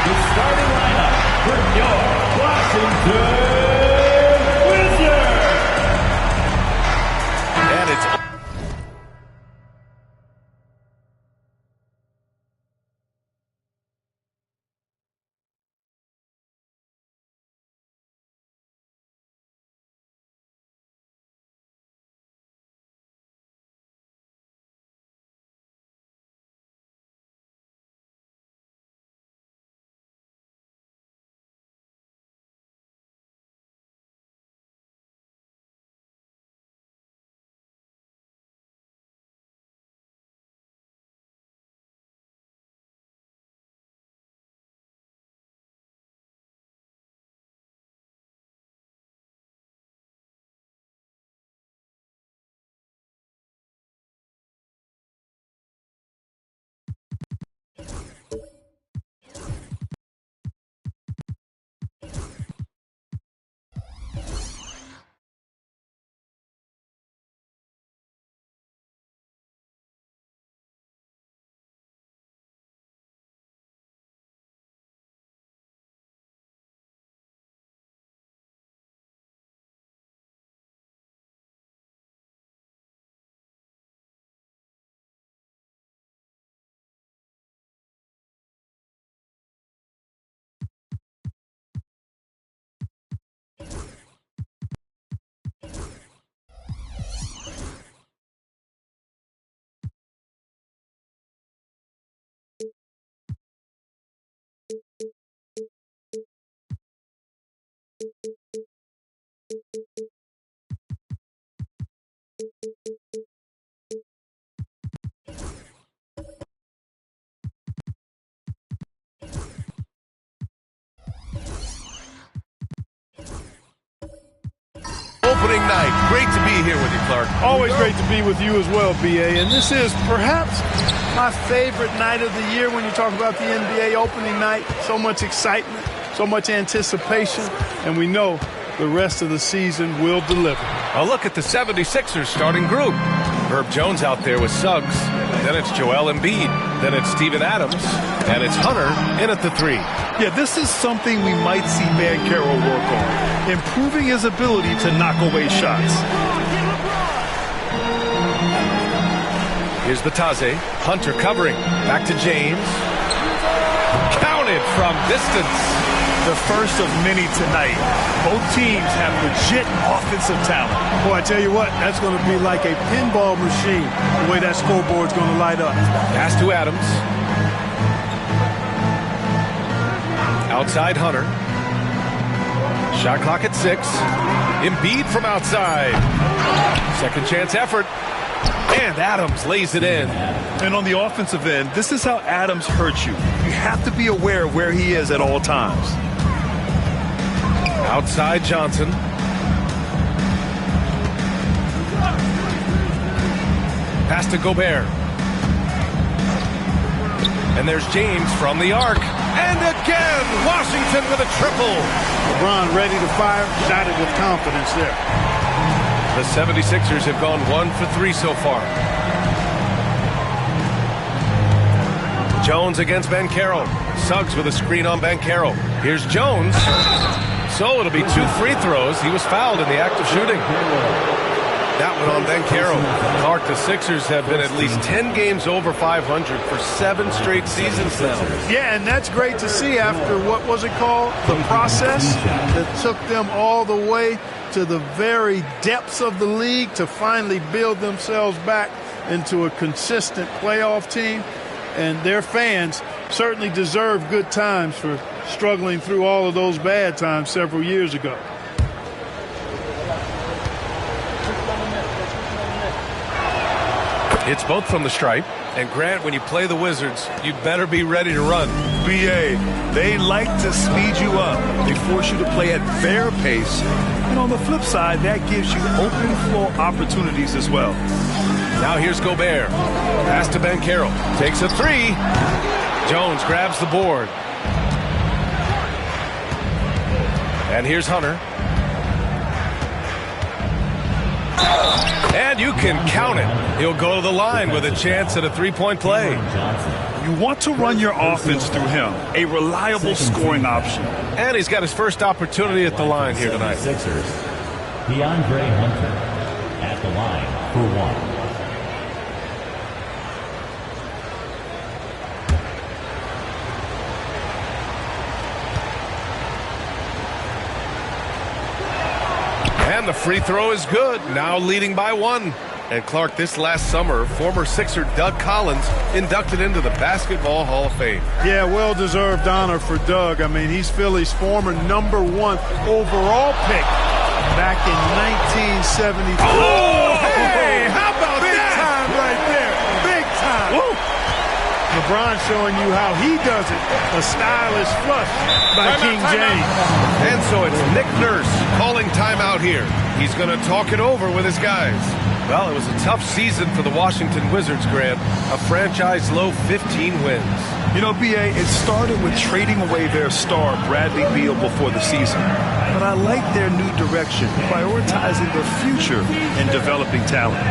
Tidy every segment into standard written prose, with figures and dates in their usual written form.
The starting lineup for your Washington Wizards. And it's opening night. Great to be here with you, Clark. Always great to be with you as well, B.A. And this is perhaps my favorite night of the year when you talk about the NBA opening night. So much excitement, so much anticipation, and we know the rest of the season will deliver. A look at the 76ers starting group. Herb Jones out there with Suggs. Then it's Joel Embiid. Then it's Steven Adams. And it's Hunter in at the 3. Yeah, this is something we might see Banchero work on, improving his ability to knock away shots. Here's Batase. Hunter covering. Back to James. Counted from distance. The first of many tonight. Both teams have legit offensive talent. Boy, I tell you what, that's going to be like a pinball machine, the way that scoreboard's going to light up. Pass to Adams. Outside Hunter. Shot clock at 6. Embiid from outside. Second chance effort. And Adams lays it in. And on the offensive end, this is how Adams hurts you. You have to be aware of where he is at all times. Outside Johnson. Pass to Gobert. And there's James from the arc. And again, Washington with a triple. LeBron ready to fire, shot it with confidence there. The 76ers have gone 1 for 3 so far. Jones against Banchero. Suggs with a screen on Banchero. Here's Jones. So it'll be 2 free throws. He was fouled in the act of shooting. That one on Banchero. Clark, the Sixers have been at least 10 games over 500 for 7 straight seasons now. Yeah, and that's great to see after, what was it called? The process that took them all the way to the very depths of the league to finally build themselves back into a consistent playoff team. And their fans certainly deserve good times for struggling through all of those bad times several years ago. It's both from the stripe. And Grant, when you play the Wizards, you better be ready to run. BA, they like to speed you up. They force you to play at their pace. And on the flip side, that gives you open floor opportunities as well. Now here's Gobert. Pass to Banchero. Takes a 3. Jones grabs the board. And here's Hunter. And you can count it. He'll go to the line with a chance at a 3-point play. You want to run your offense through him. A reliable scoring option. And he's got his first opportunity at the line here tonight. Sixers, DeAndre Hunter at the line for 1. And the free throw is good. Now leading by 1. And Clark, this last summer, former Sixer Doug Collins inducted into the Basketball Hall of Fame. Yeah, well-deserved honor for Doug. I mean, he's Philly's former number 1 overall pick back in 1973. Oh, hey, how about big that? Big time right there. Big time. Woo. LeBron showing you how he does it. A stylish flush by King James. And so it's Nick Nurse calling timeout here. He's going to talk it over with his guys. Well, it was a tough season for the Washington Wizards, Grant. A franchise-low 15 wins. You know, BA, it started with trading away their star, Bradley Beal, before the season. But I like their new direction, prioritizing the future and developing talent.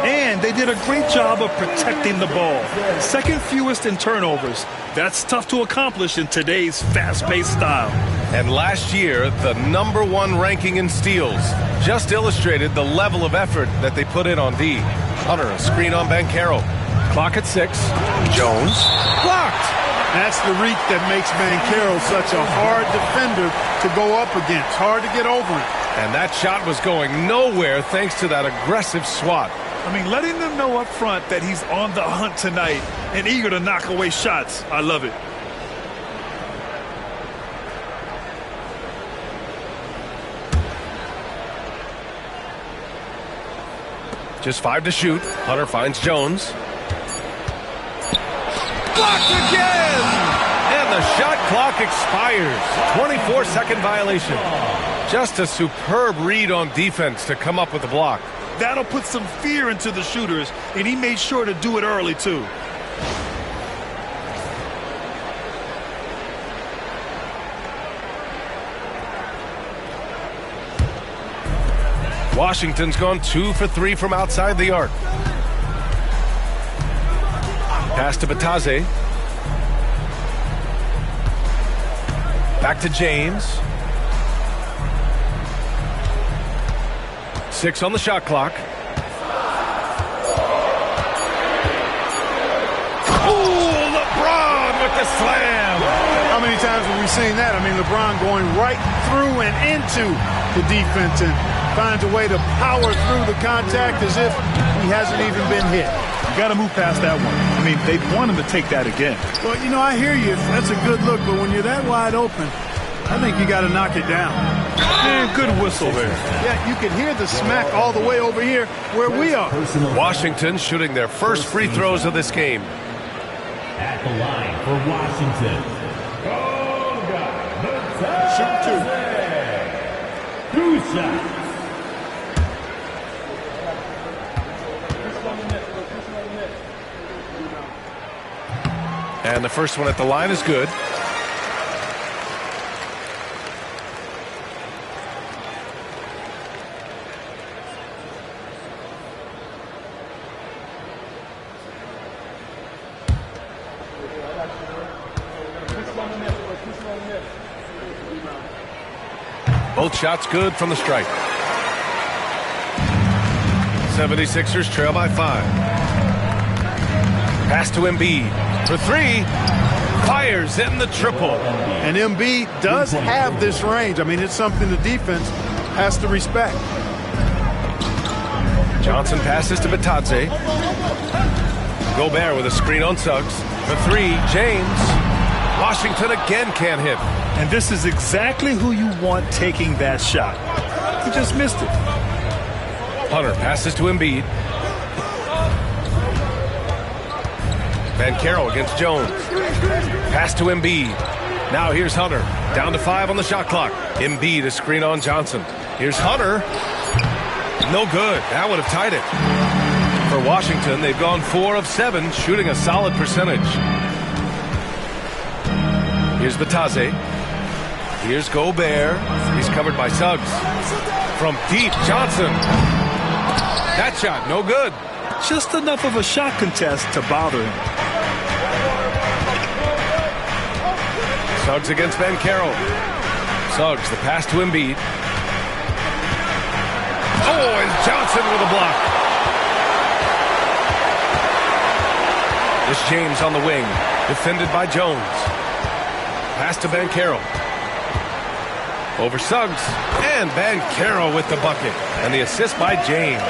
And they did a great job of protecting the ball. Second fewest in turnovers. That's tough to accomplish in today's fast-paced style. And last year, the number 1 ranking in steals just illustrated the level of effort that they put in on D. Hunter, a screen on Banchero. Clock at 6. Jones blocked. That's the reach that makes Banchero such a hard defender to go up against, hard to get over him. And that shot was going nowhere thanks to that aggressive swat. I mean, letting them know up front that he's on the hunt tonight and eager to knock away shots. I love it. Just 5 to shoot. Hunter finds Jones. Blocked again! And the shot clock expires. 24-second violation. Just a superb read on defense to come up with the block. That'll put some fear into the shooters, and he made sure to do it early, too. Washington's gone 2 for 3 from outside the arc. Pass to Batadze. Back to James. 6 on the shot clock. Oh, LeBron with the slam. How many times have we seen that? I mean, LeBron going right through and into the defense and finds a way to power through the contact as if he hasn't even been hit. You got to move past that one. I mean, they want him to take that again. Well, you know, I hear you. That's a good look, but when you're that wide open, I think you got to knock it down. Man, good whistle there. Yeah, you can hear the smack all the way over here where we are. Washington shooting their first free throws of this game. At the line for Washington. Shoot 2. 2 shots. And the first one at the line is good. Both shots good from the stripe. 76ers trail by 5. Pass to Embiid for 3. Fires in the triple. And Embiid does have this range. I mean, it's something the defense has to respect. Johnson passes to Batadze. Gobert with a screen on Suggs. For 3, James. Washington again can't hit. And this is exactly who you want taking that shot. He just missed it. Hunter passes to Embiid. Banchero against Jones. Pass to Embiid. Now here's Hunter. Down to 5 on the shot clock. Embiid a screen on Johnson. Here's Hunter. No good. That would have tied it. For Washington, they've gone 4 of 7, shooting a solid percentage. Here's Batadze. Here's Gobert. He's covered by Suggs. From deep, Johnson. That shot, no good. Just enough of a shot contest to bother him. Suggs against Banchero. Suggs, the pass to Embiid. Oh, and Johnson with a block. This James on the wing, defended by Jones. Pass to Banchero. Over Suggs, and Banchero with the bucket. And the assist by James.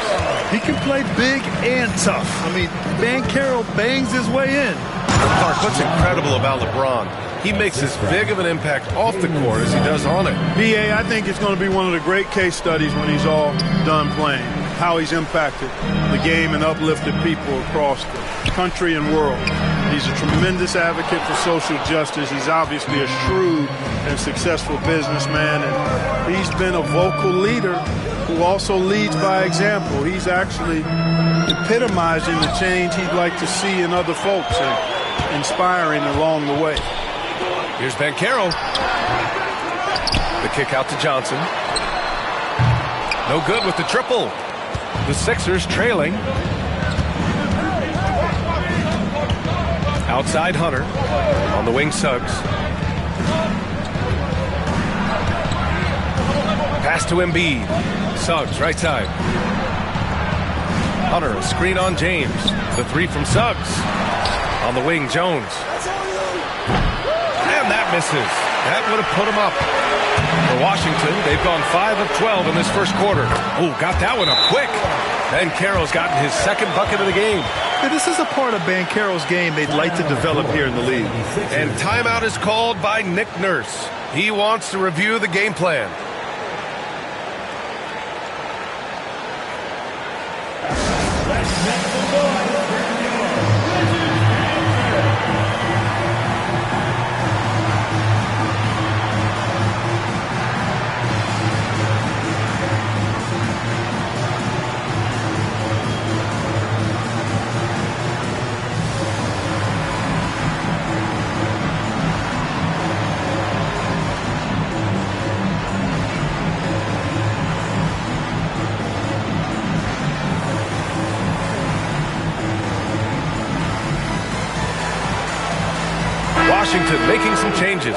He can play big and tough. I mean, Banchero bangs his way in. Clark, what's incredible about LeBron? He makes as big of an impact off the court as he does on it. B.A., I think it's going to be one of the great case studies when he's all done playing. How he's impacted the game and uplifted people across the country and world. He's a tremendous advocate for social justice. He's obviously a shrewd and successful businessman, and he's been a vocal leader who also leads by example. He's actually epitomizing the change he'd like to see in other folks and inspiring along the way. Here's Banchero. The kick out to Johnson. No good with the triple. The Sixers trailing. Outside Hunter. On the wing, Suggs. Pass to Embiid. Suggs, right side. Hunter, a screen on James. The 3 from Suggs. On the wing, Jones. And that misses. That would have put him up. For Washington, they've gone 5 of 12 in this first quarter. Oh, got that one up quick. Banchero's gotten his second bucket of the game. Yeah, this is a part of Banchero's game they'd like to develop here in the league. And timeout is called by Nick Nurse. He wants to review the game plan. Washington making some changes.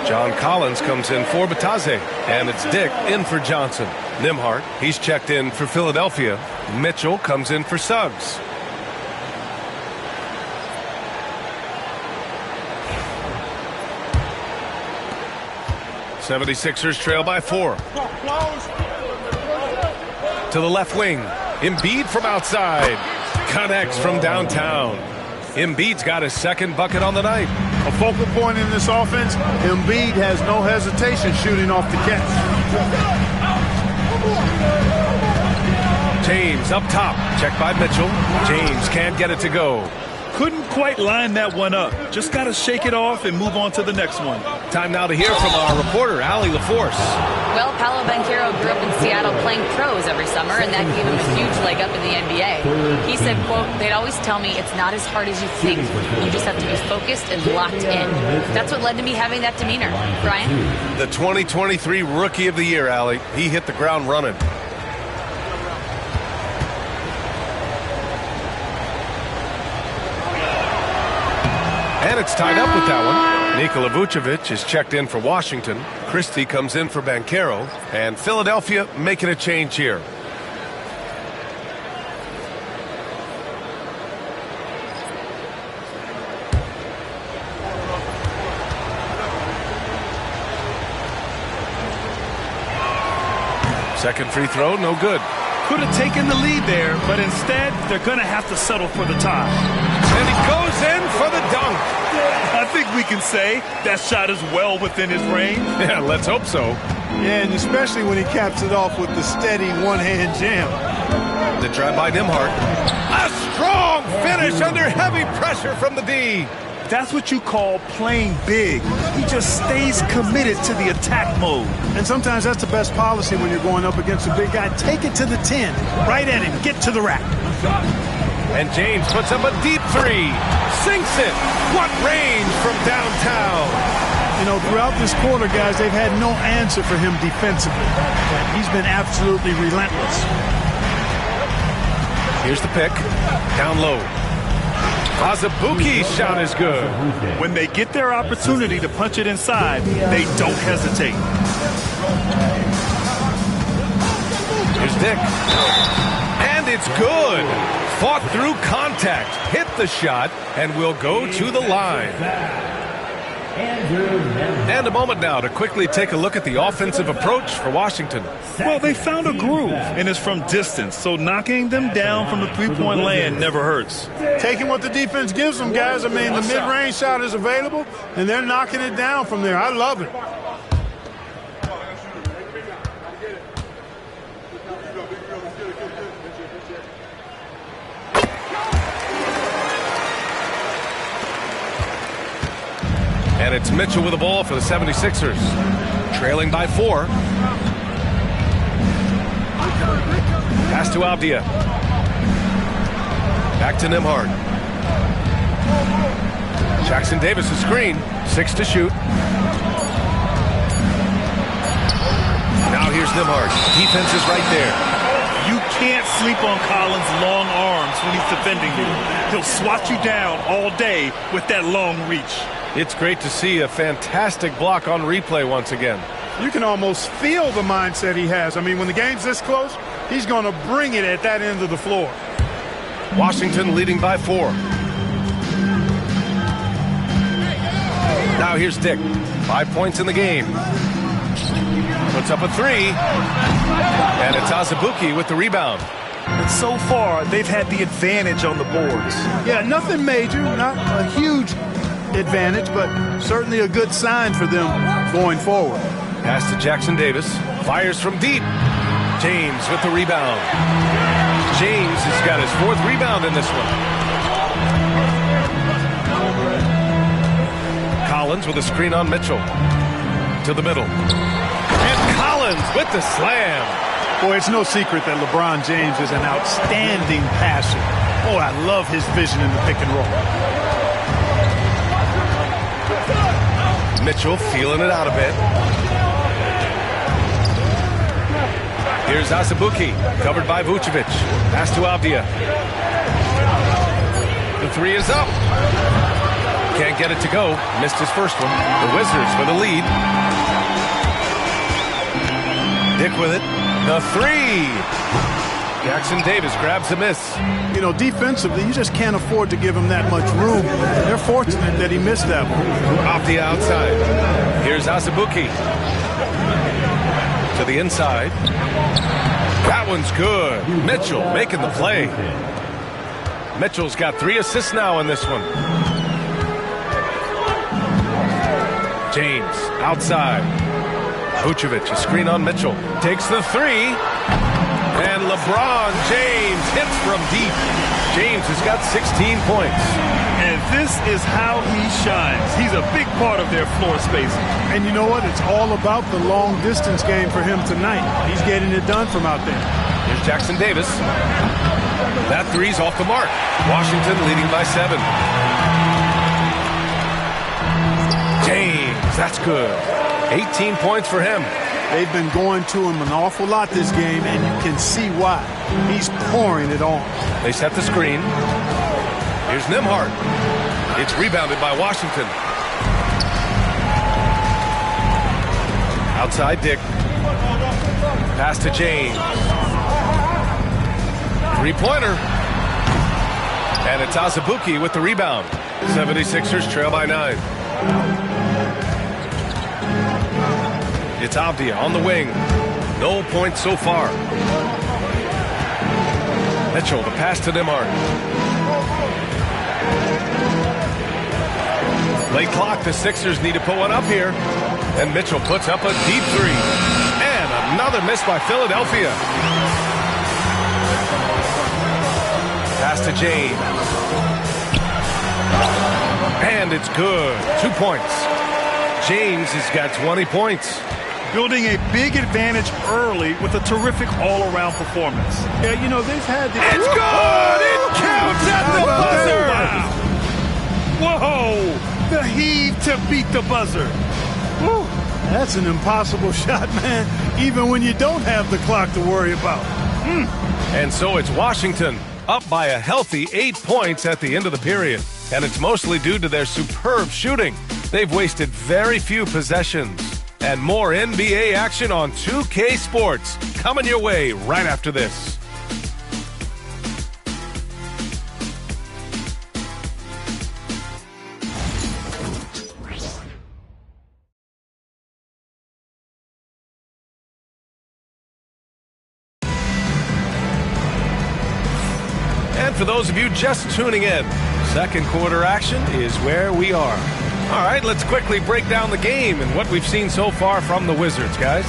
John Collins comes in for Batase, and it's Dick in for Johnson. Nembhard, he's checked in for Philadelphia. Mitchell comes in for Suggs. '76ers trail by 4. To the left wing. Embiid from outside. Connects from downtown. Embiid's got his second bucket on the night. A focal point in this offense, Embiid has no hesitation shooting off the catch. James up top. Checked by Mitchell. James can't get it to go. Couldn't quite line that one up. Just got to shake it off and move on to the next one. Time now to hear from our reporter, Allie LaForce. Well, Paolo Banchero grew up in Seattle playing pros every summer, and that gave him a huge leg up in the NBA. He said, quote, "They'd always tell me it's not as hard as you think. You just have to be focused and locked in." That's what led to me having that demeanor. Brian? The 2023 Rookie of the Year, Allie. He hit the ground running. And it's tied up with that one. Nikola Vucevic is checked in for Washington. Christie comes in for Banchero. And Philadelphia making a change here. Second free throw, no good. Could have taken the lead there, but instead, they're going to have to settle for the tie. And he goes in for the dunk. I think we can say that shot is well within his range. Yeah, let's hope so. Yeah, and especially when he caps it off with the steady one-hand jam. The drive by Nembhard. A strong finish under heavy pressure from the D. That's what you call playing big. He just stays committed to the attack mode. And sometimes that's the best policy when you're going up against a big guy. Take it to the 10. Right at him. Get to the rack. And James puts up a deep three. Sinks it. What range from downtown. You know, throughout this quarter, guys, they've had no answer for him defensively. He's been absolutely relentless. Here's the pick. Down low. Azubuike's shot is good. When they get their opportunity to punch it inside, they don't hesitate. Here's Dick. And it's good. Fought through contact. Hit the shot and will go to the line. And a moment now to quickly take a look at the offensive approach for Washington. Well, they found a groove, and it's from distance, so knocking them down from the three-point land never hurts. Taking what the defense gives them, guys. I mean, the mid-range shot is available, and they're knocking it down from there. I love it. And it's Mitchell with the ball for the 76ers. Trailing by 4. Pass to Avdia. Back to Nembhard. Jackson Davis' screen. 6 to shoot. Now here's Nembhard. Defense is right there. You can't sleep on Collins' long arms when he's defending you. He'll swat you down all day with that long reach. It's great to see a fantastic block on replay once again. You can almost feel the mindset he has. I mean, when the game's this close, he's going to bring it at that end of the floor. Washington leading by 4. Now here's Dick. 5 points in the game. Puts up a three. And it's Azubuike with the rebound. And so far, they've had the advantage on the boards. Yeah, nothing major, not a huge advantage, but certainly a good sign for them going forward. Pass to Jackson Davis. Fires from deep. James with the rebound. James has got his 4th rebound in this one. Collins with a screen on Mitchell. To the middle. And Collins with the slam. Boy, it's no secret that LeBron James is an outstanding passer. Oh, I love his vision in the pick and roll. Mitchell feeling it out a bit. Here's Azubuike, covered by Vucevic. Pass to Avdia. The 3 is up. Can't get it to go. Missed his first one. The Wizards with the lead. Dick with it. The 3. Jackson Davis grabs a miss. You know, defensively, you just can't afford to give him that much room. They're fortunate that he missed that one. Off the outside. Here's Azubuike. To the inside. That one's good. Mitchell making the play. Mitchell's got 3 assists now in this one. James outside. Vucevic, a screen on Mitchell. Takes the 3. And LeBron James hits from deep. James has got 16 points. And this is how he shines. He's a big part of their floor spacing. And you know what? It's all about the long distance game for him tonight. He's getting it done from out there. Here's Jackson Davis. That 3's off the mark. Washington leading by 7. James, that's good. 18 points for him. They've been going to him an awful lot this game, and you can see why. He's pouring it on. They set the screen. Here's Nembhard. It's rebounded by Washington. Outside Dick. Pass to James. 3-pointer. And it's Azubuike with the rebound. 76ers trail by 9. It's Avdia on the wing. No points so far. Mitchell, the pass to Nembhard. Late clock, the Sixers need to put one up here. And Mitchell puts up a deep 3. And another miss by Philadelphia. Pass to James. And it's good. 2 points. James has got 20 points. Building a big advantage early with a terrific all-around performance. Yeah, you know, they've had... It's good! It counts at the buzzer! Wow. Whoa! The heave to beat the buzzer. Woo. That's an impossible shot, man, even when you don't have the clock to worry about. And so it's Washington, up by a healthy 8 points at the end of the period. And it's mostly due to their superb shooting. They've wasted very few possessions. And more NBA action on 2K Sports coming your way right after this. And for those of you just tuning in, second quarter action is where we are. All right, let's quickly break down the game and what we've seen so far from the Wizards, guys.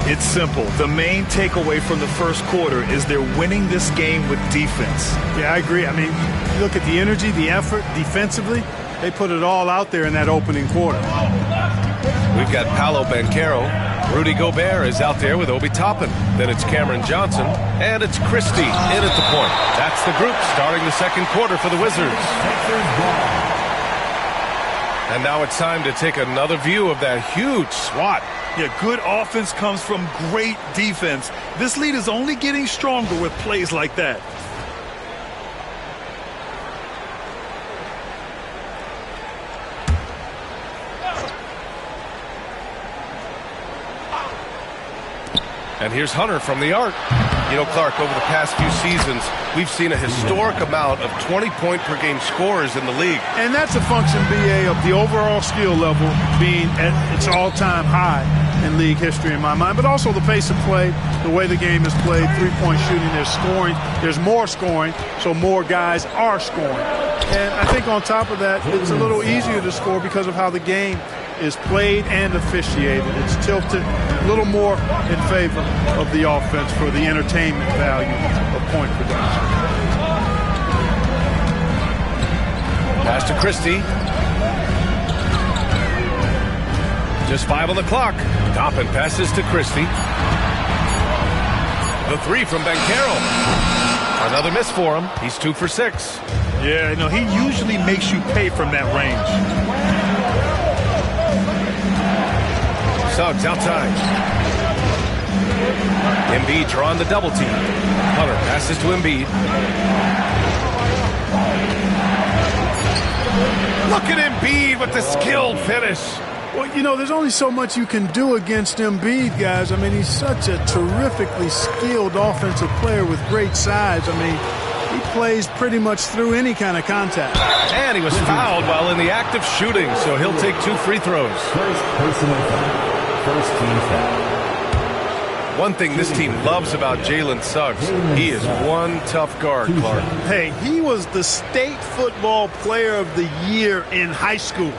It's simple. The main takeaway from the first quarter is they're winning this game with defense. Yeah, I agree. I mean, look at the energy, the effort defensively. They put it all out there in that opening quarter. We've got Paolo Banchero. Rudy Gobert is out there with Obi Toppin. Then it's Cameron Johnson. And it's Christie in at the point. That's the group starting the second quarter for the Wizards. And now it's time to take another view of that huge swat. Yeah, good offense comes from great defense. This lead is only getting stronger with plays like that. And here's Hunter from the arc. You know, Clark, over the past few seasons, we've seen a historic amount of 20-point-per-game scorers in the league. And that's a function, BA, of the overall skill level being at its all-time high in league history in my mind, but also the pace of play, the way the game is played, three-point shooting, there's scoring, there's more scoring, so more guys are scoring. And I think on top of that, it's a little easier to score because of how the game is played and officiated. It's tilted a little more in favor of the offense for the entertainment value of point production. Pass to Christie. Just 5 on the clock. Toppin passes to Christie. The three from Banchero. Another miss for him. He's 2 for 6. Yeah, no, he usually makes you pay from that range. Suggs outside. Embiid drawing the double team. Hunter passes to Embiid. Look at Embiid with the skilled finish. Well, you know, there's only so much you can do against Embiid, guys. I mean, he's such a terrifically skilled offensive player with great size. I mean, he plays pretty much through any kind of contact. And he was fouled while in the act of shooting, so he'll take 2 free throws. First personal foul. First team foul. One thing this team loves about Jalen Suggs, he is one tough guard, Clark. Hey, he was the state football player of the year in high school.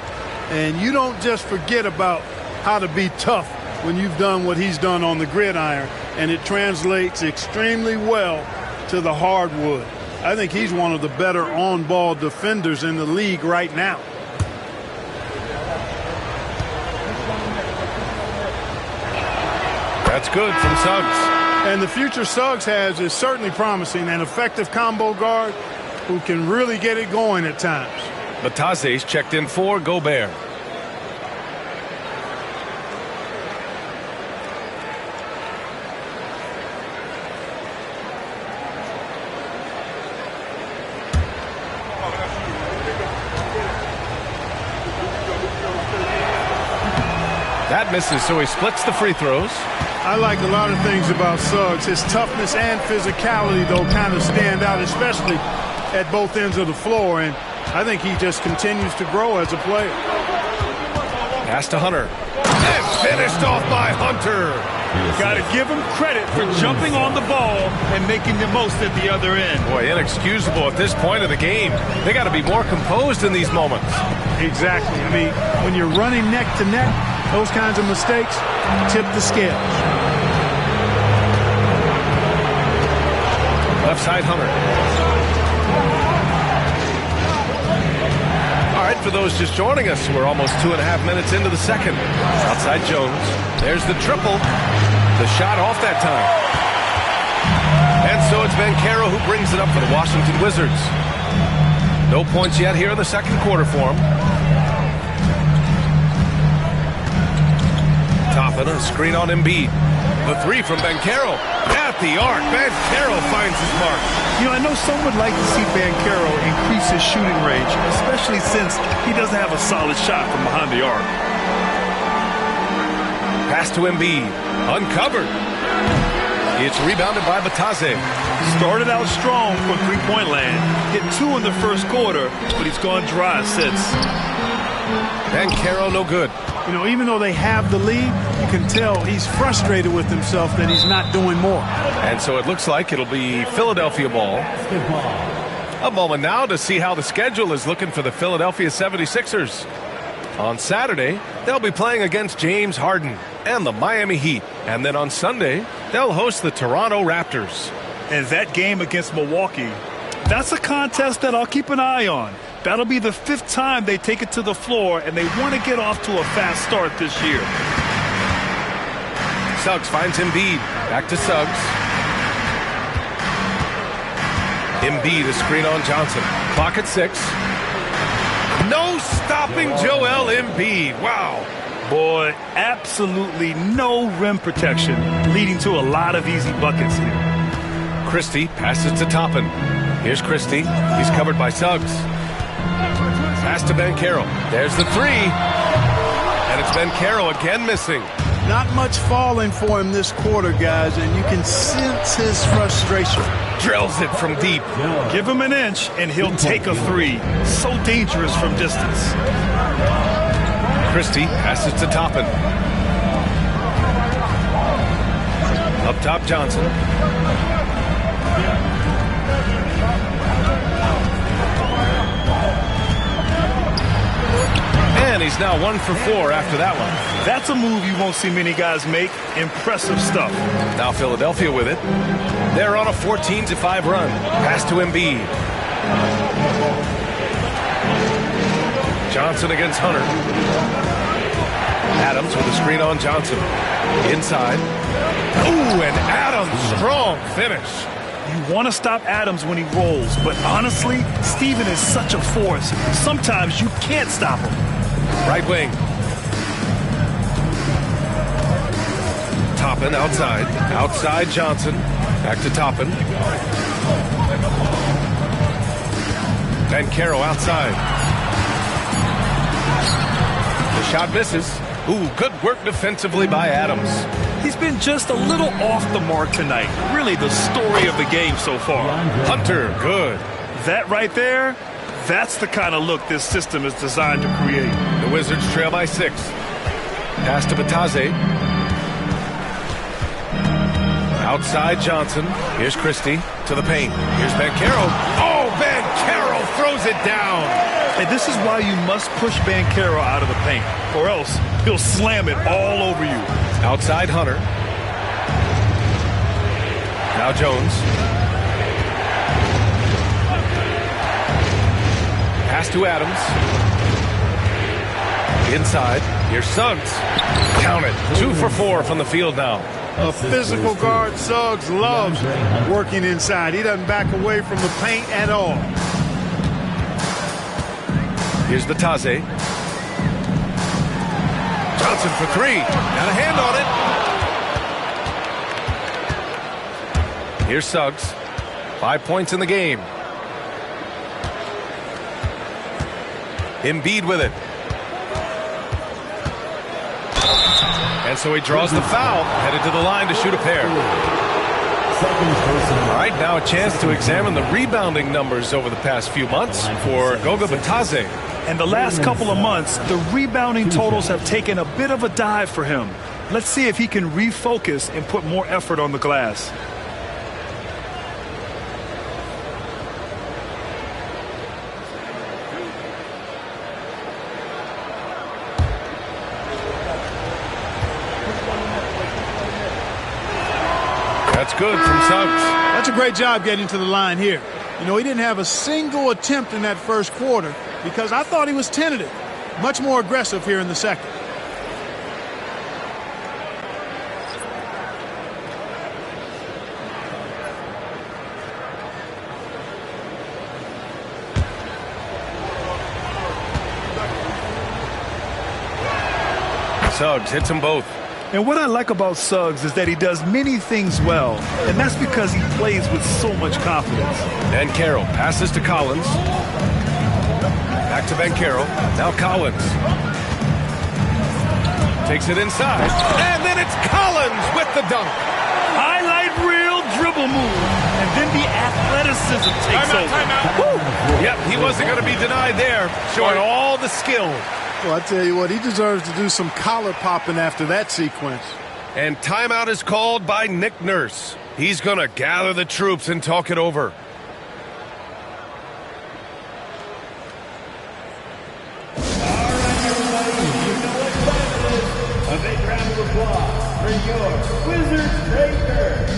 And you don't just forget about how to be tough when you've done what he's done on the gridiron. And it translates extremely well to the hardwood. I think he's one of the better on-ball defenders in the league right now. That's good from Suggs. And the future Suggs has is certainly promising. An effective combo guard who can really get it going at times. Batase's checked in for Gobert. That misses, so he splits the free throws. I like a lot of things about Suggs. His toughness and physicality, though, kind of stand out, especially at both ends of the floor. And I think he just continues to grow as a player. Pass to Hunter. And finished off by Hunter. Got to give him credit for jumping on the ball and making the most at the other end. Boy, inexcusable at this point of the game. They got to be more composed in these moments. Exactly. I mean, when you're running neck to neck, those kinds of mistakes tip the scales. Left side, Hunter. All right, for those just joining us, we're almost 2.5 minutes into the second. Outside Jones. There's the triple. The shot off that time. And so it's Banchero who brings it up for the Washington Wizards. No points yet here in the second quarter for him. Toppin, a screen on Embiid. The three from Banchero. At the arc, Banchero finds his mark. You know, I know some would like to see Banchero increase his shooting range, especially since he doesn't have a solid shot from behind the arc. Pass to Embiid. Uncovered. It's rebounded by Batase. Started out strong from three-point land. Hit 2 in the first quarter, but he's gone dry since. Banchero no good. You know, even though they have the lead, you can tell he's frustrated with himself that he's not doing more. And so it looks like it'll be Philadelphia ball. A moment now to see how the schedule is looking for the Philadelphia 76ers. On Saturday, they'll be playing against James Harden and the Miami Heat. And then on Sunday, they'll host the Toronto Raptors. And that game against Milwaukee, that's a contest that I'll keep an eye on. That'll be the 5th time they take it to the floor, and they want to get off to a fast start this year. Suggs finds Embiid. Back to Suggs. Embiid, a screen on Johnson. Clock at 6. No stopping Joel Embiid. Wow. Boy, absolutely no rim protection, leading to a lot of easy buckets here. Christie passes to Toppin. Here's Christie. He's covered by Suggs. Pass to Banchero. There's the three. And it's Banchero again missing. Not much falling for him this quarter, guys, and you can sense his frustration. Drills it from deep. Give him an inch, and he'll take a three. So dangerous from distance. Christie passes to Toppin. Up top, Johnson. And he's now 1 for 4 after that one. That's a move you won't see many guys make. Impressive stuff. Now Philadelphia with it. They're on a 14-5 run. Pass to Embiid. Johnson against Hunter. Adams with a screen on Johnson. Inside. Ooh, and Adams, strong finish. You want to stop Adams when he rolls, but honestly, Steven is such a force. Sometimes you can't stop him. Right wing. Toppin outside. Outside Johnson. Back to Toppin. Banchero outside. The shot misses. Ooh, good work defensively by Adams. He's been just a little off the mark tonight. Really the story of the game so far. Hunter, good. That right there, that's the kind of look this system is designed to create. The Wizards trail by 6. Pass to Batase. Outside Johnson. Here's Christie to the paint. Here's Banchero. Oh, Banchero throws it down. And this is why you must push Banchero out of the paint, or else he'll slam it all over you. Outside Hunter. Now Jones. Pass to Adams. Inside. Here's Suggs. Count it. 2 for 4 from the field now. A physical guard, Suggs, loves working inside. He doesn't back away from the paint at all. Here's Batase. Johnson for 3. Got a hand on it. Here's Suggs. 5 points in the game. Embiid with it. And so he draws the foul, headed to the line to shoot a pair. All right, now a chance to examine the rebounding numbers over the past few months for Goga Batase. And the last couple of months, the rebounding totals have taken a bit of a dive for him. Let's see if he can refocus and put more effort on the glass. That's good from Suggs. That's a great job getting to the line here. You know, he didn't have a single attempt in that first quarter because I thought he was tentative. Much more aggressive here in the second. Suggs hits them both. And what I like about Suggs is that he does many things well, and that's because he plays with so much confidence. Banchero passes to Collins. Back to Banchero. Now Collins. Takes it inside. And then it's Collins with the dunk. Highlight reel dribble move. And then the athleticism takes over. Woo. Yep, he wasn't going to be denied there. Showing all the skill. Well, I tell you what, he deserves to do some collar popping after that sequence. And timeout is called by Nick Nurse. He's going to gather the troops and talk it over. A big round of applause for your Wizards Breakers.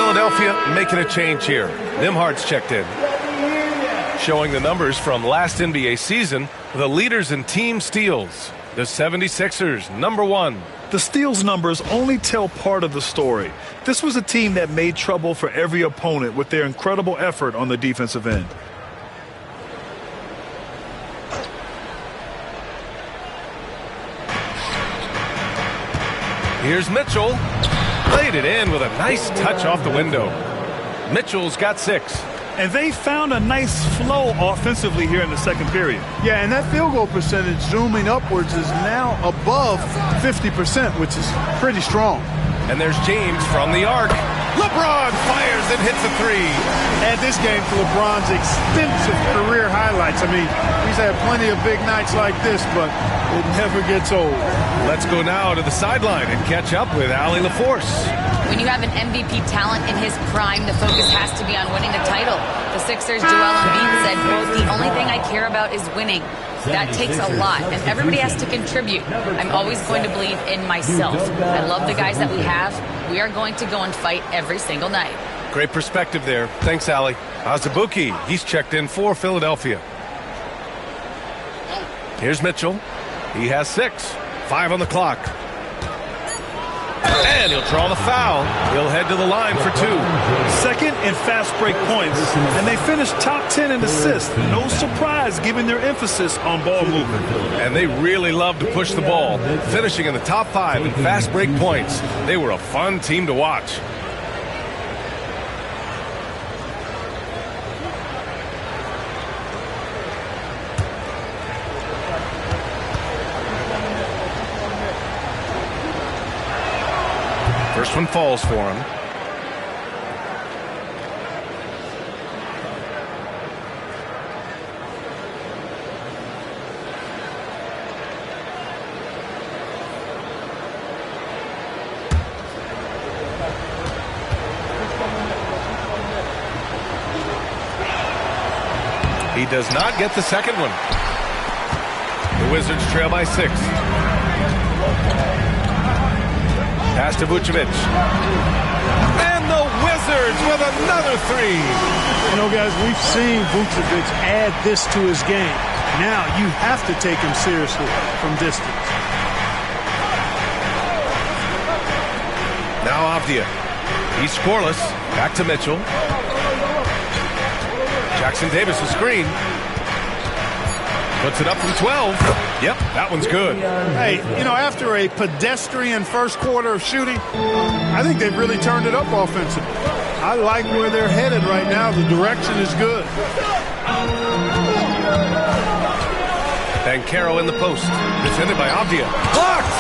Philadelphia making a change here. Nembhard's checked in. Showing the numbers from last NBA season, the leaders in team steals. The 76ers, number 1. The steals numbers only tell part of the story. This was a team that made trouble for every opponent with their incredible effort on the defensive end. Here's Mitchell. Laid it in with a nice touch off the window. Mitchell's got 6. And they found a nice flow offensively here in the second period. Yeah, and that field goal percentage zooming upwards is now above 50%, which is pretty strong. And there's James from the arc. LeBron fires and hits a 3. Add this game to LeBron's extensive career highlights. I mean, he's had plenty of big nights like this, but it never gets old. Let's go now to the sideline and catch up with Allie LaForce. When you have an MVP talent in his prime, the focus has to be on winning the title. The Sixers' Joel Embiid said, quote, "The only thing I care about is winning." That takes a lot, and everybody has to contribute. I'm always going to believe in myself. I love the guys that we have. We are going to go and fight every single night. Great perspective there. Thanks, Allie. Azubuike, he's checked in for Philadelphia. Here's Mitchell. He has 6. 5 on the clock. And he'll draw the foul. He'll head to the line for 2. Second and fast break points. And they finished top 10 in assists. No surprise given their emphasis on ball movement. And they really love to push the ball, finishing in the top 5 in fast break points. They were a fun team to watch. First one falls for him. He does not get the second one. The Wizards trail by 6. Pass to Vucevic. And the Wizards with another 3. You know, guys, we've seen Vucevic add this to his game. Now you have to take him seriously from distance. Now Avdia. He's scoreless. Back to Mitchell. Jackson Davis will screen. Puts it up from 12. Yep, that one's good. Hey, you know, after a pedestrian first quarter of shooting, I think they've really turned it up offensively. I like where they're headed right now. The direction is good. Banchero in the post. Defended by Avdia. Blocked!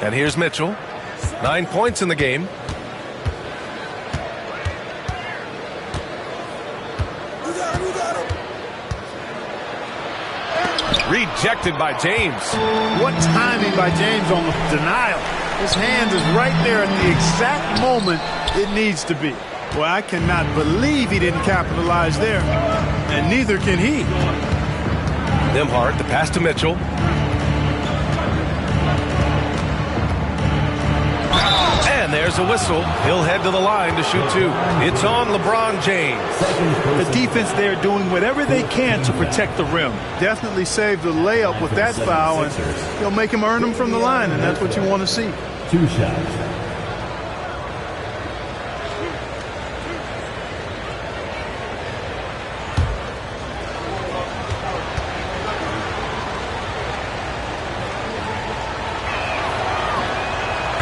And here's Mitchell. 9 points in the game. Rejected by James. What timing by James on the denial. His hand is right there at the exact moment it needs to be. Well, I cannot believe he didn't capitalize there, and neither can he. Nembhard, the pass to Mitchell. And there's a whistle. He'll head to the line to shoot 2. It's on LeBron James. The defense there doing whatever they can to protect the rim. Definitely saved the layup with that foul, and he'll make him earn them from the line, and that's what you want to see. 2 shots.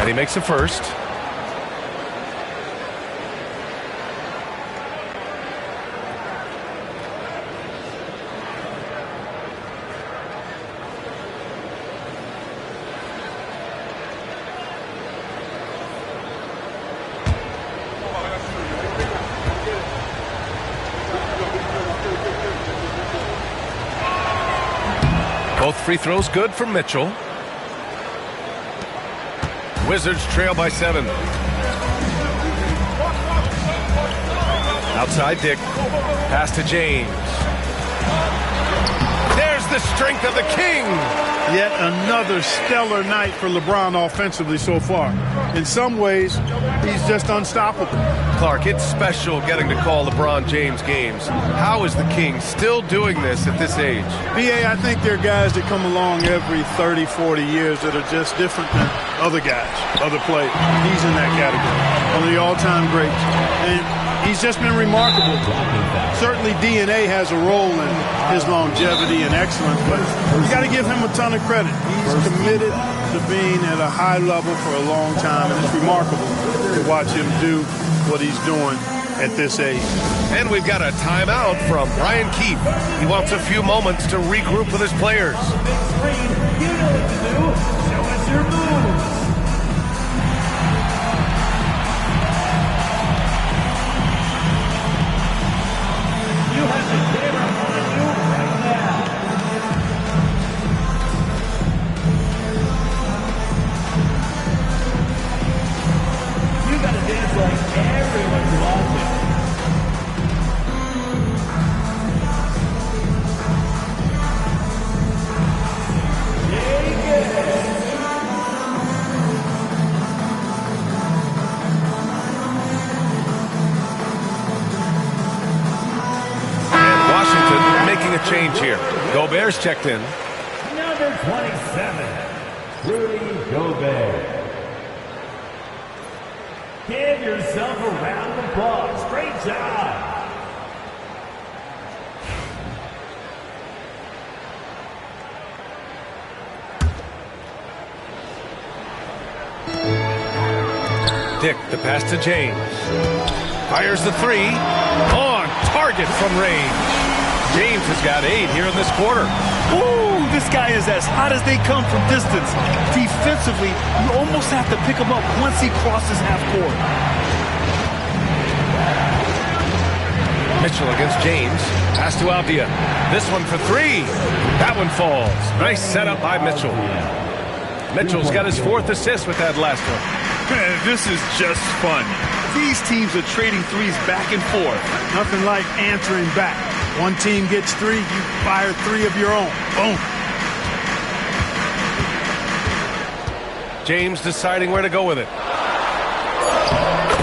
And he makes the first. Both free throws good for Mitchell. Wizards trail by 7. Outside Dick. Pass to James. There's the strength of the king. Yet another stellar night for LeBron offensively so far. In some ways, he's just unstoppable. Clark, it's special getting to call LeBron James games. How is the king still doing this at this age? B.A., I think there are guys that come along every 30, 40 years that are just different than other guys, other players. He's in that category. One of the all-time greats. And he's just been remarkable. Certainly DNA has a role in his longevity and excellence, but you got to give him a ton of credit. He's committed to being at a high level for a long time, and it's remarkable to watch him do what he's doing at this age. And we've got a timeout from Brian Keefe. He wants a few moments to regroup with his players. You know what to do. Show us your moves. You have the camera on you right now. You gotta dance like everyone's watching. Making a change here. Gobert's checked in. Number 27, Rudy Gobert. Give yourself a round of applause. Great job. Dick, the pass to James. Fires the three. On target from range. James has got 8 here in this quarter. Ooh, this guy is as hot as they come from distance. Defensively, you almost have to pick him up once he crosses half court. Mitchell against James. Pass to Avdia. This one for 3. That one falls. Nice setup by Mitchell. Mitchell's got his 4th assist with that last one. Man, this is just fun. These teams are trading threes back and forth. Nothing like answering back. One team gets 3, you fire 3 of your own. Boom. James deciding where to go with it.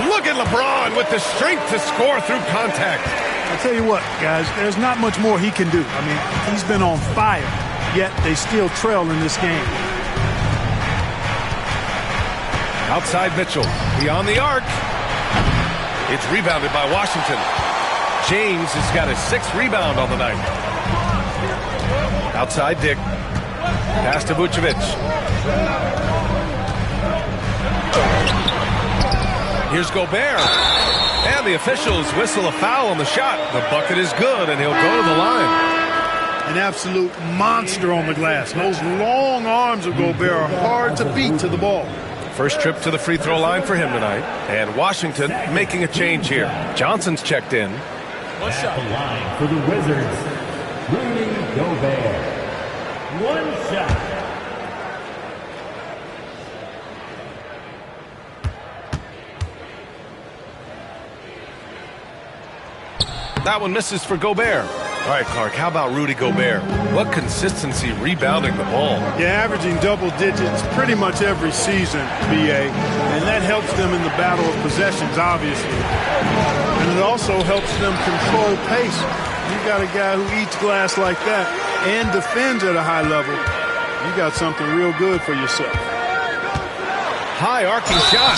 Look at LeBron with the strength to score through contact. I'll tell you what, guys, there's not much more he can do. I mean, he's been on fire, yet they still trail in this game. Outside Mitchell, beyond the arc. It's rebounded by Washington. James has got his 6th rebound on the night. Outside Dick. Pass to Vucevic. Here's Gobert. And the officials whistle a foul on the shot. The bucket is good, and he'll go to the line. An absolute monster on the glass. Those long arms of Gobert are hard to beat to the ball. First trip to the free throw line for him tonight. And Washington making a change here. Johnson's checked in. At the line for the Wizards, Rudy Gobert. 1 shot. That one misses for Gobert. All right, Clark, how about Rudy Gobert? What consistency rebounding the ball. Yeah, averaging double digits pretty much every season, B.A., and that helps them in the battle of possessions, obviously. And it also helps them control pace. You got a guy who eats glass like that and defends at a high level. You got something real good for yourself. High arcing shot.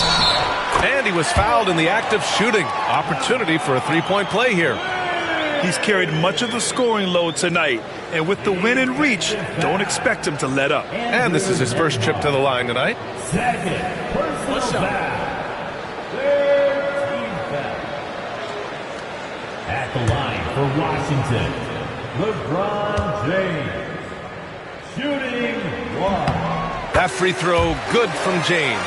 And he was fouled in the act of shooting. Opportunity for a 3-point play here. He's carried much of the scoring load tonight, and with the win in reach, don't expect him to let up. And this is his first trip to the line tonight. Second personal foul. 13th foul. At the line for Washington, LeBron James. Shooting 1. That free throw good from James.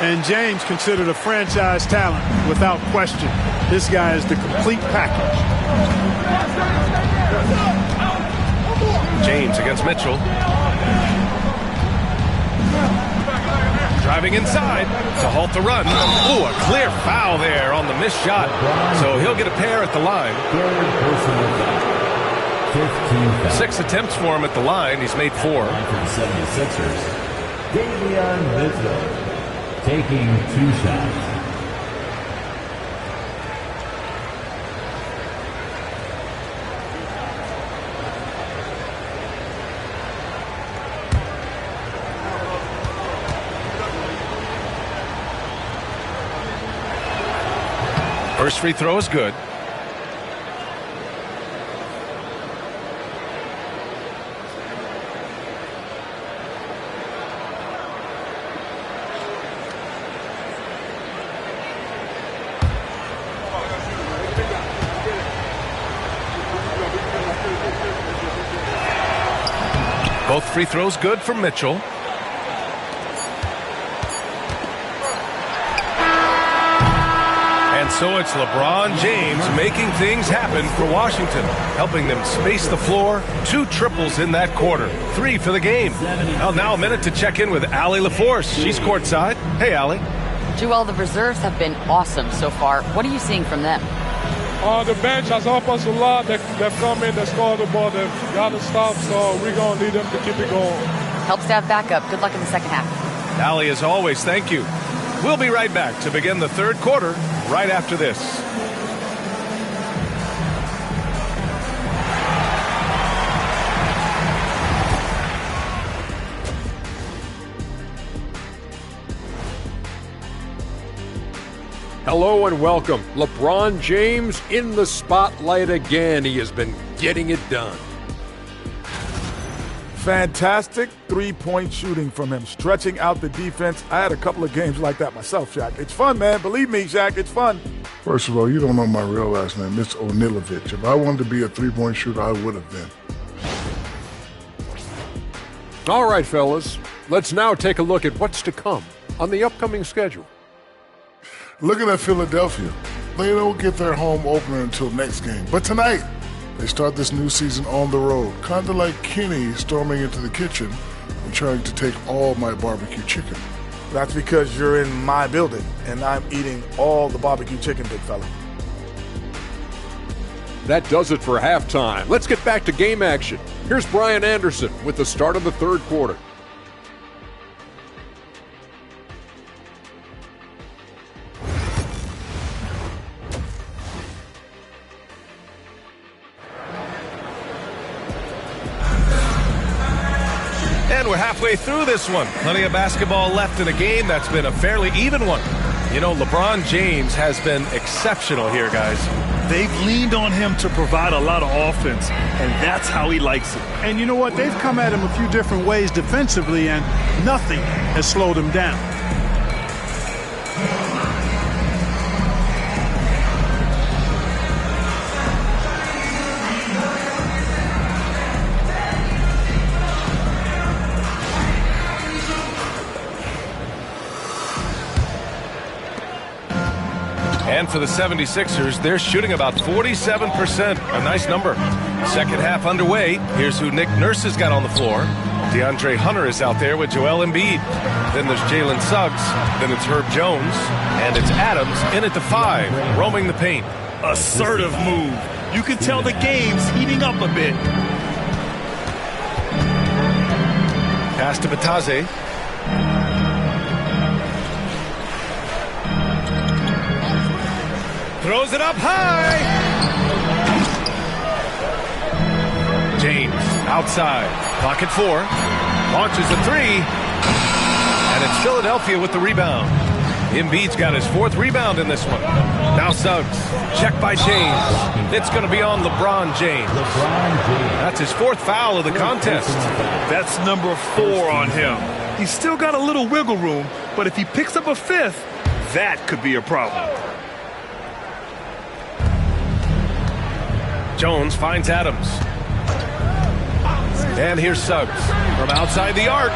And James considered a franchise talent without question. This guy is the complete package. James against Mitchell. Driving inside to halt the run. Ooh, a clear foul there on the missed shot. So he'll get a pair at the line. 15 fouls. 6 attempts for him at the line. He's made 4. For the 76ers, Davion Mitchell taking 2 shots. First free throw is good. Both free throws good for Mitchell. And so it's LeBron James making things happen for Washington, helping them space the floor. 2 triples in that quarter. 3 for the game. Well, now a minute to check in with Allie LaForce. She's courtside. Hey, Allie. Joel, the reserves have been awesome so far. What are you seeing from them? The bench has helped us a lot. They've come in, they scored the ball, they've got to stop, so we're going to need them to keep it going. Helps to have backup. Good luck in the second half. Allie, as always, thank you. We'll be right back to begin the third quarter right after this. Hello and welcome. LeBron James in the spotlight again. He has been getting it done. Fantastic three-point shooting from him, stretching out the defense. I had a couple of games like that myself, Shaq. It's fun, man. Believe me, Shaq, it's fun. First of all, you don't know my real last name. It's Onilovich. If I wanted to be a three-point shooter, I would have been. All right, fellas. Let's now take a look at what's to come on the upcoming schedule. Looking at Philadelphia, they don't get their home opener until next game. But tonight, they start this new season on the road, kind of like Kenny storming into the kitchen and trying to take all my barbecue chicken. That's because you're in my building, and I'm eating all the barbecue chicken, big fella. That does it for halftime. Let's get back to game action. Here's Brian Anderson with the start of the third quarter. And we're halfway through this one. Plenty of basketball left in a game that's been a fairly even one. You know, LeBron James has been exceptional here, guys. They've leaned on him to provide a lot of offense, and that's how he likes it. And you know what? They've come at him a few different ways defensively, and nothing has slowed him down. And for the 76ers, they're shooting about 47%. A nice number. Second half underway. Here's who Nick Nurse has got on the floor. DeAndre Hunter is out there with Joel Embiid. Then there's Jalen Suggs. Then it's Herb Jones. And it's Adams in at the 5, roaming the paint. Assertive move. You can tell the game's heating up a bit. Pass to Batadze. Throws it up high. James outside. Clock at 4. Launches a 3. And it's Philadelphia with the rebound. Embiid's got his 4th rebound in this one. Now Suggs. Check by James. It's going to be on LeBron James. That's his 4th foul of the contest. That's number 4 on him. He's still got a little wiggle room, but if he picks up a 5th, that could be a problem. Jones finds Adams. And here's Suggs from outside the arc.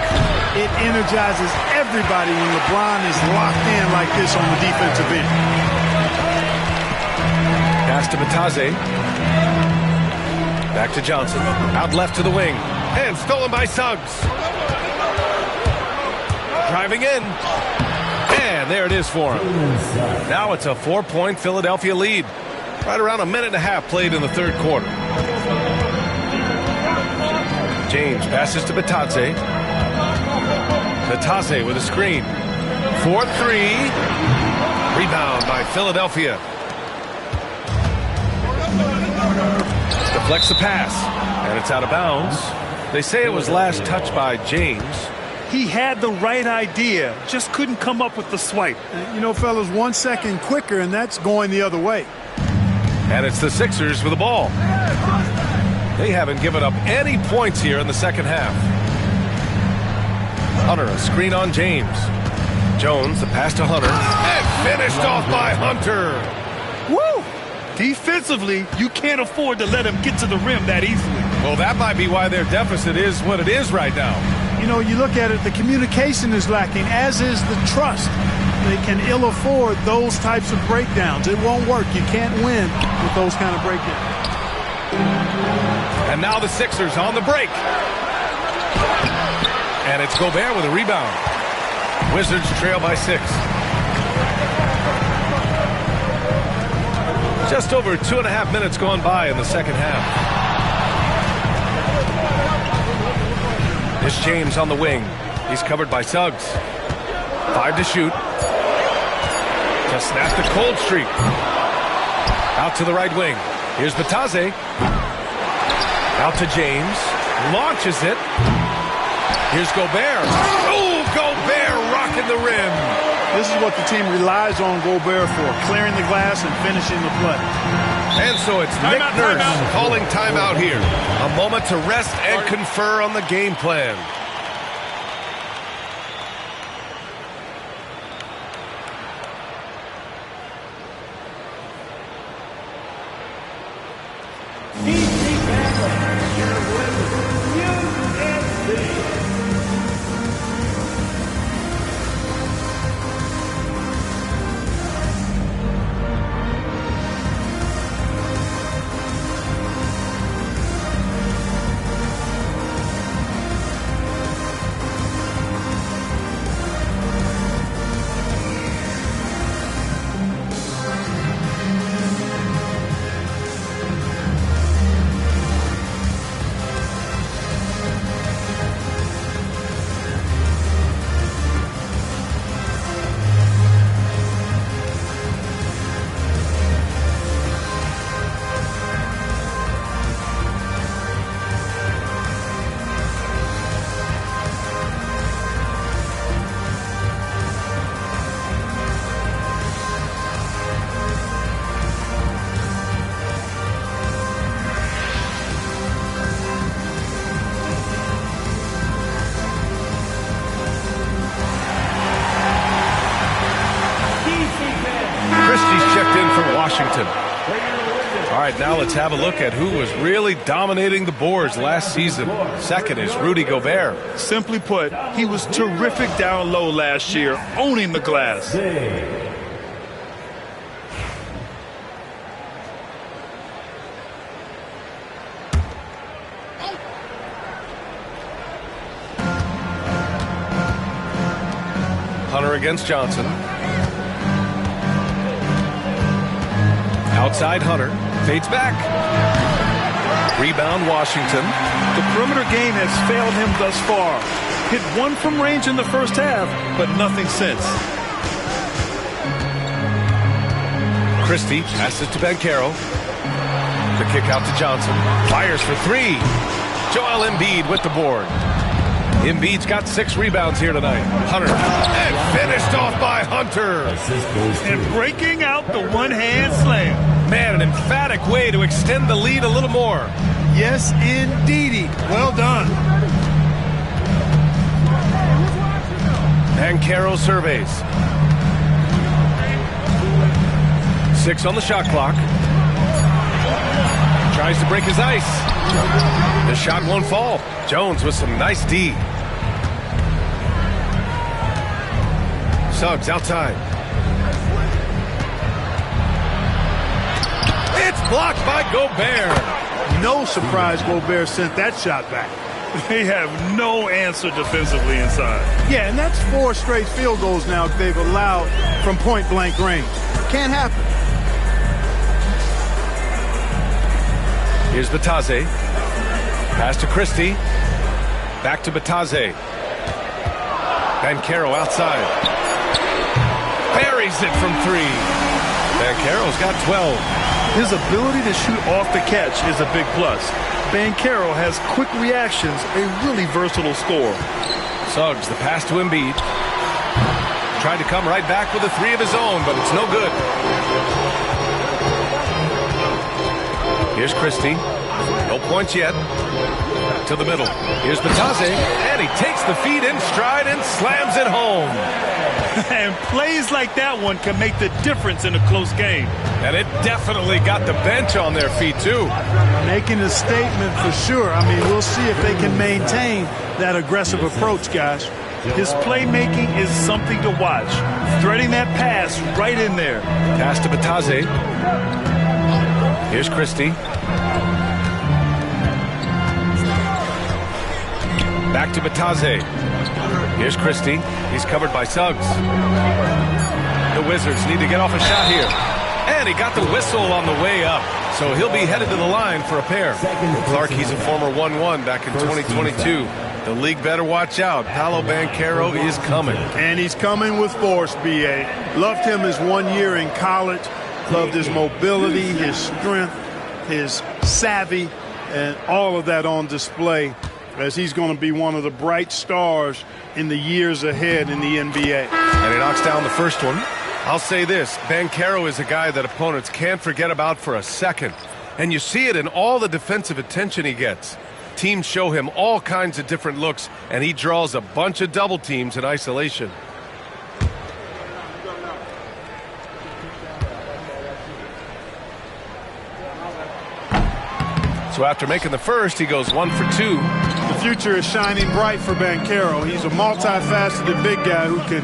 It energizes everybody when LeBron is locked in like this on the defensive end. Pass to Batadze. Back to Johnson. Out left to the wing. And stolen by Suggs. Driving in. And there it is for him. Now it's a 4-point Philadelphia lead. Right around a minute and a half played in the third quarter. James passes to Bitadze. Bitadze with a screen. 4-3. Rebound by Philadelphia. Deflects the pass, and it's out of bounds. They say it was last touched by James. He had the right idea, just couldn't come up with the swipe. You know, fellas, 1 second quicker, and that's going the other way. And it's the Sixers with the ball. They haven't given up any points here in the second half. Hunter, a screen on James. Jones, the pass to Hunter. And finished off by Hunter. Woo! Defensively, you can't afford to let him get to the rim that easily. Well, that might be why their deficit is what it is right now. You know, you look at it, the communication is lacking, as is the trust. They can ill afford those types of breakdowns. It won't work. You can't win with those kind of breakdowns. And now the Sixers on the break. And it's Gobert with a rebound. Wizards trail by 6. Just over 2.5 minutes gone by in the second half. This James on the wing. He's covered by Suggs. 5 to shoot. To snap the cold streak. Out to the right wing. Here's Bitadze. Out to James. Launches it. Here's Gobert. Oh, Gobert rocking the rim. This is what the team relies on Gobert for, clearing the glass and finishing the play. And so it's Nick Nurse calling timeout here. A moment to rest and confer on the game plan. Washington. All right, now let's have a look at who was really dominating the boards last season. Second is Rudy Gobert. Simply put, he was terrific down low last year, owning the glass. Hunter against Johnson. Outside Hunter. Fades back. Rebound Washington. The perimeter game has failed him thus far. Hit one from range in the first half, but nothing since. Christie passes to Banchero. The kick out to Johnson. Fires for three. Joel Embiid with the board. Embiid's got 6 rebounds here tonight. Hunter. And finished off by Hunter. And breaking out the one-hand slam. Man, an emphatic way to extend the lead a little more. Yes, indeedy. Well done. Banchero surveys. 6 on the shot clock. Tries to break his ice. The shot won't fall. Jones with some nice D. Suggs outside. It's blocked by Gobert. No surprise Gobert sent that shot back. They have no answer defensively inside. Yeah, and that's 4 straight field goals now they've allowed from point-blank range. Can't happen. Here's Bitadze. Pass to Christie. Back to Batase. Banchero outside. Buries it from 3. Banchero's got 12. His ability to shoot off the catch is a big plus. Banchero has quick reactions, a really versatile scorer. Suggs, the pass to Embiid. Tried to come right back with a 3 of his own, but it's no good. Here's Christie. No points yet. To the middle. Here's Batase, and he takes the feed in stride and slams it home. And plays like that one can make the difference in a close game. And it definitely got the bench on their feet, too. Making a statement for sure. I mean, we'll see if they can maintain that aggressive approach, guys. His playmaking is something to watch. Threading that pass right in there. Pass to Batase. Here's Christie. Back to Batase. Here's Christie. He's covered by Suggs. The Wizards need to get off a shot here. And he got the whistle on the way up. So he'll be headed to the line for a pair. Clark, he's a former 1-1 back in 2022. The league better watch out. Paolo Banchero is coming. And he's coming with force, B.A. Loved him his 1 year in college. Loved his mobility, his strength, his savvy, and all of that on display, as he's going to be one of the bright stars in the years ahead in the NBA. And he knocks down the first one. I'll say this, Banchero is a guy that opponents can't forget about for a second. And you see it in all the defensive attention he gets. Teams show him all kinds of different looks, and he draws a bunch of double teams in isolation. So after making the first, he goes 1 for 2. The future is shining bright for Banchero. He's a multifaceted big guy who could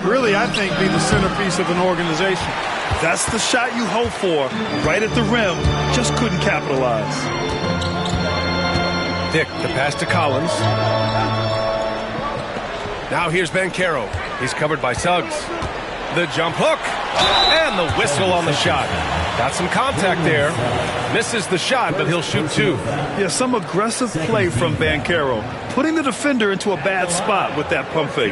really, I think, be the centerpiece of an organization. That's the shot you hope for. Right at the rim, just couldn't capitalize. Dick, the pass to Collins. Now here's Banchero. He's covered by Suggs. The jump hook. And the whistle on the shot. Got some contact there. Misses the shot, but he'll shoot 2. Yeah, some aggressive play from Banchero, putting the defender into a bad spot with that pump fake.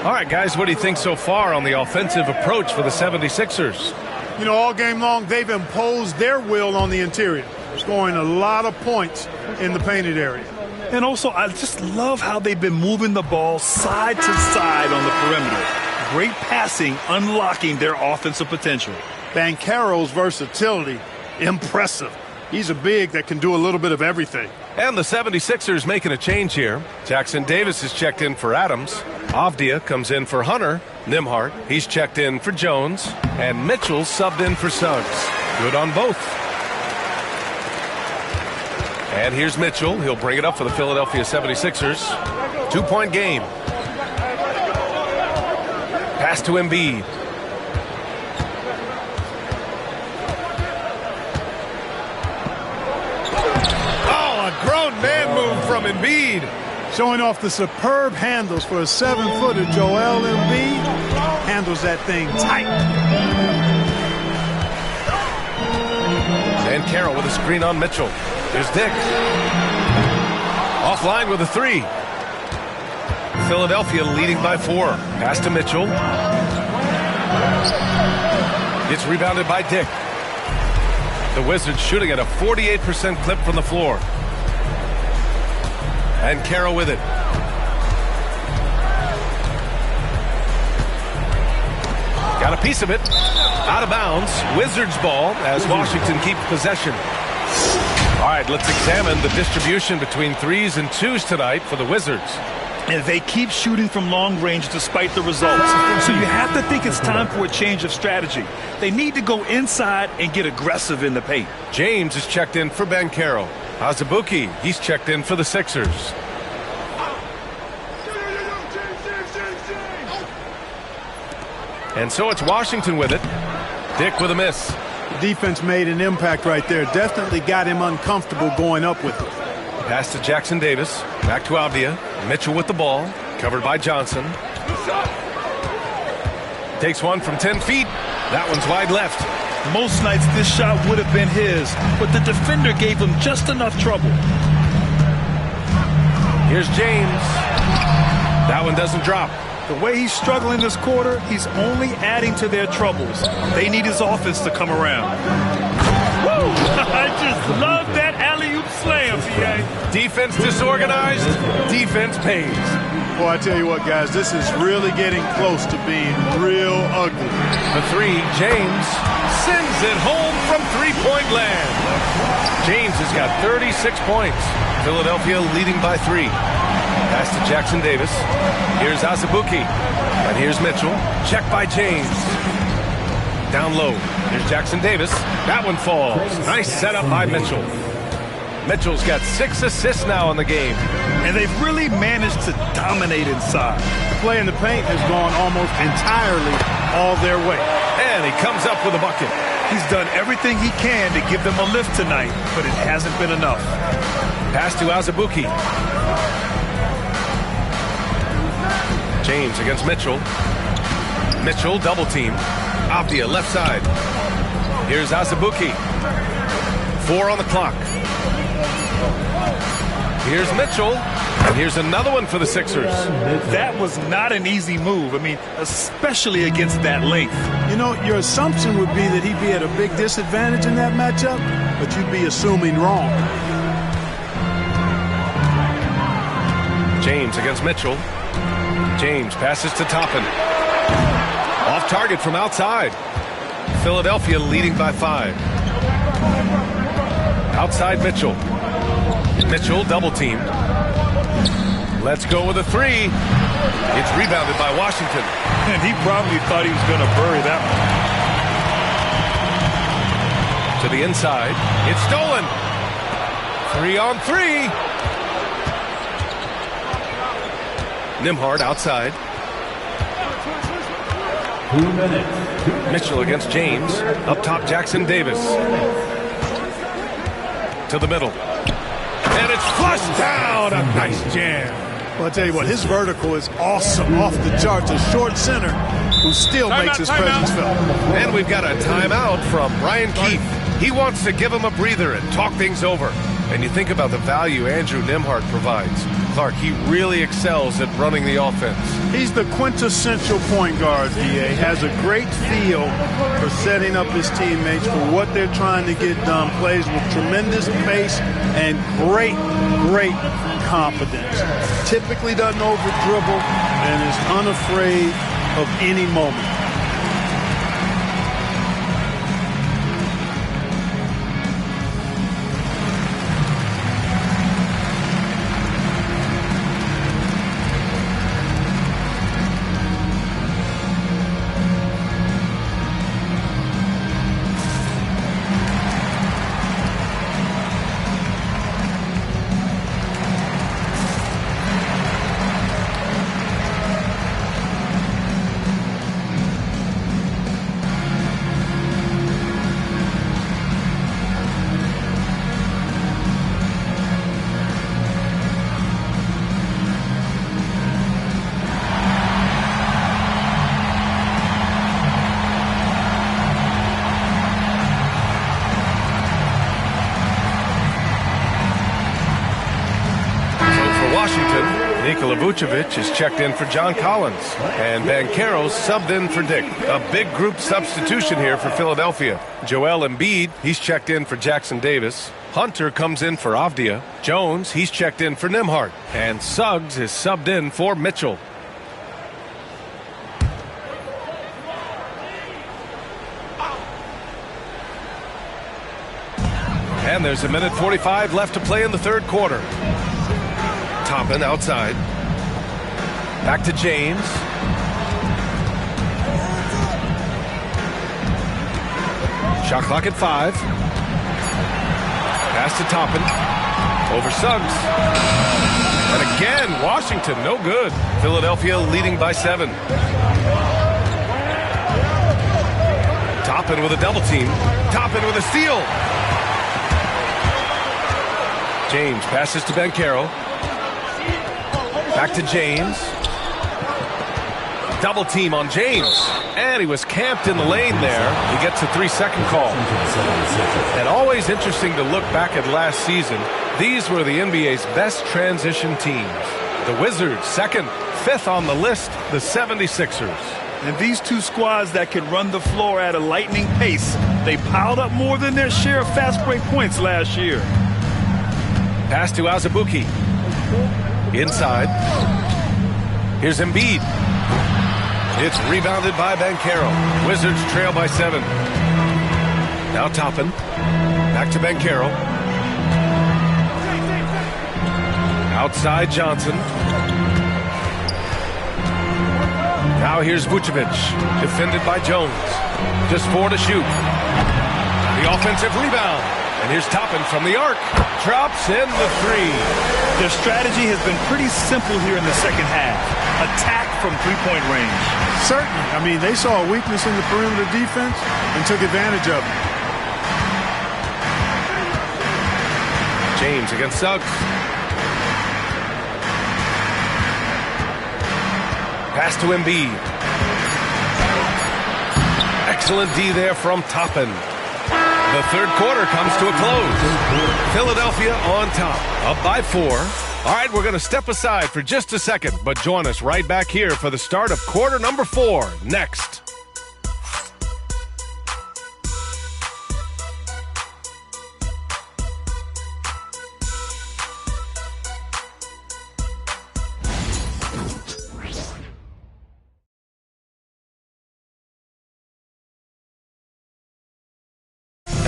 All right, guys, what do you think so far on the offensive approach for the 76ers? You know, all game long, they've imposed their will on the interior, scoring a lot of points in the painted area. And also, I just love how they've been moving the ball side to side on the perimeter. Great passing, unlocking their offensive potential. Banchero's versatility, impressive. He's a big that can do a little bit of everything. And the 76ers making a change here. Jackson Davis is checked in for Adams. Avdia comes in for Hunter. Nembhard, he's checked in for Jones. And Mitchell subbed in for Suggs. Good on both. And here's Mitchell. He'll bring it up for the Philadelphia 76ers. 2-point game. Pass to Embiid. Oh, a grown man move from Embiid. Showing off the superb handles for a 7-footer. Joel Embiid handles that thing tight. Banchero with a screen on Mitchell. Here's Dick. Offline with a 3. Philadelphia leading by 4. Pass to Mitchell. It's rebounded by Dick. The Wizards shooting at a 48% clip from the floor. And Banchero with it. Got a piece of it. Out of bounds. Wizards ball as Washington keeps possession. All right, let's examine the distribution between 3s and 2s tonight for the Wizards. And they keep shooting from long range despite the results. So you have to think it's time for a change of strategy. They need to go inside and get aggressive in the paint. James is checked in for Banchero. Azubuike, he's checked in for the Sixers. And so it's Washington with it. Dick with a miss. The defense made an impact right there. Definitely got him uncomfortable going up with it. Pass to Jackson Davis. Back to Avdia. Mitchell with the ball. Covered by Johnson. Takes one from 10 feet. That one's wide left. Most nights this shot would have been his, but the defender gave him just enough trouble. Here's James. That one doesn't drop. The way he's struggling this quarter, he's only adding to their troubles. They need his offense to come around. Woo! I just love that alley-oop slam, PA. Defense disorganized, defense pays. Boy, I tell you what, guys, this is really getting close to being real ugly. The three, James sends it home from three-point land. James has got 36 points. Philadelphia leading by 3. Pass to Jackson Davis. Here's Azubuike. And here's Mitchell. Check by James. Down low. Here's Jackson Davis. That one falls. Nice setup by Mitchell. Mitchell's got 6 assists now in the game. And they've really managed to dominate inside. The play in the paint has gone almost entirely all their way. And he comes up with a bucket. He's done everything he can to give them a lift tonight, but it hasn't been enough. Pass to Azubuike. James against Mitchell. Mitchell double team. Avdia left side. Here's Azubuike. 4 on the clock. Here's Mitchell. And here's another one for the Sixers. That was not an easy move. I mean, especially against that length. You know, your assumption would be that he'd be at a big disadvantage in that matchup, but you'd be assuming wrong. James against Mitchell. James passes to Toppin. Off target from outside. Philadelphia leading by 5. Outside Mitchell. Mitchell double team. Let's go with a 3. It's rebounded by Washington. And he probably thought he was going to bury that one. To the inside. It's stolen. 3 on 3. Nembhard outside. 2 minutes. Mitchell against James. Up top, Jackson Davis. To the middle. And it's flushed down. A nice jam. Well, I tell you what, his vertical is awesome, off the charts. A short center who still makes his presence felt. And we've got a timeout from Brian Keefe. He wants to give him a breather and talk things over. And you think about the value Andrew Nembhard provides. Clark, he really excels at running the offense. He's the quintessential point guard, D.A. Has a great feel for setting up his teammates for what they're trying to get done. Plays with tremendous pace and great confidence. Typically doesn't over-dribble and is unafraid of any moment. Nikola Vucevic is checked in for John Collins. And Banchero's subbed in for Dick. A big group substitution here for Philadelphia. Joel Embiid, he's checked in for Jackson Davis. Hunter comes in for Avdia. Jones, he's checked in for Nembhard. And Suggs is subbed in for Mitchell. And there's 1:45 left to play in the third quarter. Toppin outside. Back to James. Shot clock at 5. Pass to Toppin. Over Suggs. And again, Washington, no good. Philadelphia leading by 7. Toppin with a double team. Toppin with a steal. James passes to Banchero. Back to James. Double team on James. And he was camped in the lane there. He gets a 3-second call. And always interesting to look back at last season. These were the NBA's best transition teams. The Wizards, second. Fifth on the list, the 76ers. And these two squads that can run the floor at a lightning pace, they piled up more than their share of fast break points last year. Pass to Azubuike. Inside. Here's Embiid. It's rebounded by Banchero. Wizards trail by 7. Now Toppin. Back to Banchero. Outside Johnson. Now here's Vucevic. Defended by Jones. Just 4 to shoot. The offensive rebound. And here's Toppin from the arc. Drops in the 3. Their strategy has been pretty simple here in the second half. Attack from three-point range. Certainly. I mean, they saw a weakness in the perimeter defense and took advantage of it. James against Suggs. Pass to Embiid. Excellent D there from Toppin. The third quarter comes to a close. Philadelphia on top, up by 4. All right, we're going to step aside for just a second, but join us right back here for the start of quarter number 4 next.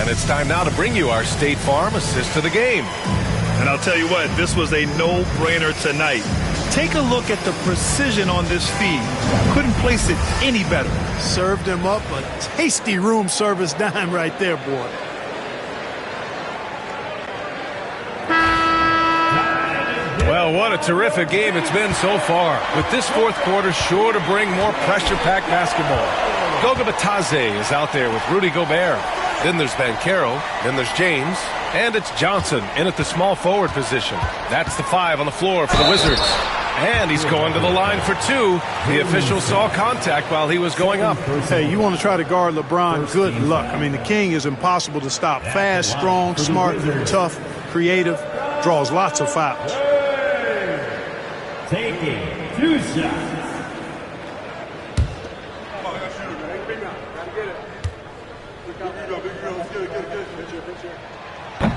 And it's time now to bring you our State Farm assist to the game. And I'll tell you what, this was a no-brainer tonight. Take a look at the precision on this feed. Couldn't place it any better. Served him up a tasty room service dime right there, boy. Well, what a terrific game it's been so far. With this fourth quarter sure to bring more pressure-packed basketball. Goga Bitadze is out there with Rudy Gobert. Then there's Banchero, then there's James, and it's Johnson in at the small forward position. That's the 5 on the floor for the Wizards. And he's going to the line for 2. The official saw contact while he was going up. Hey, you want to try to guard LeBron, good luck. I mean, the king is impossible to stop. Fast, strong, smart, tough, creative, draws lots of fouls. Taking 2 shots.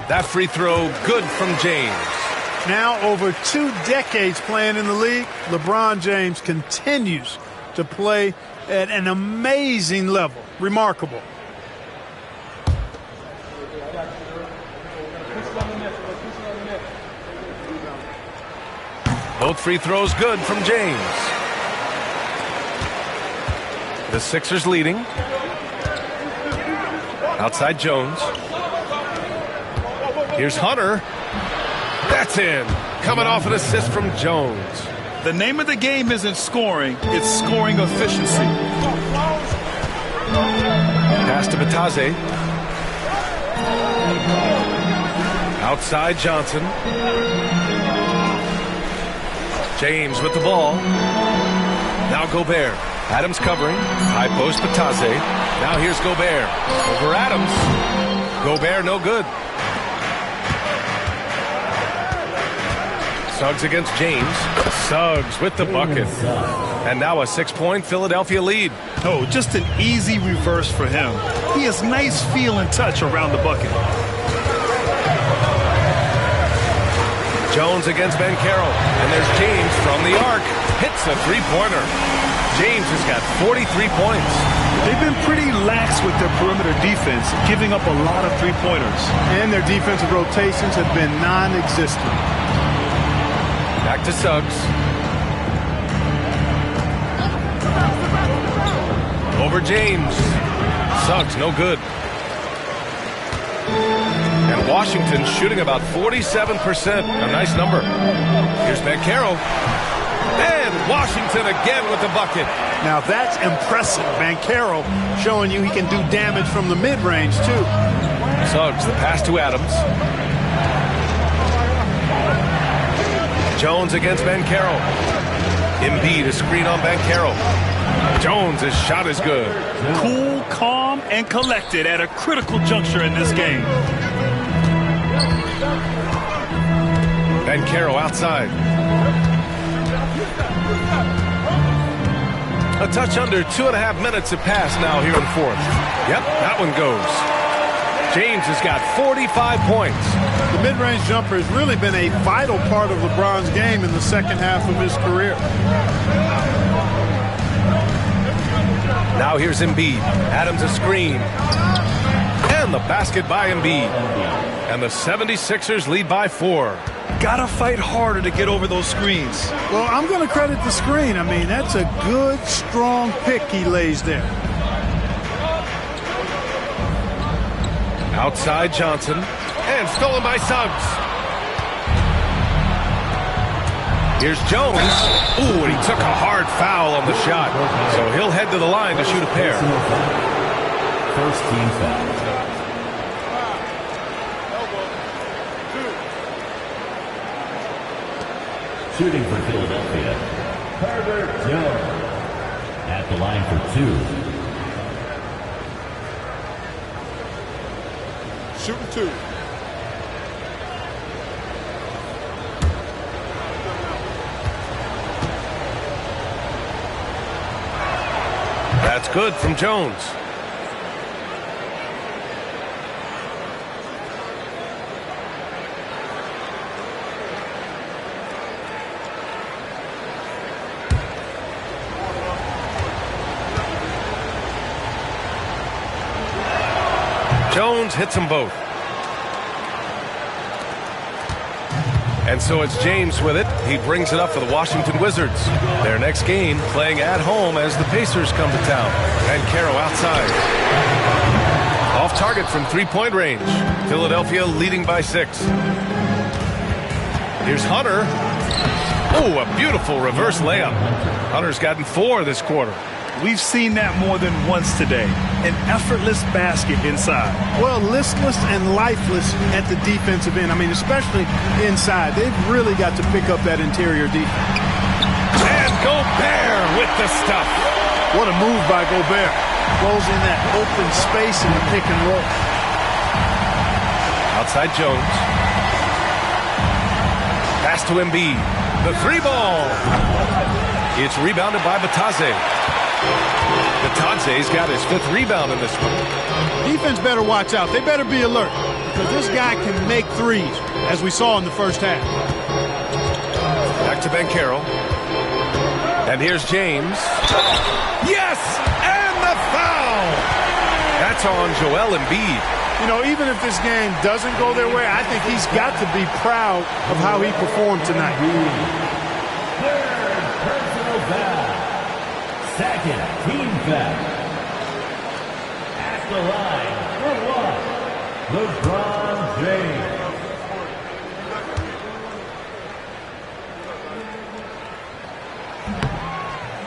That free throw good from James. Now over 2 decades playing in the league, LeBron James continues to play at an amazing level. Remarkable. Both free throws good from James. The Sixers leading. Outside Jones. Here's Hunter. That's in. Coming off an assist from Jones. The name of the game isn't scoring, it's scoring efficiency. Pass to Bitadze. Outside Johnson. James with the ball. Now Gobert. Adams covering. High post Bitadze. Now here's Gobert. Over Adams. Gobert no good. Suggs against James. Suggs with the bucket. And now a 6-point Philadelphia lead. Oh, just an easy reverse for him. He has nice feel and touch around the bucket. Jones against Banchero. And there's James from the arc. Hits a three-pointer. James has got 43 points. They've been pretty lax with their perimeter defense, giving up a lot of three-pointers. And their defensive rotations have been non-existent. Back to Suggs. Over James. Suggs, no good. And Washington shooting about 47%. A nice number. Here's Banchero. And Washington again with the bucket. Now that's impressive. Banchero showing you he can do damage from the mid-range too. Suggs, the pass to Adams. Jones against Banchero. Embiid, a screen on Banchero. Jones' shot is good. Cool, calm, and collected at a critical juncture in this game. Banchero outside. A touch under 2.5 minutes have passed now here in the fourth. Yep, that one goes. James has got 45 points. The mid-range jumper has really been a vital part of LeBron's game in the second half of his career. Now here's Embiid. Adams a screen. And the basket by Embiid. And the 76ers lead by 4. Gotta fight harder to get over those screens. Well, I'm going to credit the screen. I mean, that's a good, strong pick he lays there. Outside Johnson. And stolen by Suggs. Here's Jones. Ooh, and he took a hard foul on the shot. So he'll head to the line to shoot a pair. First team foul. Shooting for Philadelphia, Herbert Jones. At the line for 2. Shooting 2. That's good from Jones. Jones hits them both. And so it's James with it. He brings it up for the Washington Wizards. Their next game playing at home as the Pacers come to town. Banchero outside. Off target from three-point range. Philadelphia leading by 6. Here's Hunter. Oh, a beautiful reverse layup. Hunter's gotten 4 this quarter. We've seen that more than once today. An effortless basket inside. Well, listless and lifeless at the defensive end. I mean, especially inside. They've really got to pick up that interior defense. And Gobert with the stuff. What a move by Gobert. Closing that open space in the pick and roll. Outside Jones. Pass to Embiid. The 3-ball. It's rebounded by Batadze. Batadze's got his 5th rebound in this one. Defense better watch out. They better be alert because this guy can make threes, as we saw in the first half. Back to Banchero. And here's James. Yes! And the foul! That's on Joel Embiid. You know, even if this game doesn't go their way, I think he's got to be proud of how he performed tonight. Third personal foul. Second team foul. At the line for 1, LeBron James.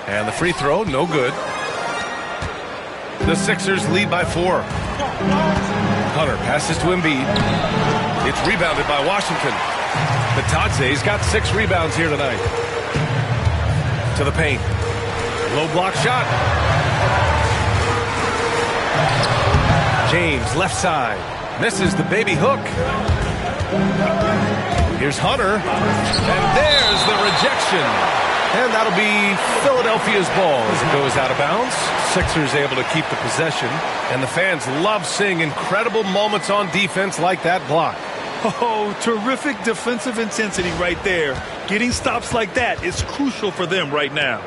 And the free throw, no good. The Sixers lead by 4. Hunter passes to Embiid. It's rebounded by Washington. Batadze's got 6 rebounds here tonight. To the paint. Low block shot. James, left side. Misses the baby hook. Here's Hunter. And there's the rejection. And that'll be Philadelphia's ball as it goes out of bounds. Sixers able to keep the possession. And the fans love seeing incredible moments on defense like that block. Oh, terrific defensive intensity right there. Getting stops like that is crucial for them right now.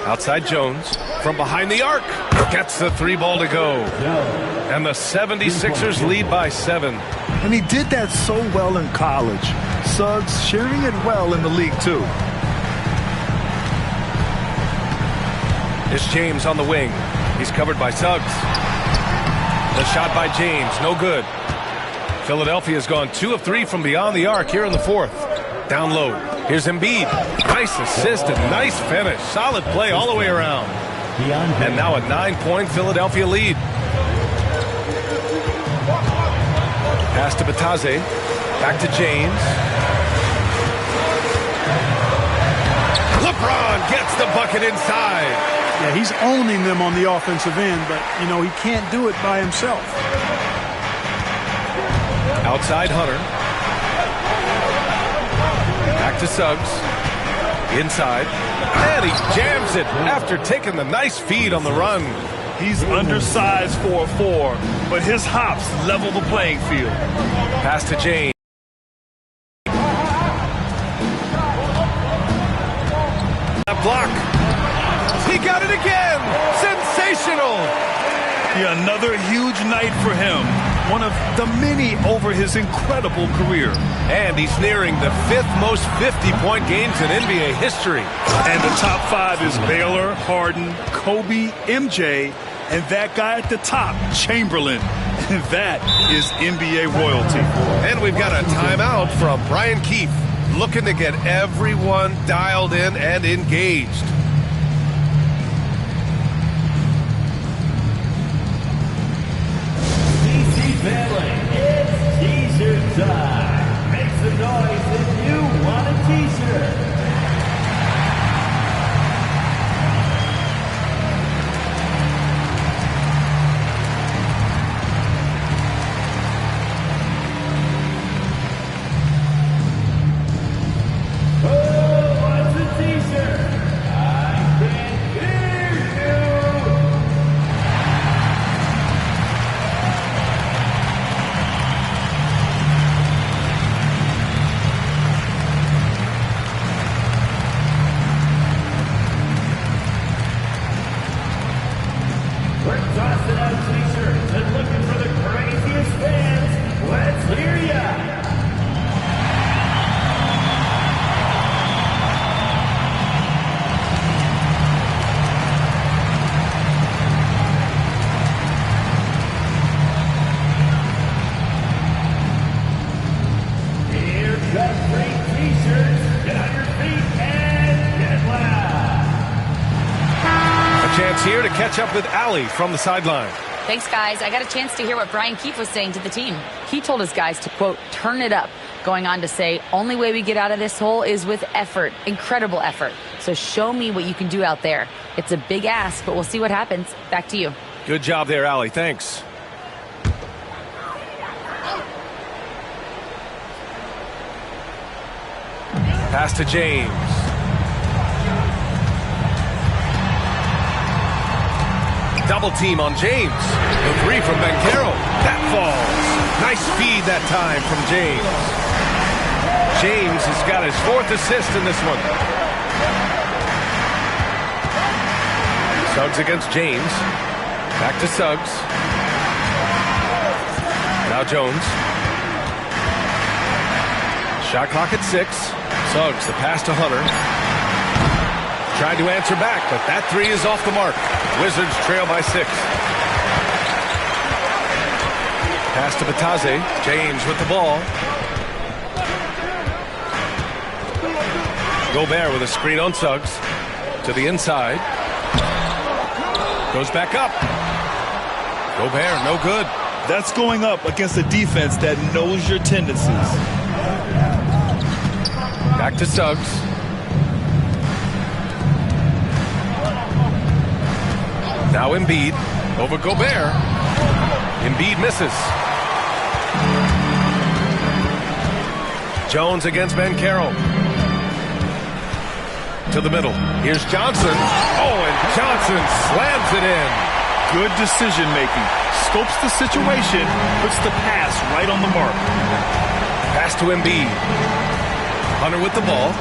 Outside Jones from behind the arc. Gets the 3-ball to go. And the 76ers lead by 7. And he did that so well in college. Suggs sharing it well in the league too. It's James on the wing. He's covered by Suggs. The shot by James, no good. Philadelphia's gone 2 of 3 from beyond the arc here in the 4th. Down low. Here's Embiid. Nice assist and nice finish. Solid play all the way around. And now a 9-point Philadelphia lead. Pass to Batase. Back to James. LeBron gets the bucket inside. Yeah, he's owning them on the offensive end, but, you know, he can't do it by himself. Outside Hunter. Back to Suggs. Inside. And he jams it after taking the nice feed on the run. He's undersized for a 4, but his hops level the playing field. Pass to James. Block. He got it again. Sensational. Yeah, another huge night for him. One of the many over his incredible career. And he's nearing the 5th most 50-point games in NBA history. And the top 5 is Baylor, Harden, Kobe, MJ, and that guy at the top, Chamberlain. And that is NBA royalty. And we've got a timeout from Brian Keefe, looking to get everyone dialed in and engaged. DC family, it's t-shirt time. Make some noise if you want a t-shirt. Here to catch up with Allie from the sideline. Thanks, guys. I got a chance to hear what Brian Keefe was saying to the team. He told his guys to, quote, turn it up, going on to say, only way we get out of this hole is with effort, incredible effort. So show me what you can do out there. It's a big ask, but we'll see what happens. Back to you. Good job there, Allie. Thanks. Pass to James. Double team on James. The 3 from Banchero. That falls. Nice feed that time from James. James has got his 4th assist in this one. Suggs against James. Back to Suggs. Now Jones. Shot clock at 6. Suggs, the pass to Hunter. Tried to answer back, but that 3 is off the mark. Wizards trail by 6. Pass to Batase. James with the ball. Gobert with a screen on Suggs. To the inside. Goes back up. Gobert, no good. That's going up against a defense that knows your tendencies. Back to Suggs. Now Embiid over Gobert. Embiid misses. Jones against Banchero. To the middle. Here's Johnson. Oh, and Johnson slams it in. Good decision making. Scopes the situation, puts the pass right on the mark. Pass to Embiid. Hunter with the ball.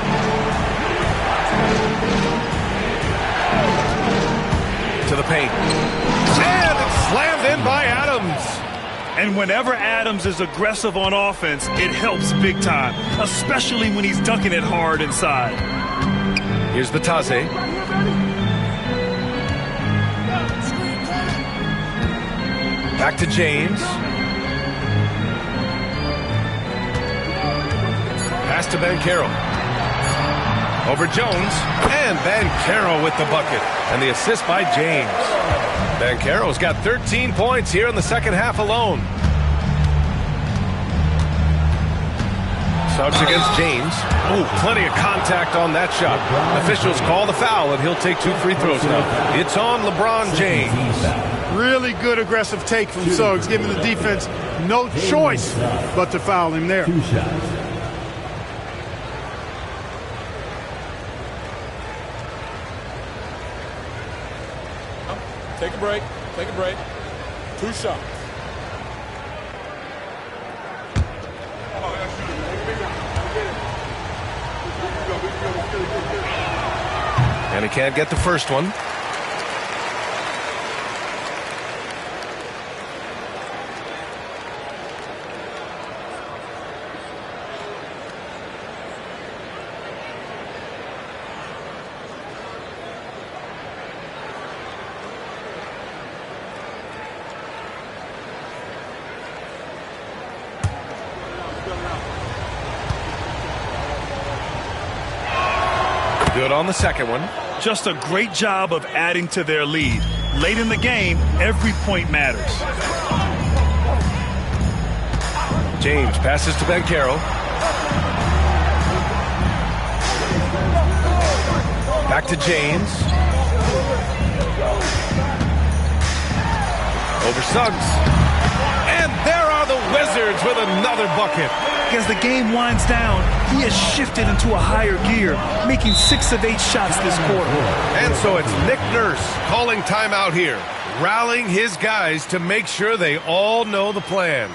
To the paint. And it's slammed in by Adams. And whenever Adams is aggressive on offense, it helps big time, especially when he's dunking it hard inside. Here's Batase. Back to James. Pass to Banchero. Over Jones. And Banchero with the bucket. And the assist by James. Banchero's got 13 points here in the second half alone. Suggs against James. Oh, plenty of contact on that shot. Officials call the foul, and he'll take 2 free throws now. It's on LeBron James. Really good aggressive take from Suggs, giving the defense no choice but to foul him there. 2 shots. Take a break. Take a break. 2 shots. And he can't get the first one. Good on the second one. Just a great job of adding to their lead. Late in the game, every point matters. James passes to Banchero. Back to James. Over Suggs. And there are the Wizards with another bucket. As the game winds down, he has shifted into a higher gear, making 6 of 8 shots this quarter. And so it's Nick Nurse calling timeout here, rallying his guys to make sure they all know the plan.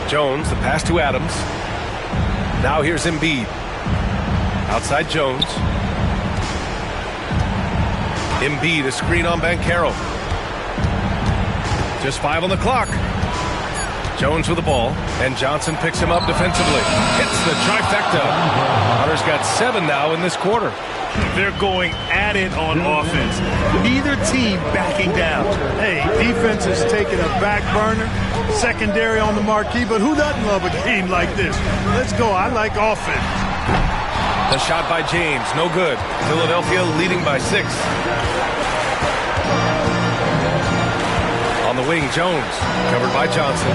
Jones, the pass to Adams. Now here's Embiid. Outside Jones. Embiid, a screen on Banchero. Just 5 on the clock. Jones with the ball, and Johnson picks him up defensively. Hits the trifecta. Hunter's got 7 now in this quarter. They're going at it on offense. Neither team backing down. Hey, defense is taking a back burner, secondary on the marquee, but who doesn't love a game like this? Let's go. I like offense. The shot by James, no good. Philadelphia leading by 6. On the wing, Jones, covered by Johnson.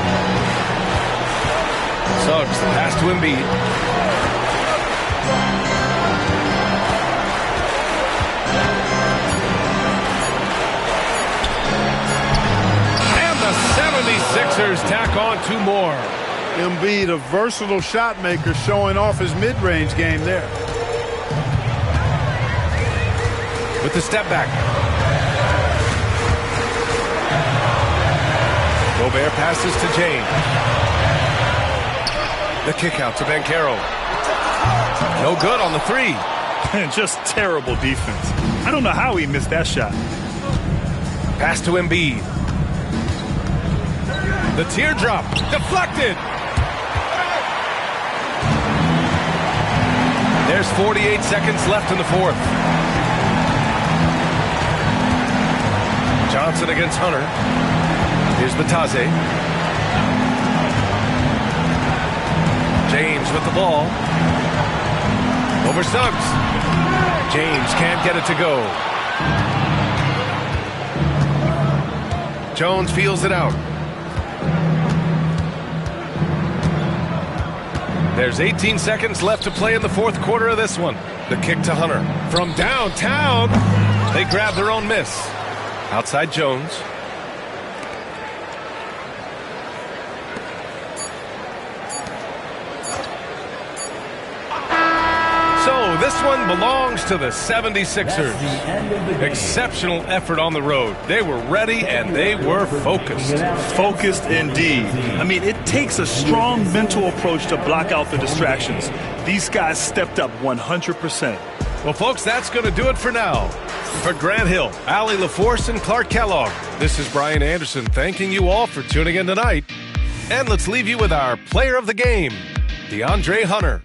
Suggs, the pass to Embiid. And the 76ers tack on 2 more. Embiid, a versatile shot maker, showing off his mid-range game there. With the step back. Gobert passes to James. The kick out to Banchero. No good on the 3. Just terrible defense. I don't know how he missed that shot. Pass to Embiid. The teardrop deflected. There's 48 seconds left in the 4th. Johnson against Hunter. Here's Batase. James with the ball. Over Suggs. James can't get it to go. Jones feels it out. There's 18 seconds left to play in the fourth quarter of this one. The kick to Hunter. From downtown, they grab their own miss. Outside Jones. So this one belongs to the 76ers. Exceptional effort on the road. They were ready and they were focused. Focused indeed. I mean, it takes a strong mental approach to block out the distractions. These guys stepped up 100%. Well, folks, that's going to do it for now. For Grant Hill, Allie LaForce, and Clark Kellogg, this is Brian Anderson thanking you all for tuning in tonight. And let's leave you with our player of the game, DeAndre Hunter.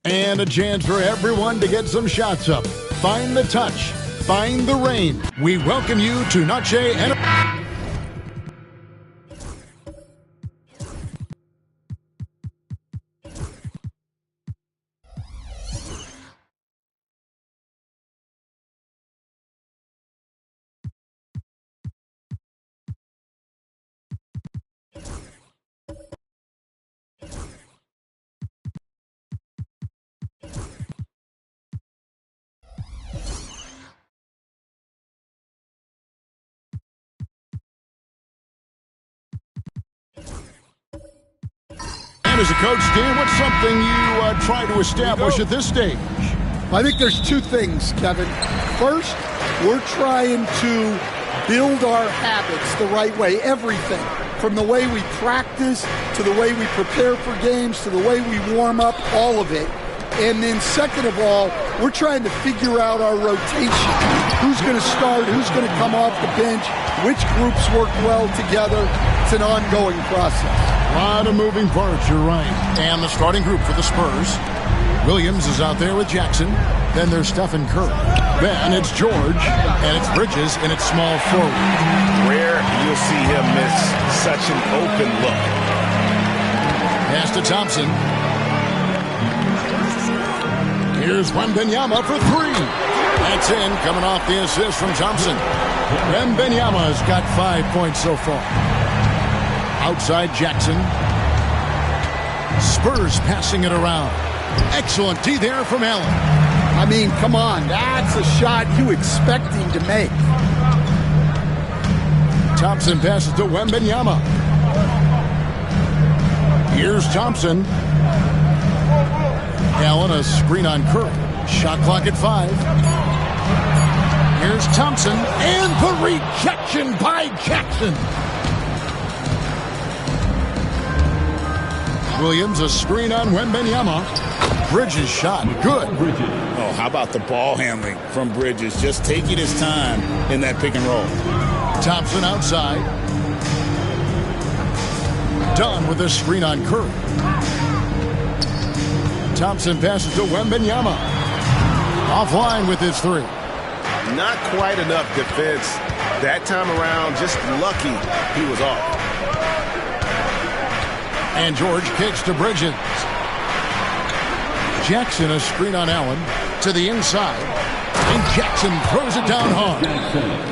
And a chance for everyone to get some shots up. Find the touch. Find the rain. We welcome you to Noche and... And as a coach, Dan, what's something you try to establish at this stage? I think there's two things, Kevin. First, we're trying to build our habits the right way, everything. From the way we practice, to the way we prepare for games, to the way we warm up, all of it. And then second of all, we're trying to figure out our rotation. Who's going to start, who's going to come off the bench, which groups work well together. It's an ongoing process. A lot of moving parts, you're right. And the starting group for the Spurs. Williams is out there with Jackson. Then there's Stephen Curry. Then it's George, and it's Bridges, and it's small forward. Rare you'll see him miss such an open look. Pass to Thompson. Here's Wembanyama for three. That's in, coming off the assist from Thompson. Wembanyama's got 5 points so far. Outside Jackson. Spurs passing it around. Excellent D there from Allen. I mean, come on. That's a shot you expect him to make. Thompson passes to Wembanyama. Here's Thompson. Allen, a screen on Curry. Shot clock at 5. Here's Thompson. And the rejection by Jackson. Williams, a screen on Wembanyama. Bridges shot. Good. Oh, how about the ball handling from Bridges? Just taking his time in that pick and roll. Thompson outside. Dunn with a screen on Curry. Thompson passes to Wembanyama. Offline with his three. Not quite enough defense that time around. Just lucky he was off. And George kicks to Bridges. Jackson, a screen on Allen to the inside. And Jackson throws it down hard.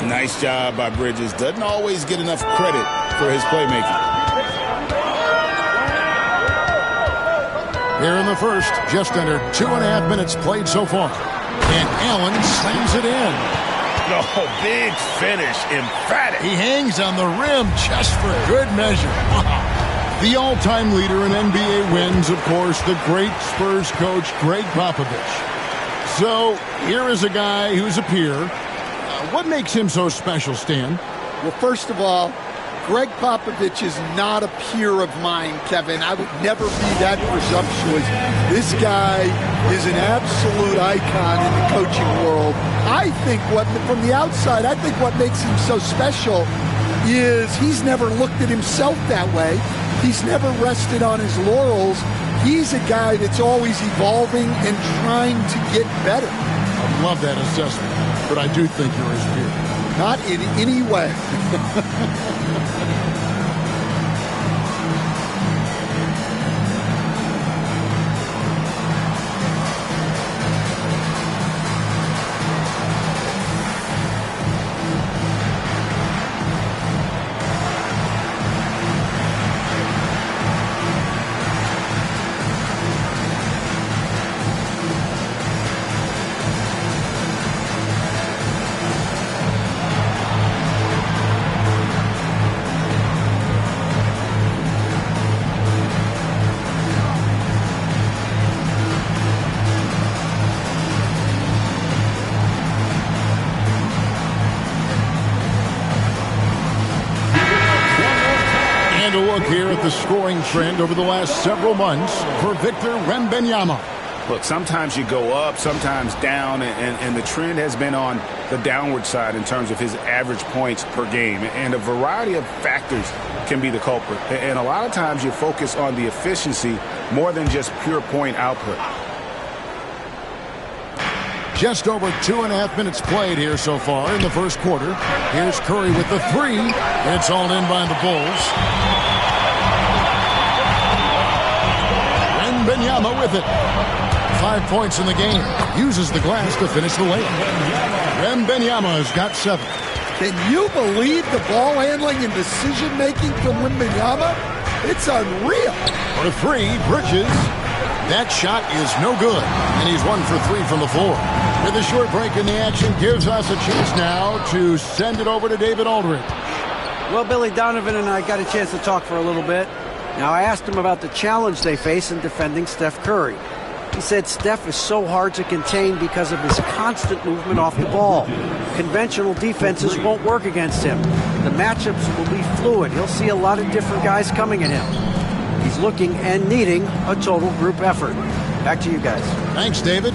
Nice job by Bridges. Doesn't always get enough credit for his playmaking. Here in the first, just under 2.5 minutes played so far. And Allen slams it in. Oh, big finish. Emphatic. He hangs on the rim just for good measure. The all-time leader in NBA wins, of course, the great Spurs coach, Greg Popovich. So here is a guy who's a peer. What makes him so special, Stan? Well, first of all, Greg Popovich is not a peer of mine, Kevin. I would never be that presumptuous. This guy is an absolute icon in the coaching world. I think from the outside, I think what makes him so special is he's never looked at himself that way. He's never rested on his laurels. He's a guy that's always evolving and trying to get better. I love that assessment, but I do think you're his peer. Not in any way. Here at the scoring trend over the last several months for Victor Wembanyama. Look, sometimes you go up, sometimes down, and the trend has been on the downward side in terms of his average points per game. And a variety of factors can be the culprit. And a lot of times you focus on the efficiency more than just pure point output. Just over 2.5 minutes played here so far in the first quarter. Here's Curry with the three. It's all in by the Bulls. Wembanyama with it. 5 points in the game. Uses the glass to finish the layup. Wembanyama's got 7. Can you believe the ball handling and decision-making from Wembanyama? It's unreal. For three, Bridges. That shot is no good, and he's 1 for 3 from the floor. With a short break in the action, gives us a chance now to send it over to David Aldridge. Well, Billy Donovan and I got a chance to talk for a little bit. Now, I asked him about the challenge they face in defending Steph Curry. He said Steph is so hard to contain because of his constant movement off the ball. Conventional defenses won't work against him. The matchups will be fluid. He'll see a lot of different guys coming at him. He's looking and needing a total group effort. Back to you guys. Thanks, David.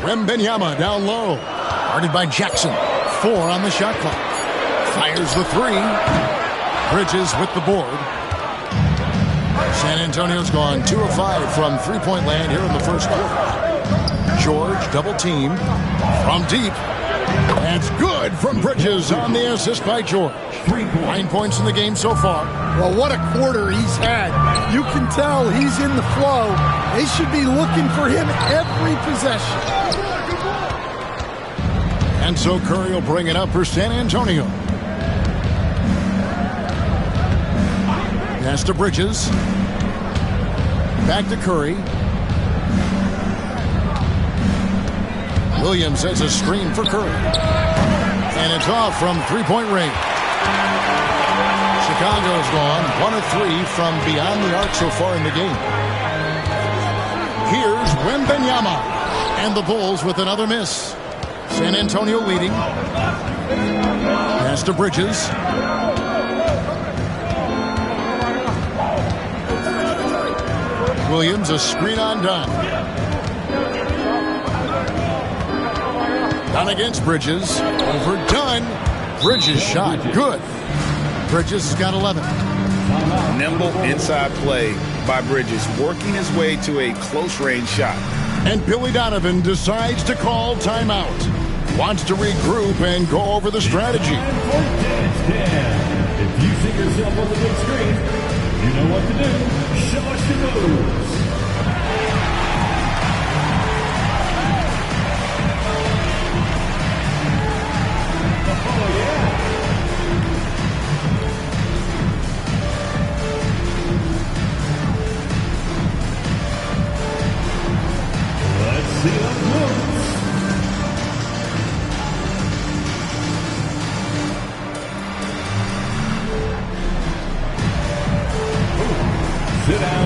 Wembanyama down low. Guarded by Jackson. 4 on the shot clock. Fires the 3. Bridges with the board. San Antonio's gone 2 of 5 from three-point land here in the first quarter. George double team from deep. That's good from Bridges on the assist by George. 9 points in the game so far. Well, what a quarter he's had. You can tell he's in the flow. They should be looking for him every possession. And so Curry will bring it up for San Antonio. Pass to Bridges. Back to Curry. Williams has a screen for Curry. And it's off from three-point range. Chicago's gone 1 of 3 from beyond the arc so far in the game. Here's Wembanyama. And the Bulls with another miss. San Antonio leading. Pass to Bridges. Williams, a screen on Dunn. Dunn against Bridges. Over Dunn. Bridges shot. Good. Bridges has got 11. Nimble inside play by Bridges, working his way to a close-range shot. And Billy Donovan decides to call timeout. Wants to regroup and go over the strategy. If you see yourself on the big screen, you know what to do. Show us your moves. Oh, yeah. Let's see the moves. Sit down.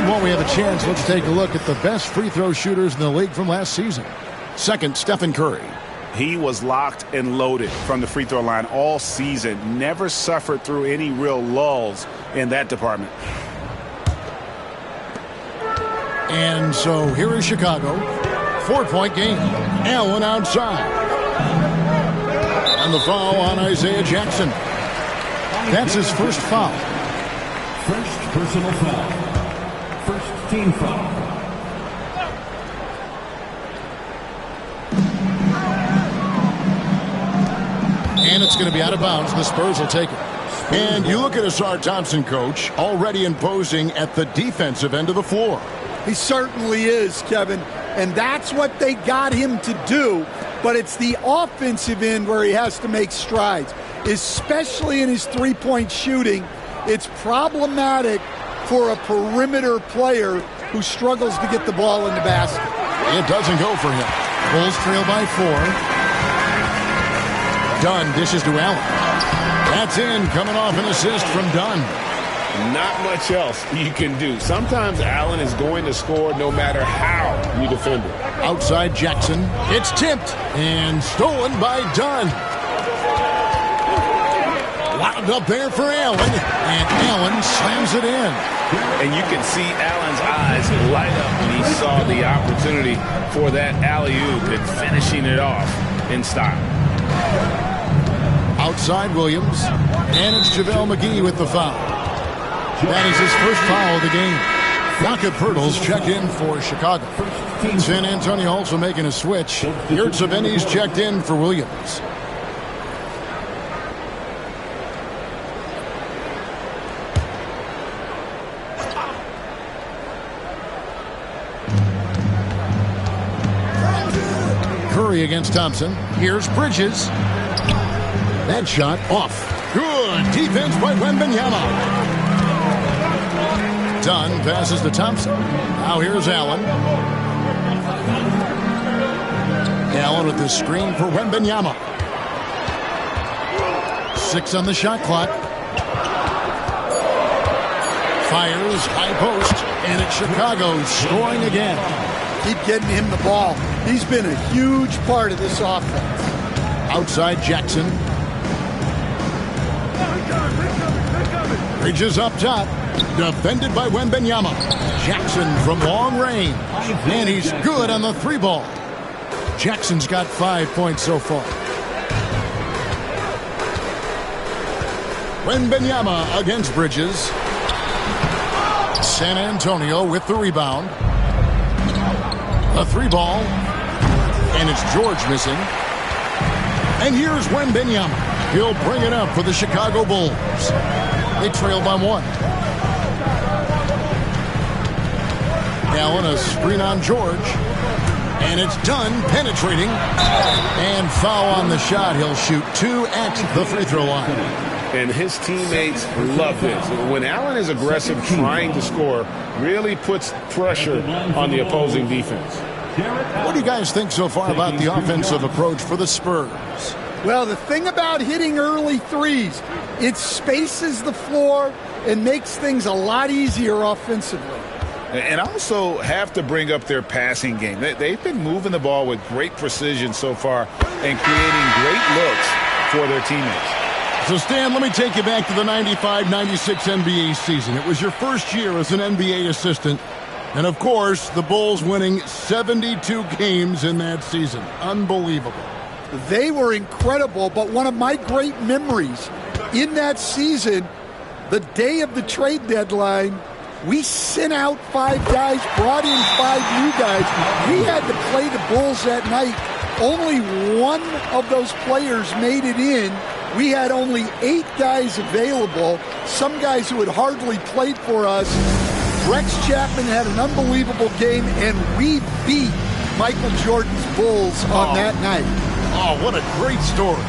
While we have a chance, let's take a look at the best free throw shooters in the league from last season. Second, Stephen Curry. He was locked and loaded from the free throw line all season. Never suffered through any real lulls in that department. And so here is Chicago. 4-point game. Allen outside. And the foul on Isaiah Jackson. That's his first foul. First personal foul. First team foul. And it's going to be out of bounds. The Spurs will take it. And you look at Ausar Thompson, coach, already imposing at the defensive end of the floor. He certainly is, Kevin. And that's what they got him to do. But it's the offensive end where he has to make strides, especially in his three-point shooting. It's problematic for a perimeter player who struggles to get the ball in the basket. It doesn't go for him. Bulls trail by 4. Dunn dishes to Allen. That's in, coming off an assist from Dunn. Not much else you can do. Sometimes Allen is going to score no matter how you defend it. Outside Jackson. It's tipped and stolen by Dunn. Wound up there for Allen. And Allen slams it in. And you can see Allen's eyes light up when he saw the opportunity for that alley-oop and finishing it off in style. Outside Williams. And it's JaVale McGee with the foul. That is his first foul of the game. Jakob Poeltl check in for Chicago. San Antonio also making a switch. Yurtseven's checked in for Williams. Curry against Thompson. Here's Bridges. That shot off. Good defense by Wembanyama. Dunn passes to Thompson. Now here's Allen. Allen with the screen for Wembanyama. 6 on the shot clock. Fires, high post, and it's Chicago scoring again. Keep getting him the ball. He's been a huge part of this offense. Outside Jackson. Bridges up top. Defended by Wembanyama. Jackson from long range. And he's good on the 3 ball. Jackson's got 5 points so far. Wembanyama against Bridges. San Antonio with the rebound. A 3 ball. And it's George missing. And here's Wembanyama. He'll bring it up for the Chicago Bulls. They trail by 1. Allen, a screen on George. And it's done, penetrating. And foul on the shot. He'll shoot 2 at the free throw line. And his teammates love this. When Allen is aggressive, trying to score, really puts pressure on the opposing defense. What do you guys think so far about the offensive approach for the Spurs? Well, the thing about hitting early threes, it spaces the floor and makes things a lot easier offensively. And also have to bring up their passing game. They've been moving the ball with great precision so far and creating great looks for their teammates. So, Stan, let me take you back to the 95-96 NBA season. It was your first year as an NBA assistant. And, of course, the Bulls winning 72 games in that season. Unbelievable. They were incredible, but one of my great memories in that season, the day of the trade deadline, we sent out 5 guys, brought in 5 new guys. We had to play the Bulls that night. Only one of those players made it in. We had only 8 guys available, some guys who had hardly played for us. Rex Chapman had an unbelievable game, and we beat Michael Jordan's Bulls on that night. Oh, what a great story.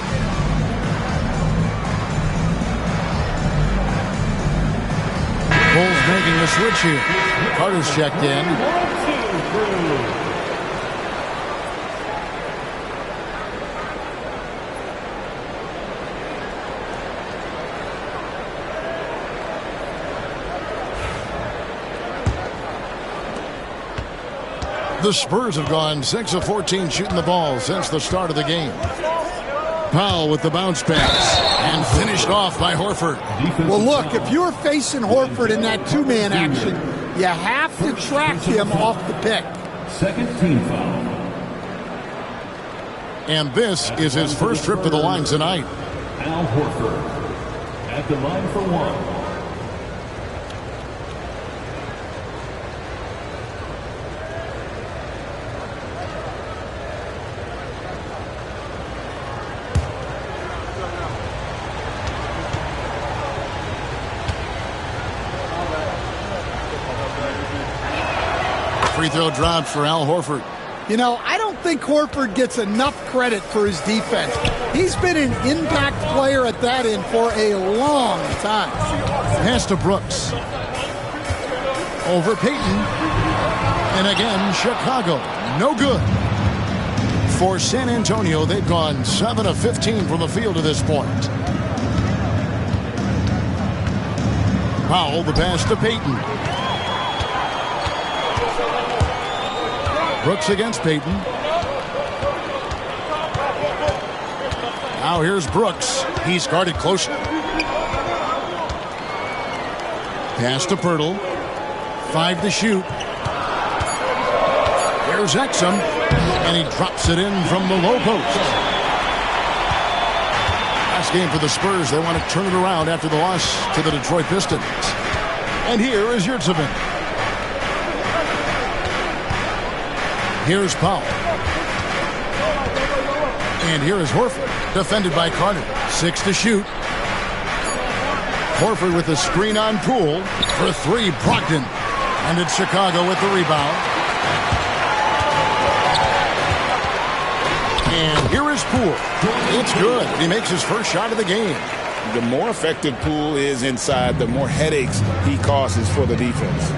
Bulls making the switch here. Carter's checked in. The Spurs have gone 6 of 14 shooting the ball since the start of the game. Powell with the bounce pass and finished off by Horford. Well, look, if you're facing Horford in that 2-man action, you have to track him off the pick. Second team foul. And this is his first trip to the line tonight. Al Horford at the line for 1. Free throw drops for Al Horford. You know, I don't think Horford gets enough credit for his defense. He's been an impact player at that end for a long time. Pass to Brooks. Over Payton. And again, Chicago. No good. For San Antonio, they've gone 7 of 15 from the field to this point. Powell, the pass to Payton. Brooks against Payton. Now here's Brooks. He's guarded closely. Pass to Pirtle. 5 to shoot. Here's Exum. And he drops it in from the low post. Last game for the Spurs. They want to turn it around after the loss to the Detroit Pistons. And here is Yurtseven. Here's Powell. And here is Horford, defended by Carter. 6 to shoot. Horford with the screen on Poole. For 3, Brogdon. And it's Chicago with the rebound. And here is Poole. It's good. He makes his first shot of the game. The more effective Poole is inside, the more headaches he causes for the defense.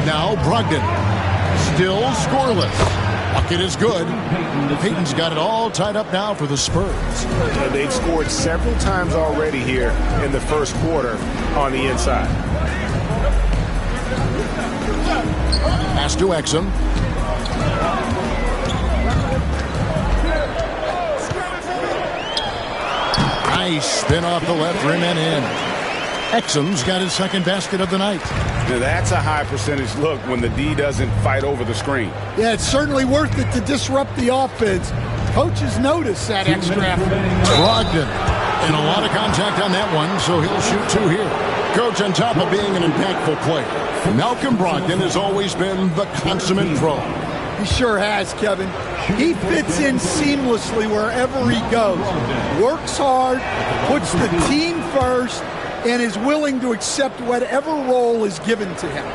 Now Brogdon. Still scoreless. Bucket is good. Payton's got it all tied up now for the Spurs. They've scored several times already here in the first quarter on the inside. Pass to Exum. Nice spin off the left rim and in. Exum's got his second basket of the night. Now that's a high percentage look when the D doesn't fight over the screen. Yeah, it's certainly worth it to disrupt the offense. Coaches notice that extra effort. Brogdon. And a lot of contact on that one, so he'll shoot 2 here. Coach, on top of being an impactful player, Malcolm Brogdon has always been the consummate pro. He sure has, Kevin. He fits in seamlessly wherever he goes. Works hard, puts the team first, and is willing to accept whatever role is given to him.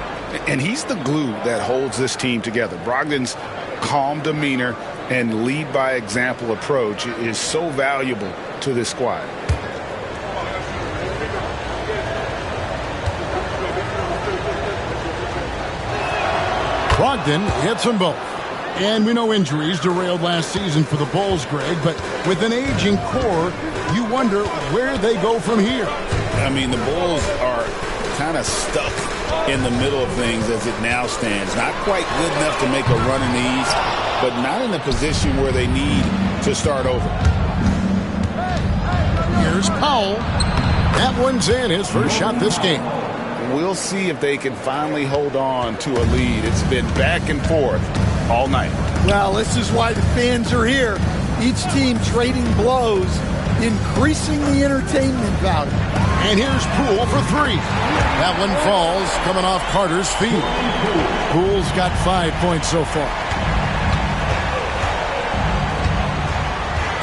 And he's the glue that holds this team together. Brogdon's calm demeanor and lead by example approach is so valuable to this squad. Brogdon hits them both. And we know injuries derailed last season for the Bulls, Greg, but with an aging core, you wonder where they go from here. I mean, the Bulls are kind of stuck in the middle of things as it now stands. Not quite good enough to make a run in the East, but not in a position where they need to start over. Here's Powell. That one's in, his first shot this game. We'll see if they can finally hold on to a lead. It's been back and forth all night. Well, this is why the fans are here. Each team trading blows, increasing the entertainment value. And here's Poole for 3. That one falls, coming off Carter's feet. Poole's got 5 points so far.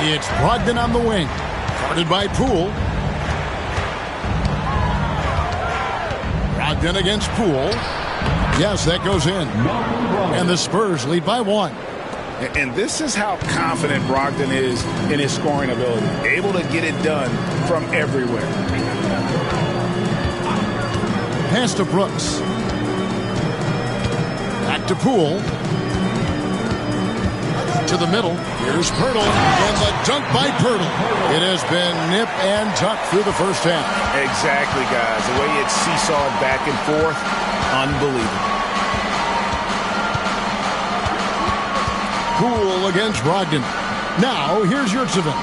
It's Brogdon on the wing. Guarded by Poole. Brogdon against Poole. Yes, that goes in. And the Spurs lead by 1. And this is how confident Brogdon is in his scoring ability. Able to get it done from everywhere. Pass to Brooks. Back to Poole. To the middle. Here's Pirtle. And the dunk by Pirtle. It has been nip and tuck through the first half. Exactly, guys. The way it's seesawed back and forth, unbelievable. Poole against Brogdon. Now, here's Yurtseven.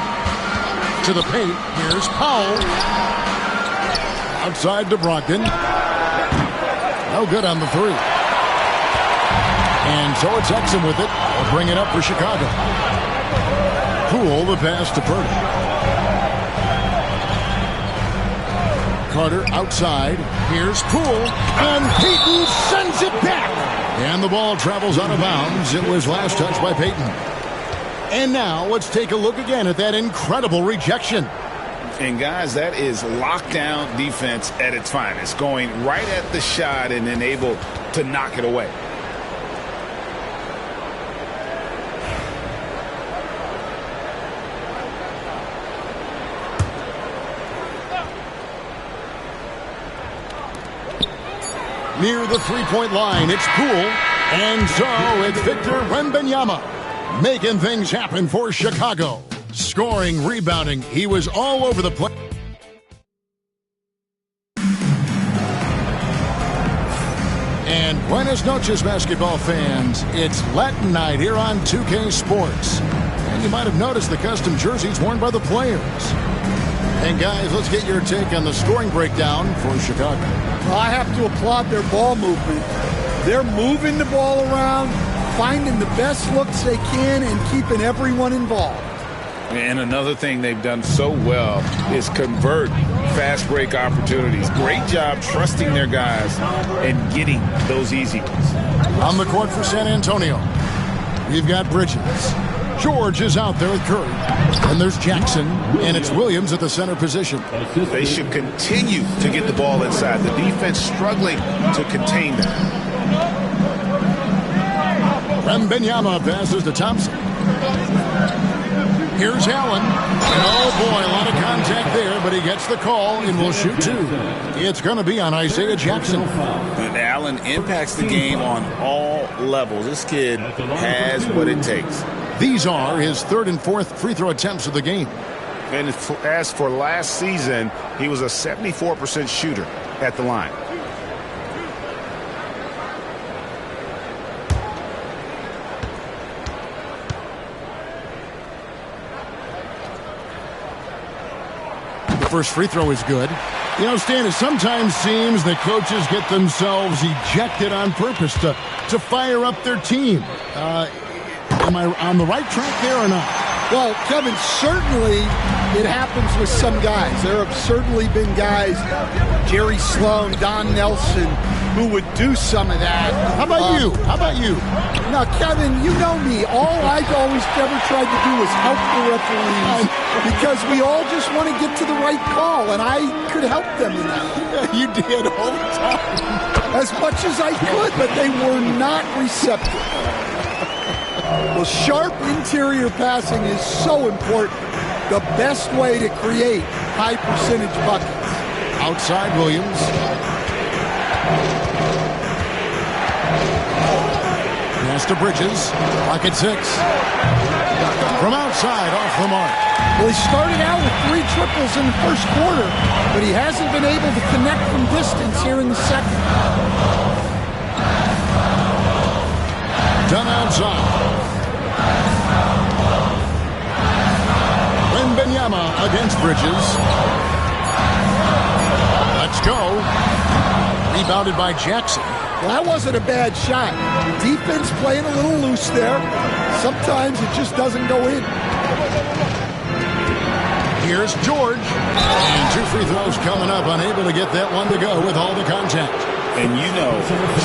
To the paint. Here's Powell. Outside to Brogdon. No good on the 3. And so it's Exum with it. They'll bring it up for Chicago. Poole, the pass to Pirtle. Carter outside. Here's Poole. And Payton sends it back. And the ball travels out of bounds. It was last touched by Payton. And now let's take a look again at that incredible rejection. And guys, that is lockdown defense at its finest. Going right at the shot and then able to knock it away. Near the three-point line, it's Poole. And so it's Victor Wembanyama making things happen for Chicago. Scoring, rebounding, he was all over the place. And buenas noches, basketball fans. It's Latin night here on 2K Sports. And you might have noticed the custom jerseys worn by the players. And guys, let's get your take on the scoring breakdown for Chicago. Well, I have to applaud their ball movement. They're moving the ball around, finding the best looks they can, and keeping everyone involved. And another thing they've done so well is convert fast break opportunities. Great job trusting their guys and getting those easy ones. On the court for San Antonio, we've got Bridges. George is out there with Curry. And there's Jackson, and it's Williams at the center position. They should continue to get the ball inside. The defense struggling to contain them. Wembanyama passes to Thompson. Here's Allen. And oh boy, a lot of contact there, but he gets the call and will shoot two. It's going to be on Isaiah Jackson. And Allen impacts the game on all levels. This kid has what it takes. These are his third and fourth free throw attempts of the game. And as for last season, he was a 74% shooter at the line. The first free throw is good. You know, Stan, it sometimes seems that coaches get themselves ejected on purpose to fire up their team. Am I on the right track there or not? Well, Kevin, certainly it happens with some guys. There have certainly been guys, Jerry Sloan, Don Nelson, who would do some of that. How about you? How about you? Now, Kevin, you know me. All I've always ever tried to do is help the referees because we all just want to get to the right call, and I could help them in that. You did all the time. As much as I could, but they were not receptive. Well, sharp interior passing is so important. The best way to create high percentage buckets. Outside Williams. Pass to Bridges. Pocket 6. From outside, off the mark. Well, he started out with 3 triples in the first quarter, but he hasn't been able to connect from distance here in the second. Done outside. Wembanyama against Bridges. Let's go. Rebounded by Jackson. Well, that wasn't a bad shot. Defense playing a little loose there. Sometimes it just doesn't go in. Here's George. And 2 free throws coming up. Unable to get that one to go with all the contact. And you know,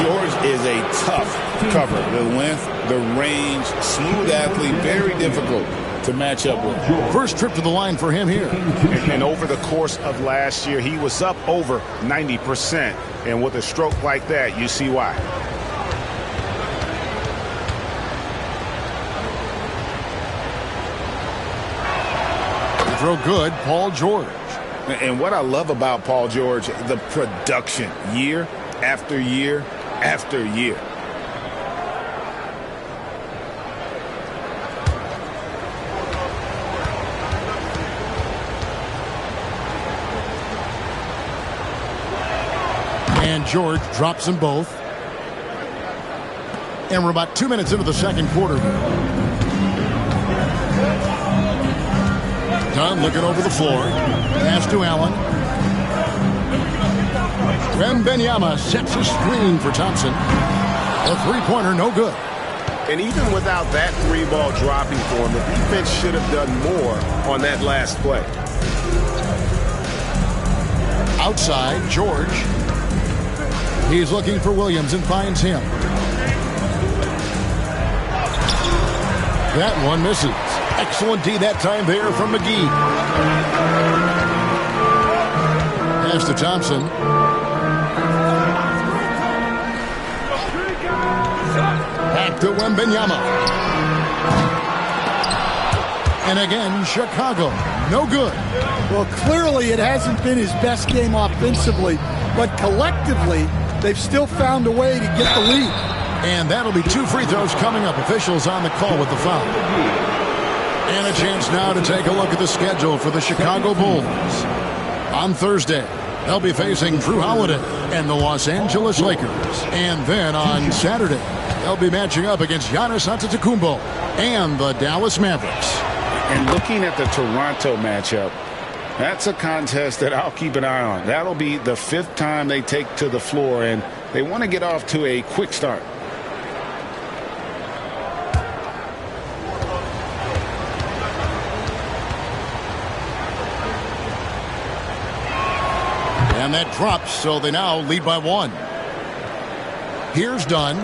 George is a tough cover. The length, the range, smooth athlete, very difficult to match up with. First trip to the line for him here. And over the course of last year, he was up over 90%. And with a stroke like that, you see why. Throw good, Paul George. And what I love about Paul George, the production, year after year after year. And George drops them both. And we're about 2 minutes into the second quarter. Dunn looking over the floor. Pass to Allen. Wembanyama sets a screen for Thompson. A three-pointer, no good. And even without that 3-ball dropping for him, the defense should have done more on that last play. Outside, George. He's looking for Williams and finds him. That one misses. Excellent D that time there from McGee. Pass to Thompson. Back to Wembanyama. And again, Chicago. No good. Well, clearly it hasn't been his best game offensively, but collectively, they've still found a way to get the lead. And that'll be 2 free throws coming up. Officials on the call with the foul. And a chance now to take a look at the schedule for the Chicago Bulls. On Thursday, they'll be facing Drew Holiday and the Los Angeles Lakers. And then on Saturday, they'll be matching up against Giannis Antetokounmpo and the Dallas Mavericks. And looking at the Toronto matchup, that's a contest that I'll keep an eye on. That'll be the 5th time they take to the floor, and they want to get off to a quick start. And that drops, so they now lead by 1. Here's Dunn.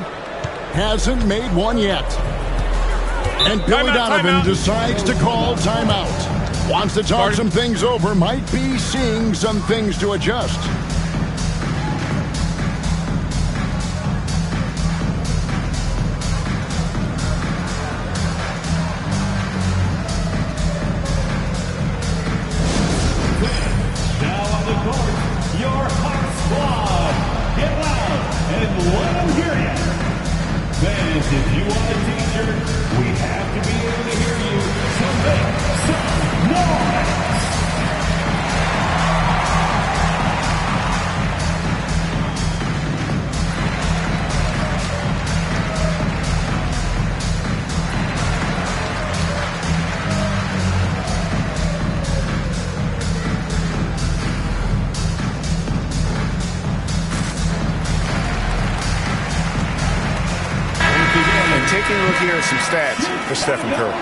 Hasn't made one yet. And Billy Donovan decides to call timeout. Wants to talk some things over. Might be seeing some things to adjust. If you want a t-shirt, we have to be able to hear you, so make some noise! Taking a look here at some stats for Stephen Curry.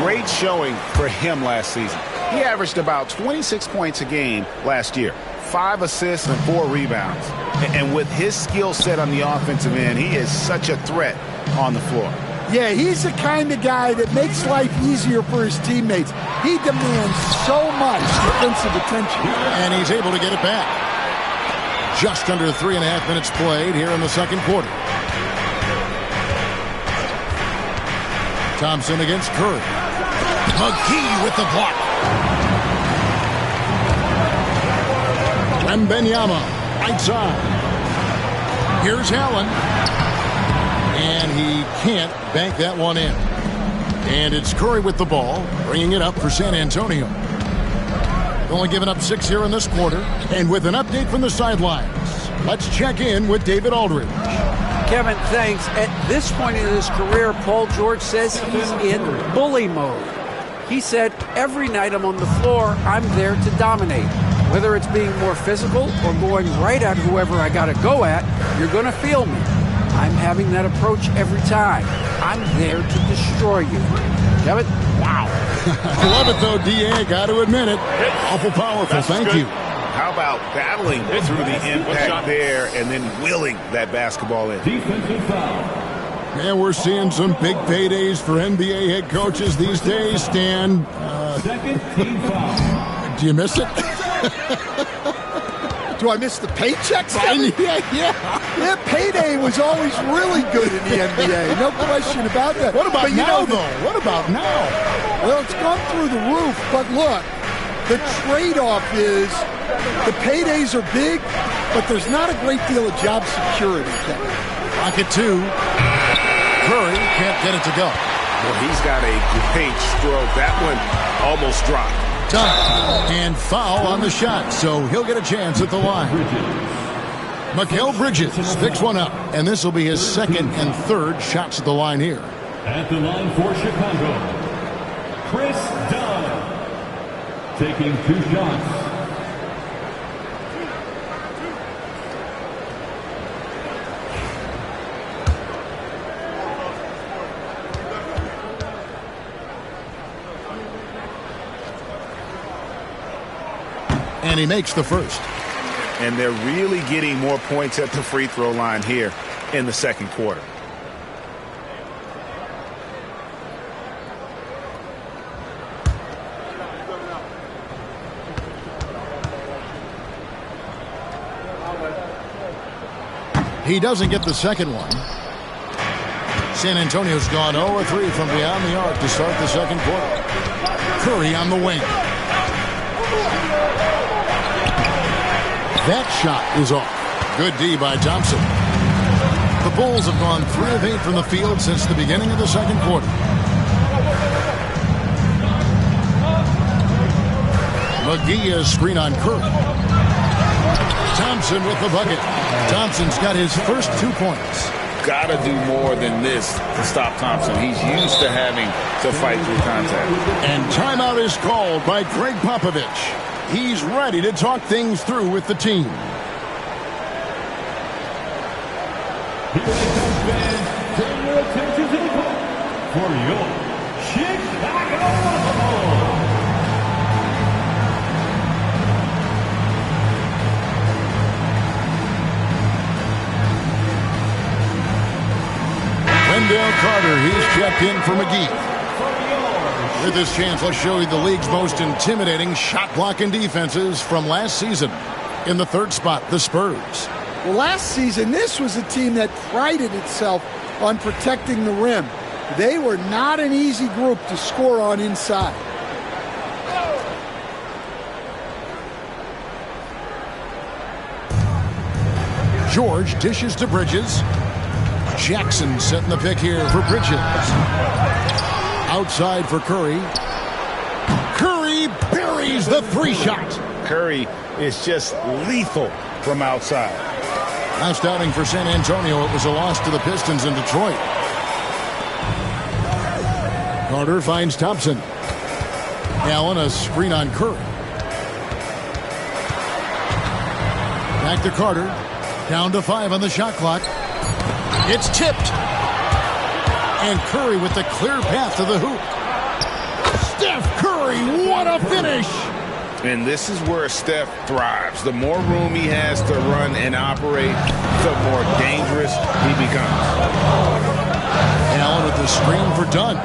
Great showing for him last season. He averaged about 26 points a game last year, 5 assists and 4 rebounds. And with his skill set on the offensive end, he is such a threat on the floor. Yeah, he's the kind of guy that makes life easier for his teammates. He demands so much defensive attention. And he's able to get it back. Just under 3.5 minutes played here in the second quarter. Thompson against Curry. McGee with the block. Wembanyama, right side. Here's Allen. And he can't bank that one in. And it's Curry with the ball, bringing it up for San Antonio. Only given up 6 here in this quarter. And with an update from the sidelines, let's check in with David Aldridge. Kevin, thanks. At this point in his career, Paul George says he's in bully mode. He said, every night I'm on the floor, I'm there to dominate. Whether it's being more physical or going right at whoever I got to go at, you're going to feel me. I'm having that approach every time. I'm there to destroy you. Kevin? Wow. I love it, though, D.A. Got to admit it. Awful powerful. Thank you. How about battling through the impact there and then willing that basketball in? Defensive foul. And we're seeing some big paydays for NBA head coaches these days, Stan. Second team foul. Do you miss it? Do I miss the paychecks? Yeah. Payday was always really good in the NBA. No question about that. What about now, though? What about now? Well, it's gone through the roof. But look, the trade-off is the paydays are big, but there's not a great deal of job security. Pocket 2. Curry can't get it to go. Well, he's got a great stroke. That one almost dropped. Done. And foul on the shot, so he'll get a chance at the line. Mikal Bridges picks one up, and this will be his second and third shots at the line here. At the line for Chicago, Chris Dunn taking 2 shots. And he makes the first. And they're really getting more points at the free throw line here in the second quarter. He doesn't get the second one. San Antonio's gone 0-3 from beyond the arc to start the second quarter. Curry on the wing. That shot is off. Good D by Thompson. The Bulls have gone 3 of 8 from the field since the beginning of the second quarter. McGee is screen on Curry. Thompson with the bucket. Thompson's got his first 2 points. Got to do more than this to stop Thompson. He's used to having to fight through contact. And timeout is called by Greg Popovich. He's ready to talk things through with the team. Here comes fans. Turn your attention to the court for your Chicago Bulls. Wendell Carter, he's checked in for McGee. With this chance, let's show you the league's most intimidating shot-blocking defenses from last season. In the third spot, the Spurs. Well, last season, this was a team that prided itself on protecting the rim. They were not an easy group to score on inside. George dishes to Bridges. Jackson setting the pick here for Bridges. Outside for Curry. Curry buries the three shot. Curry is just lethal from outside. Last outing for San Antonio, it was a loss to the Pistons in Detroit. Carter finds Thompson. Allen, a screen on Curry. Back to Carter. Down to 5 on the shot clock. It's tipped. And Curry with the clear path to the hoop. Steph Curry, what a finish! And this is where Steph thrives. The more room he has to run and operate, the more dangerous he becomes. Allen with the screen for Dunn.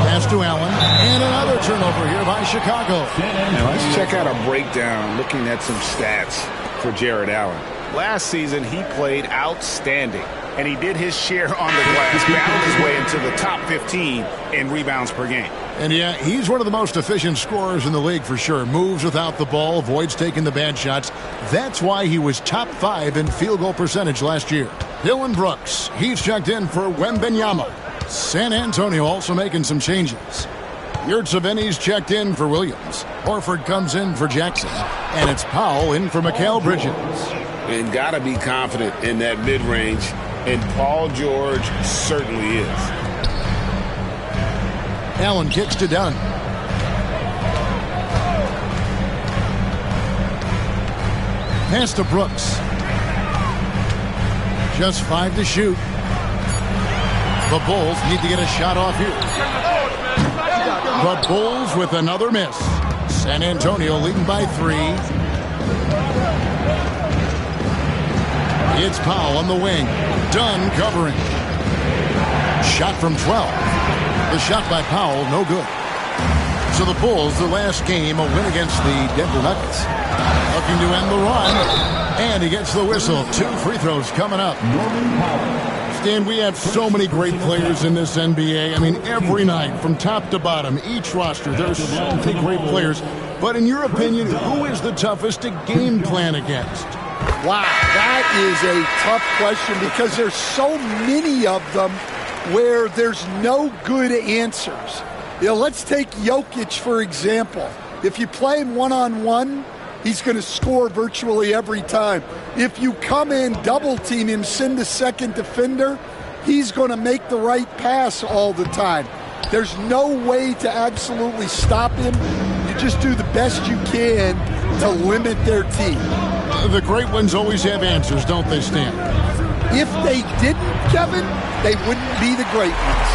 Pass to Allen. And another turnover here by Chicago. Now let's check out a breakdown looking at some stats for Jared Allen. Last season, he played outstanding, and he did his share on the glass, battled his way into the top 15 in rebounds per game. And yeah, he's one of the most efficient scorers in the league for sure. Moves without the ball, avoids taking the bad shots. That's why he was top 5 in field goal percentage last year. Dylan Brooks, he's checked in for Wembanyama. San Antonio also making some changes. Yurtseven's checked in for Williams. Horford comes in for Jackson. And it's Powell in for Mikal Bridges. And got to be confident in that mid-range, and Paul George certainly is. Allen kicks to Dunn. Pass to Brooks. Just 5 to shoot. The Bulls need to get a shot off here. The Bulls with another miss. San Antonio leading by 3. It's Powell on the wing. Dunn covering. Shot from 12. The shot by Powell, no good. So the Bulls, their last game, a win against the Denver Nuggets. Looking to end the run. And he gets the whistle. 2 free throws coming up. Stan, we have so many great players in this NBA. I mean, every night, from top to bottom, each roster, there's so many great players. But in your opinion, who is the toughest to game plan against? Wow, that is a tough question because there's so many of them where there's no good answers. You know, let's take Jokic, for example. If you play him one-on-one, he's going to score virtually every time. If you come in, double-team him, send a second defender, he's going to make the right pass all the time. There's no way to absolutely stop him. You just do the best you can to limit their team. The great ones always have answers, don't they, Stan? If they didn't, Kevin, they wouldn't be the great ones.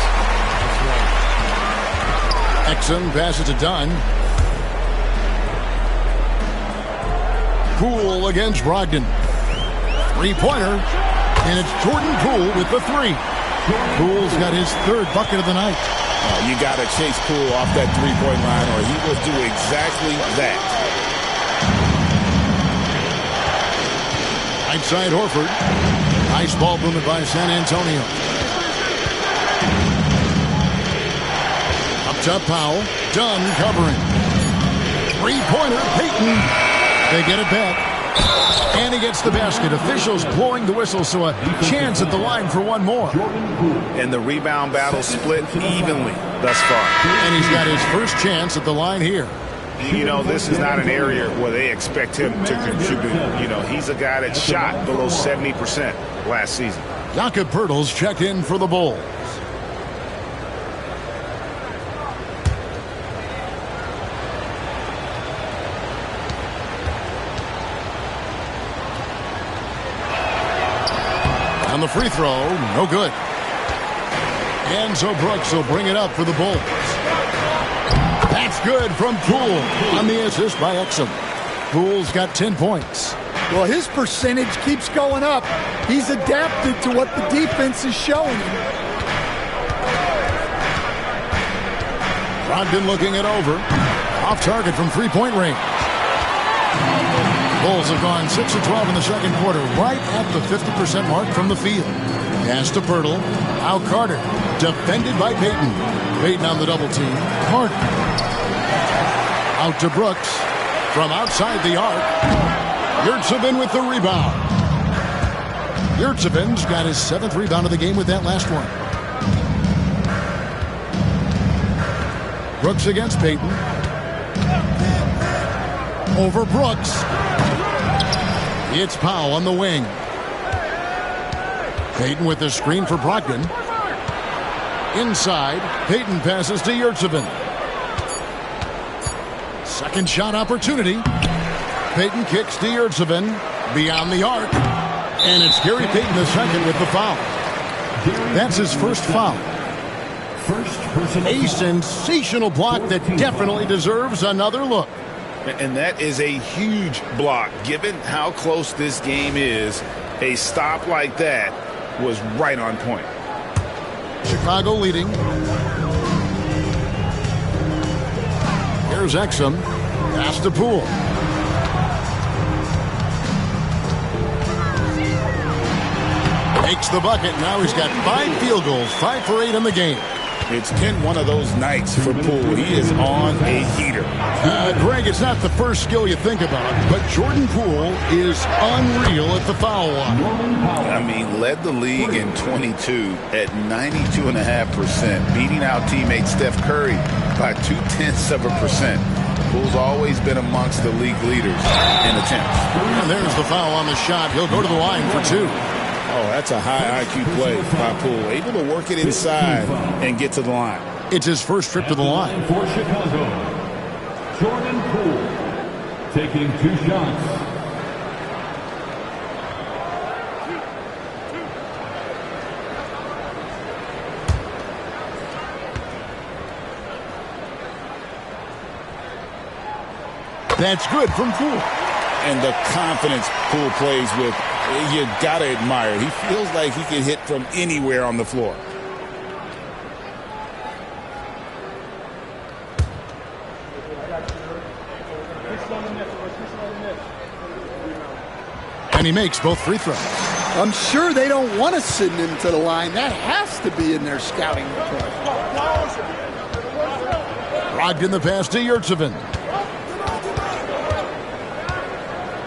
Exum passes to Dunn. Poole against Brogdon. 3-pointer. And it's Jordan Poole with the 3. Poole's got his 3rd bucket of the night. You got to chase Poole off that 3-point line or he will do exactly that. Outside Horford. Nice ball movement by San Antonio. Up top Powell. Dunn covering. 3-pointer. Payton. They get it back. And he gets the basket. Officials blowing the whistle, so a chance at the line for one more. And the rebound battle split evenly thus far. And he's got his first chance at the line here. You know, this is not an area where they expect him to contribute. You know, he's a guy that shot below 70% last season. Jakob Poeltl's checked in for the Bulls. On the free throw, no good. And so Brooks will bring it up for the Bulls. That's good from Poole on the assist by Exum. Poole's got 10 points. Well, his percentage keeps going up. He's adapted to what the defense is showing him. Brogdon looking it over. Off target from three-point range. Bulls have gone 6 of 12 in the second quarter, right at the 50% mark from the field. Pass to Pirtle. Now Carter. Defended by Payton. Payton on the double team. Carter. Out to Brooks. From outside the arc. Yurtseven with the rebound. Yurtseven's got his 7th rebound of the game with that last one. Brooks against Payton. Over Brooks. It's Powell on the wing. Payton with the screen for Brogdon. Inside, Payton passes to Yurtseven. Second shot opportunity. Payton kicks to Yurtseven. Beyond the arc. And it's Gary Payton II with the foul. That's his first foul. A sensational block that definitely deserves another look. And that is a huge block. Given how close this game is, a stop like that was right on point. Chicago leading. Here's Exum. Pass to Poole. Makes the bucket. Now he's got 5 field goals, 5 for 8 in the game. It's been one of those nights for Poole. He is on a heater. Greg, it's not the first skill you think about, but Jordan Poole is unreal at the foul line. I mean, led the league in 22 at 92.5%, beating out teammate Steph Curry by 0.2%. Poole's always been amongst the league leaders in attempts. And there's the foul on the shot. He'll go to the line for 2. Oh, that's a high IQ play by Poole. Able to work it inside and get to the line. It's his first trip to the line. For Chicago, Jordan Poole taking 2 shots. That's good from Poole. And the confidence Poole plays with, you gotta admire. He feels like he can hit from anywhere on the floor. And he makes both free throws. I'm sure they don't want to send him to the line. That has to be in their scouting report. Brogdon the pass to Yurtseven.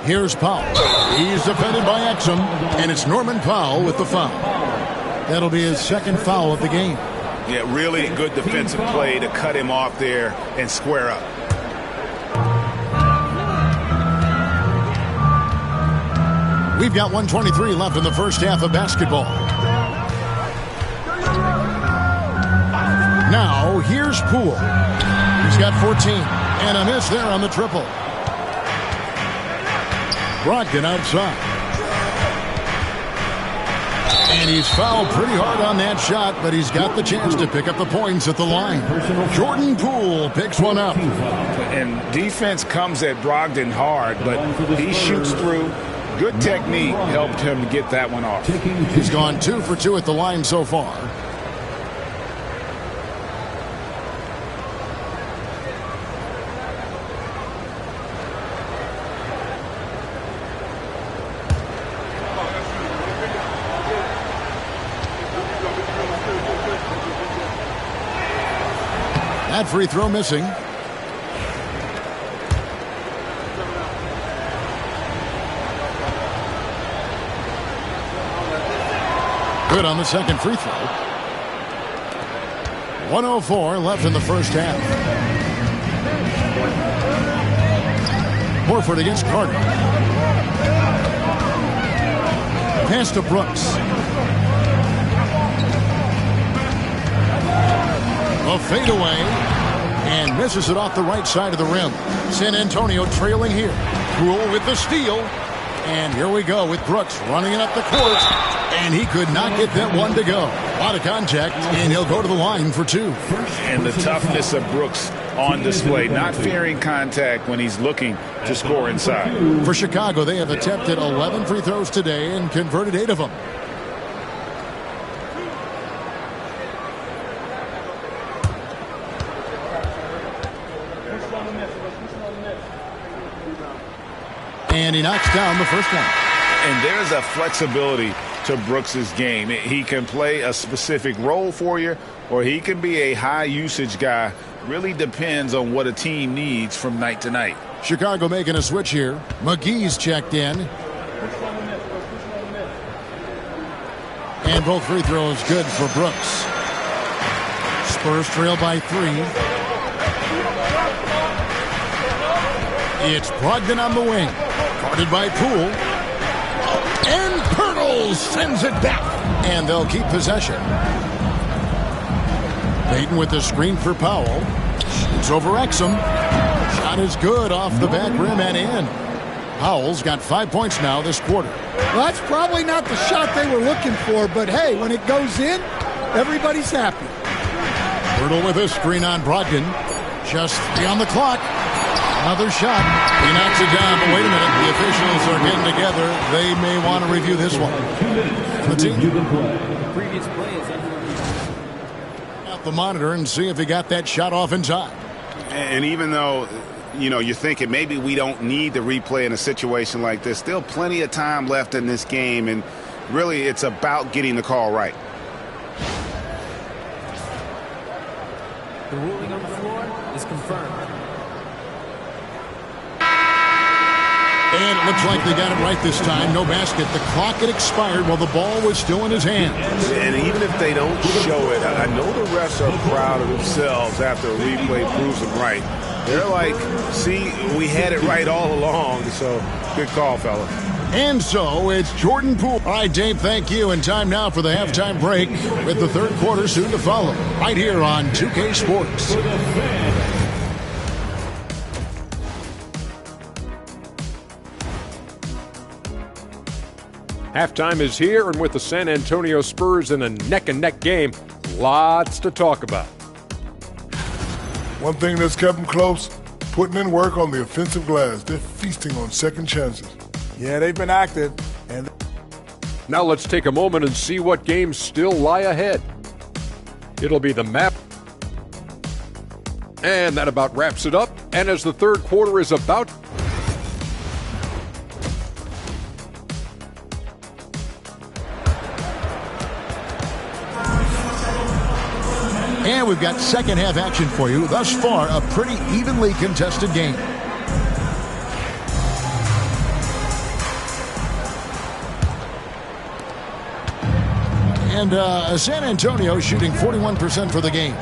Here's Powell. He's defended by Exum, and it's Norman Powell with the foul. That'll be his second foul of the game. Yeah, really good defensive play to cut him off there and square up. We've got 1:23 left in the first half of basketball. Now, here's Poole. He's got 14, and a miss there on the triple. Brogdon outside. And he's fouled pretty hard on that shot, but he's got the chance to pick up the points at the line. Jordan Poole picks one up. And defense comes at Brogdon hard, but he shoots through. Good technique helped him to get that one off. He's gone 2 for 2 at the line so far. That free throw missing. Good on the second free throw. 1:04 left in the first half. Horford against Carter. Pass to Brooks. A fadeaway, and misses it off the right side of the rim. San Antonio trailing here. Poole with the steal, And here we go with Brooks running it up the court. And he could not get that one to go. A lot of contact, and he'll go to the line for 2. And the toughness of Brooks on display, not fearing contact when he's looking to score inside. For Chicago, they have attempted 11 free throws today and converted 8 of them. And he knocks down the first one. And there's a flexibility to Brooks's game. He can play a specific role for you, or he can be a high-usage guy. Really depends on what a team needs from night to night. Chicago making a switch here. McGee's checked in. And both free throws good for Brooks. Spurs trail by 3. It's Brogdon on the wing. Guarded by Poole. And Pirtle sends it back. And they'll keep possession. Payton with the screen for Powell. Shoots over Exum. Shot is good off the back rim and in. Powell's got 5 points now this quarter. Well, that's probably not the shot they were looking for, but hey, when it goes in, everybody's happy. Pirtle with a screen on Brogdon. Just 3 on the clock. Another shot. He knocks it down, but wait a minute. The officials are getting together. They may want to review this one. The team. Previous play is out the monitor and see if he got that shot off in time. And even though, you're thinking maybe we don't need the replay in a situation like this, still plenty of time left in this game, and really it's about getting the call right. The ruling on the floor is confirmed. And it looks like they got it right this time. No basket. The clock had expired while the ball was still in his hands. And even if they don't show it, I know the refs are proud of themselves after a replay proves them right. They're like, see, we had it right all along. So good call, fellas. And so it's Jordan Poole. All right, Dave, thank you. And time now for the halftime break with the third quarter soon to follow. Right here on 2K Sports. Halftime is here, and with the San Antonio Spurs in a neck-and-neck game, lots to talk about. One thing that's kept them close, putting in work on the offensive glass. They're feasting on second chances. Yeah, they've been active. And now let's take a moment and see what games still lie ahead. It'll be the map. And that about wraps it up. And as the third quarter is about and we've got second half action for you. Thus far, a pretty evenly contested game. And San Antonio shooting 41% for the game.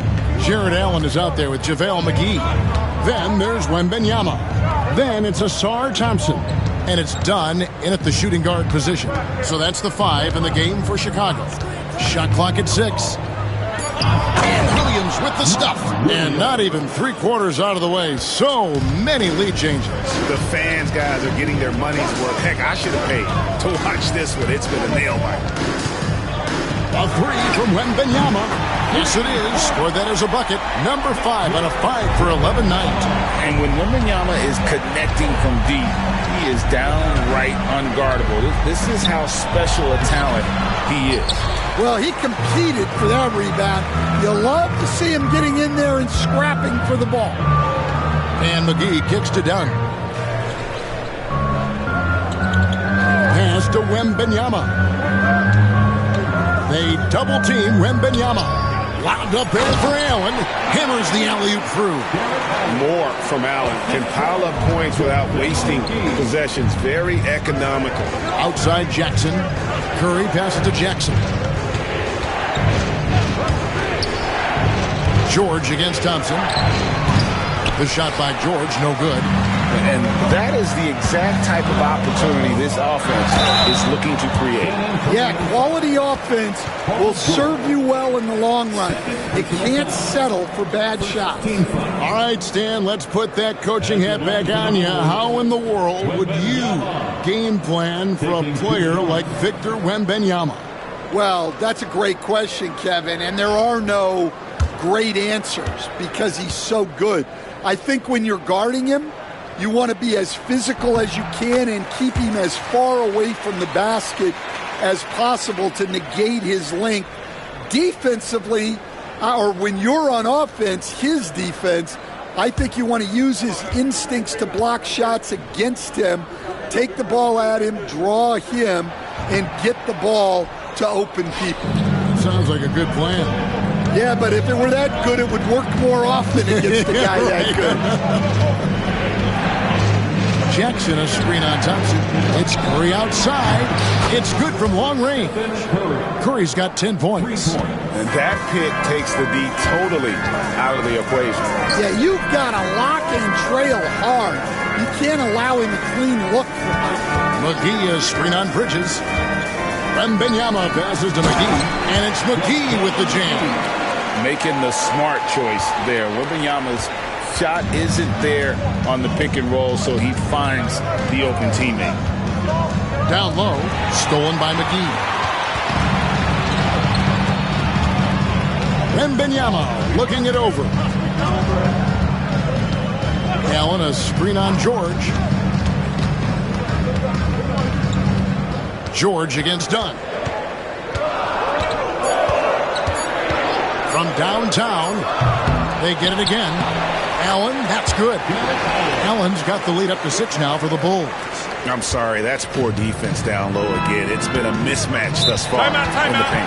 Jared Allen is out there with JaVale McGee. Then there's Wembanyama. Then it's Asar Thompson. And it's done in at the shooting guard position. So that's the 5 in the game for Chicago. Shot clock at 6. And Williams with the stuff. And not even 3/4 out of the way. So many lead changes. The fans, guys, are getting their money's worth. Heck, I should have paid to watch this one. It's been a nail biter. A 3 from Wembanyama. Yes, it is. Scored that as a bucket. Number 5 on a 5 for 11 night. And when Wembanyama is connecting from deep, he is downright unguardable. This is how special a talent he is. Well, he competed for that rebound. You love to see him getting in there and scrapping for the ball. And McGee kicks to Dunn. Pass to Wembanyama. They double team Wembanyama. Lobbed up there for Allen. Hammers the alley-oop through. More from Allen. Can pile up points without wasting possessions. Very economical. Outside Jackson. Curry passes to Jackson. George against Thompson. The shot by George, no good. And that is the exact type of opportunity this offense is looking to create. Yeah, quality offense will serve you well in the long run. It can't settle for bad shots. All right, Stan, let's put that coaching hat back on you. How in the world would you game plan for a player like Victor Wembanyama? Well, that's a great question, Kevin, and there are no great answers because he's so good. I think when you're guarding him, you want to be as physical as you can and keep him as far away from the basket as possible to negate his length. Defensively, or when you're on offense, his defense, I think you want to use his instincts to block shots against him, take the ball at him, draw him, and get the ball to open people. Sounds like a good plan. Yeah, but if it were that good, it would work more often against a guy that good. Jackson, a screen on Thompson. It's Curry outside. It's good from long range. Curry's got 10 points. And that pick takes the D totally out of the equation. Yeah, you've got to lock and trail hard. You can't allow him a clean look from that. McGee, a screen on Bridges. Wembanyama passes to McGee, and it's McGee with the jam. Making the smart choice there. Wembanyama's shot isn't there on the pick and roll, so he finds the open teammate. Down low, stolen by McGee. Wembanyama looking it over. Allen, a screen on George. George against Dunn. From downtown, they get it again. Allen, that's good. Allen's got the lead up to 6 now for the Bulls. I'm sorry, that's poor defense down low again. It's been a mismatch thus far in the paint.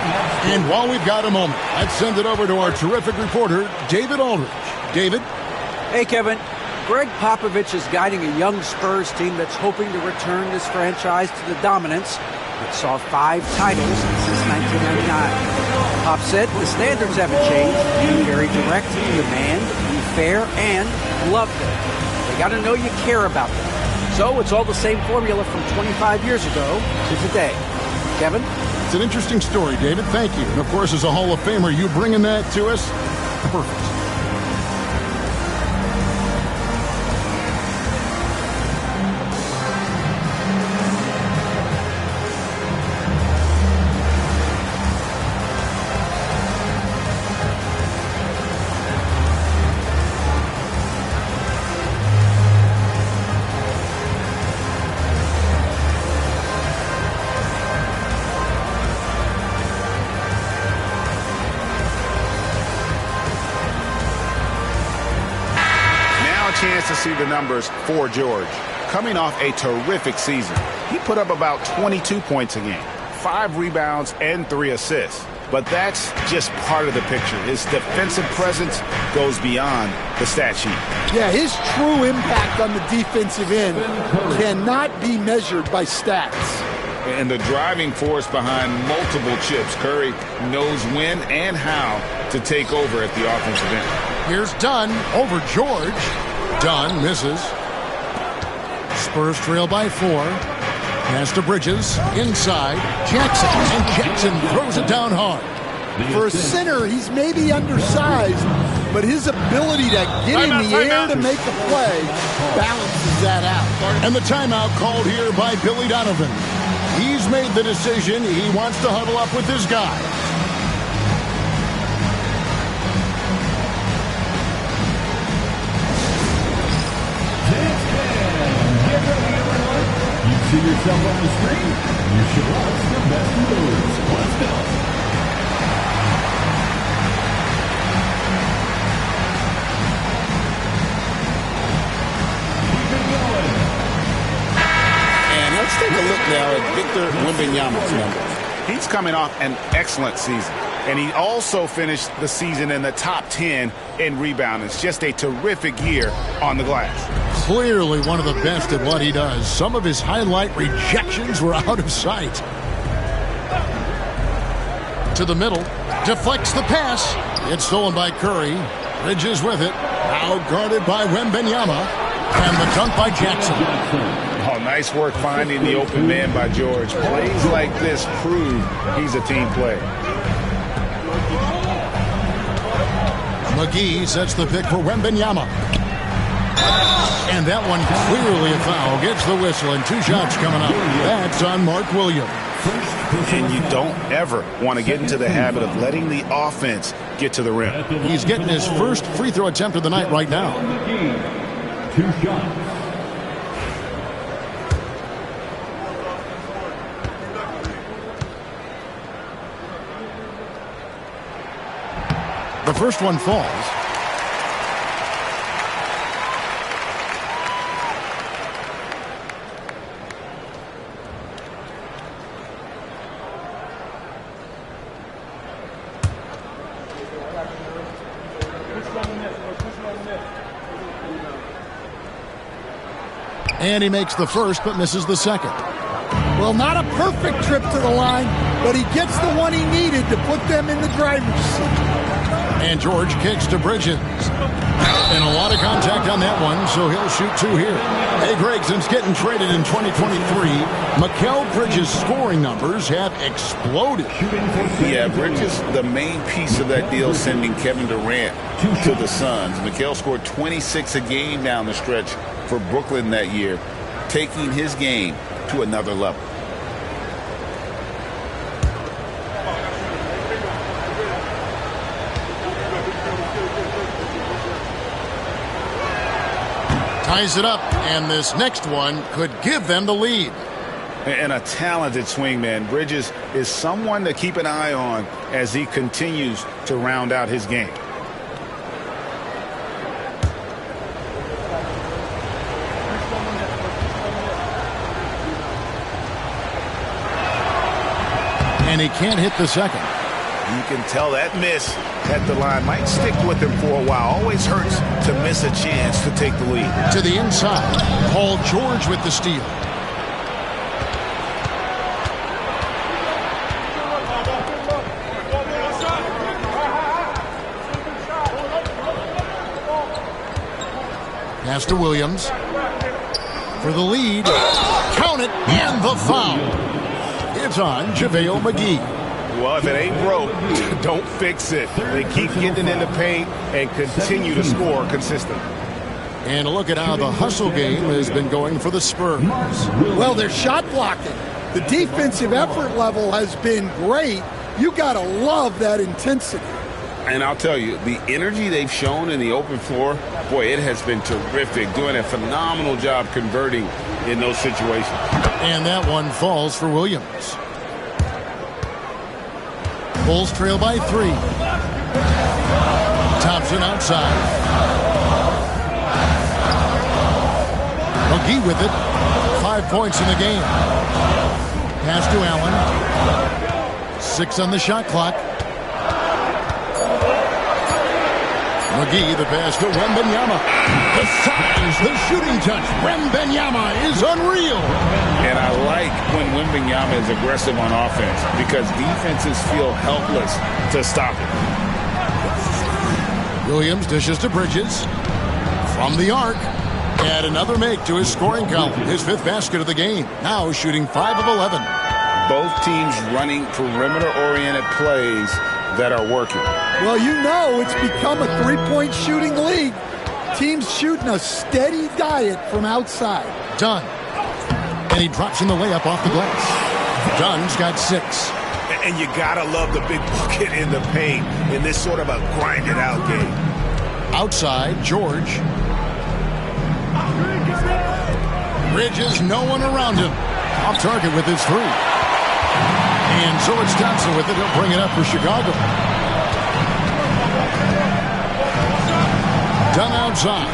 And while we've got a moment, let's send it over to our terrific reporter, David Aldridge. David? Hey, Kevin. Greg Popovich is guiding a young Spurs team that's hoping to return this franchise to the dominance that saw 5 titles since 1999. Pop said the standards haven't changed. Be very direct, demand, be fair, and love them. They got to know you care about them. So it's all the same formula from 25 years ago to today. Kevin? It's an interesting story, David. Thank you. And, of course, as a Hall of Famer, you bringing that to us, perfect. Chance to see the numbers for George. Coming off a terrific season, he put up about 22 points a game, 5 rebounds, and 3 assists. But that's just part of the picture. His defensive presence goes beyond the stat sheet. Yeah, his true impact on the defensive end cannot be measured by stats. And the driving force behind multiple chips. Curry knows when and how to take over at the offensive end. Here's Dunn over George. Dunn misses. Spurs trail by 4. Pass to Bridges. Inside. Jackson. And Jackson throws it down hard. For a center, he's maybe undersized, but his ability to get in the air to make a play balances that out. And the timeout called here by Billy Donovan. He's made the decision. He wants to huddle up with his guy. See yourself on the screen? You should watch the best moves. Let's go. Keep it going. And let's take a look now at Victor Wembanyama's numbers. He's coming off an excellent season. And he also finished the season in the top 10 in rebounding. It's just a terrific year on the glass. Clearly one of the best at what he does. Some of his highlight rejections were out of sight. To the middle. Deflects the pass. It's stolen by Curry. Bridges with it. Now guarded by Wembanyama. And the dunk by Jackson. Oh, nice work finding the open man by George. Plays like this prove he's a team player. McGee sets the pick for Wembanyama. And that one clearly a foul. Gets the whistle and 2 shots coming up. That's on Mark Williams. And you don't ever want to get into the habit of letting the offense get to the rim. He's getting his first free throw attempt of the night right now. 2 shots. The first one falls. And he makes the first but misses the second. Well, not a perfect trip to the line, but he gets the one he needed to put them in the driver's seat. And George kicks to Bridges. And a lot of contact on that one, so he'll shoot 2 here. Hey, Greg, since getting traded in 2023, Mikal Bridges' scoring numbers have exploded. Yeah, Bridges, the main piece of that deal, sending Kevin Durant to the Suns. Mikal scored 26 a game down the stretch for Brooklyn that year, taking his game to another level. Ties it up, and this next one could give them the lead. And a talented swingman. Bridges is someone to keep an eye on as he continues to round out his game. And he can't hit the second. You can tell that miss at the line might stick with him for a while. Always hurts to miss a chance to take the lead. To the inside, Paul George with the steal. Pass to Williams. For the lead. Count it, and the foul. It's on JaVale McGee. Well, if it ain't broke, don't fix it. They keep getting in the paint and continue to score consistently. And a look at how the hustle game has been going for the Spurs. Well, they're shot blocking. The defensive effort level has been great. You got to love that intensity. And I'll tell you, the energy they've shown in the open floor, boy, it has been terrific. Doing a phenomenal job converting in those situations. And that one falls for Williams. Bulls trail by 3. Thompson outside. McGee with it. 5 points in the game. Pass to Allen. 6 on the shot clock. McGee, the pass to Wembanyama. The size, the shooting touch. Wembanyama is unreal. And I like when Wembanyama is aggressive on offense because defenses feel helpless to stop him. Williams dishes to Bridges. From the arc. Add another make to his scoring column. His 5th basket of the game. Now shooting 5 of 11. Both teams running perimeter-oriented plays that are working. Well, you know it's become a 3-point shooting league. Teams shooting a steady diet from outside. Dunn. And he drops in the layup off the glass. Dunn's got 6. And you gotta love the big bucket in the paint in this sort of a grinded-out game. Outside, George. Bridges, no one around him. Off target with his 3. And so it's Thompson with it. He'll bring it up for Chicago. Dunn outside.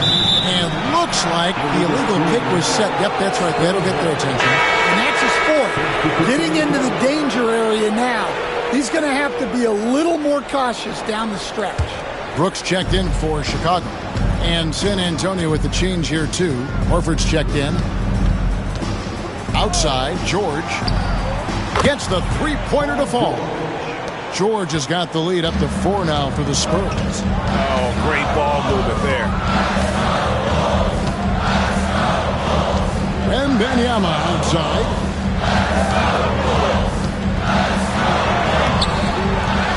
And looks like the illegal kick was set. Yep, that's right. That'll get their attention. And that's a sport. Getting into the danger area now. He's going to have to be a little more cautious down the stretch. Brooks checked in for Chicago. And San Antonio with the change here, too. Horford's checked in. Outside, George gets the 3-pointer to fall. George has got the lead up to 4 now for the Spurs. Oh, great ball movement there. Wembanyama outside.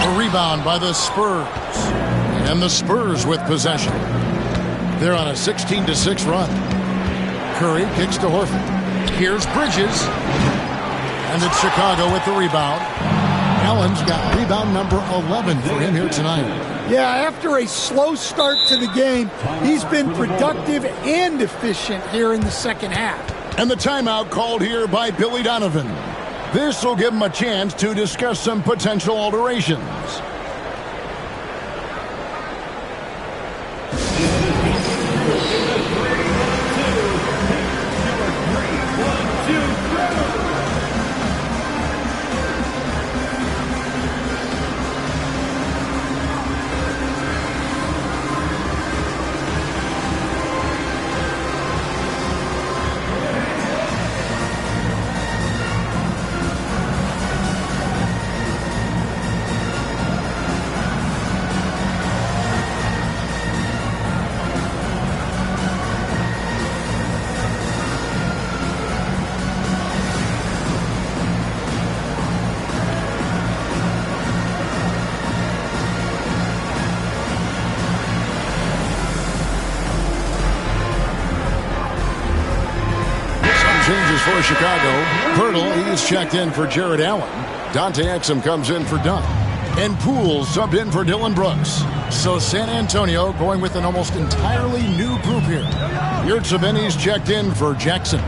A rebound by the Spurs. And the Spurs with possession. They're on a 16-6 run. Curry kicks to Horford. Here's Bridges. And it's Chicago with the rebound. Allen's got rebound number 11 for him here tonight. Yeah, after a slow start to the game, he's been productive and efficient here in the second half. And the timeout called here by Billy Donovan. This will give him a chance to discuss some potential alterations. For Chicago, Pirtle, he's checked in for Jared Allen. Dante Exum comes in for Dunn. And Poole subbed in for Dylan Brooks. So San Antonio going with an almost entirely new group here. Yurtseven's checked in for Jackson.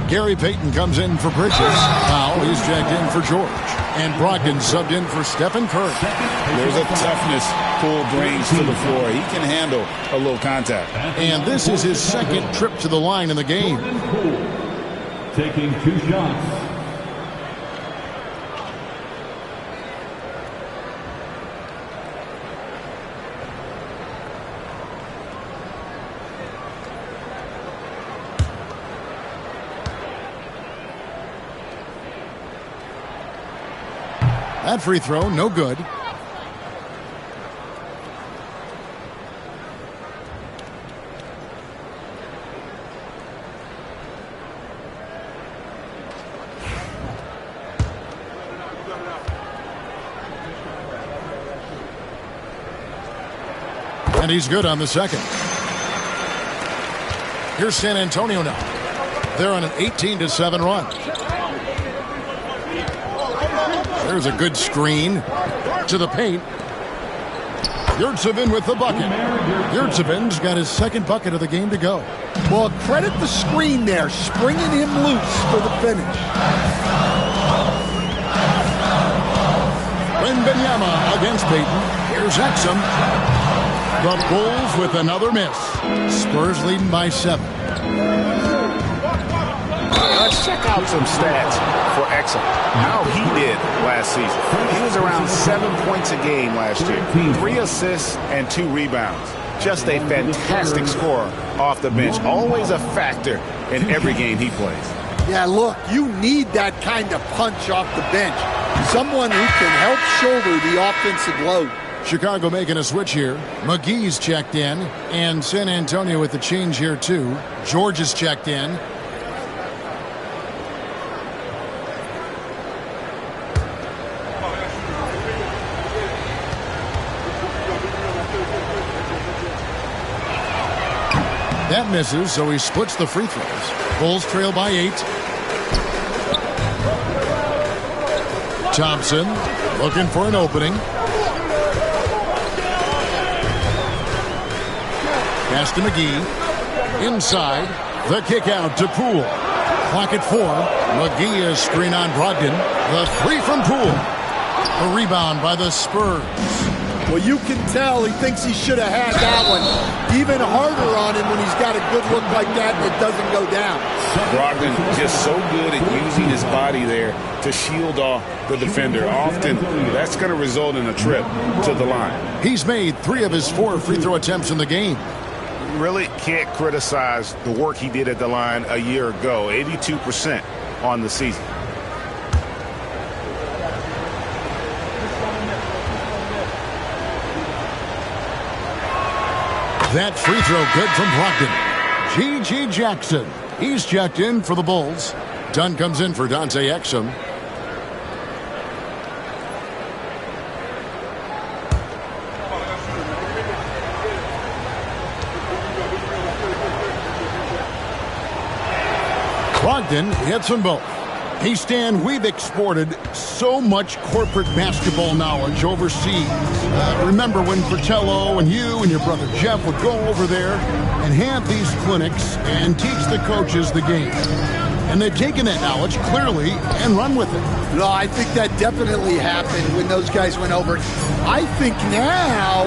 Gary Payton comes in for Bridges. Powell, he's checked in for George. And Brogdon subbed in for Stephen Curry. There's a toughness Poole brings to the floor. He can handle a little contact. And this is his second trip to the line in the game. Taking 2 shots. That free throw, no good. And he's good on the second. Here's San Antonio now. They're on an 18-7 run. There's a good screen to the paint. Yurtseven with the bucket. Yurtseven's got his second bucket of the game to go. Well, credit the screen there, springing him loose for the finish. Wembanyama against Payton. Here's Exum. The Bulls with another miss. Spurs leading by 7. Let's check out some stats for Exum. How he did last season. He was around 7 points a game last year. 3 assists and 2 rebounds. Just a fantastic scorer off the bench. Always a factor in every game he plays. Yeah, look, you need that kind of punch off the bench. Someone who can help shoulder the offensive load. Chicago making a switch here. McGee's checked in. And San Antonio with the change here, too. George is checked in. That misses, so he splits the free throws. Bulls trail by 8. Thompson looking for an opening. Pass to McGee. Inside. The kick out to Poole. Clock at 4. McGee is screen on Brogdon. The 3 from Poole. A rebound by the Spurs. Well, you can tell he thinks he should have had that one. Even harder on him when he's got a good look like that and it doesn't go down. Brogdon just so good at using his body there to shield off the defender. Often that's going to result in a trip to the line. He's made 3 of his 4 free throw attempts in the game. Really can't criticize the work he did at the line a year ago. 82% on the season. That free throw good from Brogdon. G.G. Jackson He's checked in for the Bulls. Dunn comes in for Dante Exum. Brogdon hits them both. Hey, Stan, we've exported so much corporate basketball knowledge overseas. Remember when Fratello and you and your brother Jeff would go over there and have these clinics and teach the coaches the game? And they've taken that knowledge clearly and run with it. No, I think that definitely happened when those guys went over. I think now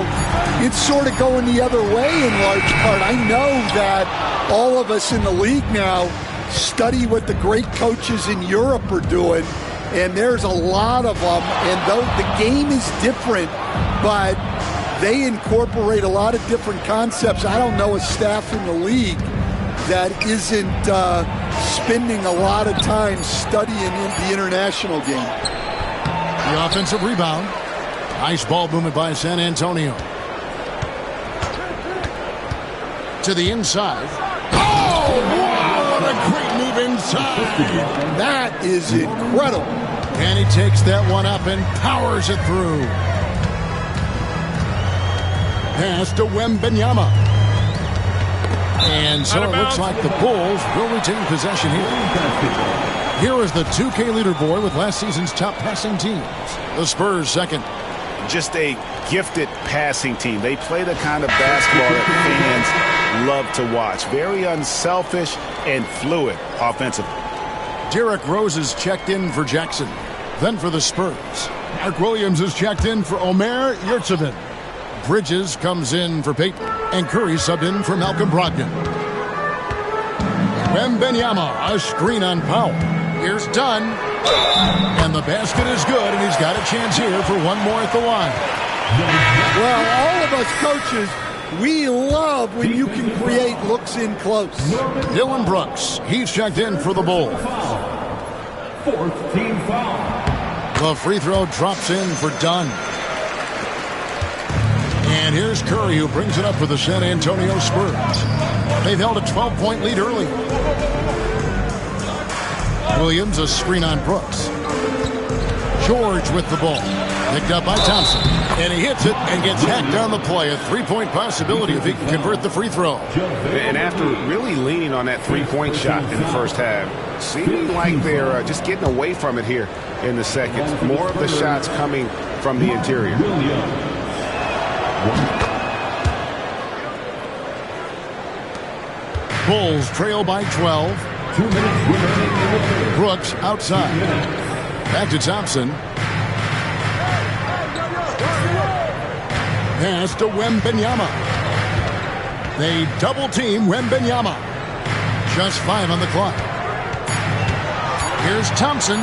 it's sort of going the other way in large part. I know that all of us in the league now study what the great coaches in Europe are doing, and there's a lot of them, and though the game is different, but they incorporate a lot of different concepts. I don't know a staff in the league that isn't spending a lot of time studying in the international game. The offensive rebound. Nice ball movement by San Antonio. To the inside. Oh, wow, what a great move inside. That is incredible. And he takes that one up and powers it through. Pass to Wembanyama. And so it looks like the Bulls will retain possession here. Here is the 2K leaderboard with last season's top passing teams. The Spurs second. Just a gifted passing team. They play the kind of basketball that fans love to watch. Very unselfish and fluid offensively. Derrick Rose is checked in for Jackson. Then for the Spurs, Mark Williams is checked in for Omer Yurtseven. Bridges comes in for Peyton. And Curry subbed in for Malcolm Brogdon. Wembanyama, a screen on Powell. Here's Dunn. And the basket is good, and he's got a chance here for one more at the line. Well, all of us coaches, we love when you can create looks in close. Dylan Brooks, he's checked in for the Bulls. Fourth team foul. The free throw drops in for Dunn. And here's Curry, who brings it up for the San Antonio Spurs. They've held a 12-point lead early. Williams, a screen on Brooks. George with the ball. Picked up by Thompson. And he hits it and gets hacked on the play. A three-point possibility if he can convert the free throw. And after really leaning on that three-point shot in the first half, seeming like they're just getting away from it here in the second. More of the shots coming from the interior. Bulls trail by 12. 2 minutes remaining. Brooks outside. Back to Thompson. Pass to Wembanyama. They double team Wembanyama. Just 5 on the clock. Here's Thompson.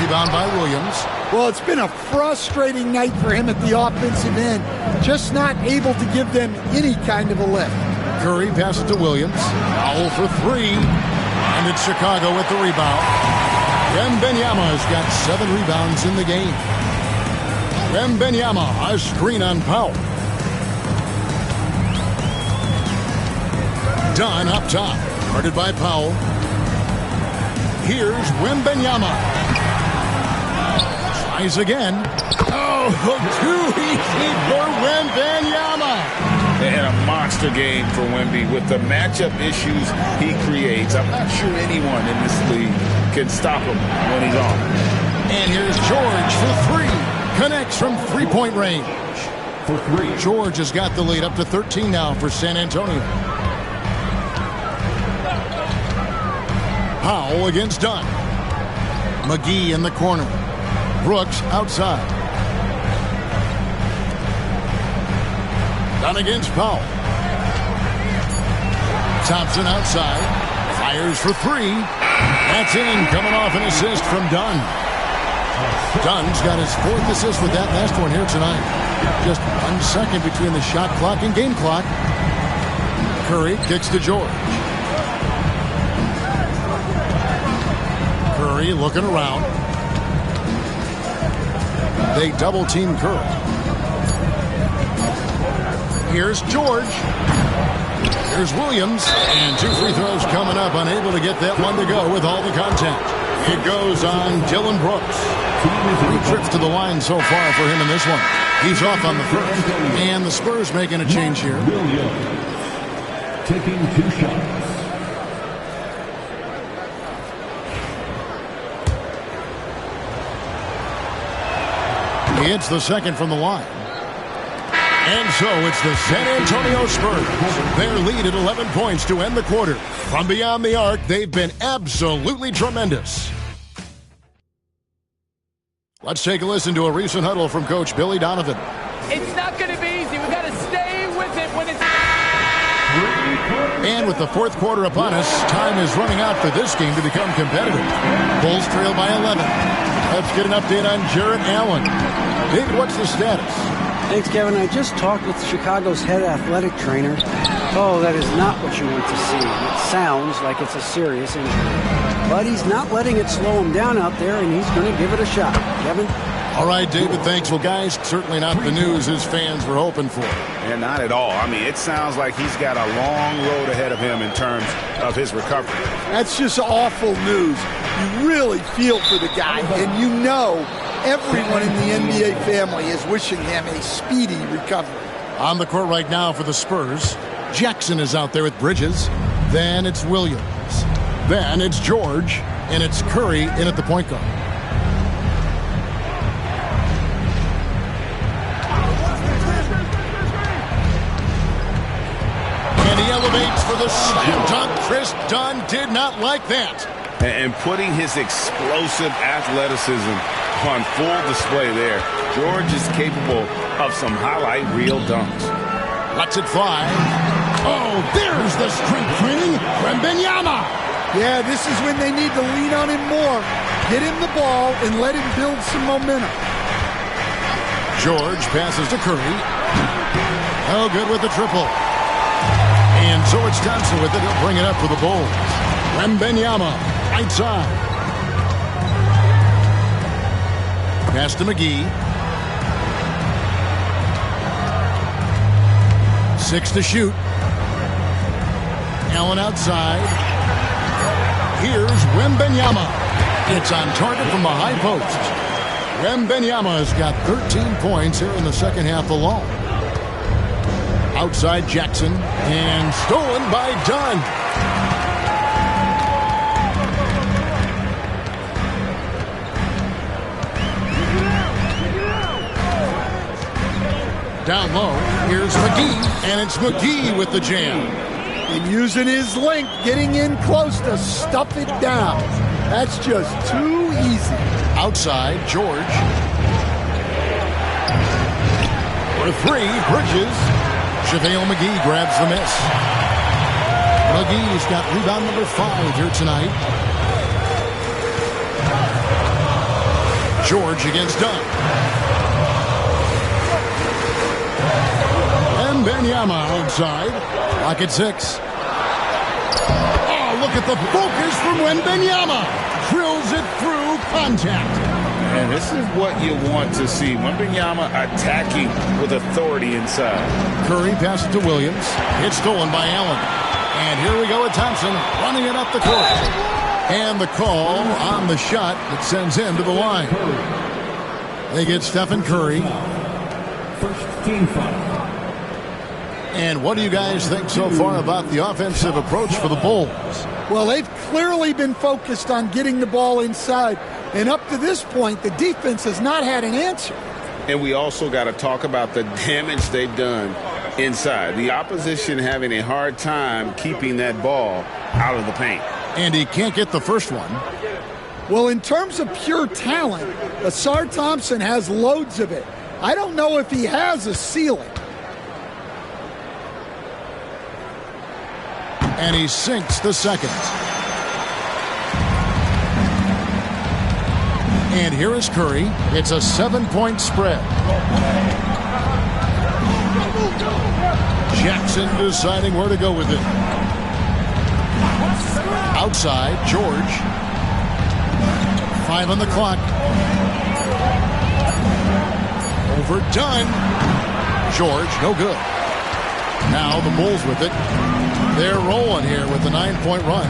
Rebound by Williams. Well, it's been a frustrating night for him at the offensive end. Just not able to give them any kind of a lift. Curry passes to Williams. Foul for 3. And it's Chicago with the rebound. Wembanyama has got 7 rebounds in the game. Wembanyama, a screen on Powell. Dunn up top. Guarded by Powell. Here's Wembanyama. Tries again. Oh, too easy for Wembanyama. And a monster game for Wemby with the matchup issues he creates. I'm not sure anyone in this league can stop him when he's on. And here's George for 3. Connects from three-point range. For 3. George has got the lead up to 13 now for San Antonio. Powell against Dunn. McGee in the corner. Brooks outside. Dunn against Powell. Thompson outside. Fires for 3. That's in, coming off an assist from Dunn. Dunn's got his 4th assist with that last one here tonight. Just 1 second between the shot clock and game clock. Curry kicks to George. Curry looking around. They double team Curry. Here's George. Here's Williams, and 2 free throws coming up, unable to get that one to go with all the contact. It goes on Dylan Brooks. 3 trips to the line so far for him in this one. He's off on the first, and the Spurs making a change here. Williams taking 2 shots. He hits the second from the line. And so it's the San Antonio Spurs. Their lead at 11 points to end the quarter. From beyond the arc, they've been absolutely tremendous. Let's take a listen to a recent huddle from Coach Billy Donovan. It's not going to be easy. We've got to stay with it when it's... And with the fourth quarter upon us, time is running out for this game to become competitive. Bulls trail by 11. Let's get an update on Jarrett Allen. David, what's the status? Thanks, Kevin. I just talked with Chicago's head athletic trainer. Oh, that is not what you want to see. It sounds like it's a serious injury. But he's not letting it slow him down out there, and he's going to give it a shot. Kevin? All right, David, thanks. Well, guys, certainly not the news his fans were hoping for. And not at all. I mean, it sounds like he's got a long road ahead of him in terms of his recovery. That's just awful news. You really feel for the guy, and you know everyone in the NBA family is wishing him a speedy recovery. On the court right now for the Spurs, Jackson is out there with Bridges. Then it's Williams. Then it's George. And it's Curry in at the point guard. And he elevates for the slam dunk. Chris Dunn did not like that. And putting his explosive athleticism on full display there. George is capable of some highlight reel dunks. Lets it fly. Oh, there's the strength training from Wembanyama. Yeah, this is when they need to lean on him more. Get him the ball and let him build some momentum. George passes to Curry. Oh, good with the triple. And so it's Thompson with it. He'll bring it up for the Bulls. Wembanyama, right side. Pass to McGee. 6 to shoot. Allen outside. Here's Wembanyama. It's on target from the high post. Wembanyama has got 13 points here in the second half alone. Outside Jackson. And stolen by Dunn. Down low, here's McGee, and it's McGee with the jam. And using his length, getting in close to stuff it down. That's just too easy. Outside, George. For 3, Bridges. JaVale McGee grabs the miss. McGee's got rebound number 5 here tonight. George against Dunn. Wembanyama outside. Lock at 6. Oh, look at the focus from Wembanyama. Drills it through contact. And this is what you want to see. Wembanyama attacking with authority inside. Curry passes to Williams. It's stolen by Allen. And here we go with Thompson running it up the court. And the call on the shot that sends him to the line. They get Stephen Curry. First team foul. And what do you guys think so far about the offensive approach for the Bulls? Well, they've clearly been focused on getting the ball inside. And up to this point, the defense has not had an answer. And we also got to talk about the damage they've done inside. The opposition having a hard time keeping that ball out of the paint. And he can't get the first one. Well, in terms of pure talent, Ausar Thompson has loads of it. I don't know if he has a ceiling. And he sinks the second. And here is Curry. It's a 7-point spread. Jackson deciding where to go with it. Outside, George. 5 on the clock. Over Dunn. George, no good. Now the Bulls with it. They're rolling here with the 9-point run.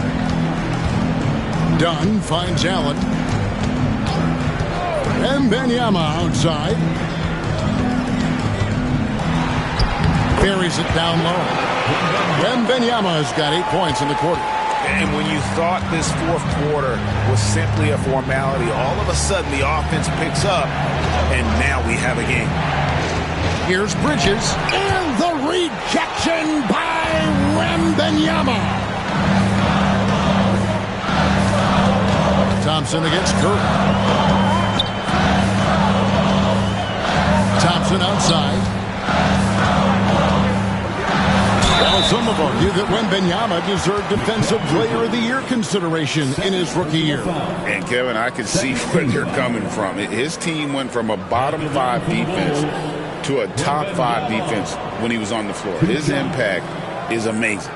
Dunn finds Allen. Wembanyama outside. Buries it down low. Wembanyama has got 8 points in the quarter. And when you thought this fourth quarter was simply a formality, all of a sudden the offense picks up, and now we have a game. Here's Bridges, and the rejection by Wembanyama. Thompson against Curry. Thompson outside. Well, some have argued that Wembanyama deserved Defensive Player of the Year consideration in his rookie year. And, Kevin, I can see where they're coming from. His team went from a bottom 5 defense to a top 5 defense when he was on the floor. His impact is amazing.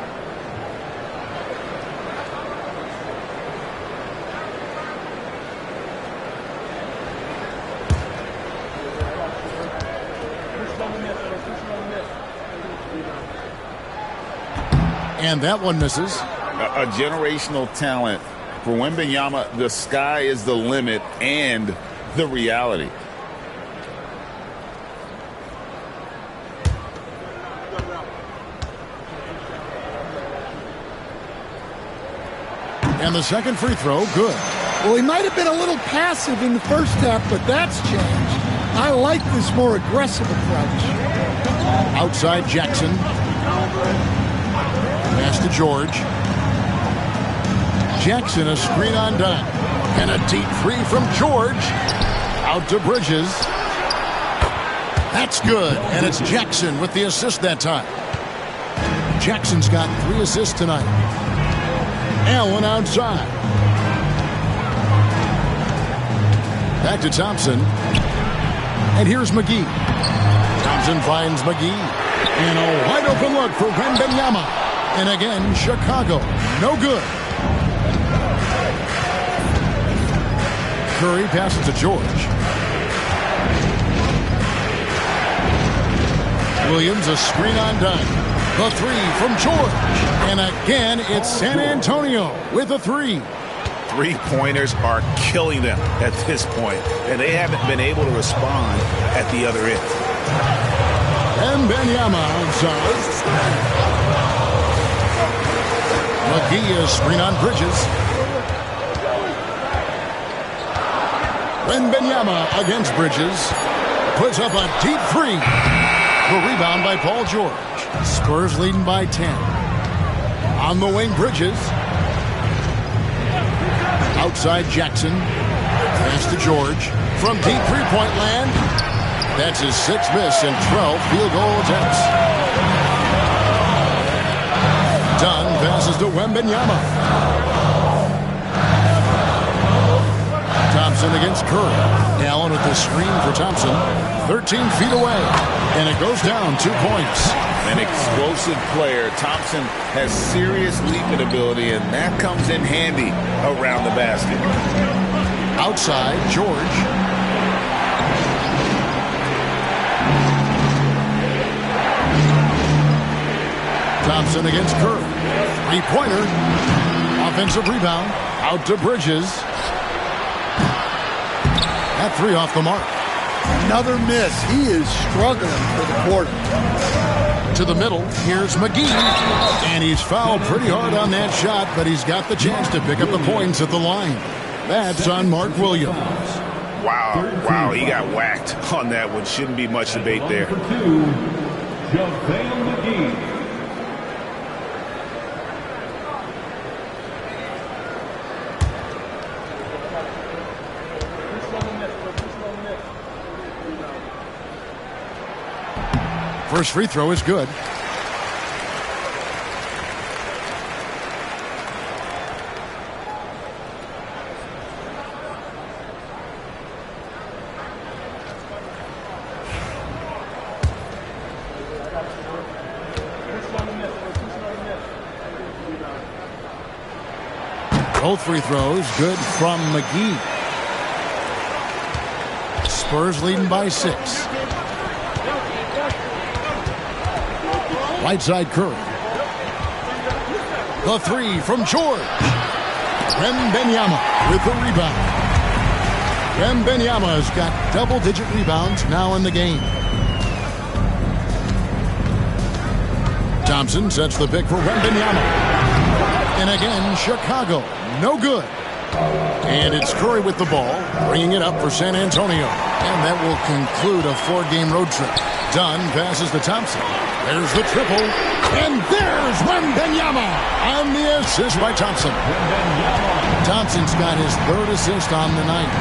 And that one misses. A generational talent. For Wembanyama, the sky is the limit and the reality. And the second free throw, good. Well, he might have been a little passive in the first half, but that's changed. I like this more aggressive approach. Outside Jackson. Pass to George. Jackson, a screen on Dunn. And a deep three from George. Out to Bridges. That's good. And it's Jackson with the assist that time. Jackson's got 3 assists tonight. Allen outside. Back to Thompson. And here's McGee. Thompson finds McGee. And a wide open look for Wembanyama. And again, Chicago, no good. Curry passes to George. Williams, a screen on Dunn. The 3 from George. And again, it's San Antonio with a 3. 3-pointers are killing them at this point, and they haven't been able to respond at the other end. Wembanyama outside. McGee is screen on Bridges. Wembanyama against Bridges. Puts up a deep 3. The rebound by Paul George. Spurs leading by 10. On the wing, Bridges. Outside Jackson. Pass to George. From deep three-point land. That's his 6th miss and 12 field goal attempts. Dunn passes to Wembanyama. Thompson against Curry. Allen with the screen for Thompson. 13 feet away. And it goes down 2 points. An explosive player. Thompson has serious leaping ability, and that comes in handy around the basket. Outside, George. Thompson against Curry. 3-pointer. Offensive rebound. Out to Bridges. That 3 off the mark. Another miss. He is struggling for the quarter. To the middle. Here's McGee. And he's fouled pretty hard on that shot, but he's got the chance to pick up the points at the line. That's on Mark Williams. Wow, he got whacked on that one. Shouldn't be much debate there. JaVale McGee. First free throw is good. Both free throws good from McGee. Spurs leading by 6. Right side Curry. The three from George. Wembanyama with the rebound. Wembanyama's got double-digit rebounds now in the game. Thompson sets the pick for Wembanyama. And again, Chicago, no good. And it's Curry with the ball, bringing it up for San Antonio. And that will conclude a 4-game road trip. Dunn passes to Thompson. There's the triple. And there's Wembanyama on the assist by Thompson. Thompson's got his third assist on the night.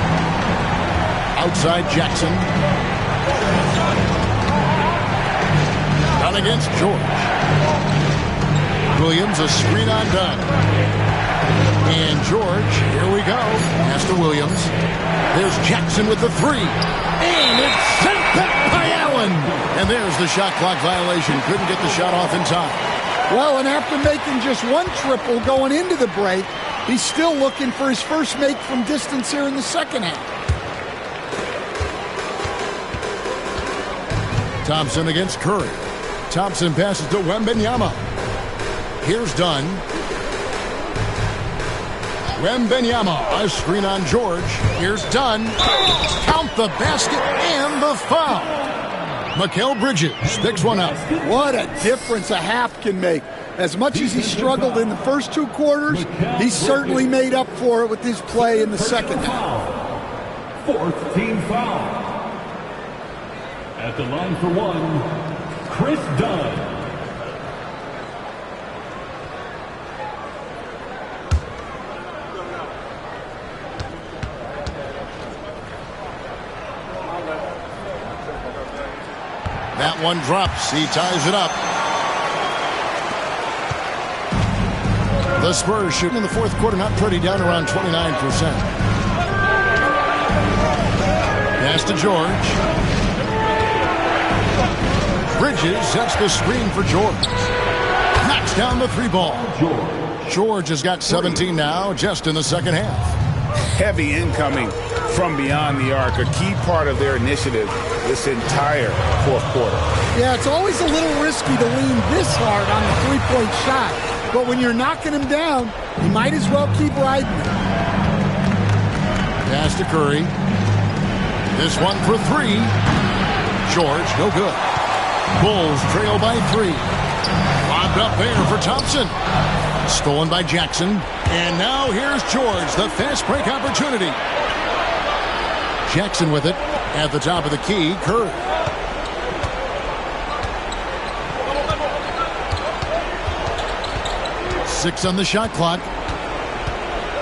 Outside Jackson. Dunn against George. Williams, a screen on Dunn. And George, here we go. Pass to Williams. There's Jackson with the three. And it's sent back by Allen. And there's the shot clock violation. Couldn't get the shot off in time. Well, and after making just one triple going into the break, he's still looking for his first make from distance here in the second half. Thompson against Curry. Thompson passes to Wembanyama. Here's Dunn. Wembanyama, a screen on George. Here's Dunn. Count the basket and the foul. Mikal Bridges picks one up. What a difference a half can make. As much as he struggled in the first 2 quarters, he certainly made up for it with his play in the second half. 4th team foul. At the line for one, Chris Dunn. That one drops. He ties it up. The Spurs shooting in the fourth quarter, not pretty, down around 29%. Pass to George. Bridges sets the screen for George. Knocks down the 3 ball. George has got 17 now, just in the second half. Heavy incoming from beyond the arc, a key part of their initiative this entire fourth quarter. Yeah, it's always a little risky to lean this hard on the three-point shot. But when you're knocking him down, you might as well keep riding him. Pass to Curry. This one for 3. George, no good. Bulls trail by 3. Lobbed up there for Thompson. Stolen by Jackson. And now here's George, the fast break opportunity. Jackson with it at the top of the key. Curry. Six on the shot clock.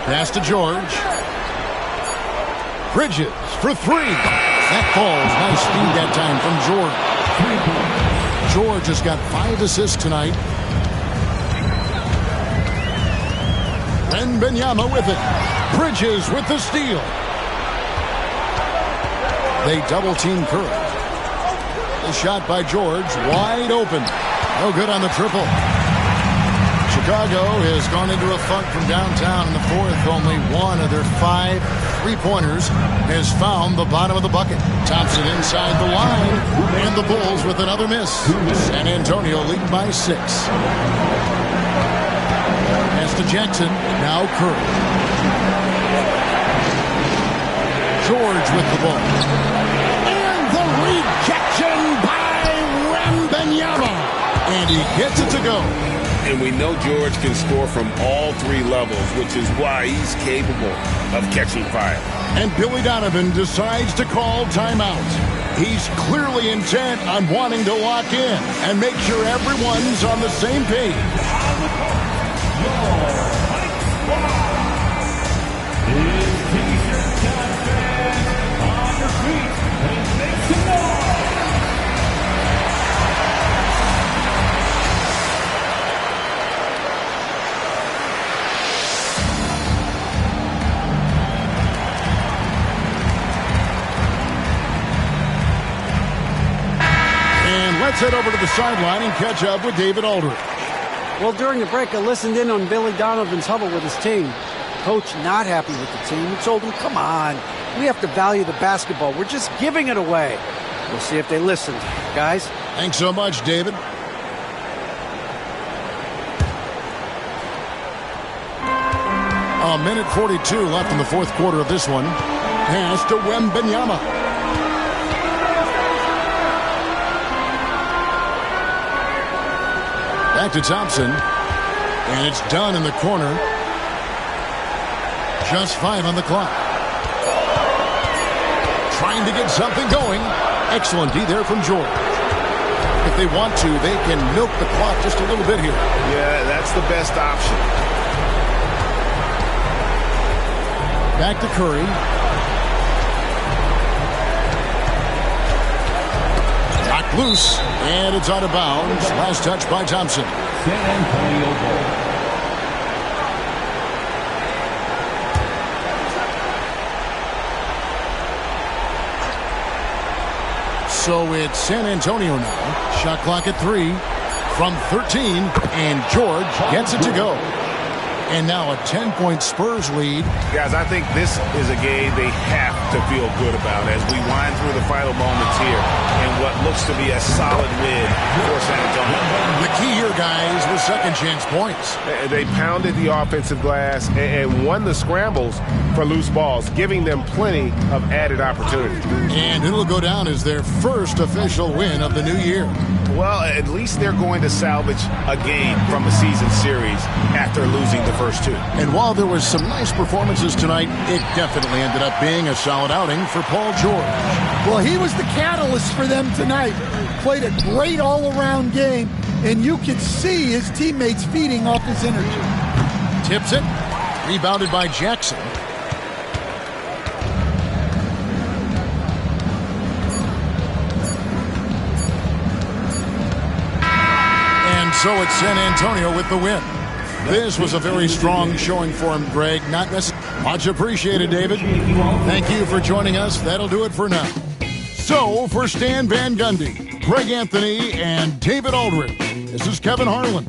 Pass to George. Bridges for 3. That falls. Nice speed that time from George. George has got 5 assists tonight. Wembanyama with it. Bridges with the steal. They double-team Curry. The shot by George, wide open. No good on the triple. Chicago has gone into a funk from downtown in the fourth. Only one of their 5 3-pointers has found the bottom of the bucket. Thompson inside the line, and the Bulls with another miss. San Antonio leading by 6. Pass to Jackson, now Curry. George with the ball. And the rejection by Wembanyama. And he gets it to go. And we know George can score from all 3 levels, which is why he's capable of catching fire. And Billy Donovan decides to call timeout. He's clearly intent on wanting to lock in and make sure everyone's on the same page. Let's head over to the sideline and catch up with David Aldridge. Well, during the break, I listened in on Billy Donovan's huddle with his team. Coach not happy with the team. He told them, come on, we have to value the basketball. We're just giving it away. We'll see if they listen. Guys? Thanks so much, David. minute 42 left in the fourth quarter of this one. Pass to Wembanyama. Back to Thompson. And it's done in the corner. Just 5 on the clock. Trying to get something going. Excellent D there from George. If they want to, they can milk the clock just a little bit here. Yeah, that's the best option. Back to Curry. Knocked loose, and it's out of bounds. Last touch by Thompson. San Antonio ball. So it's San Antonio now. Shot clock at 3 from 13, and George gets it to go. And now a 10-point Spurs lead. Guys, I think this is a game they have to feel good about as we wind through the final moments here in what looks to be a solid win for San Antonio. The key here, guys, was second chance points. They pounded the offensive glass and won the scrambles for loose balls, giving them plenty of added opportunity. And it'll go down as their first official win of the new year. Well, at least they're going to salvage a game from a season series after losing the first 2. And while there was some nice performances tonight, it definitely ended up being a solid outing for Paul George. Well, he was the catalyst for them tonight. Played a great all-around game, and you could see his teammates feeding off his energy. Tips it. Rebounded by Jackson. So it's San Antonio with the win. This was a very strong showing for him, Greg. Not necessarily much appreciated, David. Thank you for joining us. That'll do it for now. So for Stan Van Gundy, Greg Anthony, and David Aldridge, this is Kevin Harlan.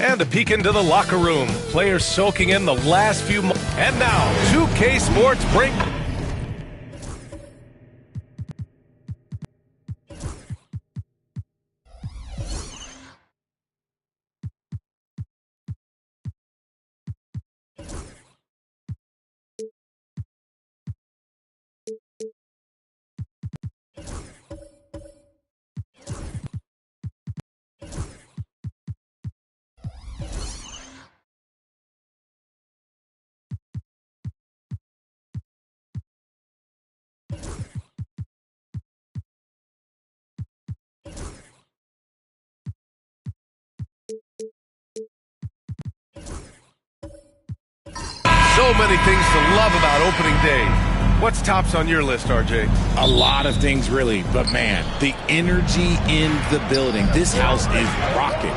And a peek into the locker room. Players soaking in the last few moments. And now, 2K Sports bring... So many things to love about opening day. What's tops on your list, RJ? A lot of things, really. But, man, the energy in the building. This house is rocking.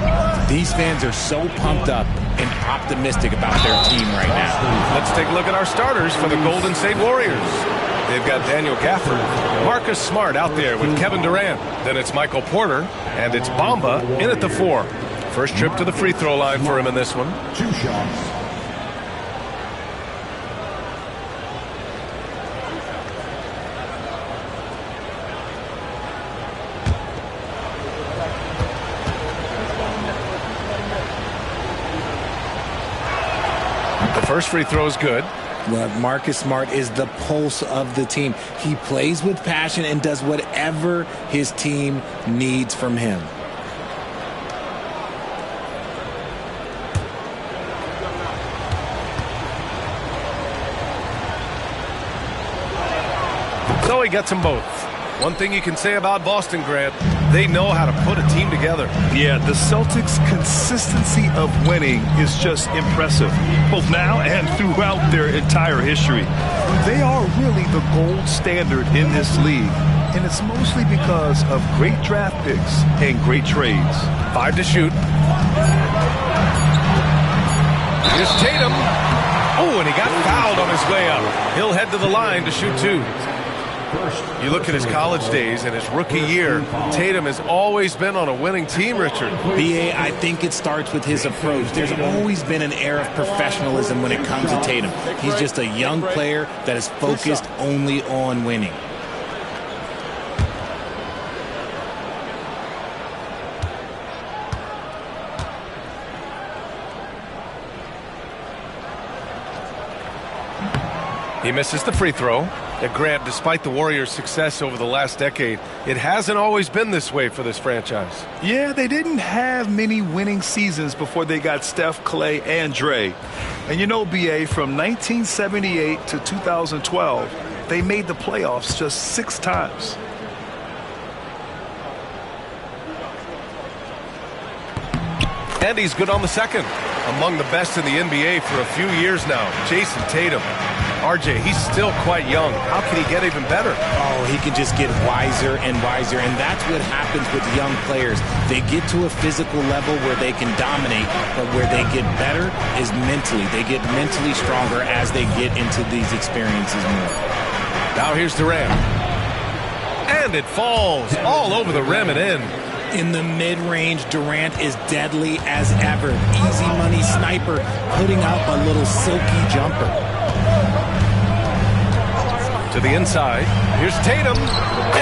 These fans are so pumped up and optimistic about their team right now. Let's take a look at our starters for the Golden State Warriors. They've got Daniel Gafford, Marcus Smart out there with Kevin Durant. Then it's Michael Porter, and it's Bamba in at the 4. First trip to the free throw line for him in this one. 2 shots. The first free throw is good. Well, Marcus Smart is the pulse of the team. He plays with passion and does whatever his team needs from him. So he gets them both. One thing you can say about Boston, Grant, they know how to put a team together. Yeah, the Celtics' consistency of winning is just impressive, both now and throughout their entire history. They are really the gold standard in this league, and it's mostly because of great draft picks and great trades. 5 to shoot. Here's Tatum. Oh, and he got fouled on his way up. He'll head to the line to shoot 2. You look at his college days and his rookie year, Tatum has always been on a winning team, Richard. B.A., I think it starts with his approach. There's always been an air of professionalism when it comes to Tatum. He's just a young player that is focused only on winning. He misses the free throw. And Grant, despite the Warriors' success over the last decade, it hasn't always been this way for this franchise. Yeah, they didn't have many winning seasons before they got Steph, Clay, and Dre. And you know, B.A., from 1978 to 2012, they made the playoffs just 6 times. And he's good on the second. Among the best in the NBA for a few years now, Jason Tatum. RJ, he's still quite young. How can he get even better? Oh, he can just get wiser and wiser, and that's what happens with young players. They get to a physical level where they can dominate, but where they get better is mentally. They get mentally stronger as they get into these experiences more. Now here's Durant. And it falls all over the rim and in. In the mid-range, Durant is deadly as ever. Easy money sniper, putting out a little silky jumper. To the inside, here's Tatum,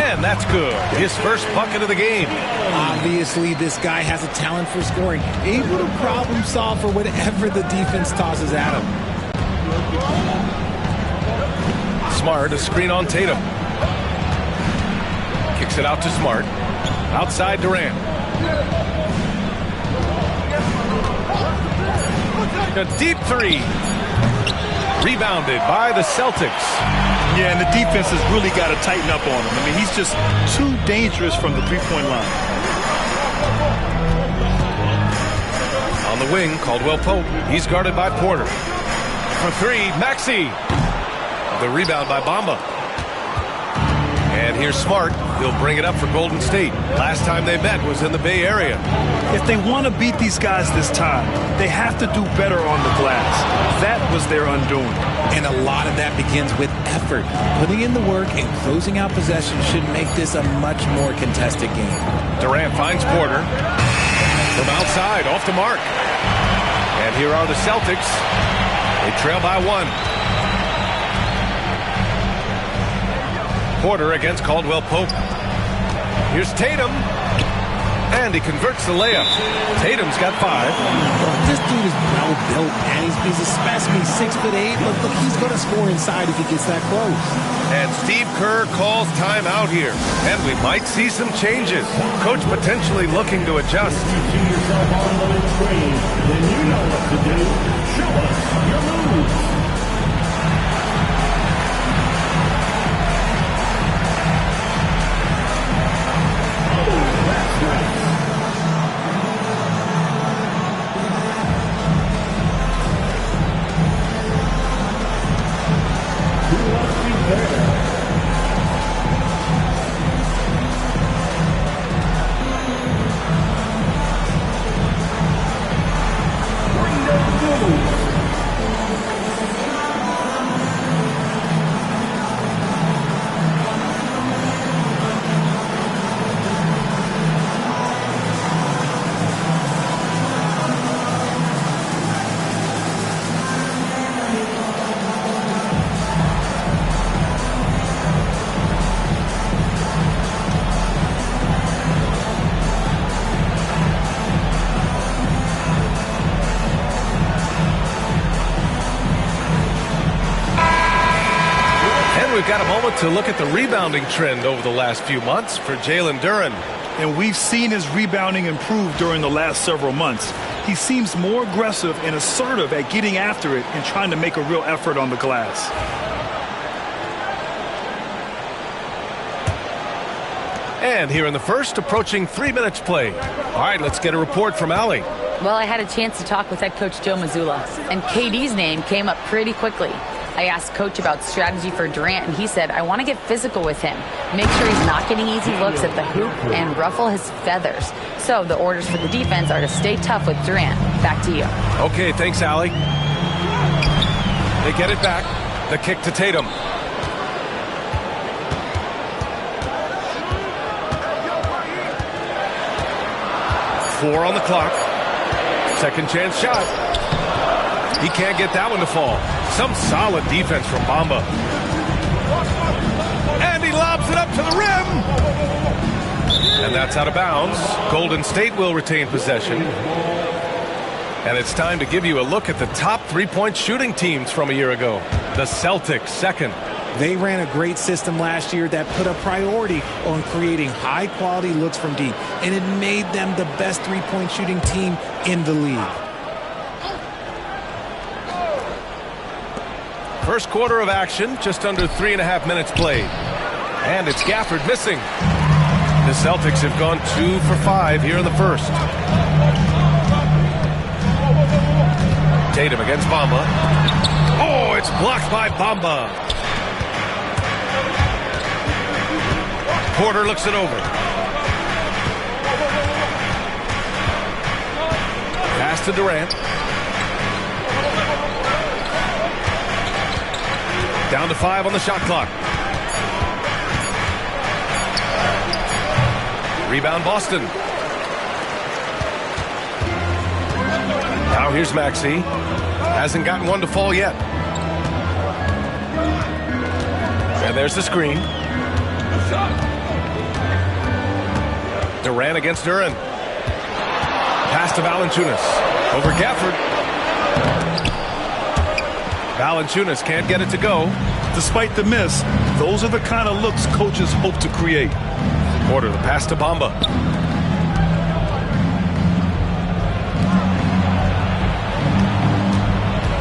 and that's good. His first bucket of the game. Obviously, this guy has a talent for scoring, able to problem solve for whatever the defense tosses at him. Smart, a screen on Tatum. Kicks it out to Smart. Outside Durant. A deep three. Rebounded by the Celtics. Yeah, and the defense has really got to tighten up on him. I mean, he's just too dangerous from the three-point line. On the wing, Caldwell Pope. He's guarded by Porter. For three, Maxey. The rebound by Bamba. And here's Smart. He'll bring it up for Golden State. Last time they met was in the Bay Area. If they want to beat these guys this time, they have to do better on the glass. That was their undoing. And a lot of that begins with effort. Putting in the work and closing out possessions should make this a much more contested game. Durant finds Porter. From outside, off the mark. And here are the Celtics. They trail by 1. Porter against Caldwell Pope. Here's Tatum. And he converts the layup. Tatum's got 5. This dude is well built, man. He's a specimen. 6'8". Look, he's going to score inside if he gets that close. And Steve Kerr calls timeout here. And we might see some changes. Coach potentially looking to adjust. If you see yourself on the train, then you know what to do. Show us your moves. We've got a moment to look at the rebounding trend over the last few months for Jalen Duren. And we've seen his rebounding improve during the last several months. He seems more aggressive and assertive at getting after it and trying to make a real effort on the glass. And here in the first, approaching 3 minutes play. All right, let's get a report from Allie. Well, I had a chance to talk with head coach Joe Mazzulla, and KD's name came up pretty quickly. I asked Coach about strategy for Durant, and he said, I want to get physical with him, make sure he's not getting easy looks at the hoop, and ruffle his feathers. So the orders for the defense are to stay tough with Durant. Back to you. Okay, thanks, Allie. They get it back. The kick to Tatum. 4 on the clock. Second chance shot. He can't get that one to fall. Some solid defense from Bamba. And he lobs it up to the rim. And that's out of bounds. Golden State will retain possession. And it's time to give you a look at the top three-point shooting teams from a year ago. The Celtics second. They ran a great system last year that put a priority on creating high-quality looks from deep, and it made them the best three-point shooting team in the league. First quarter of action, just under 3.5 minutes played. And it's Gafford missing. The Celtics have gone 2 for 5 here in the first. Tatum against Bamba. Oh, it's blocked by Bamba. Porter looks it over. Pass to Durant. Down to 5 on the shot clock. Rebound Boston. Now here's Maxey. Hasn't gotten one to fall yet. And there's the screen. Durant against Duren. Pass to Valanciunas. Over Gafford. Valanciunas can't get it to go. Despite the miss, those are the kind of looks coaches hope to create. Porter, the pass to Bamba.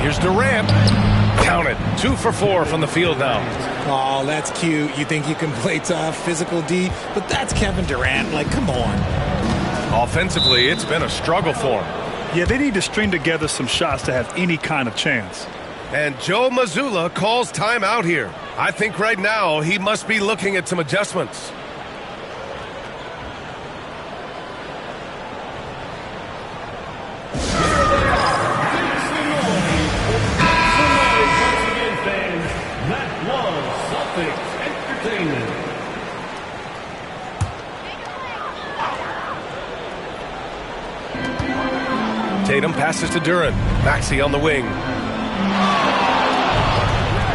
Here's Durant. Count it. 2 for 4 from the field now. Oh, that's cute. You think you can play tough, physical D, but that's Kevin Durant. Like, come on. Offensively, it's been a struggle for him. Yeah, they need to string together some shots to have any kind of chance. And Joe Mazzulla calls timeout here. I think right now he must be looking at some adjustments. Tatum passes to Duren. Maxey on the wing.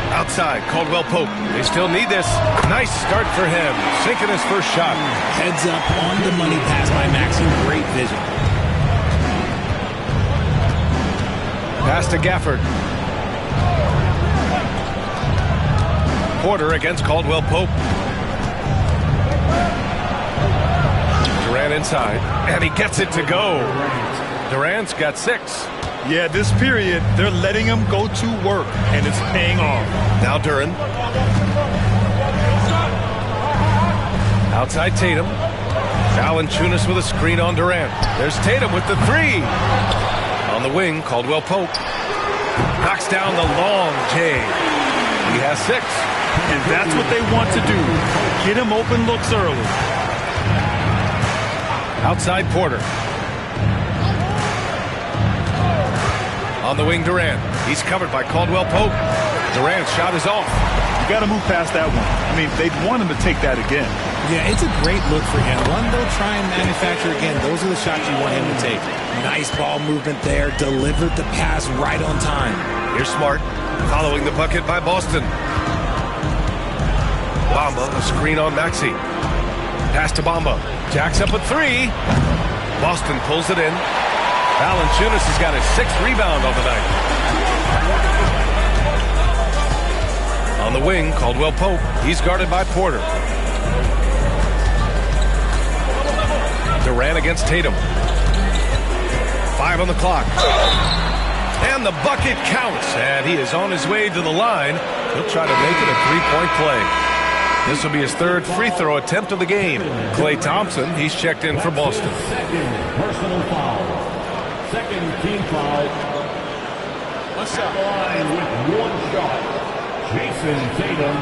Outside, Caldwell Pope. They still need this. Nice start for him. Sinking his first shot. Heads up on the money pass by Maxey. Great vision. Pass to Gafford. Porter against Caldwell Pope. Durant inside. And he gets it to go. Durant's got 6. Yeah, this period, they're letting him go to work, and it's paying off. Now Duren. Outside Tatum. Valanciunas with a screen on Durant. There's Tatum with the 3. On the wing, Caldwell Pope. Knocks down the long J. He has 6. And that's what they want to do. Get him open looks early. Outside Porter. On the wing, Durant. He's covered by Caldwell Pope. Durant's shot is off. You got to move past that one. I mean, they'd want him to take that again. Yeah, it's a great look for him. One they'll try and manufacture again. Those are the shots you want him to take. Nice ball movement there. Delivered the pass right on time. Here's Smart. Following the bucket by Boston. Bamba, a screen on Maxey. Pass to Bamba. Jacks up a 3. Boston pulls it in. Valanciunas has got his 6th rebound on the night. On the wing, Caldwell Pope. He's guarded by Porter. Durant against Tatum. 5 on the clock. And the bucket counts. And he is on his way to the line. He'll try to make it a 3-point play. This will be his 3rd free throw attempt of the game. Klay Thompson, he's checked in for Boston. Second personal foul. Second team foul. What's up? Line with 1 shot. Jason Tatum.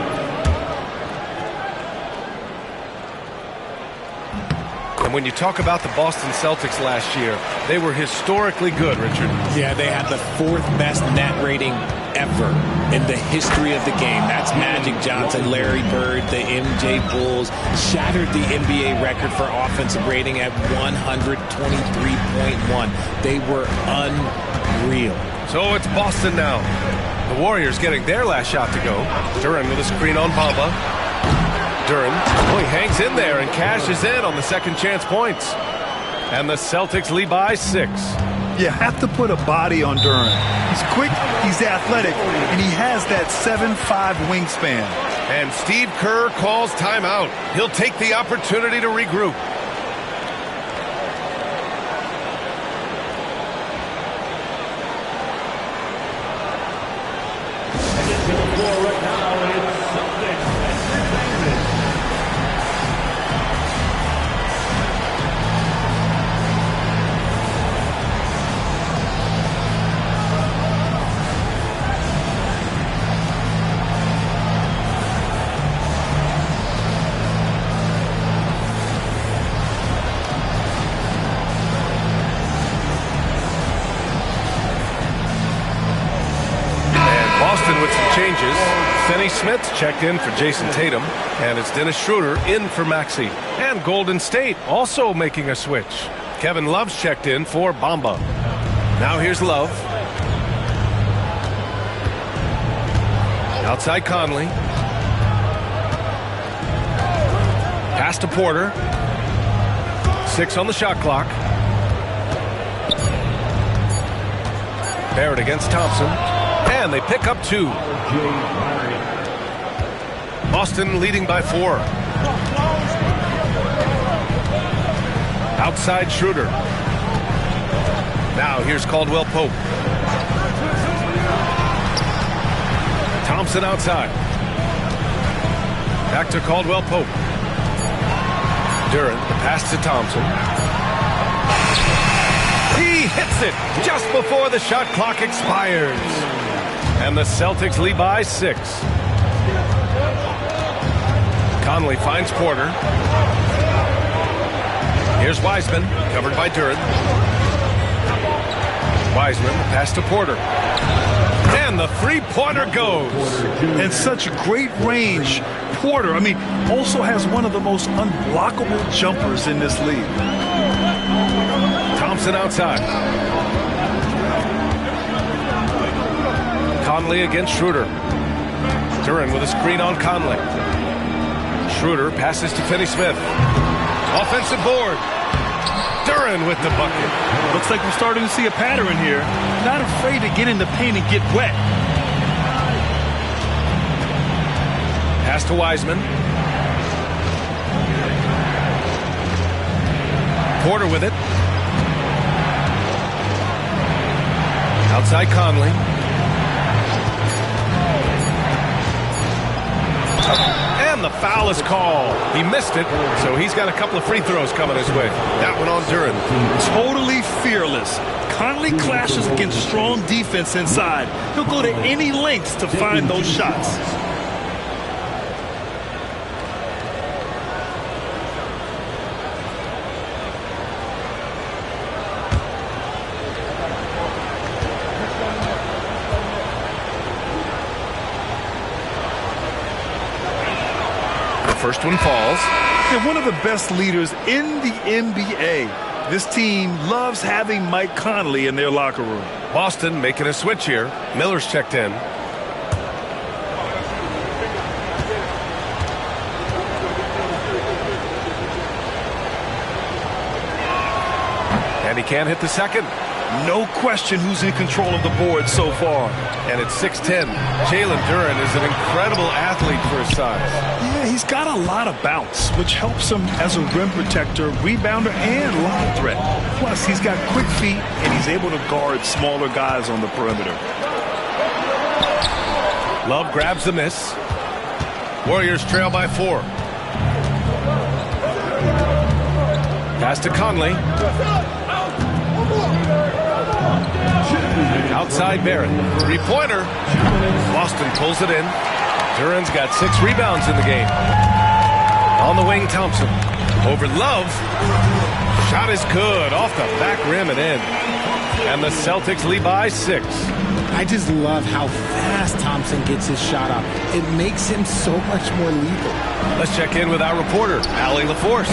And when you talk about the Boston Celtics last year, they were historically good, Richard. Yeah, they had the 4th best net rating ever in the history of the game. That's Magic Johnson, Larry Bird, the MJ Bulls, shattered the NBA record for offensive rating at 123.1. They were unreal. So it's Boston now. The Warriors getting their last shot to go. Duren with a screen on Bamba. Duren, he hangs in there and cashes in on the second chance points. And the Celtics lead by 6. You have to put a body on Duren. He's quick, he's athletic, and he has that 7'5" wingspan. And Steve Kerr calls timeout. He'll take the opportunity to regroup. With some changes, Finney Smith checked in for Jason Tatum, and it's Dennis Schroeder in for Maxey. And Golden State also making a switch. Kevin Love's checked in for Bamba. Now here's Love. Outside Conley. Pass to Porter. 6 on the shot clock. Barrett against Thompson. And they pick up 2. Boston leading by 4. Outside Schroeder. Now here's Caldwell Pope. Thompson outside. Back to Caldwell Pope. Duren, the pass to Thompson. He hits it just before the shot clock expires. And the Celtics lead by 6. Conley finds Porter. Here's Wiseman, covered by Duren. Wiseman, pass to Porter. And the three-pointer goes. And such great range. Porter, also has one of the most unblockable jumpers in this league. Thompson outside. Conley against Schroeder. Duren with a screen on Conley. Schroeder passes to Finney Smith. Offensive board. Duren with the bucket. Looks like we're starting to see a pattern here. Not afraid to get in the paint and get wet. Pass to Wiseman. Porter with it. Outside Conley. And the foul is called. He missed it, so he's got a couple of free throws coming his way. That one on Duren. Totally fearless. Conley clashes against strong defense inside. He'll go to any lengths to find those shots. First one falls. They're one of the best leaders in the NBA. This team loves having Mike Conley in their locker room. Boston making a switch here. Miller's checked in. And he can't hit the second. No question who's in control of the board so far. And it's 6'10". Jalen Duren is an incredible athlete for his size. Yeah, he's got a lot of bounce, which helps him as a rim protector, rebounder, and lob threat. Plus, he's got quick feet, and he's able to guard smaller guys on the perimeter. Love grabs the miss. Warriors trail by 4. Pass to Conley. Outside Barrett. Three-pointer. Boston pulls it in. Duren's got 6 rebounds in the game. On the wing, Thompson. Over Love. Shot is good. Off the back rim and in. And the Celtics lead by 6. I just love how fast Thompson gets his shot off. It makes him so much more lethal. Let's check in with our reporter, Allie LaForce.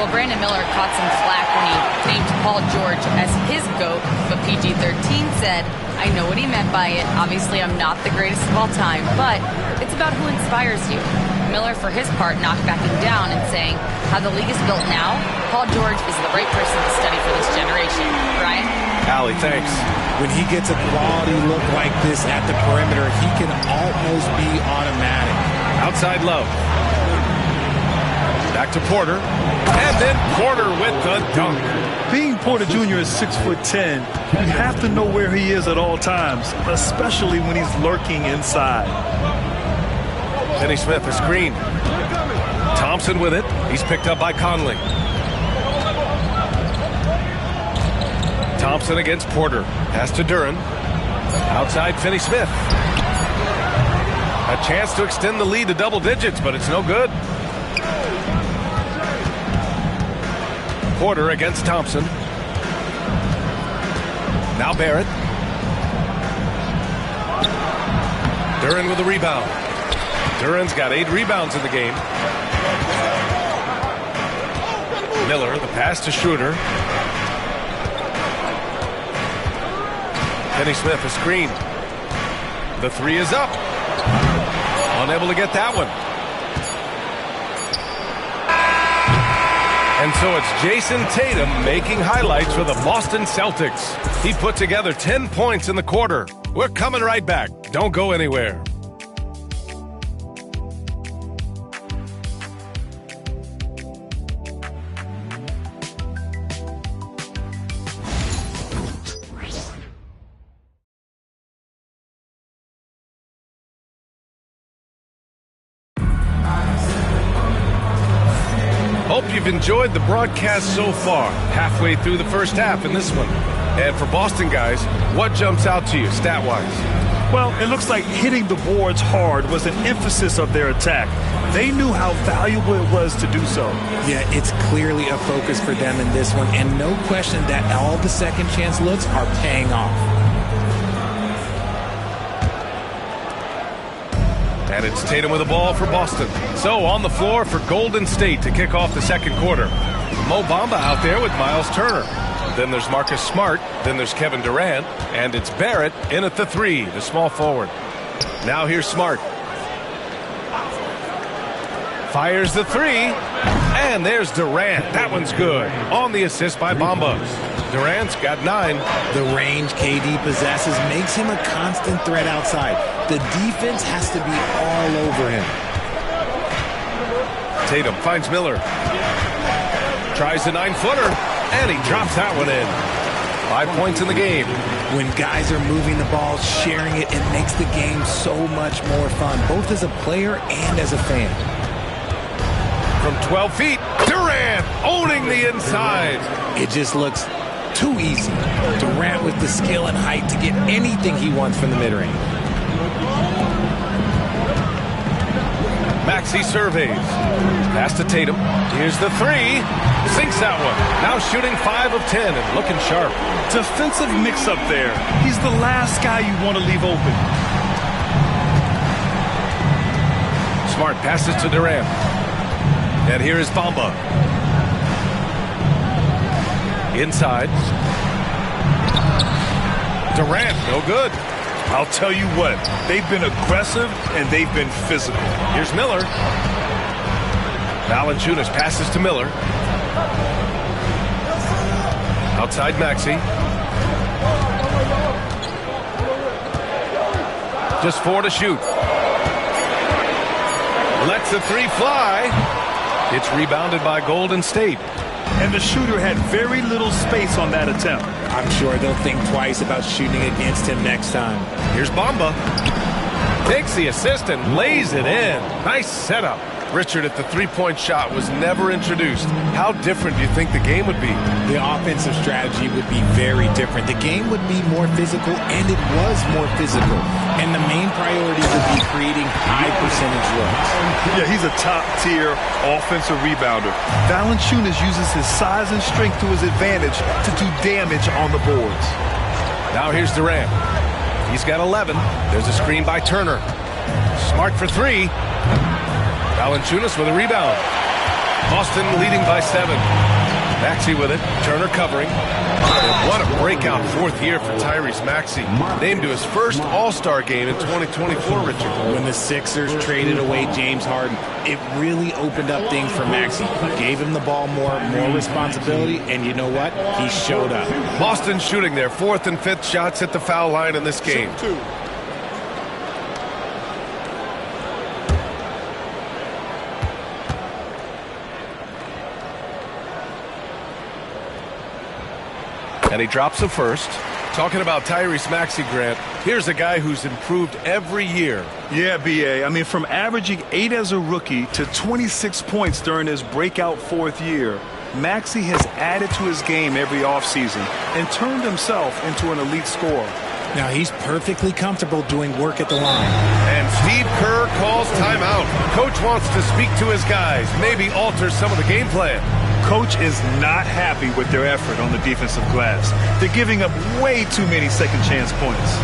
Well, Brandon Miller caught some flack when he named Paul George as his GOAT, but PG-13 said, I know what he meant by it. Obviously, I'm not the greatest of all time, but it's about who inspires you. Miller, for his part, knocked backing down and saying, how the league is built now, Paul George is the right person to study for this generation. Brian? Allie, thanks. When he gets a quality look like this at the perimeter, he can almost be automatic. Outside Love. Back to Porter. And then Porter with the dunk. Being Porter Jr. is 6'10", you have to know where he is at all times, especially when he's lurking inside. Finney Smith, a screen. Thompson with it. He's picked up by Conley. Thompson against Porter. Pass to Duren. Outside Finney Smith. A chance to extend the lead to double digits, but it's no good. Porter against Thompson. Now Barrett. Duren with the rebound. Duren's got 8 rebounds in the game. Miller, the pass to Schroeder. Finney Smith, a screen. The 3 is up. Unable to get that one. And so it's Jason Tatum making highlights for the Boston Celtics. He put together 10 points in the quarter. We're coming right back. Don't go anywhere. Hope you've enjoyed the broadcast so far. Halfway through the first half in this one. And for Boston guys, what jumps out to you stat-wise? Well, it looks like hitting the boards hard was an emphasis of their attack. They knew how valuable it was to do so. Yeah, it's clearly a focus for them in this one, and no question that all the second chance looks are paying off. And it's Tatum with the ball for Boston. So on the floor for Golden State to kick off the second quarter. Mo Bamba out there with Miles Turner. Then there's Marcus Smart. Then there's Kevin Durant. And it's Barrett in at the 3, the small forward. Now here's Smart. Fires the 3. And there's Durant. That one's good. On the assist by Bamba. Durant's got 9. The range KD possesses makes him a constant threat outside. The defense has to be all over him. Tatum finds Miller. Tries the 9-footer, and he drops that one in. 5 points in the game. When guys are moving the ball, sharing it, it makes the game so much more fun, both as a player and as a fan. From 12 feet, Durant owning the inside. It just looks too easy. Durant with the skill and height to get anything he wants from the mid-range. Maxey surveys. Pass to Tatum. Here's the 3. Sinks that one. Now shooting 5 of 10 and looking sharp. Defensive mix-up there. He's the last guy you want to leave open. Smart passes to Durant. And here is Bamba. Inside. Durant, no good. I'll tell you what, they've been aggressive and they've been physical. Here's Miller. Valanciunas passes to Miller. Outside Maxey. Just 4 to shoot. Lets the 3 fly. It's rebounded by Golden State. And the shooter had very little space on that attempt. I'm sure they'll think twice about shooting against him next time. Here's Bamba. Takes the assist and lays it in. Nice setup. Richard, if the three-point shot was never introduced, how different do you think the game would be? The offensive strategy would be very different. The game would be more physical, and it was more physical. And the main priority would be creating high-percentage looks. Yeah, he's a top-tier offensive rebounder. Valanciunas uses his size and strength to his advantage to do damage on the boards. Now here's Durant. He's got 11. There's a screen by Turner. Smart for 3. Valanciunas with a rebound. Boston leading by 7. Maxey with it. Turner covering. And what a breakout 4th year for Tyrese Maxey. Named to his first All-Star game in 2024, Richard. When the Sixers traded away James Harden, it really opened up things for Maxey. Gave him the ball more responsibility, and you know what? He showed up. Boston shooting their 4th and 5th shots at the foul line in this game. And he drops a first. Talking about Tyrese Maxey, Grant, here's a guy who's improved every year. Yeah, B.A. I mean, from averaging 8 as a rookie to 26 points during his breakout 4th year, Maxey has added to his game every offseason and turned himself into an elite scorer. Now, he's perfectly comfortable doing work at the line. And Steve Kerr calls timeout. Coach wants to speak to his guys, maybe alter some of the game plan. Coach is not happy with their effort on the defensive glass. They're giving up way too many second chance points.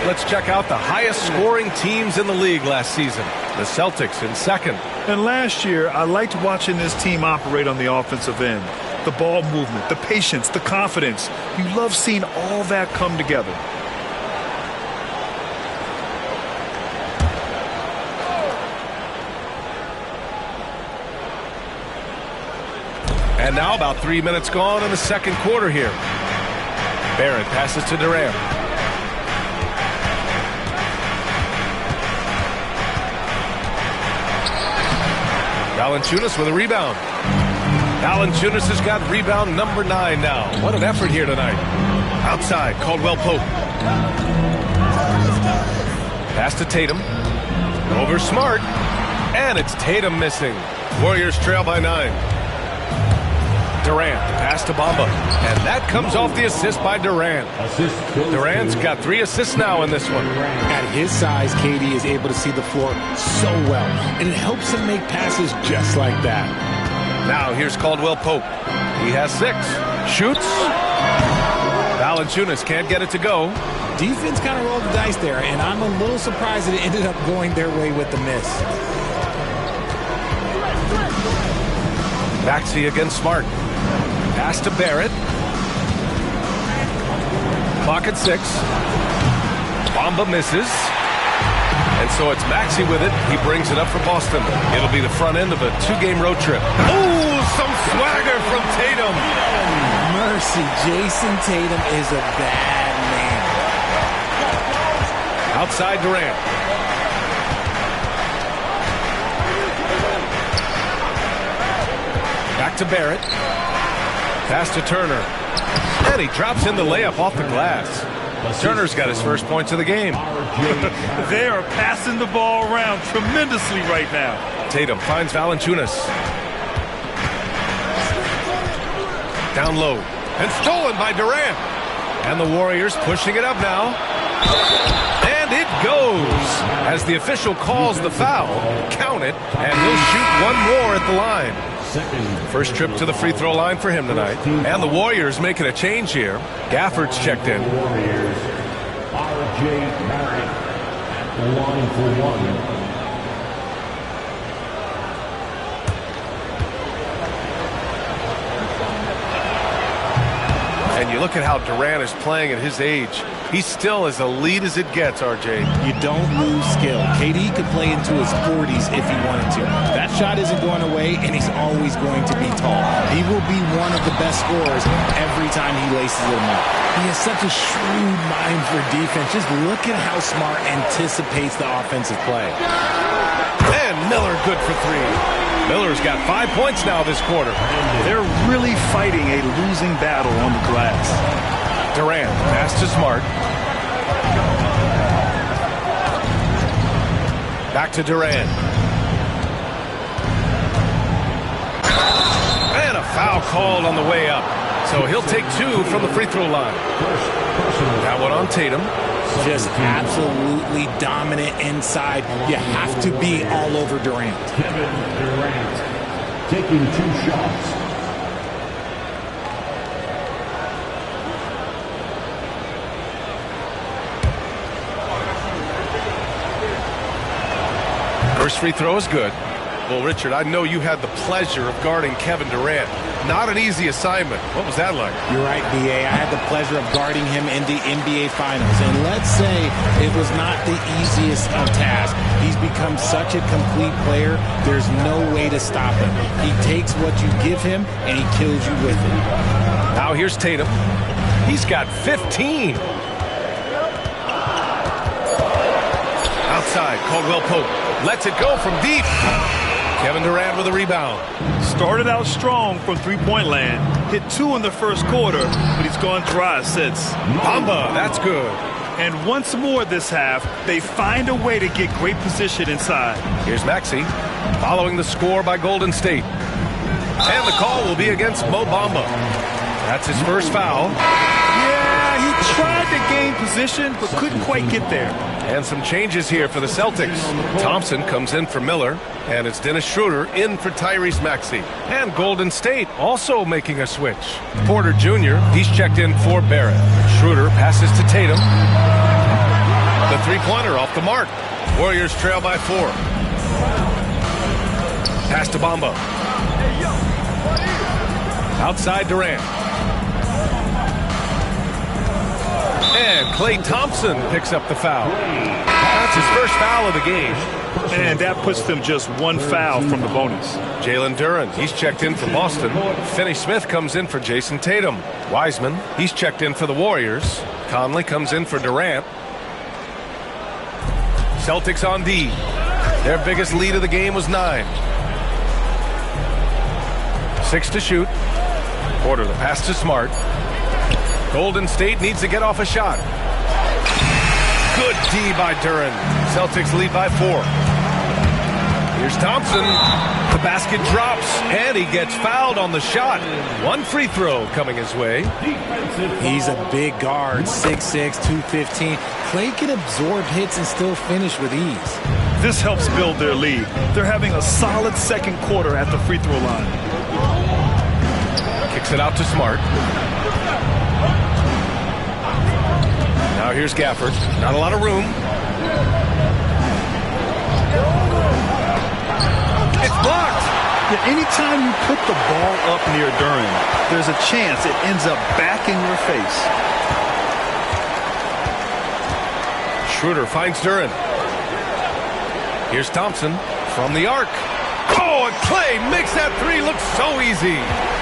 Let's check out the highest scoring teams in the league last season. The Celtics in 2nd. And last year, I liked watching this team operate on the offensive end. The ball movement, the patience, the confidence. You love seeing all that come together. And now about 3 minutes gone in the 2nd quarter here. Barrett passes to Durant. Valanciunas with a rebound. Valanciunas has got rebound number 9 now. What an effort here tonight. Outside, Caldwell Pope. Pass to Tatum. Over Smart. And it's Tatum missing. Warriors trail by 9. Durant, pass to Bamba. And that comes off the assist by Durant. Durant's got 3 assists now in this one. At his size, KD is able to see the floor so well, and it helps him make passes just like that. Now here's Caldwell Pope. He has 6. Shoots. Valanciunas can't get it to go. Defense kind of rolled the dice there, and I'm a little surprised that it ended up going their way with the miss. Maxey against Smart. Pass to Barrett. Clock at 6. Bamba misses. And so it's Maxey with it. He brings it up for Boston. It'll be the front end of a 2-game road trip. Oh, some swagger from Tatum. Mercy, Jason Tatum is a bad man. Outside Durant. Back to Barrett. Pass to Turner. And he drops in the layup off the glass. Turner's got his first points of the game. They are passing the ball around tremendously right now. Tatum finds Valanciunas. Down low. And stolen by Durant. And the Warriors pushing it up now. And it goes. As the official calls the foul, count it, and he'll shoot one more at the line. First trip to the free throw line for him tonight. And the Warriors making a change here. Gafford's checked in. Warriors, R.J. Barrett at the line for 1. And you look at how Durant is playing at his age. He's still as elite as it gets, RJ. You don't lose skill. KD could play into his 40s if he wanted to. That shot isn't going away, and he's always going to be tall. He will be one of the best scorers every time he laces them up. He has such a shrewd mind for defense. Just look at how Smart anticipates the offensive play. And Miller good for 3. Miller's got 5 points now this quarter. They're really fighting a losing battle on the glass. Durant, pass to Smart. Back to Durant. And a foul called on the way up. So he'll take 2 from the free throw line. That one on Tatum. Just absolutely dominant inside. You have to be all over Durant. Kevin Durant taking 2 shots. First free throw is good. Well, Richard, I know you had the pleasure of guarding Kevin Durant. Not an easy assignment. What was that like? You're right, B.A. I had the pleasure of guarding him in the NBA Finals. And let's say it was not the easiest of tasks. He's become such a complete player, there's no way to stop him. He takes what you give him, and he kills you with it. Now here's Tatum. He's got 15. Outside, Caldwell Pope lets it go from deep. Kevin Durant with a rebound. Started out strong from three-point land. Hit 2 in the first quarter, but he's gone dry since. Bamba, that's good. And once more this half, they find a way to get great position inside. Here's Maxey, following the score by Golden State. And the call will be against Mo Bamba. That's his first foul. Yeah, he tried to gain position, but couldn't quite get there. And some changes here for the Celtics. Thompson comes in for Miller, and it's Dennis Schroeder in for Tyrese Maxey. And Golden State also making a switch. Porter Jr., he's checked in for Barrett. Schroeder passes to Tatum. The three-pointer off the mark. Warriors trail by 4. Pass to Bamba. Outside Durant. And Klay Thompson picks up the foul. That's his first foul of the game. And that puts them just 1 foul from the bonus. Jalen Duren, he's checked in for Boston. Finney-Smith comes in for Jason Tatum. Wiseman, he's checked in for the Warriors. Conley comes in for Durant. Celtics on D. Their biggest lead of the game was 9. 6 to shoot. Porter the pass to Smart. Golden State needs to get off a shot. Good D by Duren. Celtics lead by 4. Here's Thompson. The basket drops, and he gets fouled on the shot. 1 free throw coming his way. He's a big guard, 6'6", 215. Klay can absorb hits and still finish with ease. This helps build their lead. They're having a solid second quarter at the free throw line. Kicks it out to Smart. Now here's Gafford. Not a lot of room. It's blocked. Yeah, anytime you put the ball up near Duren, there's a chance it ends up back in your face. Schroeder finds Duren. Here's Thompson from the arc. Oh, and Klay makes that 3 look so easy.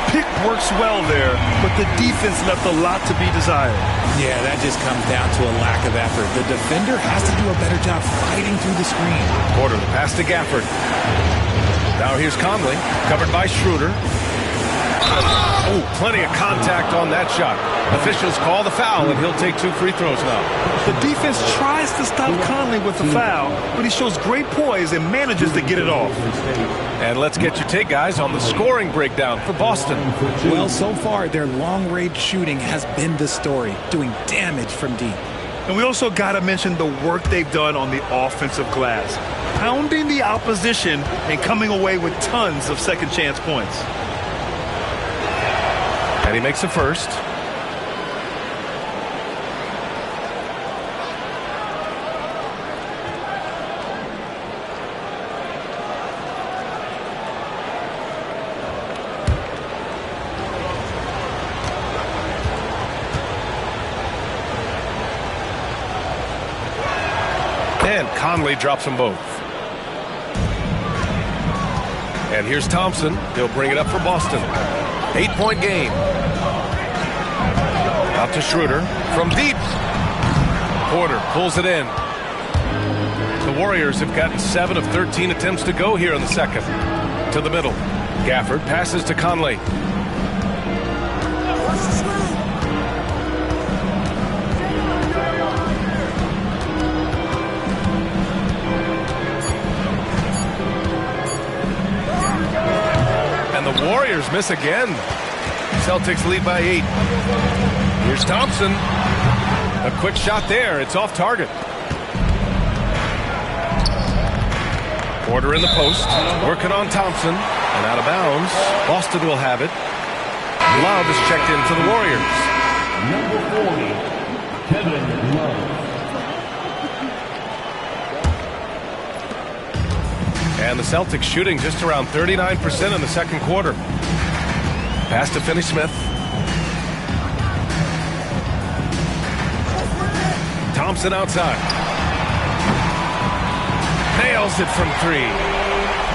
Pick works well there, but the defense left a lot to be desired. Yeah, that just comes down to a lack of effort. The defender has to do a better job fighting through the screen. Porter, the pass to Gafford. Now here's Conley, covered by Schroeder. Oh, plenty of contact on that shot. Officials call the foul, and he'll take 2 free throws now. The defense tries to stop Conley with the foul, but he shows great poise and manages to get it off. And let's get your take, guys, on the scoring breakdown for Boston. Well, so far, their long-range shooting has been the story, doing damage from deep. And we also got to mention the work they've done on the offensive glass, pounding the opposition and coming away with tons of second-chance points. And he makes the first. Conley drops them both. And here's Thompson. He'll bring it up for Boston. 8-point game. Out to Schroeder from deep. Porter pulls it in. The Warriors have gotten 7 of 13 attempts to go here in the second. To the middle. Gafford passes to Conley. And the Warriors miss again. Celtics lead by 8. Here's Thompson. A quick shot there. It's off target. Porter in the post. Working on Thompson. And out of bounds. Boston will have it. Love is checked in for the Warriors. Number 40, Kevin Love. And the Celtics shooting just around 39% in the second quarter. Pass to Finney-Smith. Thompson outside. Nails it from 3.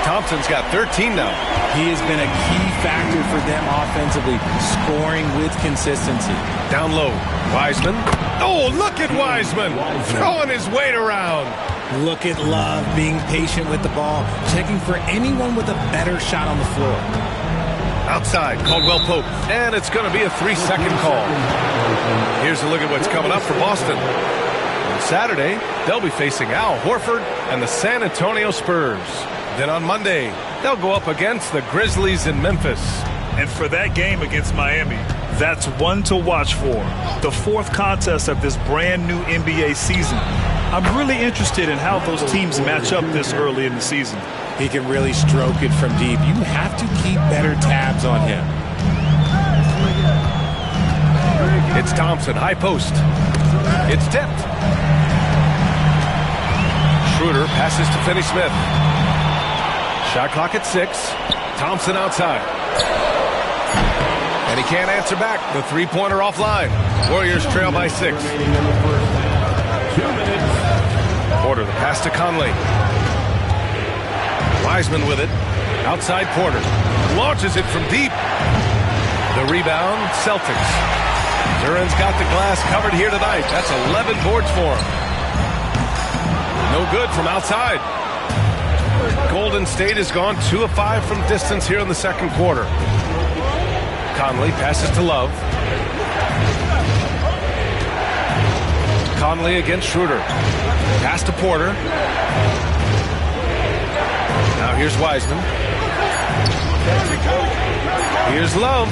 Thompson's got 13 now. He has been a key factor for them offensively, scoring with consistency. Down low, Wiseman. Oh, look at Wiseman throwing his weight around. Look at Love being patient with the ball, checking for anyone with a better shot on the floor. Outside, Caldwell Pope. And it's going to be a 3-second call. Here's a look at what's coming up for Boston. On Saturday, they'll be facing Al Horford and the San Antonio Spurs. Then on Monday, they'll go up against the Grizzlies in Memphis. And for that game against Miami, that's one to watch for. The 4th contest of this brand new NBA season. I'm really interested in how those teams match up this early in the season. He can really stroke it from deep. You have to keep better tabs on him. It's Thompson, high post. It's tipped. Schroeder passes to Finney-Smith. Shot clock at 6. Thompson outside. And he can't answer back. The 3-pointer offline. Warriors trail by 6. 2 minutes. Porter, the pass to Conley. Wiseman with it. Outside Porter. Launches it from deep. The rebound, Celtics. Duran's got the glass covered here tonight. That's 11 boards for him. No good from outside. Golden State has gone 2 of 5 from distance here in the second quarter. Conley passes to Love. Conley against Schroeder. Pass to Porter. Now here's Wiseman. Here's Love.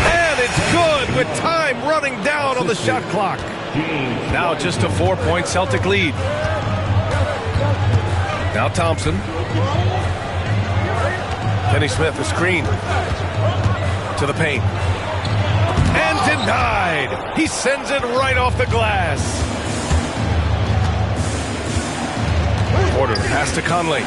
And it's good with time running down on the shot clock. Now just a 4-point Celtic lead. Now Thompson. Finney-Smith, a screen. To the paint. And denied. He sends it right off the glass. Porter, pass to Conley.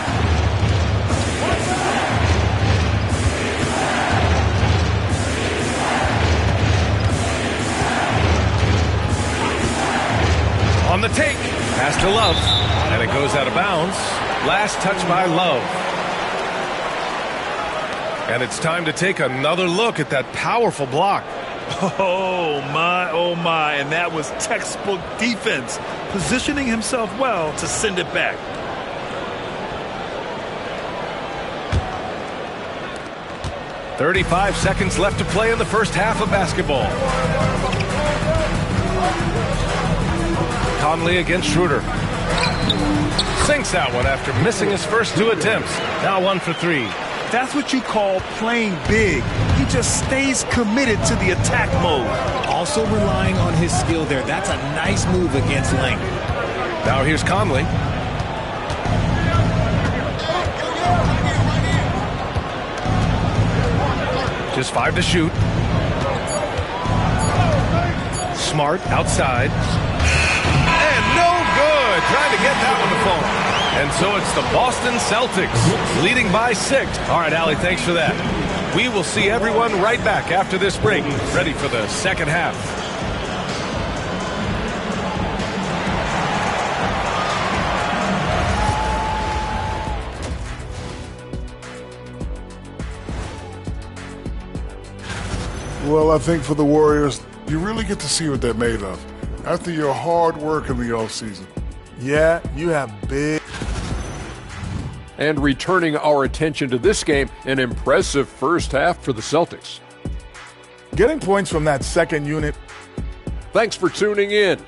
On the take. Pass to Love. And it goes out of bounds. Last touch by Love. And it's time to take another look at that powerful block. Oh, my. And that was textbook defense. Positioning himself well to send it back. "35 seconds left to play in the first half of basketball. Conley against Schroeder. Sinks that one after missing his first 2 attempts. Now 1 for 3. That's what you call playing big. He just stays committed to the attack mode. Also relying on his skill there. That's a nice move against length. Now here's Conley. Just 5 to shoot. Smart outside. And no good. Trying to get that one to fall. And so it's the Boston Celtics leading by 6. All right, Allie, thanks for that. We will see everyone right back after this break, ready for the second half. Well, I think for the Warriors, you really get to see what they're made of after your hard work in the offseason. Yeah, you have big. And returning our attention to this game, an impressive first half for the Celtics. Getting points from that second unit. Thanks for tuning in.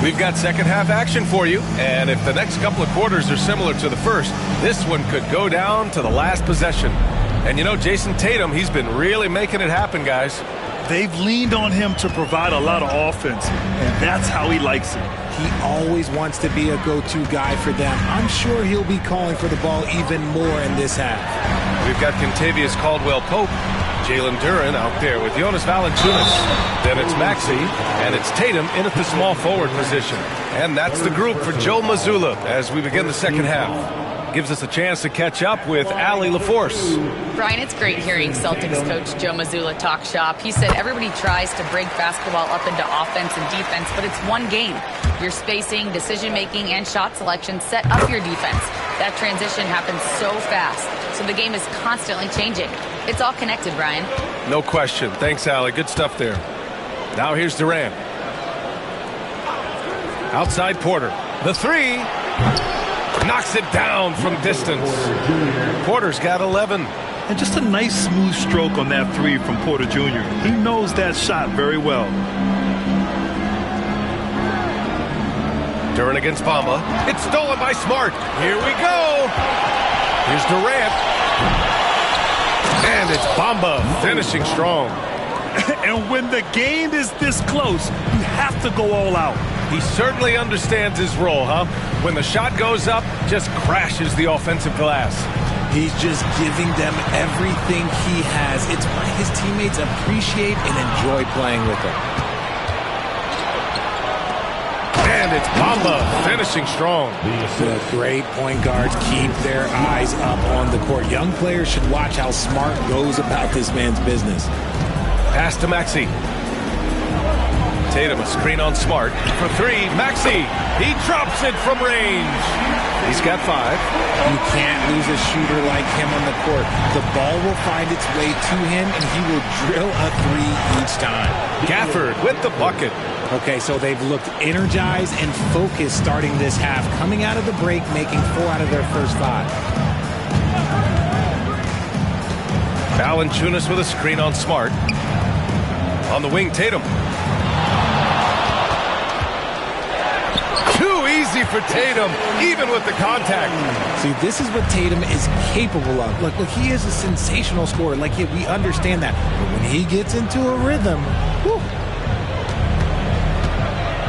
We've got second half action for you, and if the next couple of quarters are similar to the first, this one could go down to the last possession. And you know, Jason Tatum, he's been really making it happen, guys. They've leaned on him to provide a lot of offense, and that's how he likes it. He always wants to be a go-to guy for them. I'm sure he'll be calling for the ball even more in this half. We've got Kentavious Caldwell-Pope, Jalen Duren out there with Jonas Valanciunas. Then it's Maxey, and it's Tatum in at the small forward position. And that's the group for Joe Mazzulla as we begin the second half. Gives us a chance to catch up with Allie LaForce. Brian, it's great hearing Celtics coach Joe Mazzulla talk shop. He said everybody tries to break basketball up into offense and defense, but it's one game. Your spacing, decision-making, and shot selection set up your defense. That transition happens so fast, so the game is constantly changing. It's all connected, Brian. No question. Thanks, Allie. Good stuff there. Now here's Durant. Outside Porter. The three. Knocks it down from distance. Porter's got 11. And just a nice smooth stroke on that three from Porter Jr. He knows that shot very well. Duren against Bamba. It's stolen by Smart. Here we go. Here's Durant. And it's Bamba finishing strong. And when the game is this close, you have to go all out. He certainly understands his role, huh? When the shot goes up, just crashes the offensive glass. He's just giving them everything he has. It's why his teammates appreciate and enjoy playing with him. And it's Bamba finishing strong. The great point guards keep their eyes up on the court. Young players should watch how Smart goes about this man's business. Pass to Maxey. Tatum, a screen on Smart. For three, Maxey. He drops it from range. He's got 5. You can't lose a shooter like him on the court. The ball will find its way to him, and he will drill a 3 each time. Gafford with the bucket. Okay, so they've looked energized and focused starting this half, coming out of the break, making 4 out of their first 5. Valanciunas with a screen on Smart. On the wing, Tatum. Too easy for Tatum, even with the contact. See, this is what Tatum is capable of. Look, he is a sensational scorer. Like, we understand that. But when he gets into a rhythm, whew.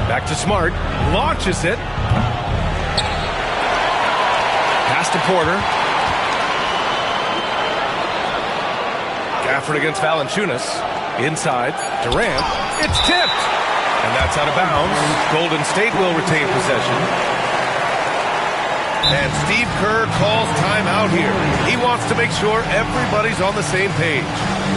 Back to Smart. Launches it. Pass to Porter. Gafford against Valanciunas. Inside. Durant. It's tipped. And that's out of bounds. Golden State will retain possession. And Steve Kerr calls timeout here. He wants to make sure everybody's on the same page.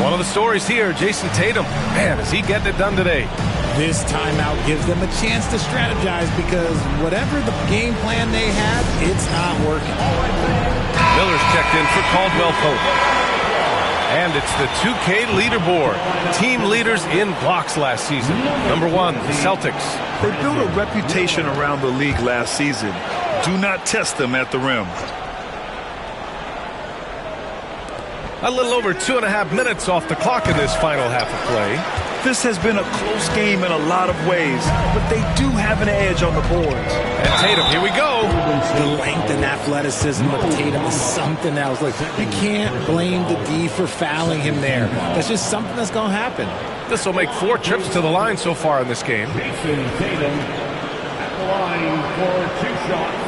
One of the stories here, Jason Tatum. Man, is he getting it done today. This timeout gives them a chance to strategize because whatever the game plan they had, it's not working. Miller's checked in for Caldwell-Pope. And it's the 2K leaderboard. Team leaders in blocks last season. Number 1, the Celtics. They built a reputation around the league last season. Do not test them at the rim. A little over 2.5 minutes off the clock in this final half of play. This has been a close game in a lot of ways, but they do have an edge on the boards. And Tatum, here we go. The length and athleticism of Tatum is something else. Like, you can't blame the D for fouling him there. That's just something that's going to happen. This will make 4 trips to the line so far in this game. Jason Tatum at the line for 2 shots.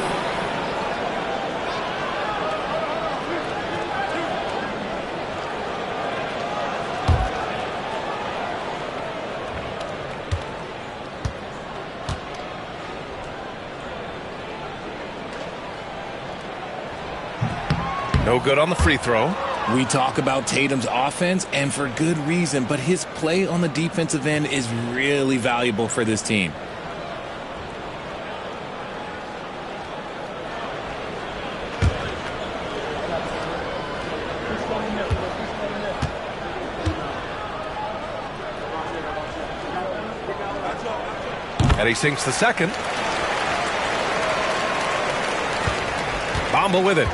No good on the free throw. We talk about Tatum's offense, and for good reason, but his play on the defensive end is really valuable for this team. And he sinks the second. Bamba with it.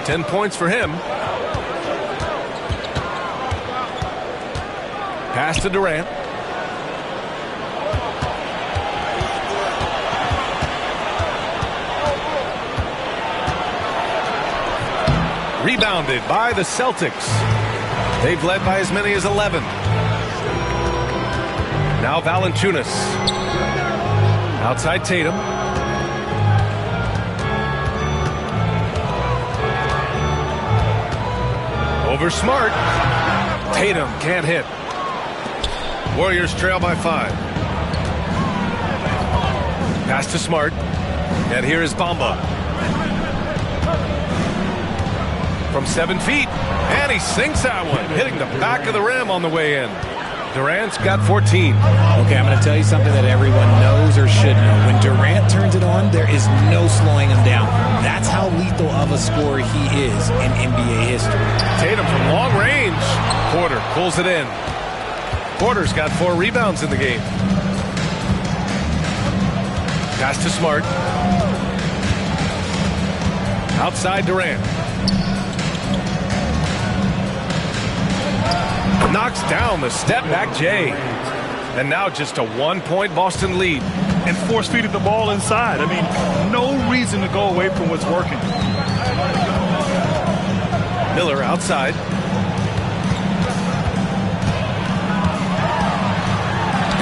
10 points for him. Pass to Durant. Rebounded by the Celtics. They've led by as many as 11. Now Valanciunas. Outside Tatum. Over Smart. Tatum can't hit. Warriors trail by 5. Pass to Smart. And here is Bamba. From 7 feet. And he sinks that one, hitting the back of the rim on the way in. Durant's got 14. Okay, I'm going to tell you something that everyone knows or should know. When Durant turns it on, there is no slowing him down. That's how lethal of a scorer he is in NBA history. Tatum from long range. Porter pulls it in. Porter's got 4 rebounds in the game. Pass to Smart. Outside Durant. Knocks down the step-back Jay. And now just a 1-point Boston lead. And force-feeding the ball inside. I mean, no reason to go away from what's working. Miller outside.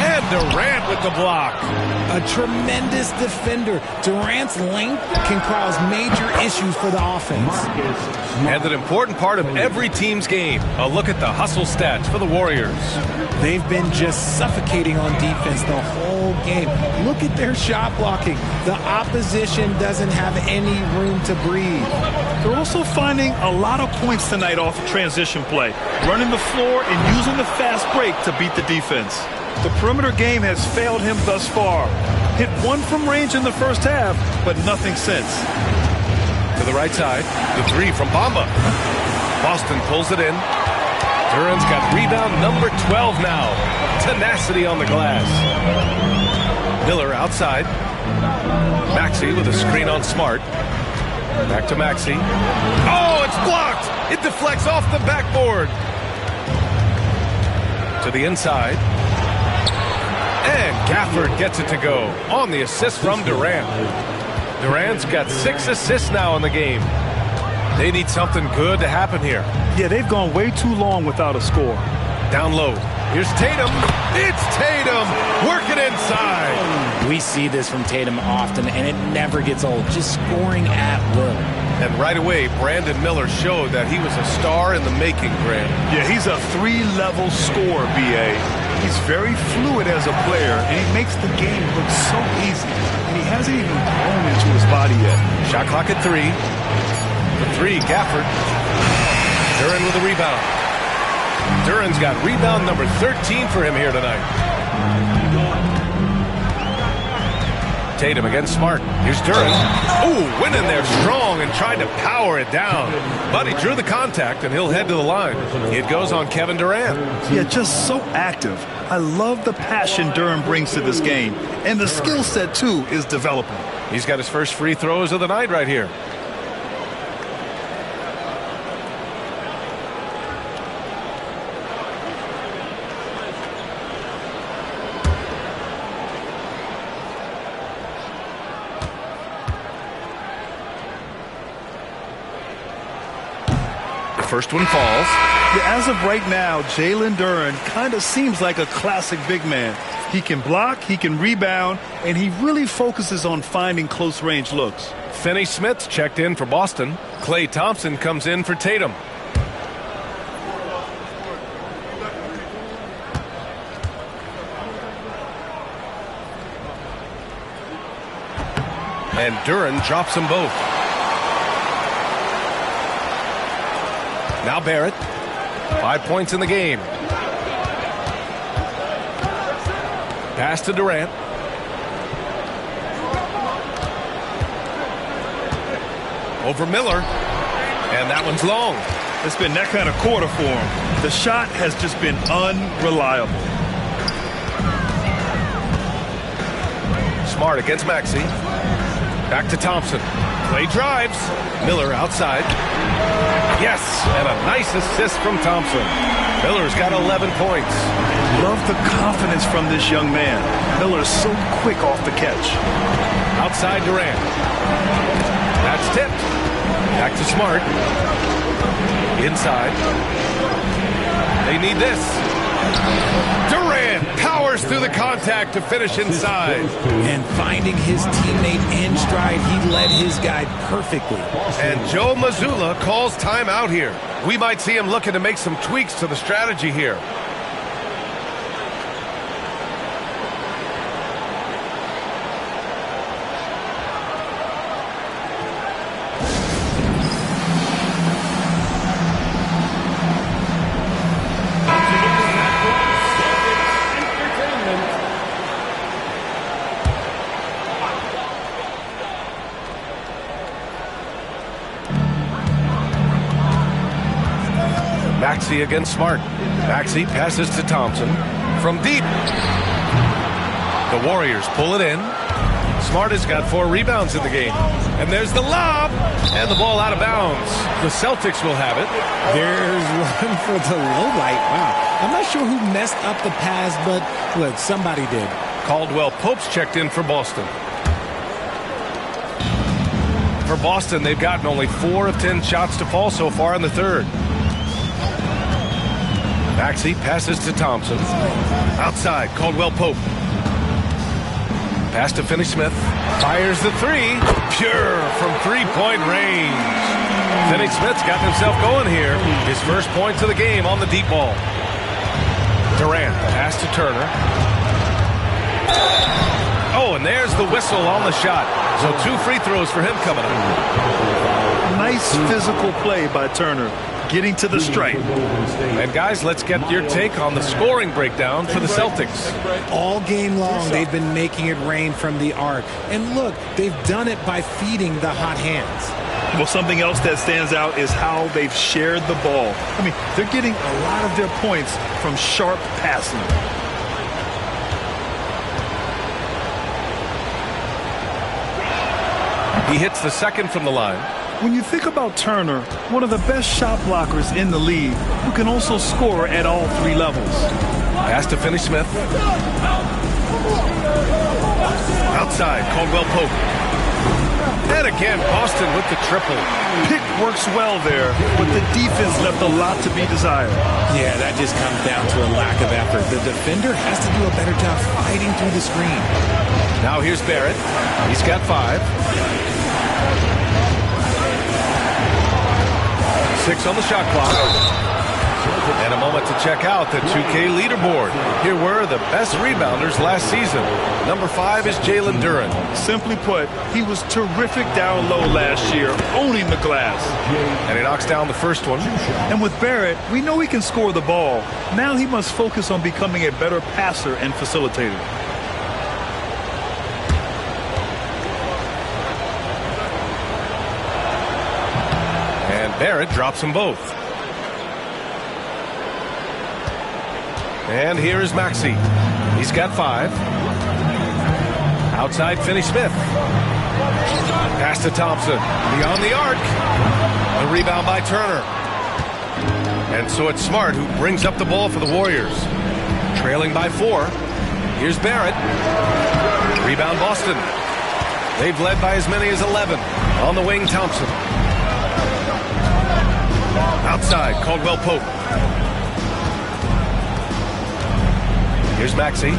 And Durant with the block. A tremendous defender. Durant's length can cause major issues for the offense. And an important part of every team's game. A look at the hustle stats for the Warriors. They've been just suffocating on defense the whole game. Look at their shot blocking. The opposition doesn't have any room to breathe. They're also finding a lot of points tonight off of transition play. Running the floor and using the fast break to beat the defense. The perimeter game has failed him thus far. Hit 1 from range in the first half, but nothing since. To the right side, the 3 from Bamba. Boston pulls it in. Duran's got rebound number 12 now. Tenacity on the glass. Miller outside. Maxey with a screen on Smart. Back to Maxey. Oh, it's blocked! It deflects off the backboard. To the inside. And Gafford gets it to go on the assist from Durant. Durant's got 6 assists now in the game. They need something good to happen here. Yeah, they've gone way too long without a score. Down low. Here's Tatum. It's Tatum working inside. We see this from Tatum often, and it never gets old. Just scoring at will. And right away, Brandon Miller showed that he was a star in the making, Grant. Yeah, he's a 3-level scorer, B.A. He's very fluid as a player, and he makes the game look so easy. And he hasn't even grown into his body yet. Shot clock at 3. The 3, Gafford. Duran with a rebound. Duran's got rebound number 13 for him here tonight. Tatum against Smart. Here's Duran. Ooh, went in there strong and tried to power it down. But he drew the contact, and he'll head to the line. It goes on Kevin Durant. Yeah, just so active. I love the passion Duran brings to this game. And the skill set, too, is developing. He's got his first free throws of the night right here. First one falls. Yeah, as of right now, Jalen Duran kind of seems like a classic big man. He can block, he can rebound, and he really focuses on finding close-range looks. Finney Smith checked in for Boston. Klay Thompson comes in for Tatum. And Duran drops them both. Now Barrett, 5 points in the game. Pass to Durant. Over Miller. And that one's long. It's been that kind of quarter for him. The shot has just been unreliable. Smart against Maxey. Back to Thompson. Play drives. Miller outside. Yes, and a nice assist from Thompson. Miller's got 11 points. Love the confidence from this young man. Miller's so quick off the catch. Outside Durant. That's tipped. Back to Smart. Inside. They need this. Durant powers through the contact to finish inside. And finding his teammate in stride, he led his guy perfectly. And Joe Mazzulla calls timeout here. We might see him looking to make some tweaks to the strategy here. Maxey against Smart. Maxey passes to Thompson from deep. The Warriors pull it in. Smart has got 4 rebounds in the game. And there's the lob. And the ball out of bounds. The Celtics will have it. There's one for the low light. Wow. I'm not sure who messed up the pass, but look, somebody did. Caldwell Pope's checked in for Boston. For Boston, they've gotten only 4 of 10 shots to fall so far in the third. Maxey passes to Thompson. Outside, Caldwell Pope. Pass to Finney-Smith. Fires the 3. Pure from 3-point range. Finney-Smith's got himself going here. His first points of the game on the deep ball. Durant, pass to Turner. Oh, and there's the whistle on the shot. So 2 free throws for him coming up. Nice physical play by Turner, getting to the stripe. And guys, let's get your take on the scoring breakdown for the Celtics. All game long, they've been making it rain from the arc. And look, they've done it by feeding the hot hands. Well, something else that stands out is how they've shared the ball. I mean, they're getting a lot of their points from sharp passing. He hits the second from the line. When you think about Turner, one of the best shot blockers in the league, who can also score at all 3 levels. Pass to Finney-Smith. Outside, Caldwell Pope. And again, Boston with the triple. Pick works well there, but the defense left a lot to be desired. Yeah, that just comes down to a lack of effort. The defender has to do a better job fighting through the screen. Now here's Barrett. He's got 5. 6 on the shot clock. And a moment to check out the 2K leaderboard. Here were the best rebounders last season. Number 5 is Jalen Duren. Simply put, he was terrific down low last year, owning the glass. And he knocks down the first one. And with Barrett, we know he can score the ball. Now he must focus on becoming a better passer and facilitator. Barrett drops them both. And here is Maxey. He's got 5. Outside Finney-Smith. Pass to Thompson. Beyond the arc. The rebound by Turner. And so it's Smart who brings up the ball for the Warriors. Trailing by 4. Here's Barrett. Rebound Boston. They've led by as many as 11. On the wing, Thompson. Outside, Caldwell Pope. Here's Maxey.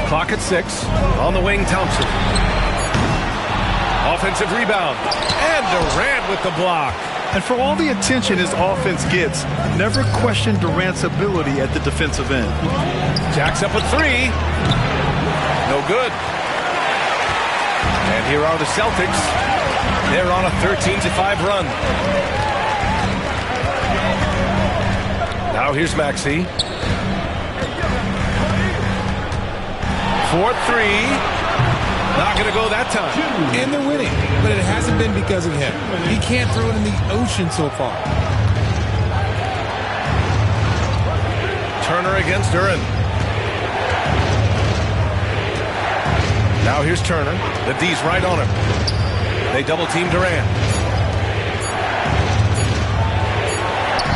Clock at 6. On the wing, Thompson. Offensive rebound. And Durant with the block. And for all the attention his offense gets, never question Durant's ability at the defensive end. Jacks up at 3. No good. And here are the Celtics. They're on a 13-5 run. Now here's Maxey. 4-3. Not going to go that time. And they're winning, but it hasn't been because of him. He can't throw it in the ocean so far. Turner against Duren. Now here's Turner. The D's right on him. They double team Durant.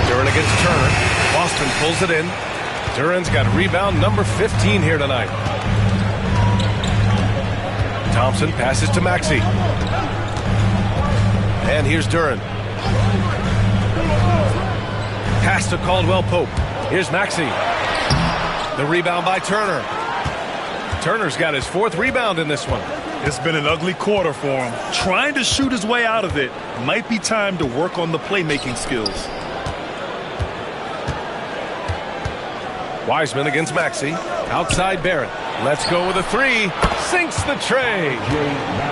Duran against Turner. Boston pulls it in. Duran's got rebound number 15 here tonight. Thompson passes to Maxey. And here's Duran. Pass to Caldwell Pope. Here's Maxey. The rebound by Turner. Turner's got his 4th rebound in this one. It's been an ugly quarter for him. Trying to shoot his way out of it. Might be time to work on the playmaking skills. Wiseman against Maxey. Outside Barrett. Let's go with a 3. Sinks the tray.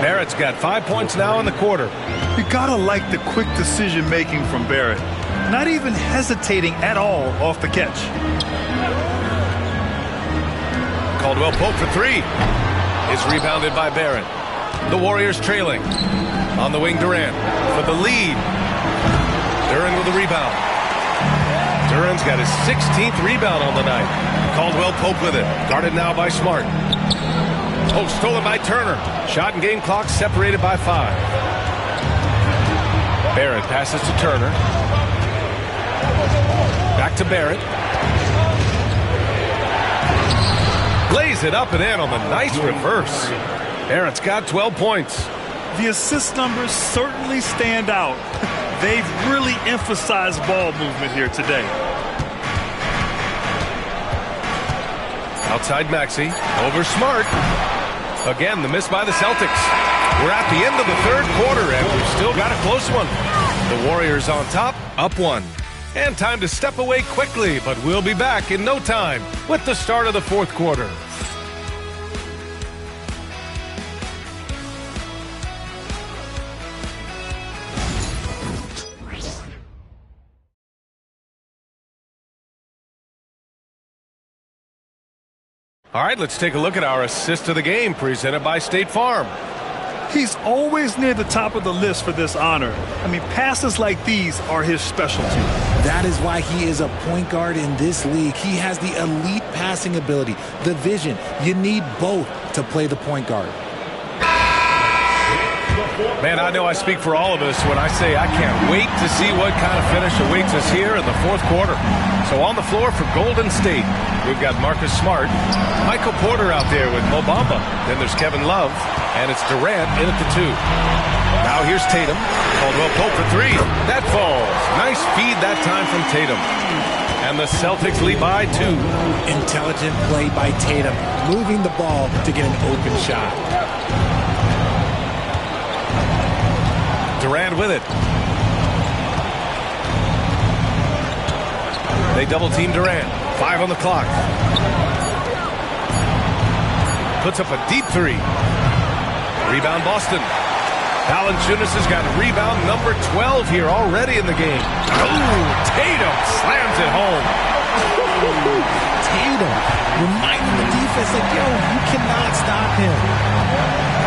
Barrett's got 5 points now in the quarter. You gotta like the quick decision making from Barrett. Not even hesitating at all off the catch. Caldwell Pope for 3. Is rebounded by Barrett. The Warriors trailing. On the wing, Durant for the lead. Duran with the rebound. Duran's got his 16th rebound on the night. Caldwell Pope with it. Guarded now by Smart. Oh, stolen by Turner. Shot and game clock separated by 5. Barrett passes to Turner. Back to Barrett. Lays it up and in on the nice reverse. Barrett's got 12 points. The assist numbers certainly stand out. They've really emphasized ball movement here today. Outside Maxey. Over Smart. Again, the miss by the Celtics. We're at the end of the 3rd quarter, and we've still got a close one. The Warriors on top, up 1. And time to step away quickly, but we'll be back in no time with the start of the 4th quarter. All right, let's take a look at our assist of the game presented by State Farm. He's always near the top of the list for this honor. I mean, passes like these are his specialty. That is why he is a point guard in this league. He has the elite passing ability, the vision. You need both to play the point guard. Man, I know I speak for all of us when I say I can't wait to see what kind of finish awaits us here in the 4th quarter. So on the floor for Golden State, we've got Marcus Smart, Michael Porter out there with Mo Bamba. Then there's Kevin Love, and it's Durant in at the 2. Now here's Tatum. Caldwell Pope for 3. That falls. Nice feed that time from Tatum. And the Celtics lead by 2. Intelligent play by Tatum, moving the ball to get an open shot. Durant with it. They double team Durant. 5 on the clock. Puts up a deep 3. Rebound Boston. Valanciunas has got rebound number 12 here already in the game. Oh, Tatum slams it home. Tatum reminding the defense that, yo, you cannot stop him.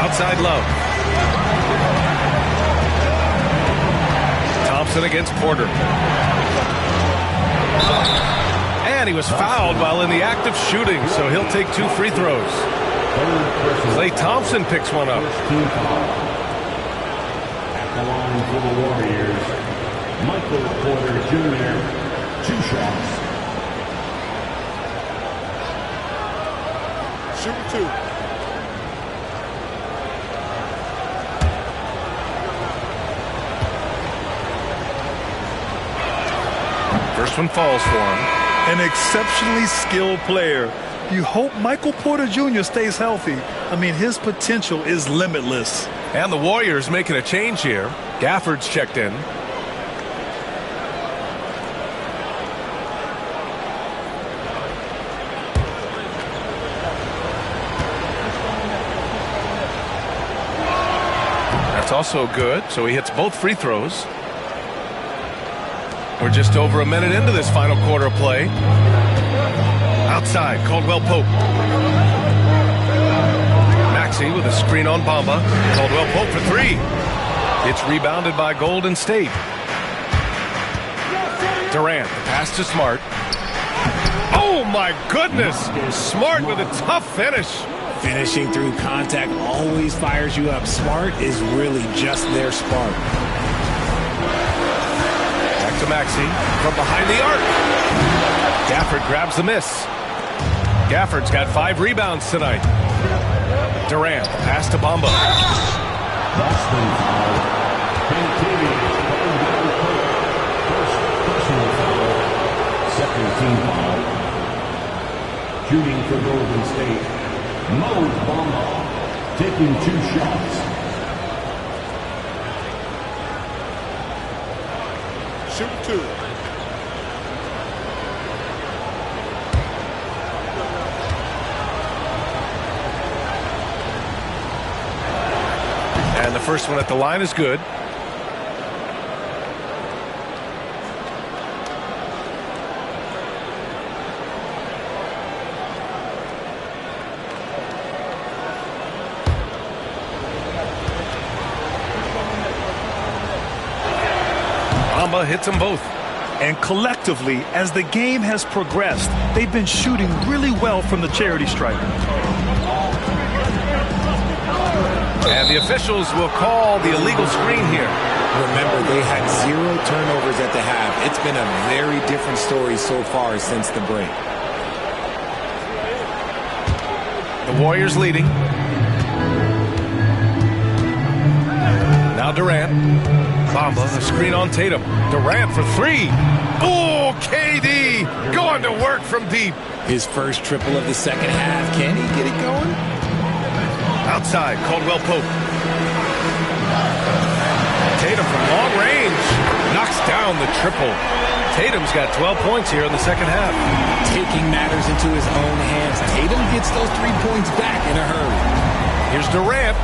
Outside Love. Thompson against Porter. And he was fouled while in the act of shooting, so he'll take 2 free throws. Klay Thompson picks one up. At the line for the Warriors, Michael Porter Jr., 2 shots. Shoot 2. First one falls for him. An exceptionally skilled player. You hope Michael Porter Jr. stays healthy. I mean, his potential is limitless. And the Warriors making a change here. Gafford's checked in. That's also good, so he hits both free throws. We're just over a minute into this final quarter of play. Outside, Caldwell Pope. Maxey with a screen on Bamba. Caldwell Pope for 3. It's rebounded by Golden State. Durant, the pass to Smart. Oh my goodness! Smart with a tough finish. Finishing through contact always fires you up. Smart is really just their spark. Back to Maxey from behind the arc. Gafford grabs the miss. Gafford's got 5 rebounds tonight. Durant, pass to Bamba. Boston foul. Personal foul. Second team foul. Shooting for Golden State. Mo Bamba taking 2 shots. Shoot 2. And the first one at the line is good. Bamba hits them both. And collectively, as the game has progressed, they've been shooting really well from the charity stripe. And the officials will call the illegal screen here. Remember, they had 0 turnovers at the half. It's been a very different story so far since the break. The Warriors leading. Now Durant. Bamba, a screen on Tatum. Durant for 3. Oh, KD going to work from deep. His first triple of the second half. Can he get it going? Outside, Caldwell Pope. Tatum from long range knocks down the triple. Tatum's got 12 points here in the second half. Taking matters into his own hands. Tatum gets those 3 points back in a hurry. Here's Durant.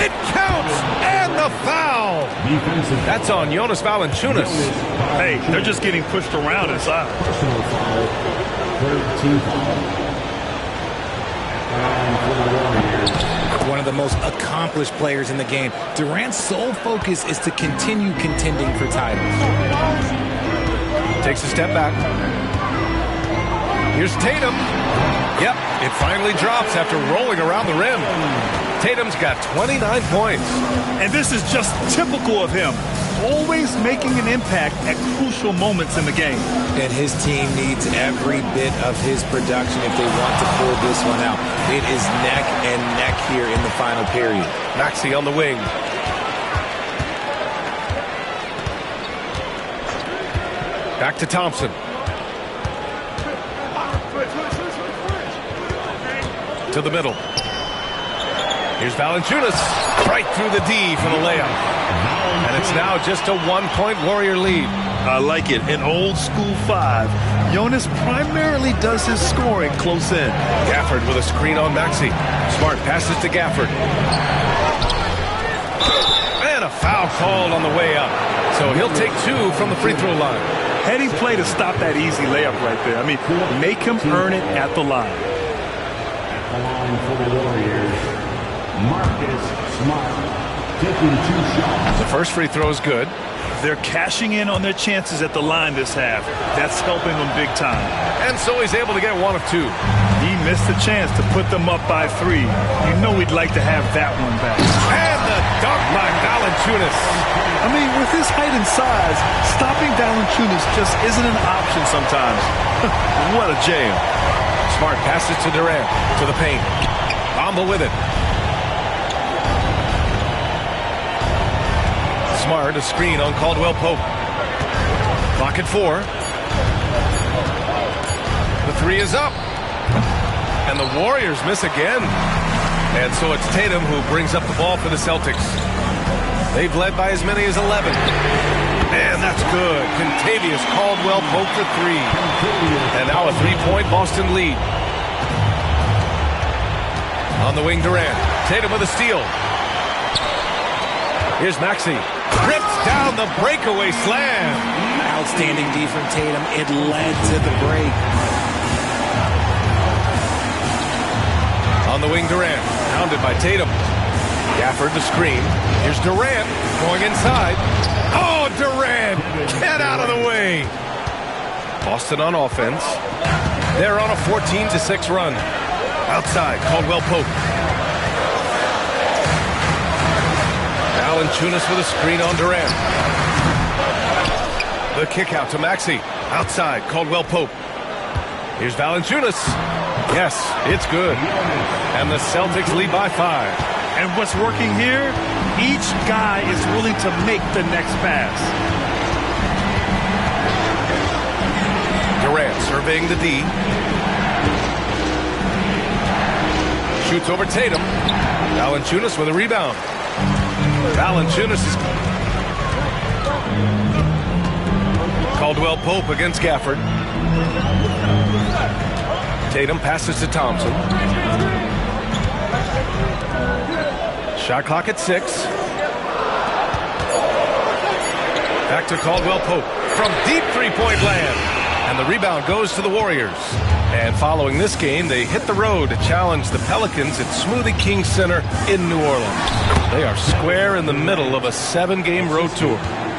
It counts, and the foul. That's on Jonas Valanciunas. Hey, they're just getting pushed around inside. Personal foul. Third team foul. And for the Warriors. One of the most accomplished players in the game. Durant's sole focus is to continue contending for titles. Takes a step back. Here's Tatum. Yep, it finally drops after rolling around the rim. Tatum's got 29 points. And this is just typical of him. Always making an impact at crucial moments in the game. And his team needs every bit of his production if they want to pull this one out. It is neck and neck here in the final period. Maxey on the wing. Back to Thompson. To the middle. Here's Valanciunas. Right through the D for the layup. And it's now just a 1-point Warrior lead. I like it. An old school 5. Jonas primarily does his scoring close in. Gafford with a screen on Maxey. Smart passes to Gafford. And a foul called on the way up. So he'll take 2 from the free throw line. Heading play to stop that easy layup right there. I mean, make him earn it at the line. At the line for the Warriors, Marcus Smart taking 2 shots. The first free throw is good. They're cashing in on their chances at the line this half. That's helping them big time. And so he's able to get 1 of 2. He missed the chance to put them up by 3. You know he'd like to have that one back. And the dunk by Valanciunas. I mean, with his height and size, stopping Valanciunas just isn't an option sometimes. What a jam. Smart passes to Durant, to the paint. Bamba with it. Smart, a screen on Caldwell Pope. Clock at 4. The 3 is up. And the Warriors miss again. And so it's Tatum who brings up the ball for the Celtics. They've led by as many as 11. And that's good. Contavious Caldwell Pope for 3. And now a 3-point Boston lead. On the wing, Durant. Tatum with a steal. Here's Maxey. Rips down the breakaway slam. Outstanding D from Tatum. It led to the break. On the wing, Durant. Pounded by Tatum. Gafford the screen. Here's Durant going inside. Oh, Durant! Get out of the way! Boston on offense. They're on a 14-6 run. Outside, Caldwell Pope. Valanciunas with a screen on Durant. The kick out to Maxey. Outside, Caldwell Pope. Here's Valanciunas. Yes, it's good. And the Celtics lead by 5. And what's working here, each guy is willing to make the next pass. Durant surveying the D. Shoots over Tatum. Valanciunas with a rebound. Valanciunas is... Caldwell Pope against Gafford. Tatum passes to Thompson. Shot clock at 6. Back to Caldwell Pope from deep three-point land. And the rebound goes to the Warriors. And following this game, they hit the road to challenge the Pelicans at Smoothie King Center in New Orleans. They are square in the middle of a 7-game road tour.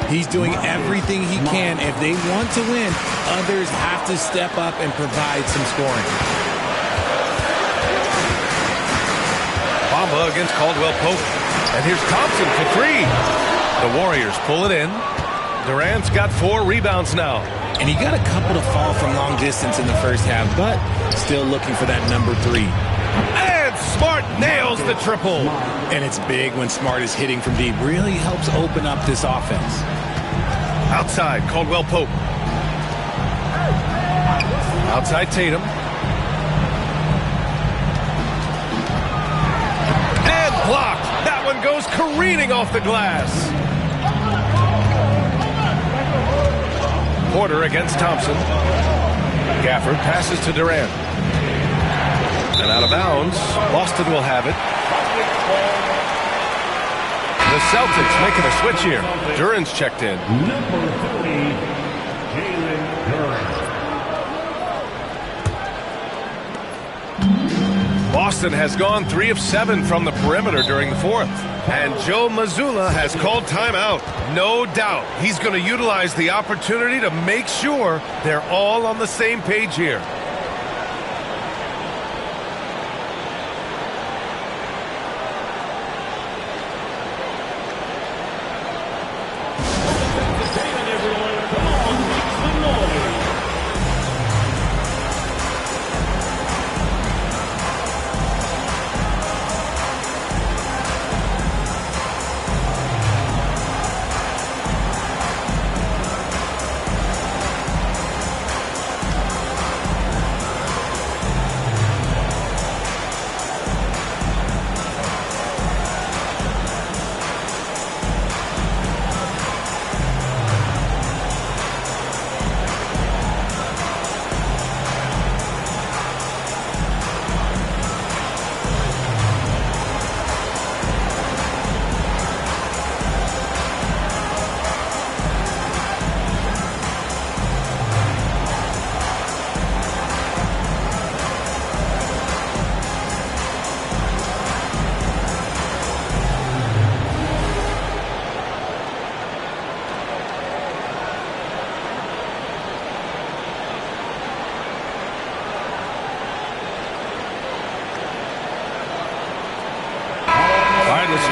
He's doing everything he can. If they want to win, others have to step up and provide some scoring. Bamba against Caldwell Pope. And here's Thompson for 3. The Warriors pull it in. Durant's got 4 rebounds now. And he got a couple to fall from long distance in the first half, but still looking for that number 3. And Smart nails the triple. And it's big when Smart is hitting from deep. Really helps open up this offense. Outside, Caldwell Pope. Outside, Tatum. And blocked. That one goes careening off the glass. Porter against Thompson. Gafford passes to Durant. And out of bounds, Boston will have it. The Celtics making a switch here. Duran's checked in. Number 30, Jalen Duran. Boston has gone 3 of 7 from the perimeter during the 4th. And Joe Mazzulla has called timeout. No doubt he's going to utilize the opportunity to make sure they're all on the same page here.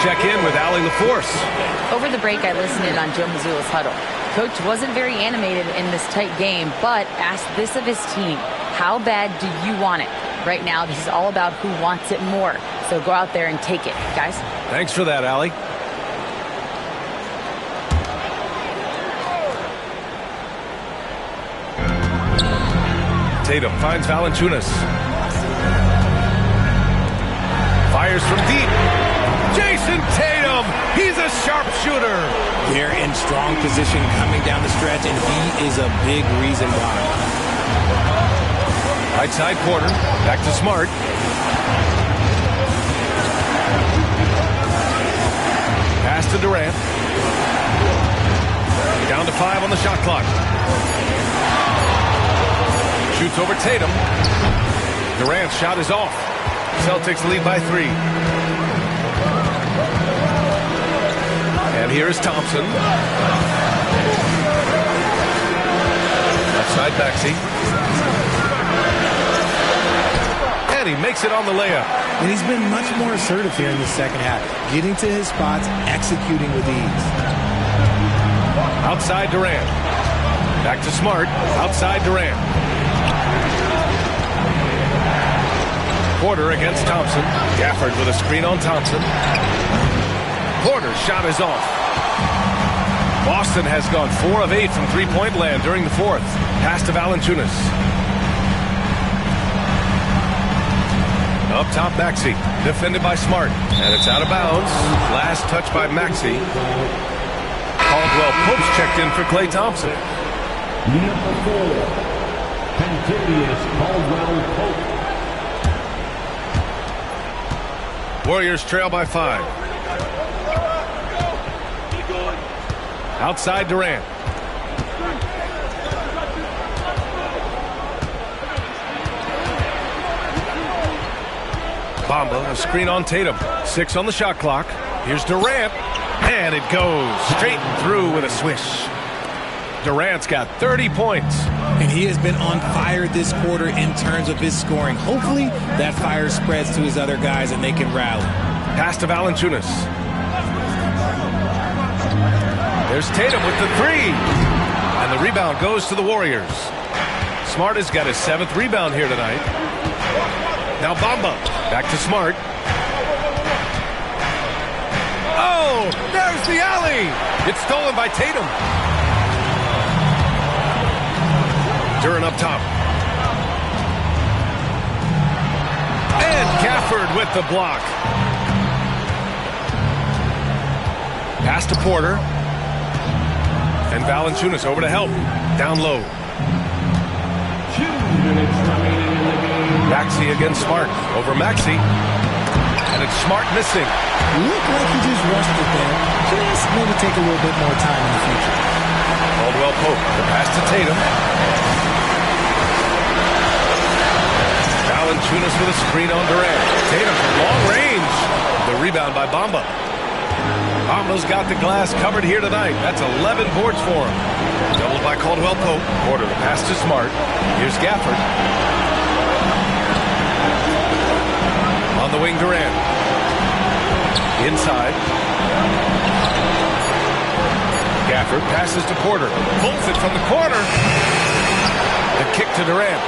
Check in with Allie LaForce. Over the break, I listened in on Joe Mazzulla's huddle. Coach wasn't very animated in this tight game, but asked this of his team: how bad do you want it? Right now, this is all about who wants it more. So go out there and take it, guys. Thanks for that, Allie. Tatum finds Valanciunas. Fires from deep. Jason Tatum, he's a sharpshooter. They're in strong position coming down the stretch, and he is a big reason why. Right side Porter, back to Smart. Pass to Durant. Down to 5 on the shot clock. Shoots over Tatum. Durant's shot is off. Celtics lead by 3. And here is Thompson. Left side Maxey. And he makes it on the layup. And he's been much more assertive here in the second half, getting to his spots, executing with ease. Outside Durant. Back to Smart. Outside Durant. Porter against Thompson. Gafford with a screen on Thompson. Porter's shot is off. Boston has gone 4 of 8 from three-point land during the fourth. Pass to Valanciunas. Up top, Maxey. Defended by Smart. And it's out of bounds. Last touch by Maxey. Caldwell Pope's checked in for Klay Thompson. Number 4, Kentavious Caldwell Pope. Warriors trail by 5. Outside Durant. Bamba, a screen on Tatum. 6 on the shot clock. Here's Durant. And it goes straight through with a swish. Durant's got 30 points. And he has been on fire this quarter in terms of his scoring. Hopefully that fire spreads to his other guys and they can rally. Pass to Valanciunas. There's Tatum with the 3. And the rebound goes to the Warriors. Smart has got his 7th rebound here tonight. Now Bamba. Back to Smart. Oh, there's the alley. It's stolen by Tatum. Duran up top. And Gafford with the block. Pass to Porter. And Valanciunas over to help. Down low. 2 minutes remaining in the game. Maxey against Smart. Over Maxey. And it's Smart missing. Look like he just rushed it there. Just maybe take a little bit more time in the future. Caldwell Pope. The pass to Tatum. Valanciunas with a screen on Durant. Tatum from long range. The rebound by Bamba. Bamba's got the glass covered here tonight. That's 11 boards for him. Doubled by Caldwell Pope. Porter the pass to Smart. Here's Gafford. On the wing, Durant. Inside. Gafford passes to Porter. Pulls it from the corner. The kick to Durant.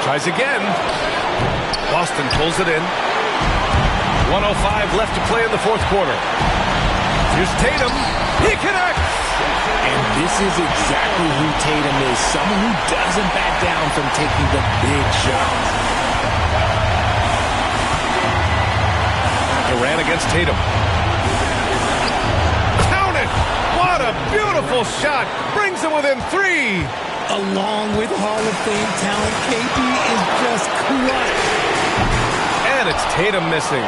Tries again. Boston pulls it in. 1:05 left to play in the fourth quarter. Here's Tatum. He connects. And this is exactly who Tatum is. Someone who doesn't back down from taking the big shots. Durant against Tatum. Count it! What a beautiful shot! Brings him within 3. Along with Hall of Fame talent, KP is just clutch. And it's Tatum missing.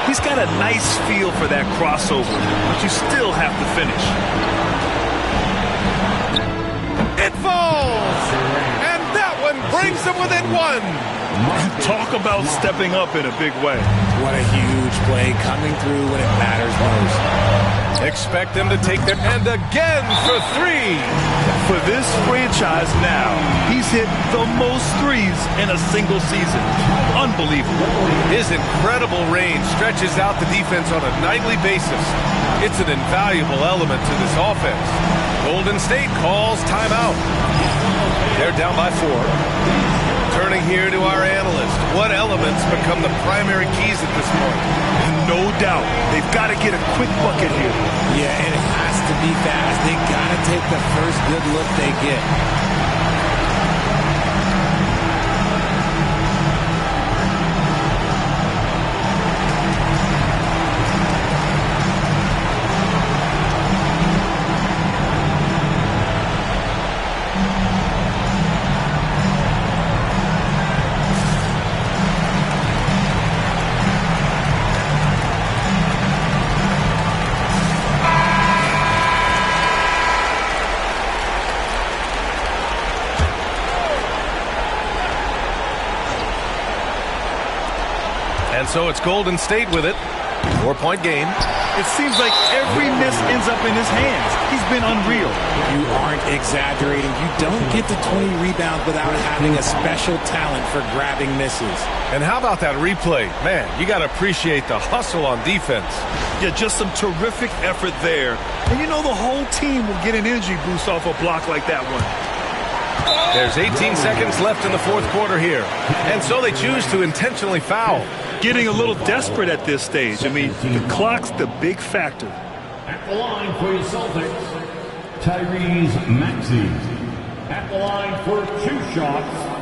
He's got a nice feel for that crossover, but you still have to finish. It falls! And that one brings him within 1. Talk about stepping up in a big way. What a huge play, coming through when it matters most. Expect them to take their and again for 3. For this franchise now, he's hit the most threes in a single season. Unbelievable. His incredible range stretches out the defense on a nightly basis. It's an invaluable element to this offense. Golden State calls timeout. They're down by 4. Turning here to our analyst. What elements become the primary keys at this point? No doubt. They've got to get a quick bucket here. Yeah, and it has to be fast. They got to take the first good look they get. So it's Golden State with it. 4-point game. It seems like every miss ends up in his hands. He's been unreal. You aren't exaggerating. You don't get to 20 rebounds without having a special talent for grabbing misses. And how about that replay? Man, you got to appreciate the hustle on defense. Yeah, just some terrific effort there. And you know the whole team will get an energy boost off a block like that one. There's 18 seconds left in the fourth quarter here. And so they choose to intentionally foul. Getting a little desperate at this stage. I mean, the clock's the big factor. At the line for the Celtics, Tyrese Maxey. At the line for 2 shots.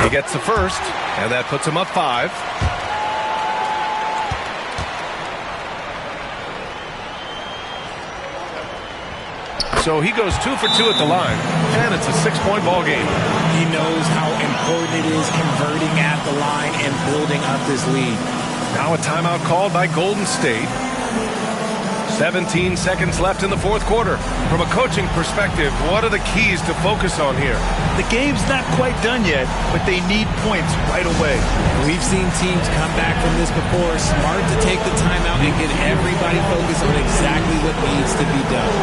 He gets the first, and that puts him up 5. So he goes 2 for 2 at the line, and it's a 6-point ball game. He knows how important it is converting at the line and building up this lead. Now a timeout called by Golden State. 17 seconds left in the fourth quarter. From a coaching perspective, what are the keys to focus on here? The game's not quite done yet, but they need points right away. We've seen teams come back from this before. Smart to take the timeout and get everybody focused on exactly what needs to be done.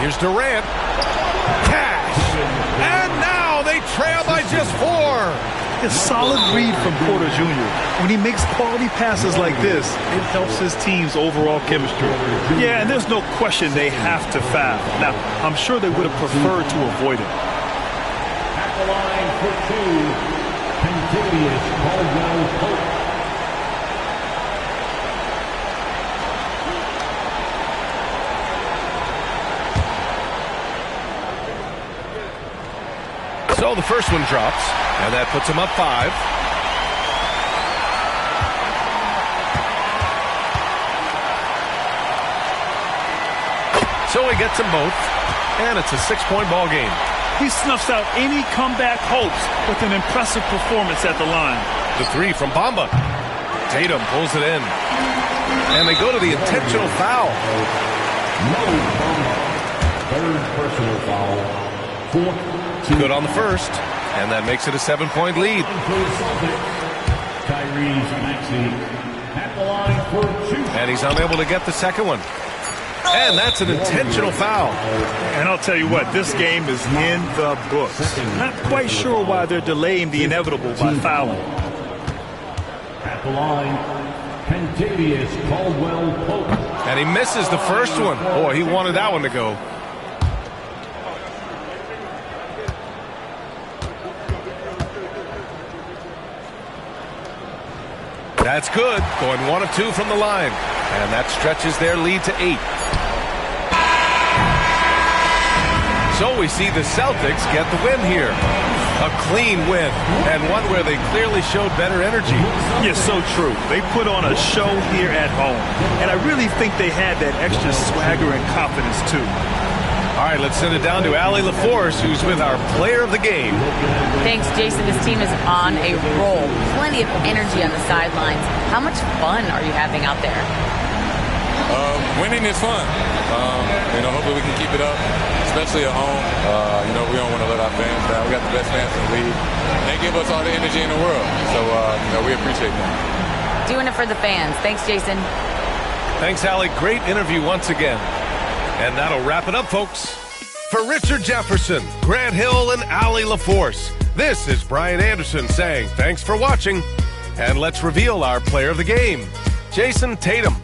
Here's Durant. Cash. And now they trail by just 4. A solid read from Porter Jr. When he makes quality passes like this, it helps his team's overall chemistry. Yeah, and there's no question they have to foul. Now, I'm sure they would have preferred to avoid it. At the line for 2, Kentavious Caldwell-Pope. So the first one drops, and that puts him up 5. So he gets them both, and it's a 6-point ball game. He snuffs out any comeback hopes with an impressive performance at the line. The 3 from Bamba. Tatum pulls it in, and they go to the intentional foul. Third personal foul. 4. Good on the first, and that makes it a 7-point lead. Tyrese Maxey at the line for 2. And he's unable to get the second one. And that's an intentional foul. And I'll tell you what, this game is in the books. Not quite sure why they're delaying the inevitable by fouling. At the line, Kentavious Caldwell-Pope. And he misses the first one. Boy, he wanted that one to go. That's good. Going 1 of 2 from the line. And that stretches their lead to 8. So we see the Celtics get the win here. A clean win, and one where they clearly showed better energy. Yeah, so true. They put on a show here at home. And I really think they had that extra swagger and confidence, too. All right, let's send it down to Allie LaForce, who's with our player of the game. Thanks, Jason. This team is on a roll. Plenty of energy on the sidelines. How much fun are you having out there? Winning is fun. Hopefully we can keep it up, especially at home. We don't want to let our fans down. We got the best fans in the league. They give us all the energy in the world. So, we appreciate that. Doing it for the fans. Thanks, Jason. Thanks, Allie. Great interview once again. And that'll wrap it up, folks. For Richard Jefferson, Grant Hill, and Allie LaForce, this is Brian Anderson saying thanks for watching. And let's reveal our player of the game, Jayson Tatum.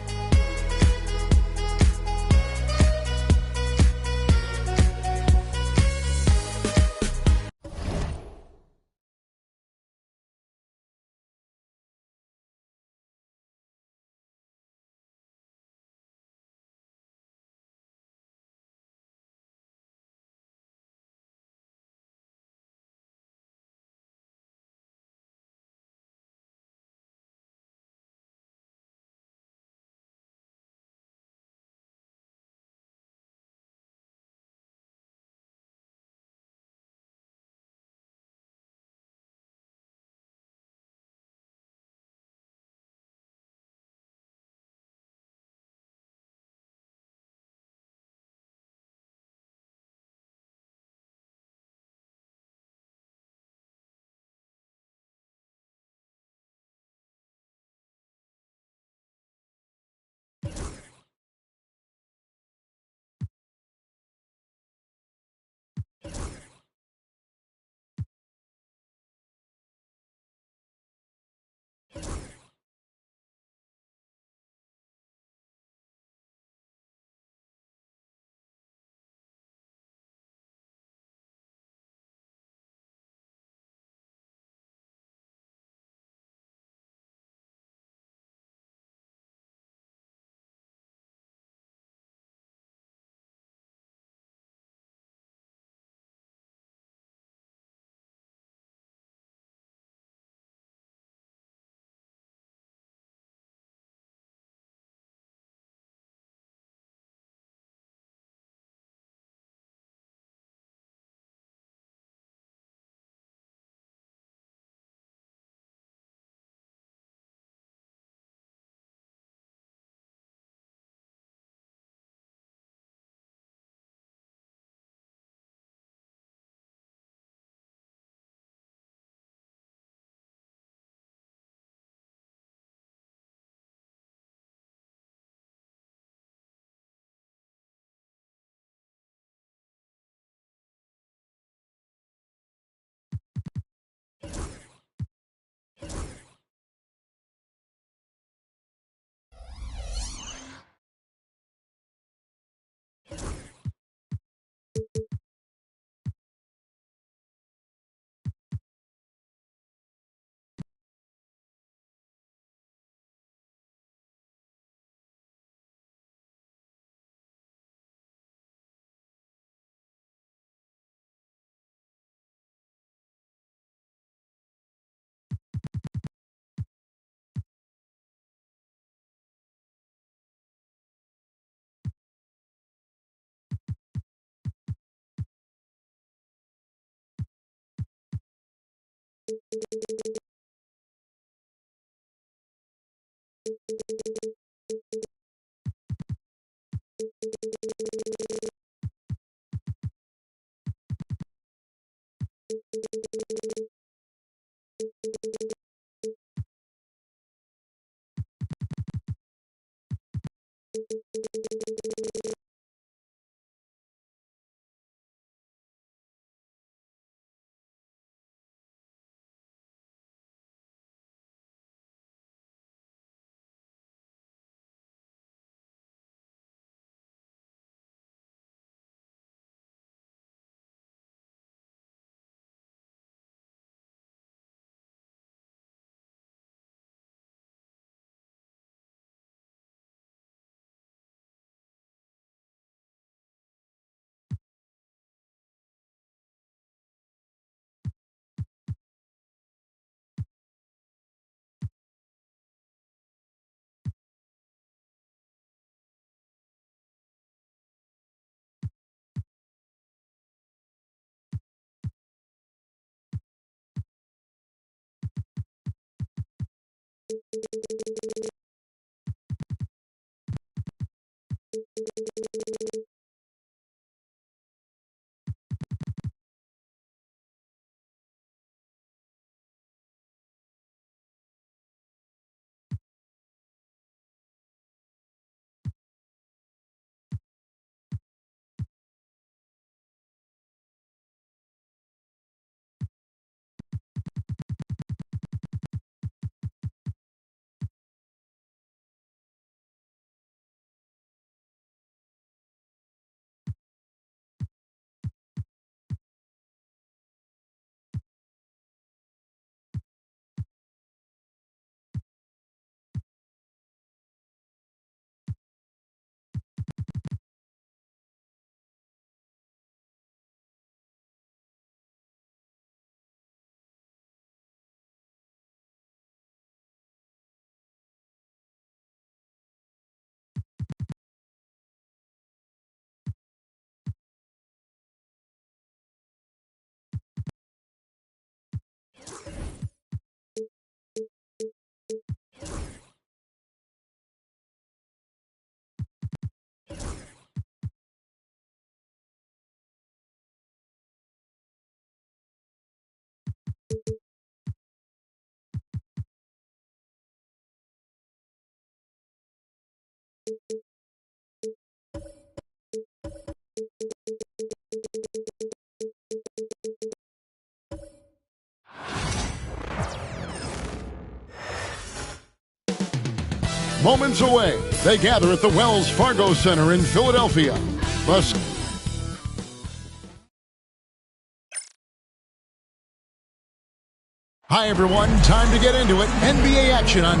Moments away, they gather at the Wells Fargo Center in Philadelphia. Hi, everyone. Time to get into it. NBA action on...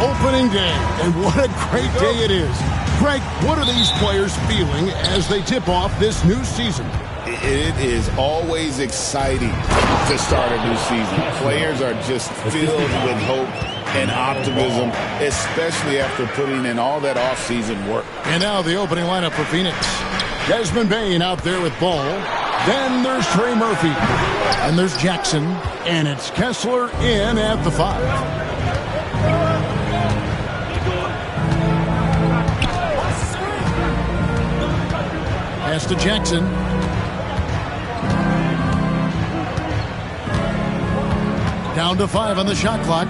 Opening day, and what a great day it is. Greg, what are these players feeling as they tip off this new season? It is always exciting to start a new season. Players are just filled with hope and optimism, especially after putting in all that offseason work. And now the opening lineup for Phoenix. Desmond Bane out there with ball. Then there's Trey Murphy. And there's Jackson. And it's Kessler in at the 5. Pass to Jackson. Down to 5 on the shot clock.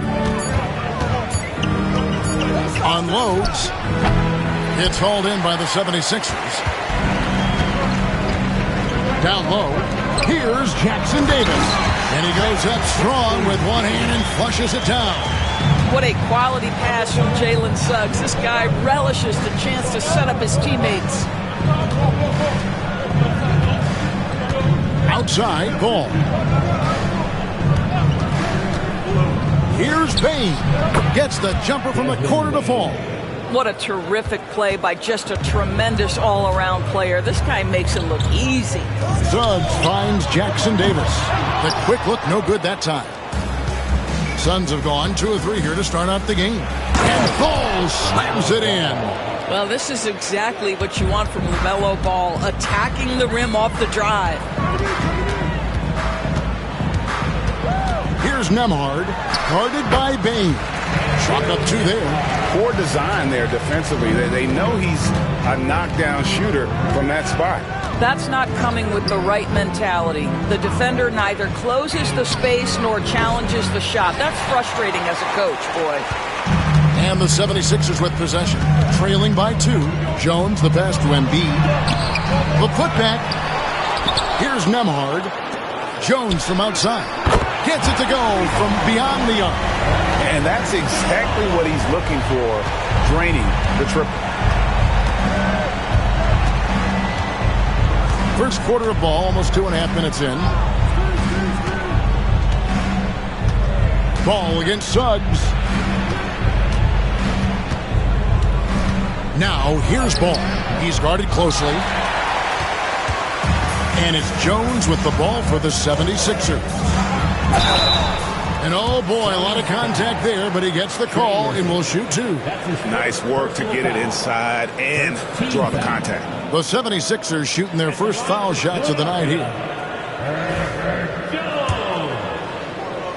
Unloads. It's hauled in by the 76ers. Down low. Here's Jackson Davis. And he goes up strong with one hand and flushes it down. What a quality pass from Jalen Suggs. This guy relishes the chance to set up his teammates. Outside ball. Here's Bain. Gets the jumper from the corner to fall. What a terrific play by just a tremendous all-around player. This guy makes it look easy. Suggs finds Jackson Davis. The quick look, no good that time. Suns have gone 2 of 3 here to start out the game. And Ball slams it in. Well, this is exactly what you want from LaMelo Ball, attacking the rim off the drive. Here's Nembhard, guarded by Bain. Chalk up 2 there. Poor design there defensively. They know he's a knockdown shooter from that spot. That's not coming with the right mentality. The defender neither closes the space nor challenges the shot. That's frustrating as a coach, boy. And the 76ers with possession. Trailing by 2. Jones, the pass to Embiid. The putback. Here's Nembhard. Jones from outside. Gets it to go from beyond the arc. And that's exactly what he's looking for, draining the triple. First quarter of ball, almost 2.5 minutes in. Ball against Suggs. Now, here's Ball. He's guarded closely. And it's Jones with the ball for the 76ers. And oh boy, a lot of contact there, but he gets the call and will shoot 2. Nice work to get it inside and draw the contact. The 76ers shooting their first foul shots of the night here.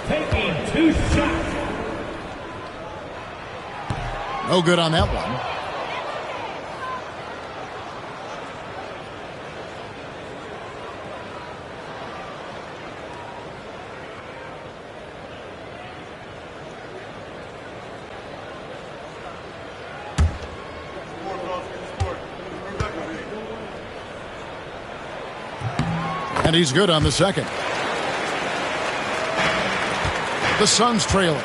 Taking 2 shots. No good on that one. And he's good on the second. The Suns trailing.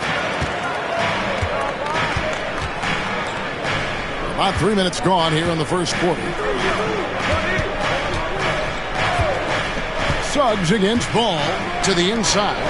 About 3 minutes gone here in the first quarter. Suggs against Ball to the inside.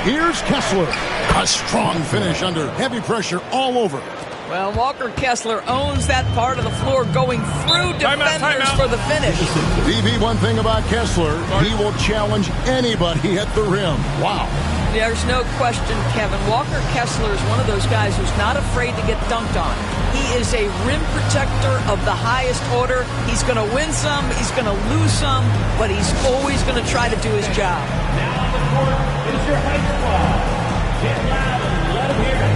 Here's Kessler. A strong finish under heavy pressure all over. Well, Walker Kessler owns that part of the floor, going through defenders for the finish. BB, one thing about Kessler, he will challenge anybody at the rim. Wow. There's no question, Kevin. Walker Kessler is one of those guys who's not afraid to get dunked on. He is a rim protector of the highest order. He's going to win some, he's going to lose some, but he's always going to try to do his job. Now on the court is your high squad. Get loud and let him hear it.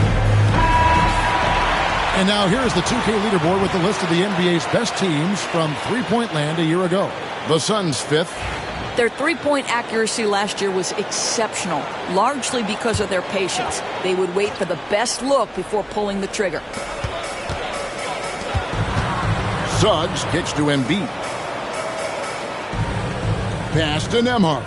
And now here's the 2K leaderboard with the list of the NBA's best teams from three-point land a year ago. The Suns 5th. Their three-point accuracy last year was exceptional, largely because of their patience. They would wait for the best look before pulling the trigger. Suggs gets to Embiid. Pass to Nembhard.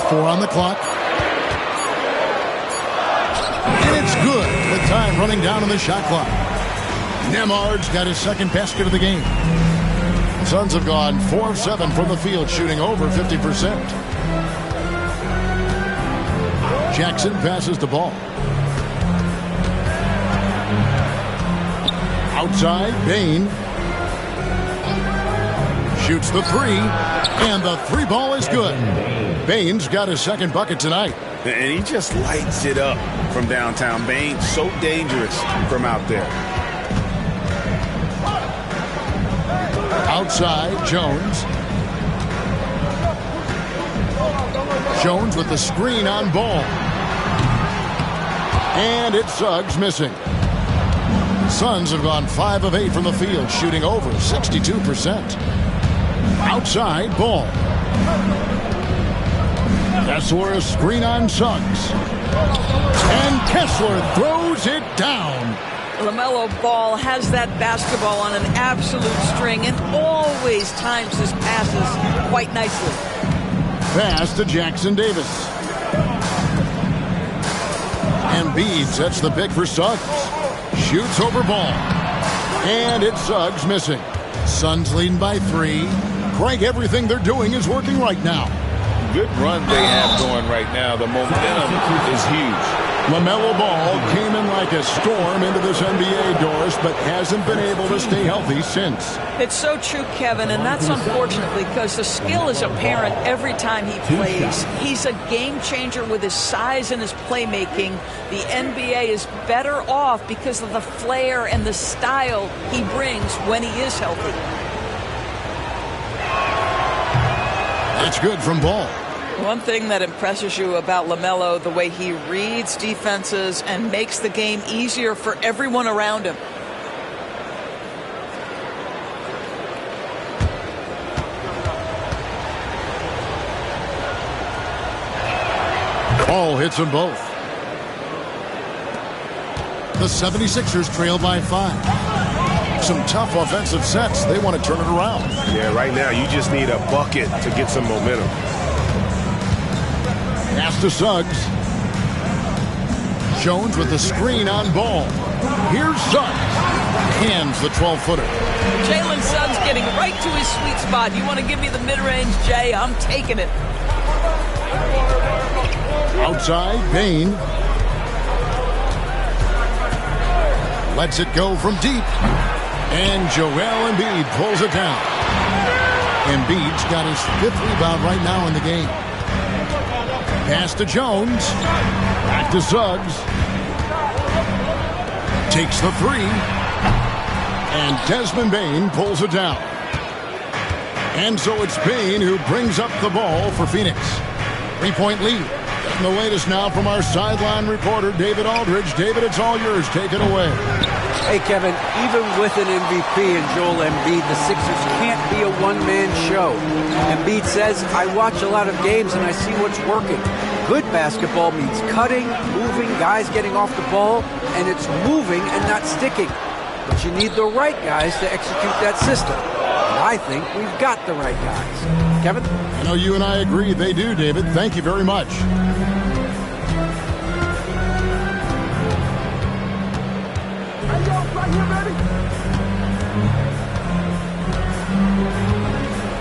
Four on the clock. And it's good with time running down on the shot clock. Nembhard's got his second basket of the game. The Suns have gone 4 of 7 from the field, shooting over 50%. Jackson passes the ball. Outside, Bain. Shoots the 3, and the 3 ball is good. Bain's got his second bucket tonight. And he just lights it up from downtown. Bain, so dangerous from out there. Outside, Jones. Jones with the screen on Ball. And it's Suggs missing. Suns have gone 5 of 8 from the field, shooting over 62%. Outside, Ball. Kessler, a screen on Suggs. And Kessler throws it down. LaMelo Ball has that basketball on an absolute string and always times his passes quite nicely. Pass to Jackson Davis. Embiid sets the pick for Suggs. Shoots over Ball. And it's Suggs missing. Suns leading by 3. Craig, everything they're doing is working right now. Good run they have going right now. The momentum is huge. LaMelo Ball came in like a storm into this NBA, Doris, but hasn't been able to stay healthy since. It's so true, Kevin, and that's unfortunate because the skill is apparent every time he plays. He's a game changer with his size and his playmaking. The NBA is better off because of the flair and the style he brings when he is healthy. That's good from Ball. One thing that impresses you about LaMelo, the way he reads defenses and makes the game easier for everyone around him. Ball hits them both. The 76ers trail by 5. Some tough offensive sets. They want to turn it around. Yeah, right now you just need a bucket to get some momentum. Pass to Suggs. Jones with the screen on Ball. Here's Suggs. Hands the 12-footer. Jalen Suggs getting right to his sweet spot. You want to give me the mid-range, Jay? I'm taking it. Outside, Bane. Lets it go from deep. And Joel Embiid pulls it down. Embiid's got his 5th rebound right now in the game. Pass to Jones. Back to Suggs. Takes the 3. And Desmond Bane pulls it down. And so it's Bane who brings up the ball for Phoenix. 3-point lead. Getting the latest now from our sideline reporter, David Aldridge. David, it's all yours. Take it away. Hey, Kevin, even with an MVP and Joel Embiid, the Sixers can't be a one-man show. Embiid says, I watch a lot of games and I see what's working. Good basketball means cutting, moving, guys getting off the ball, and it's moving and not sticking. But you need the right guys to execute that system. And I think we've got the right guys. Kevin? I know you and I agree. They do, David. Thank you very much.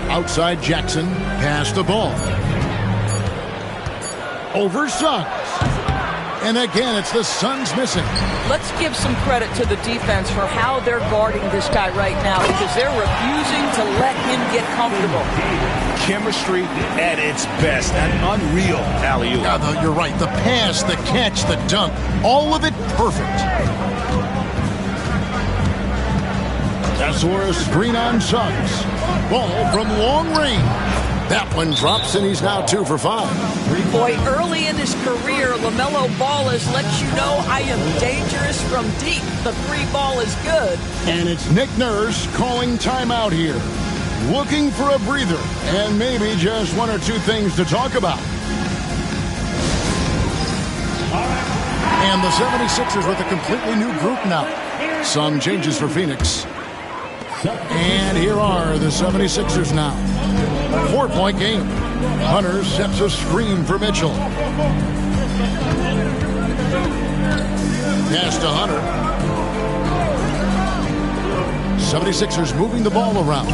Outside Jackson, pass the ball. Over Suggs. And again, it's the Suns missing. Let's give some credit to the defense for how they're guarding this guy right now because they're refusing to let him get comfortable. Chemistry at its best. An unreal alley-oop. Yeah, you're right. The pass, the catch, the dunk, all of it perfect. Tesoro screen on Suggs. Ball from long range. That one drops, and he's now 2 for 5. Boy, early in his career, LaMelo Ball has let you know I am dangerous from deep. The 3 ball is good. And it's Nick Nurse calling timeout here. Looking for a breather and maybe just 1 or 2 things to talk about. And the 76ers with a completely new group now. Some changes for Phoenix. And here are the 76ers now. 4-point game. Hunter sets a screen for Mitchell. Pass to Hunter. 76ers moving the ball around.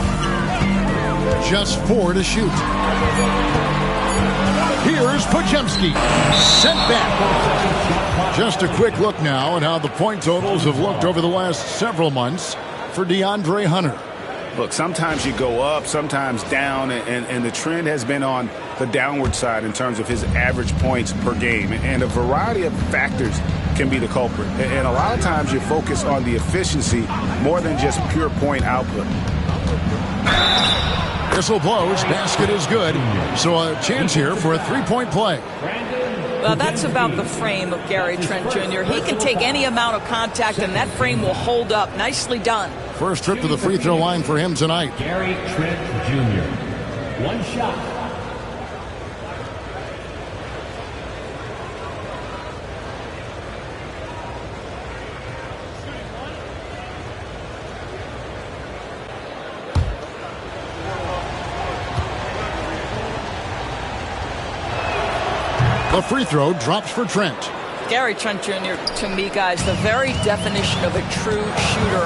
Just 4 to shoot. Here's Podziemski. Sent back. Just a quick look now at how the point totals have looked over the last several months for DeAndre Hunter. Look, sometimes you go up, sometimes down, and the trend has been on the downward side in terms of his average points per game. And a variety of factors can be the culprit. And a lot of times you focus on the efficiency more than just pure point output. Whistle blows, basket is good. So a chance here for a 3-point play. Well, that's about the frame of Gary Trent Jr. He can take any amount of contact, and that frame will hold up. Nicely done. First trip to the free throw line for him tonight. Gary Trent Jr. 1 shot. The free throw drops for Trent. Gary Trent Jr., to me, guys, the very definition of a true shooter.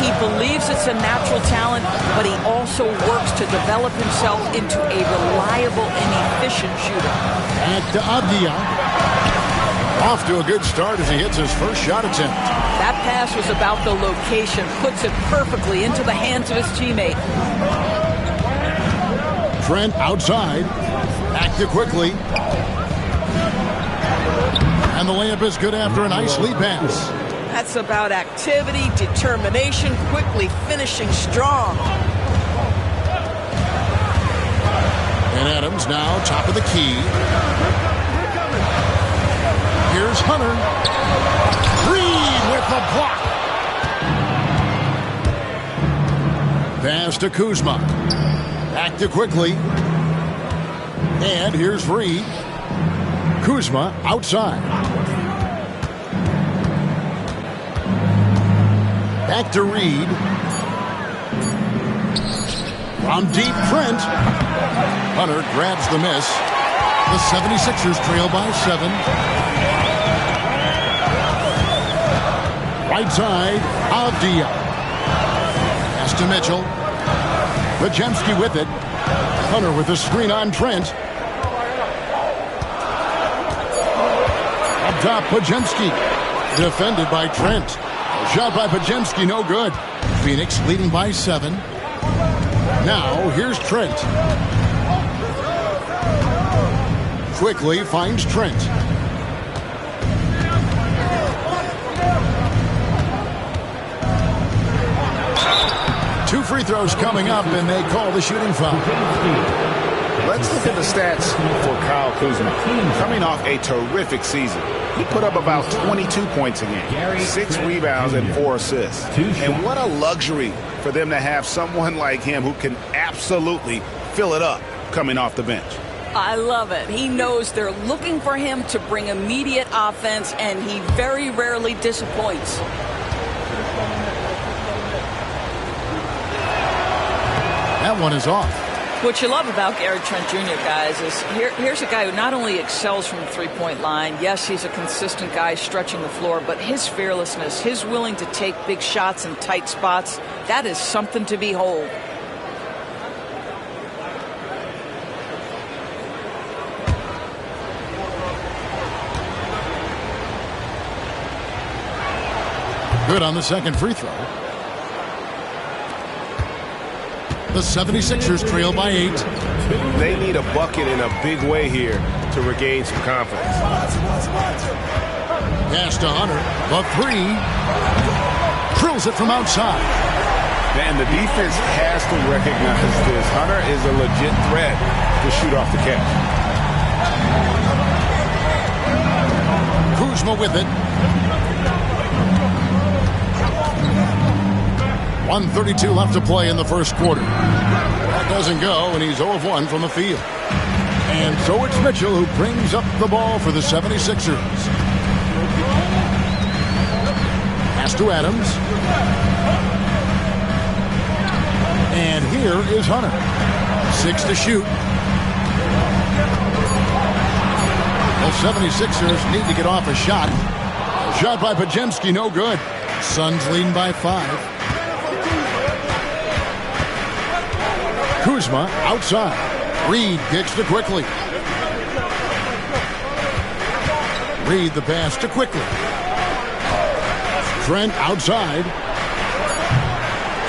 He believes it's a natural talent, but he also works to develop himself into a reliable and efficient shooter. Back to Avdia. Off to a good start as he hits his first shot attempt. That pass was about the location, puts it perfectly into the hands of his teammate. Trent outside. Back to quickly. And the layup is good after a nice lead pass. That's about activity, determination, quickly finishing strong. And Adams now top of the key. Here's Hunter. Reed with the block. Pass to Kuzma. Back to quickly. And here's Reed. Kuzma outside. Back to Reed. From deep, Trent. Hunter grabs the miss. The 76ers trail by 7. Right side, Avdia. Pass to Mitchell. Podziemski with it. Hunter with the screen on Trent. Up top, Podziemski. Defended by Trent. Shot by Podziemski, no good. Phoenix leading by 7. Now, here's Trent. Quickly finds Trent. Two free throws coming up, and they call the shooting foul. Let's look at the stats for Kyle Kuzma. Coming off a terrific season, he put up about 22 points a game, 6 rebounds, and 4 assists. And what a luxury for them to have someone like him who can absolutely fill it up coming off the bench. I love it. He knows they're looking for him to bring immediate offense, and he very rarely disappoints. That one is off. What you love about Gary Trent Jr., guys, is here's a guy who not only excels from the three-point line. Yes, he's a consistent guy stretching the floor, but his fearlessness, his willing to take big shots in tight spots, that is something to behold. Good on the second free throw. The 76ers trail by 8. They need a bucket in a big way here to regain some confidence. Pass to Hunter. The 3. Drills it from outside. And the defense has to recognize this. Hunter is a legit threat to shoot off the catch. Kuzma with it. 1:32 left to play in the first quarter. That doesn't go, and he's 0 of 1 from the field. And so it's Mitchell who brings up the ball for the 76ers. Pass to Adams. And here is Hunter. 6 to shoot. The 76ers need to get off a shot. Shot by Podziemski, no good. Suns leading by 5. Kuzma outside. Reed kicks to quickly. Reed the pass to quickly. Trent outside.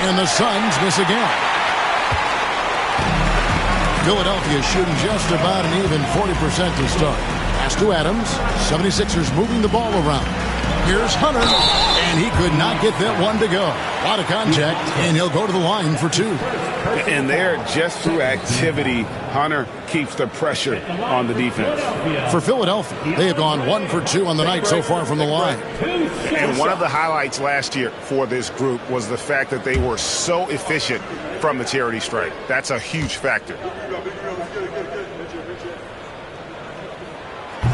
And the Suns miss again. Philadelphia shooting just about an even 40% to start. Pass to Adams. 76ers moving the ball around. Here's Hunter, and he could not get that one to go. A lot of contact, and he'll go to the line for 2. And there, just through activity, Hunter keeps the pressure on the defense. For Philadelphia, they have gone 1 for 2 on the night so far from the line. And one of the highlights last year for this group was the fact that they were so efficient from the charity stripe. That's a huge factor.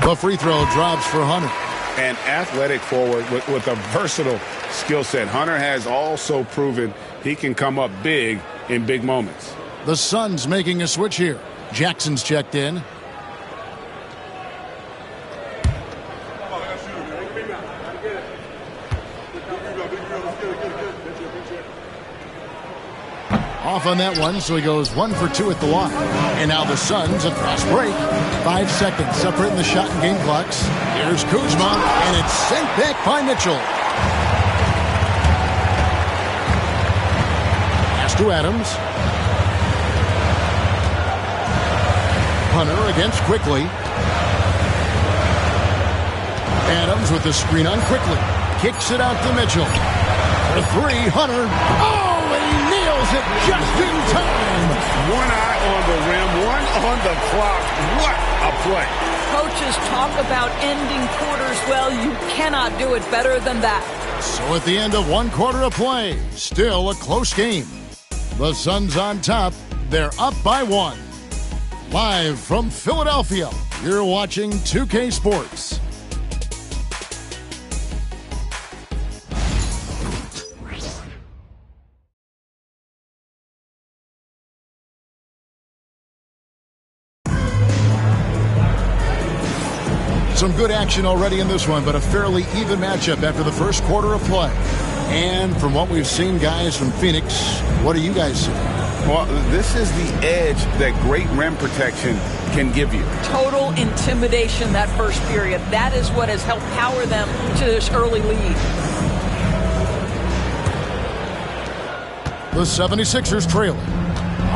The free throw drops for Hunter. An athletic forward with a versatile skill set. Hunter has also proven he can come up big in big moments. The Suns making a switch here. Jackson's checked in. Off on that one, so he goes 1 for 2 at the line. And now the Suns, a fast break. 5 seconds separating the shot and game clocks. Here's Kuzma, and it's sent back by Mitchell. Pass to Adams. Hunter against Quickly. Adams with the screen on Quickly. Kicks it out to Mitchell. For 3, Hunter. Oh! It just in time. One eye on the rim, one on the clock. What a play. Coaches talk about ending quarters. Well, you cannot do it better than that. So at the end of 1 quarter of play, still a close game. The Suns on top. They're up by 1. Live from Philadelphia, you're watching 2K Sports. Some good action already in this one, but a fairly even matchup after the first quarter of play. And from what we've seen, guys, from Phoenix, what do you guys see? Well, this is the edge that great rim protection can give you. Total intimidation that first period. That is what has helped power them to this early lead. The 76ers trailing.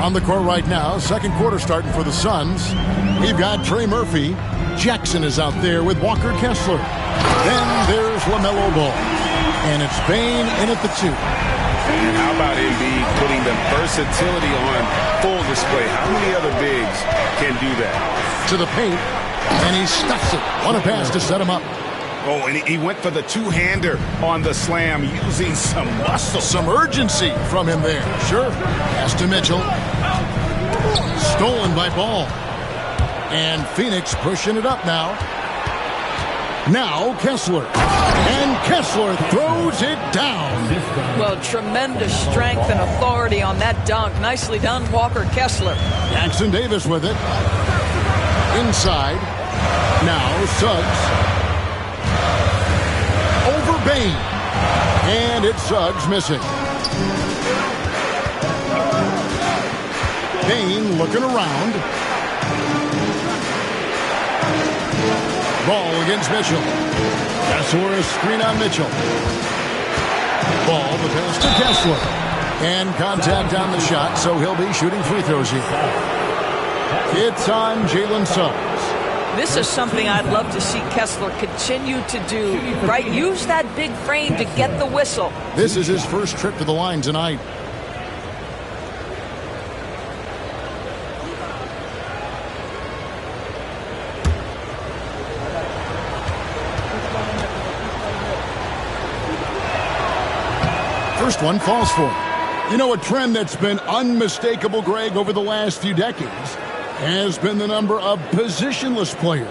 On the court right now, second quarter starting for the Suns. We've got Trey Murphy. Jackson is out there with Walker Kessler. Then there's LaMelo Ball. And it's Bane in at the 2. And how about Embiid putting the versatility on full display? How many other bigs can do that? To the paint, and he stuffs it. What a pass to set him up. Oh, and he went for the two-hander on the slam, using some muscle. Some urgency from him there. Sure. Pass to Mitchell. Stolen by Ball. And Phoenix pushing it up now. Now Kessler. And Kessler throws it down. Well, tremendous strength and authority on that dunk. Nicely done, Walker Kessler. Jackson Davis with it. Inside. Now Suggs. Over Bane. And it's Suggs missing. Bane looking around. Ball against Mitchell. Kessler screen on Mitchell. Ball the pass to Kessler. And contact on the shot, so he'll be shooting free throws here. It's on Jalen Suggs. This is something I'd love to see Kessler continue to do, right? Use that big frame to get the whistle. This is his first trip to the line tonight. First one falls for him. You know, a trend that's been unmistakable, Greg, over the last few decades has been the number of positionless players.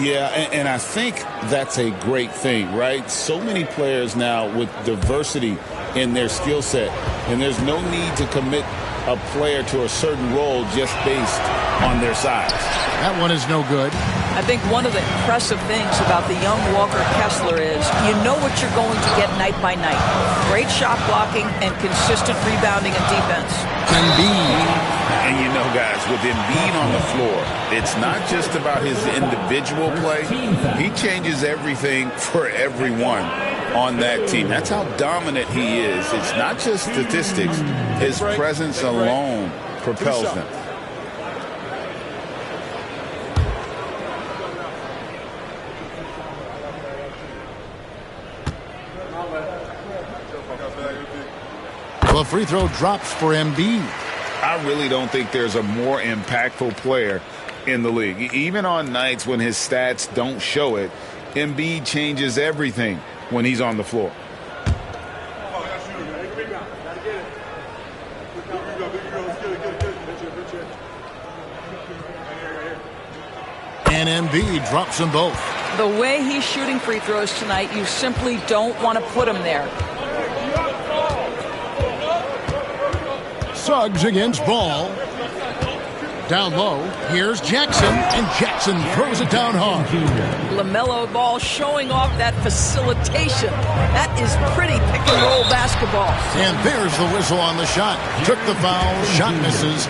Yeah, and I think that's a great thing, right? So many players now with diversity in their skill set, and there's no need to commit a player to a certain role just based on their size. That one is no good. I think one of the impressive things about the young Walker Kessler is you know what you're going to get night by night. Great shot blocking and consistent rebounding and defense. And you know, guys, with Embiid on the floor, it's not just about his individual play. He changes everything for everyone on that team. That's how dominant he is. It's not just statistics. His presence alone propels them. The free throw drops for Embiid. I really don't think there's a more impactful player in the league. Even on nights when his stats don't show it, Embiid changes everything when he's on the floor. And Embiid drops them both. The way he's shooting free throws tonight, you simply don't want to put him there. Suggs against Ball. down low. Here's Jackson, and Jackson throws it down hard. LaMelo Ball showing off that facilitation. That is pretty pick-and-roll basketball. And there's the whistle on the shot. Took the foul, shot misses.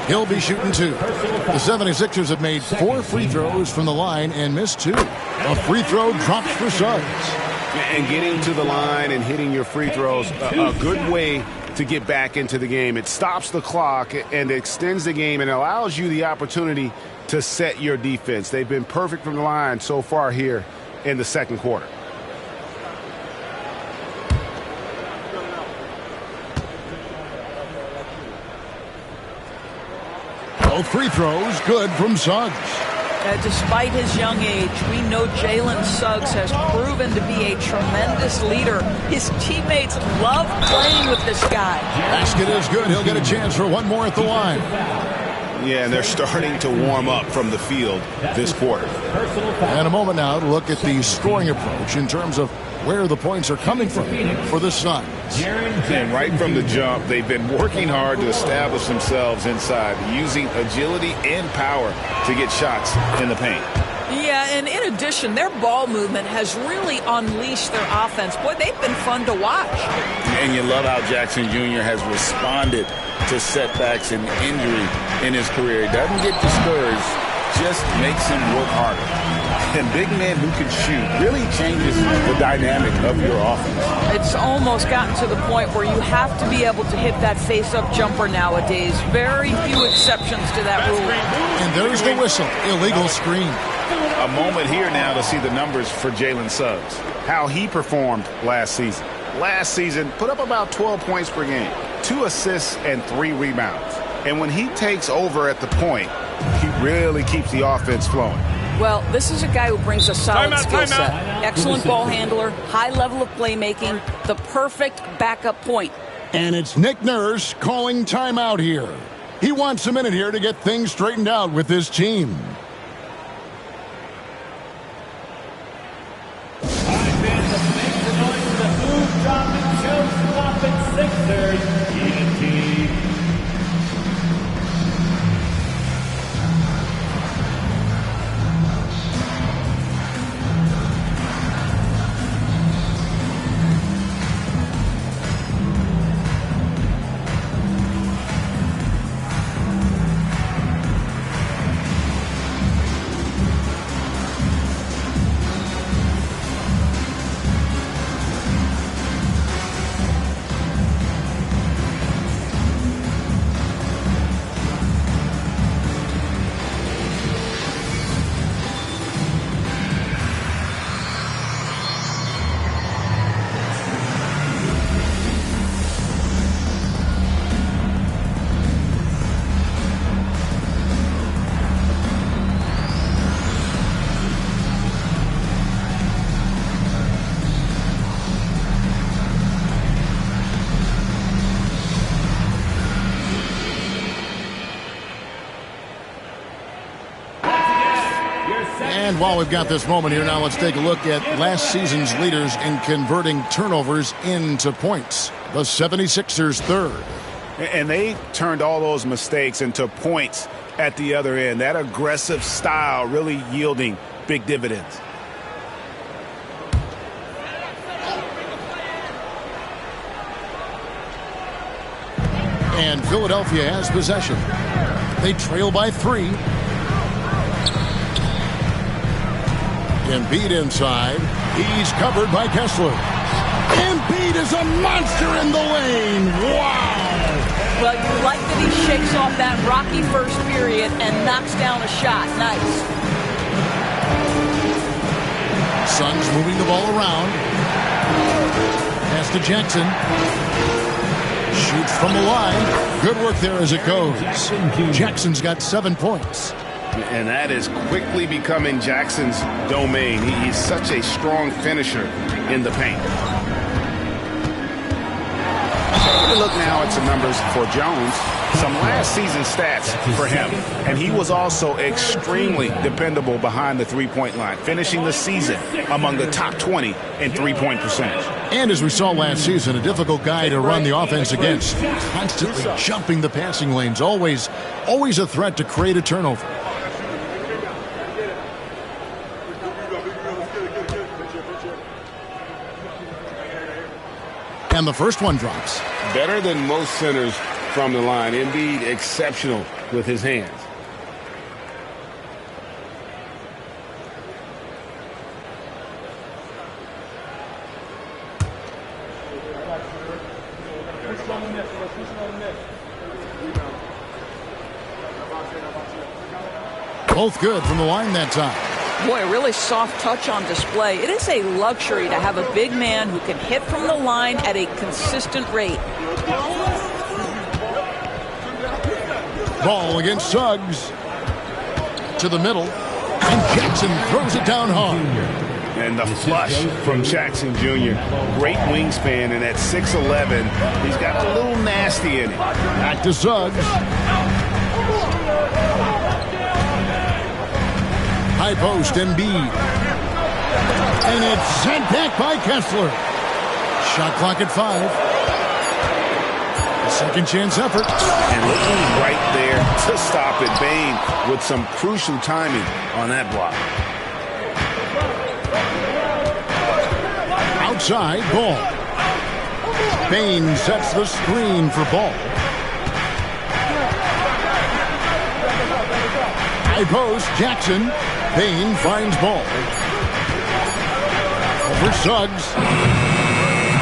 He'll be shooting 2. The 76ers have made 4 free throws from the line and missed 2. A free throw drops for Suggs. And getting to the line and hitting your free throws, a good way to get back into the game. It stops the clock and extends the game and allows you the opportunity to set your defense. They've been perfect from the line so far here in the second quarter. Both free throws good from Suggs. Despite his young age, we know Jalen Suggs has proven to be a tremendous leader. His teammates love playing with this guy. Basket is good. He'll get a chance for one more at the line. Yeah, and they're starting to warm up from the field this quarter. And a moment now to look at the scoring approach in terms of where the points are coming from for the Suns. And right from the jump, they've been working hard to establish themselves inside, using agility and power to get shots in the paint. Yeah, and in addition, their ball movement has really unleashed their offense. Boy, they've been fun to watch. And you love how Jackson Jr. has responded to setbacks and injury in his career. He doesn't get discouraged, just makes him work harder. And big men who can shoot really changes the dynamic of your offense. It's almost gotten to the point where you have to be able to hit that face-up jumper nowadays. Very few exceptions to that rule. And there's the whistle. Illegal screen. A moment here now to see the numbers for Jalen Suggs. How he performed last season. Last season, put up about 12 points per game, 2 assists and 3 rebounds. And when he takes over at the point, he really keeps the offense flowing. Well, this is a guy who brings a solid skill set. Excellent ball handler, high level of playmaking, the perfect backup point. And it's Nick Nurse calling timeout here. He wants a minute here to get things straightened out with his team. And while we've got this moment here, now let's take a look at last season's leaders in converting turnovers into points. The 76ers third. And they turned all those mistakes into points at the other end. That aggressive style really yielding big dividends. And Philadelphia has possession. They trail by 3. Embiid inside. He's covered by Kessler. Embiid is a monster in the lane. Wow! Well, you like that he shakes off that rocky first period and knocks down a shot. Nice. Suns moving the ball around. Pass to Jackson. Shoots from the line. Good work there as it goes. Jackson's got 7 points. And that is quickly becoming Jackson's domain. He's such a strong finisher in the paint. Take a look now at some numbers for Jones. Some last season stats for him. And he was also extremely dependable behind the three-point line, finishing the season among the top 20 in three-point percentage. And as we saw last season, a difficult guy to run the offense against. Constantly jumping the passing lanes. Always a threat to create a turnover. And the first one drops. Better than most centers from the line. Embiid exceptional with his hands. Both good from the line that time. Boy, a really soft touch on display. It is a luxury to have a big man who can hit from the line at a consistent rate. Ball against Suggs. To the middle. And Jackson throws it down hard. And the flush from Jackson Jr. Great wingspan, and at 6'11", he's got a little nasty in it. Back to Suggs. High post, Embiid. And it's sent back by Kessler. Shot clock at 5. A second chance effort. And looking right there to stop it. Bane with some crucial timing on that block. Outside, Ball. Bane sets the screen for Ball. High post, Jackson. Bane finds Ball. Over Suggs.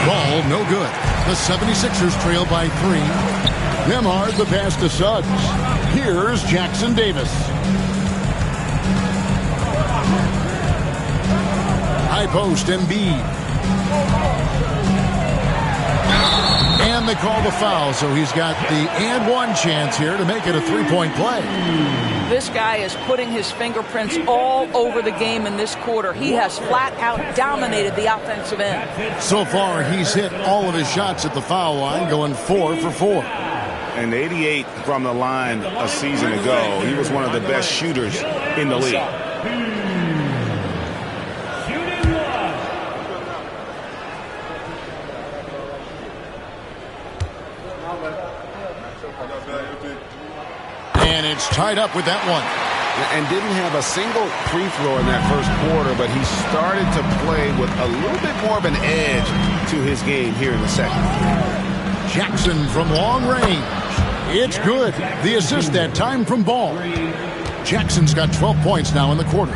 Ball, no good. The 76ers trail by 3. Nembhard the pass to Suggs. Here's Jackson Davis. High post, Embiid. And they call the foul, so he's got the and one chance here to make it a three-point play. This guy is putting his fingerprints all over the game in this quarter. He has flat out dominated the offensive end. So far, he's hit all of his shots at the foul line, going 4 for 4. And 88 from the line a season ago. He was one of the best shooters in the league. And it's tied up with that one. And didn't have a single free throw in that first quarter, but he started to play with a little bit more of an edge to his game here in the second. Jackson from long range. It's good. The assist that time from Ball. Jackson's got 12 points now in the quarter.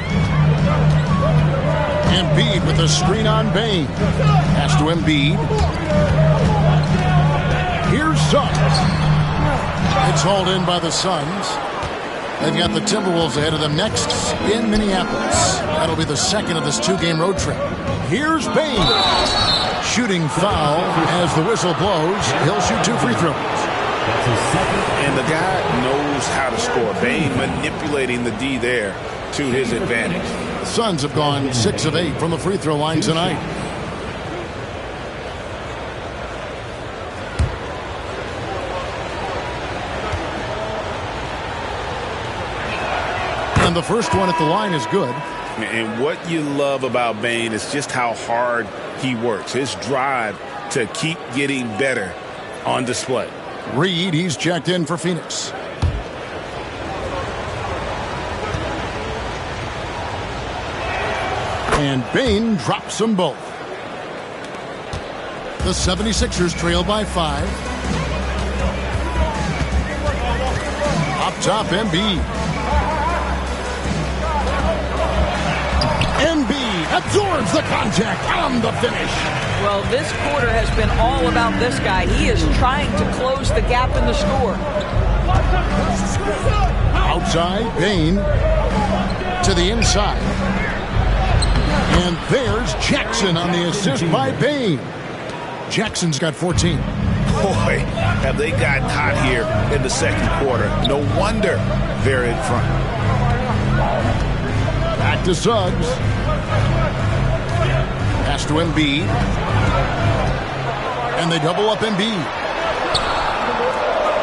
Embiid with a screen on Bane. Pass to Embiid. Here's Suggs. It's hauled in by the Suns. They've got the Timberwolves ahead of them next in Minneapolis. That'll be the second of this 2-game road trip. Here's Bane. Shooting foul as the whistle blows. He'll shoot 2 free throws. And the guy knows how to score. Bane manipulating the D there to his advantage. The Suns have gone 6 of 8 from the free throw line tonight. And the first one at the line is good. And what you love about Bane is just how hard he works. His drive to keep getting better on display. Reed, he's checked in for Phoenix. And Bane drops them both. The 76ers trail by 5. Up top, Embiid. Embiid absorbs the contact on the finish. Well, this quarter has been all about this guy. He is trying to close the gap in the score. Outside, Bane to the inside. And there's Jackson on the assist by Bane. Jackson's got 14. Boy, have they gotten hot here in the second quarter. No wonder they're in front. Back to Suggs. Pass to Embiid. And they double up Embiid.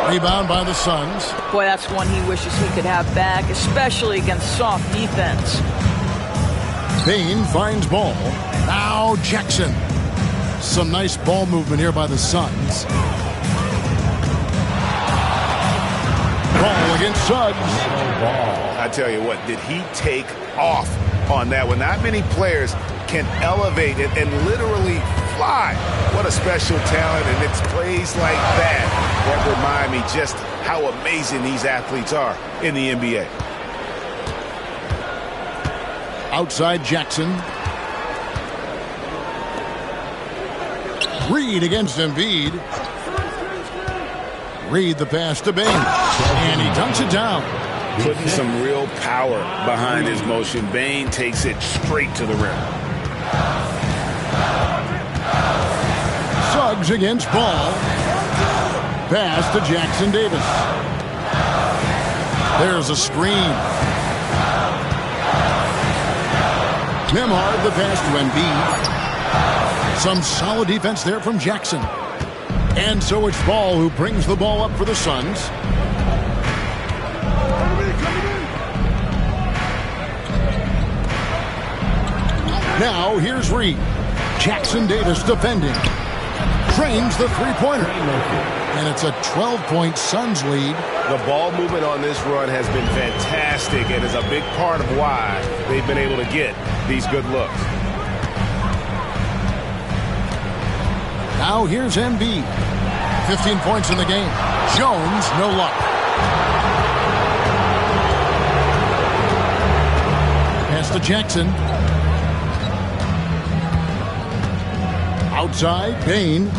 Rebound by the Suns. Boy, that's one he wishes he could have back, especially against soft defense. Bane finds Ball. Now Jackson. Some nice ball movement here by the Suns. Ball against Suggs. I tell you what, did he take off on that one? Not many players can elevate it and literally fly. What a special talent, and it's plays like that remind me just how amazing these athletes are in the NBA. Outside Jackson. Reed against Embiid. Reed the pass to Bane. And he dunks it down. Putting some real power behind his motion. Bane takes it straight to the rim. Suggs against Ball. Pass to Jackson Davis. There's a screen. Nembhard the pass to Embiid. Some solid defense there from Jackson. And so it's Ball who brings the ball up for the Suns. Now here's Reed. Jackson Davis defending. Trains the three-pointer. And it's a 12-point Suns lead. The ball movement on this run has been fantastic and is a big part of why they've been able to get these good looks. Now here's Embiid. 15 points in the game. Jones, no luck. Pass to Jackson. Outside, Bane.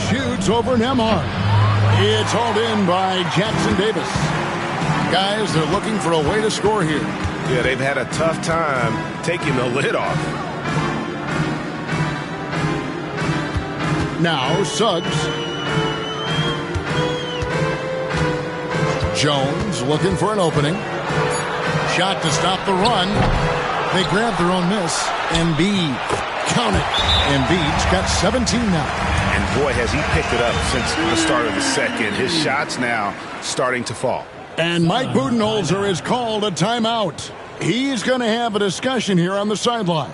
Shoots over Nembhard. It's hauled in by Jackson Davis. Guys, they're looking for a way to score here. Yeah, they've had a tough time taking the lid off. Now Suggs. Jones looking for an opening. Shot to stop the run. They grab their own miss. Embiid. Count it. Embiid's got 17 now. And boy, has he picked it up since the start of the second. His shots now starting to fall. And Mike Budenholzer has called a timeout. He's going to have a discussion here on the sideline.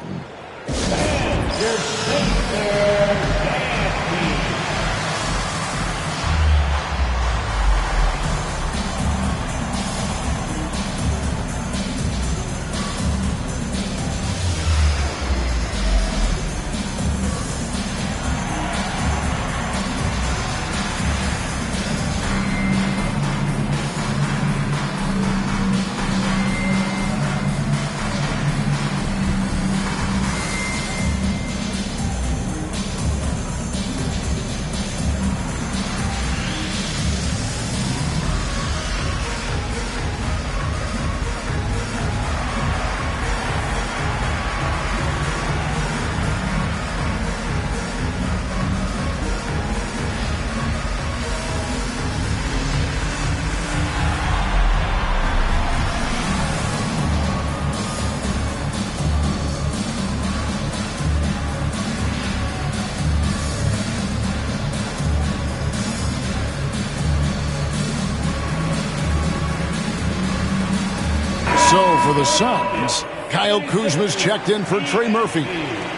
So for the Suns, Kyle Kuzma's checked in for Trey Murphy.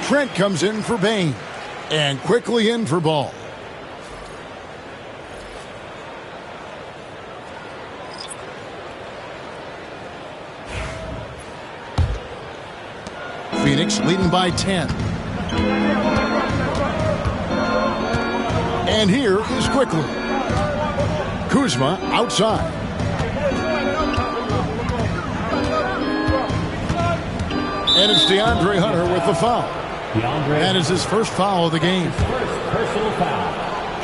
Trent comes in for Bane. And quickly in for Ball. Phoenix leading by 10. And here is quickly. Kuzma outside. And it's DeAndre Hunter with the foul. That is his first foul of the game. Personal foul.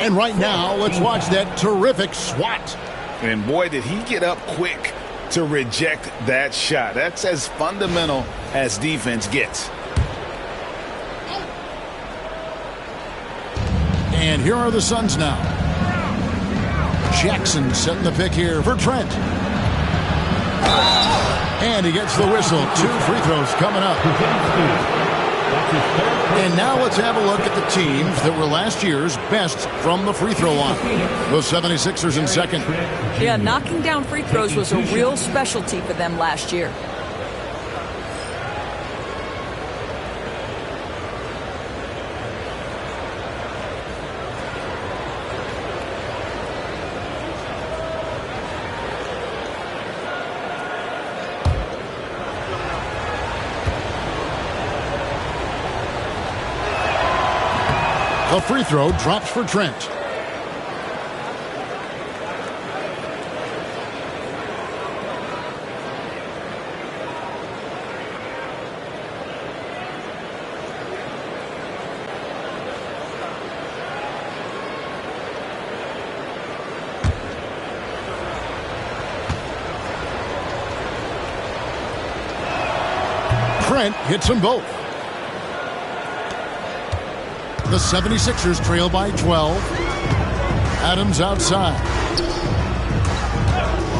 And right now, let's watch that terrific swat. And boy, did he get up quick to reject that shot. That's as fundamental as defense gets. And here are the Suns now. Jackson setting the pick here for Trent. And he gets the whistle. 2 free throws coming up. And now let's have a look at the teams that were last year's best from the free throw line. The 76ers in second. Yeah, knocking down free throws was a real specialty for them last year. The free throw drops for Trent. Trent hits them both. The 76ers trail by 12. Adams outside.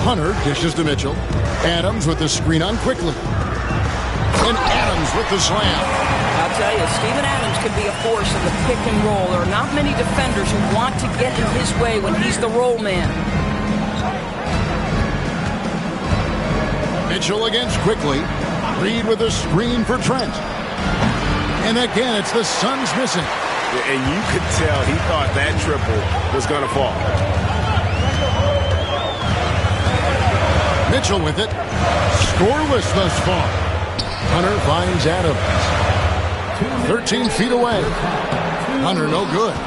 Hunter dishes to Mitchell. Adams with the screen on quickly. And Adams with the slam. I'll tell you, Steven Adams can be a force in the pick and roll. There are not many defenders who want to get in his way when he's the roll man. Mitchell against quickly. Reed with a screen for Trent. And again, it's the Suns missing. And you could tell he thought that triple was going to fall. Mitchell with it. Scoreless thus far. Hunter finds Adams. 13 feet away. Hunter no good.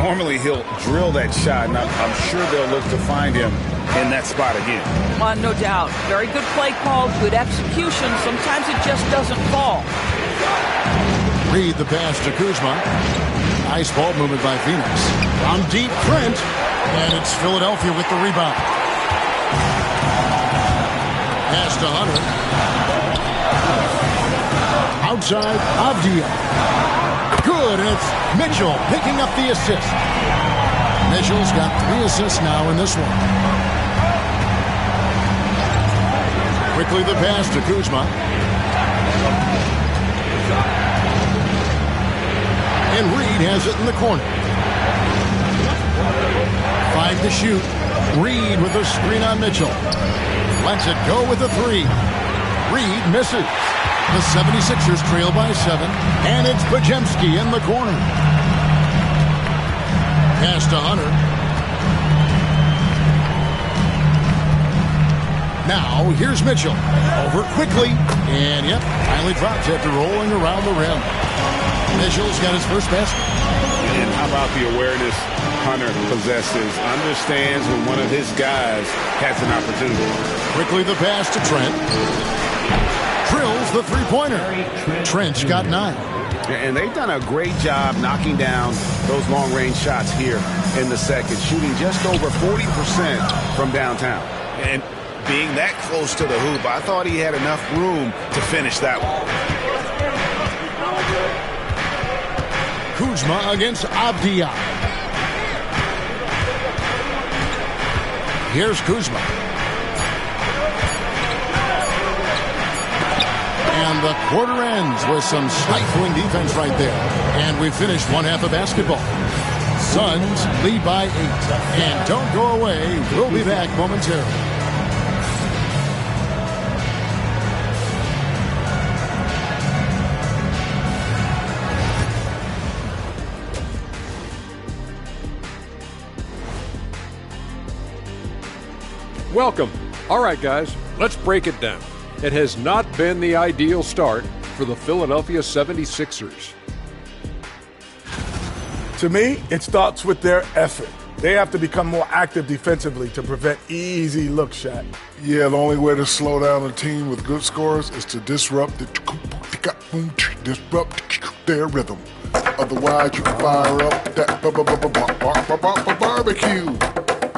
Normally he'll drill that shot, and I'm sure they'll look to find him in that spot again. No doubt. Very good play call, good execution. Sometimes it just doesn't fall. Reed the pass to Kuzma. Nice ball movement by Phoenix. From deep, Trent. And it's Philadelphia with the rebound. Pass to Hunter. Outside, Avdia. Good, and it's Mitchell picking up the assist. Mitchell's got 3 assists now in this one. Quickly the pass to Kuzma. And Reed has it in the corner. 5 to shoot. Reed with a screen on Mitchell. Lets it go with a 3. Reed misses. The 76ers trail by 7. And it's Podziemski in the corner. Pass to Hunter. Now, here's Mitchell. Over quickly. And, yep, finally drops after rolling around the rim. Mitchell's got his first basket. And how about the awareness Hunter possesses? Understands when one of his guys has an opportunity. Quickly the pass to Trent. Drills the three-pointer. Trent's got 9. And they've done a great job knocking down those long-range shots here in the second, shooting just over 40% from downtown. And being that close to the hoop, I thought he had enough room to finish that one. Kuzma against Avdia. Here's Kuzma. And the quarter ends with some stifling defense right there. And we finished one half of basketball. Suns lead by 8. And don't go away. We'll be back momentarily. Welcome. All right, guys, let's break it down. It has not been the ideal start for the Philadelphia 76ers. To me, it starts with their effort. They have to become more active defensively to prevent easy look shot. Yeah, the only way to slow down a team with good scores is to disrupt their rhythm. Otherwise, you can fire up that barbecue.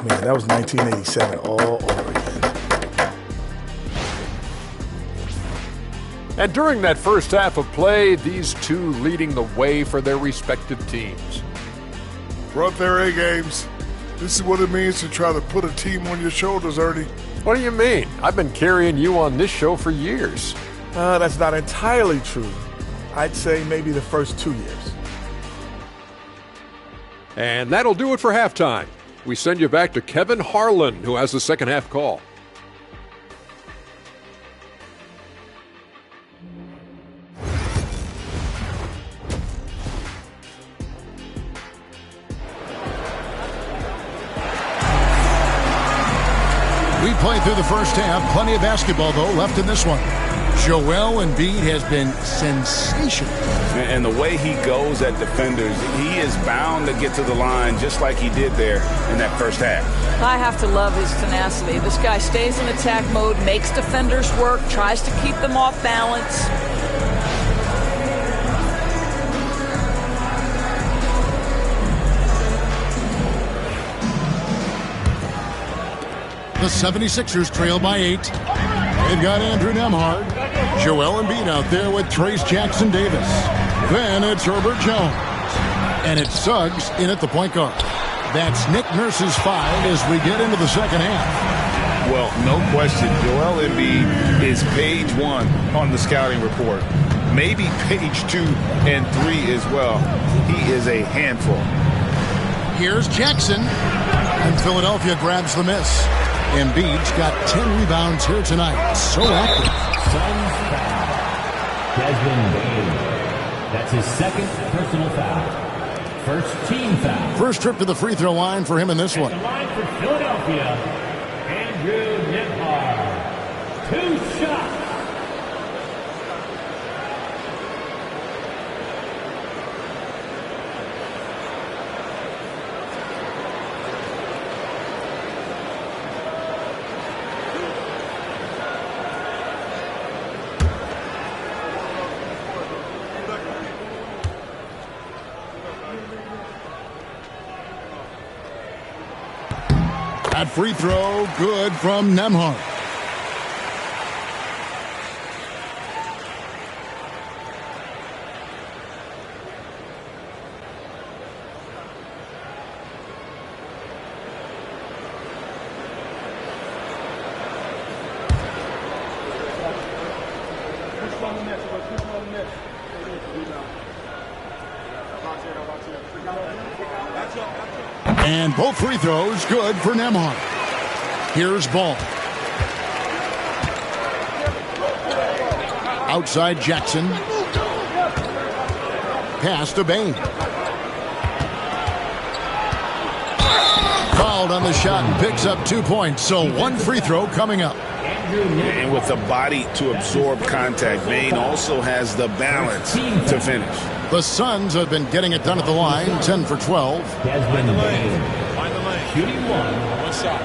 Man, that was 1987 all over again. And during that first half of play, these two leading the way for their respective teams. Brought their A games. This is what it means to try to put a team on your shoulders, Ernie. What do you mean? I've been carrying you on this show for years. That's not entirely true. I'd say maybe the first 2 years. And that'll do it for halftime. We send you back to Kevin Harlan, who has the second half call. We played through the first half. Plenty of basketball, though, left in this one. Joel Embiid has been sensational. And the way he goes at defenders, he is bound to get to the line just like he did there in that first half. I have to love his tenacity. This guy stays in attack mode, makes defenders work, tries to keep them off balance. The 76ers trail by 8. They've got Andrew Nembhard. Joel Embiid out there with Trace Jackson Davis. Then it's Herbert Jones. And it's Suggs in at the point guard. That's Nick Nurse's 5 as we get into the second half. Well, no question, Joel Embiid is page 1 on the scouting report. Maybe page 2 and 3 as well. He is a handful. Here's Jackson. And Philadelphia grabs the miss. Embiid's got 10 rebounds here tonight. So active. Suns foul. Desmond Bain. That's his second personal foul. First team foul. First trip to the free throw line for him in this one. The line for Philadelphia, Andrew Nembhard. 2 shots. That free throw, good from Nembhard. And both free throws good for Nembhard. Here's Ball. Outside Jackson. Pass to Bain. Fouled on the shot and picks up 2 points. So 1 free throw coming up. And with the body to absorb contact, Bain also has the balance to finish. The Suns have been getting it done at the line, 10 for 12. Desmond Bain. Find the lane. Shooting 1 shot.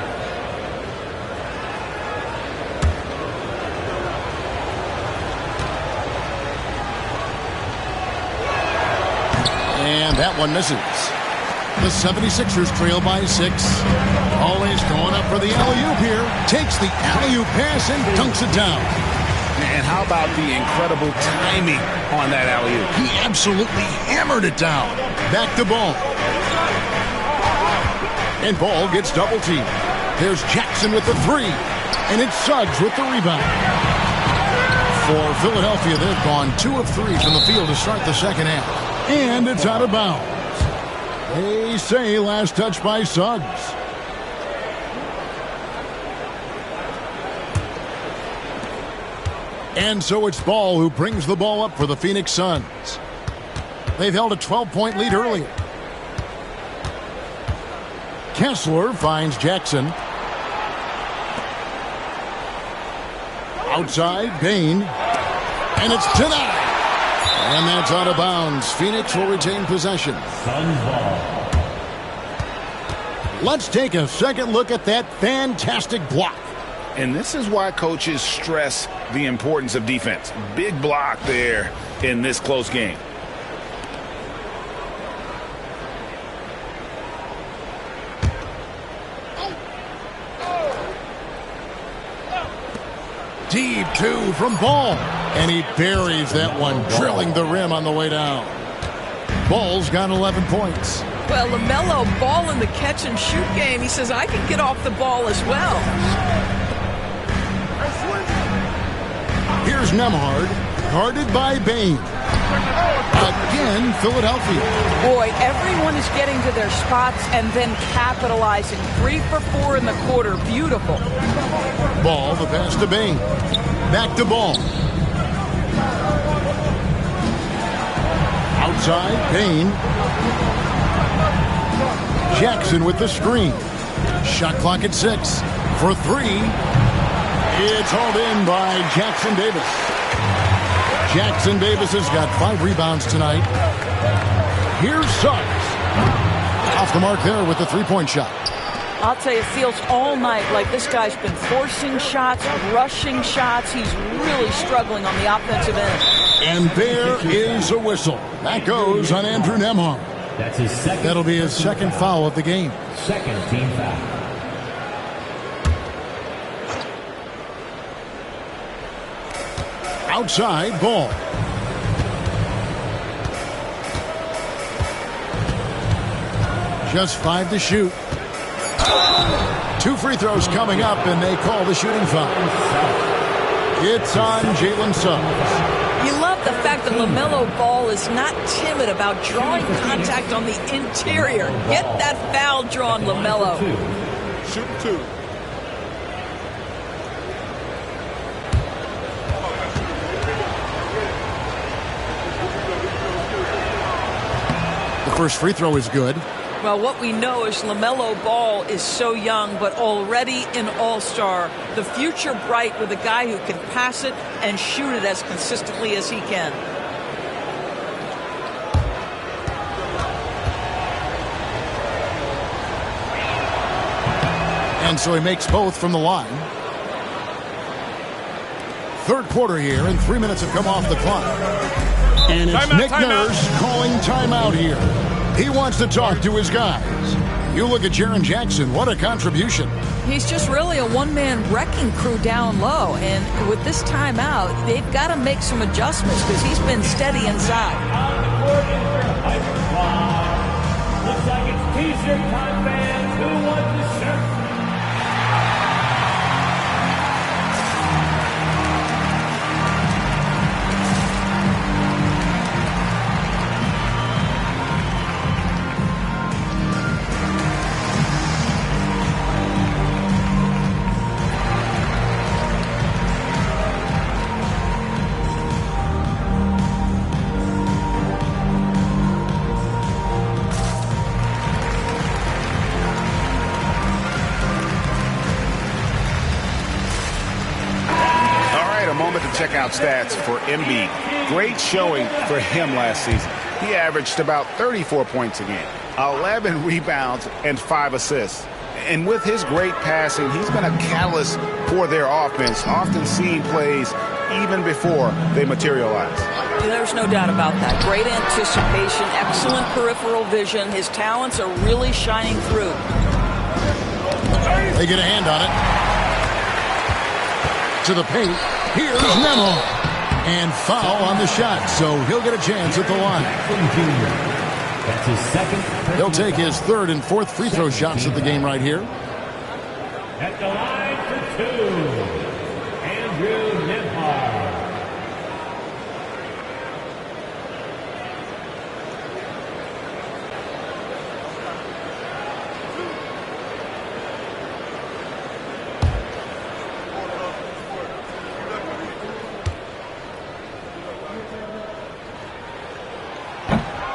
And that one misses. The 76ers trail by 6. Always going up for the alley-oop here. Takes the alley-oop pass and dunks it down. And how about the incredible timing on that alley-oop? He absolutely hammered it down. Back to Ball. And Ball gets double-teamed. There's Jackson with the 3. And it's Suggs with the rebound. For Philadelphia, they've gone 2 of 3 from the field to start the second half. And it's out of bounds. They say last touch by Suggs. And so it's Ball who brings the ball up for the Phoenix Suns. They've held a 12-point lead earlier. Kessler finds Jackson. Outside, Bain. And it's denied. And that's out of bounds. Phoenix will retain possession. Suns ball. Let's take a second look at that fantastic block. And this is why coaches stress the importance of defense. Big block there in this close game. Deep 2 from Ball. And he buries that one, drilling the rim on the way down. Ball's got 11 points. Well, LaMelo Ball in the catch-and-shoot game. He says, I can get off the ball as well. Here's Nembhard, guarded by Bain. Again, Philadelphia. Boy, everyone is getting to their spots and then capitalizing. 3 for 4 in the quarter. Beautiful. Ball, the pass to Bain. Back to Ball. Outside, Bain. Jackson with the screen. Shot clock at 6. For 3. It's hauled in by Jackson Davis. Jackson Davis has got 5 rebounds tonight. Here's Suggs. Off the mark there with the three-point shot. I'll tell you, it feels all night like this guy's been forcing shots, rushing shots. He's really struggling on the offensive end. And there is a whistle. That goes on Andrew Nembhard. That's his second. That'll be his second foul of the game. Second team foul. Outside ball. Just 5 to shoot. 2 free throws coming up, and they call the shooting foul. It's on Jalen Suggs. You love the fact that LaMelo Ball is not timid about drawing contact on the interior. Get that foul drawn, LaMelo. Shoot 2. The first free throw is good. Well, what we know is LaMelo Ball is so young, but already an all-star. The future bright with a guy who can pass it and shoot it as consistently as he can. And so he makes both from the line. Third quarter here, and 3 minutes have come off the clock. And it's Nick Nurse calling timeout here. He wants to talk to his guys. You look at Jaren Jackson, what a contribution. He's just really a one-man wrecking crew down low. And with this timeout, they've got to make some adjustments because he's been steady inside. Looks like it's T-shirt time, fans. Who wants the shirt? Check out stats for Embiid. Great showing for him last season. He averaged about 34 points a game, 11 rebounds, and 5 assists. And with his great passing, he's been a catalyst for their offense, often seeing plays even before they materialize. There's no doubt about that. Great anticipation, excellent peripheral vision. His talents are really shining through. They get a hand on it. To the paint. Here's Nembhard. And foul on the shot, so he'll get a chance at the line. That's his second. He'll take his third and fourth free throw shots of the game right here. At the line for 2, Andrew Nembhard.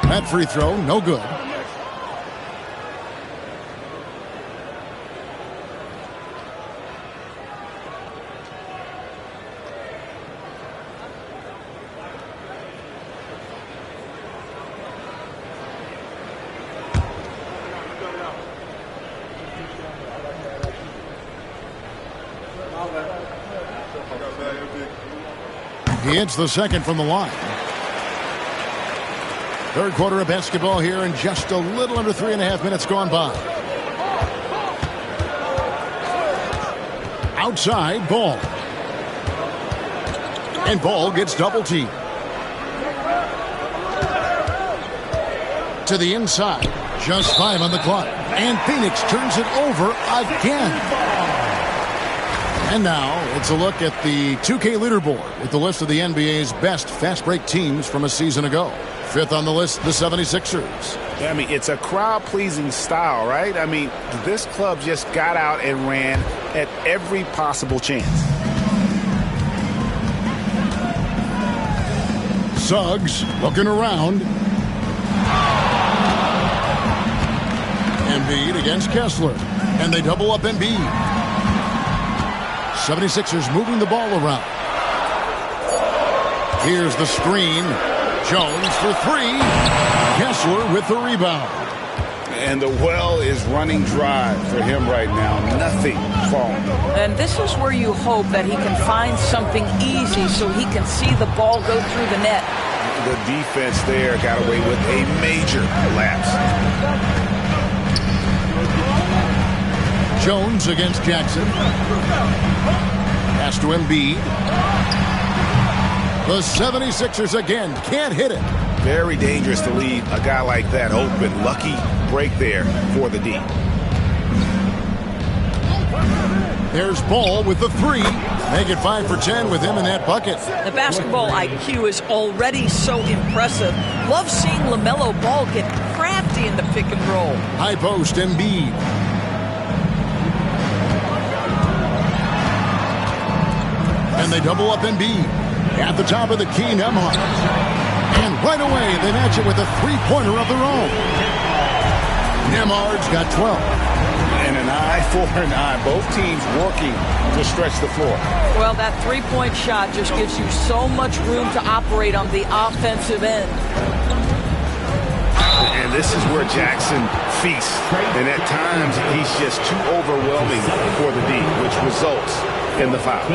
That free throw, no good. He hits the second from the line. Third quarter of basketball here, and just a little under 3.5 minutes gone by. Outside, Ball. And Ball gets double teamed. To the inside. Just 5 on the clock. And Phoenix turns it over again. And now it's a look at the 2K leaderboard with the list of the NBA's best fast break teams from a season ago. Fifth on the list, the 76ers. Yeah, I mean, it's a crowd-pleasing style, right? I mean, this club just got out and ran at every possible chance. Suggs looking around. Embiid against Kessler. And they double up Embiid. 76ers moving the ball around. Here's the screen. Jones for three. Kessler with the rebound. And the well is running dry for him right now. Nothing falling. And this is where you hope that he can find something easy so he can see the ball go through the net. The defense there got away with a major lapse. Jones against Jackson. Pass to Embiid. The 76ers again can't hit it. Very dangerous to leave a guy like that open. Lucky break there for the D. There's Ball with the three. Make it 5 for 10 with him in that bucket. The basketball IQ is already so impressive. Love seeing LaMelo Ball get crafty in the pick and roll. High post, Embiid. And they double up Embiid. At the top of the key, Nembhard. And right away, they match it with a three-pointer of their own. Nembhard's got 12. And an eye for an eye. Both teams working to stretch the floor. Well, that three-point shot just gives you so much room to operate on the offensive end. And this is where Jackson feasts. And at times, he's just too overwhelming for the D, which results in the foul.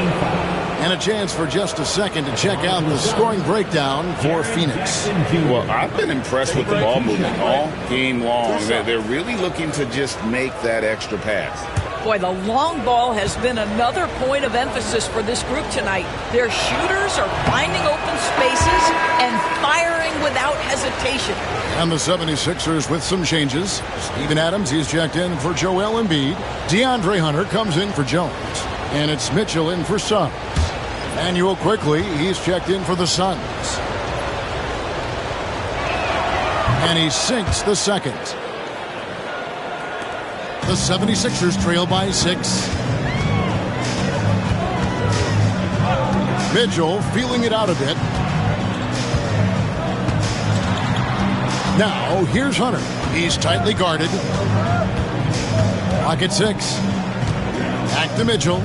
And a chance for just a second to check out the scoring breakdown for Phoenix. Well, I've been impressed with the ball movement all game long. They're really looking to just make that extra pass. Boy, the long ball has been another point of emphasis for this group tonight. Their shooters are finding open spaces and firing without hesitation. And the 76ers with some changes. Steven Adams, he's checked in for Joel Embiid. DeAndre Hunter comes in for Jones. And it's Mitchell in for Suggs. Emmanuel Quickley, he's checked in for the Suns. And he sinks the second. The 76ers trail by 6. Mitchell feeling it out a bit. Now, here's Hunter. He's tightly guarded. Clock at 6. Back to Mitchell.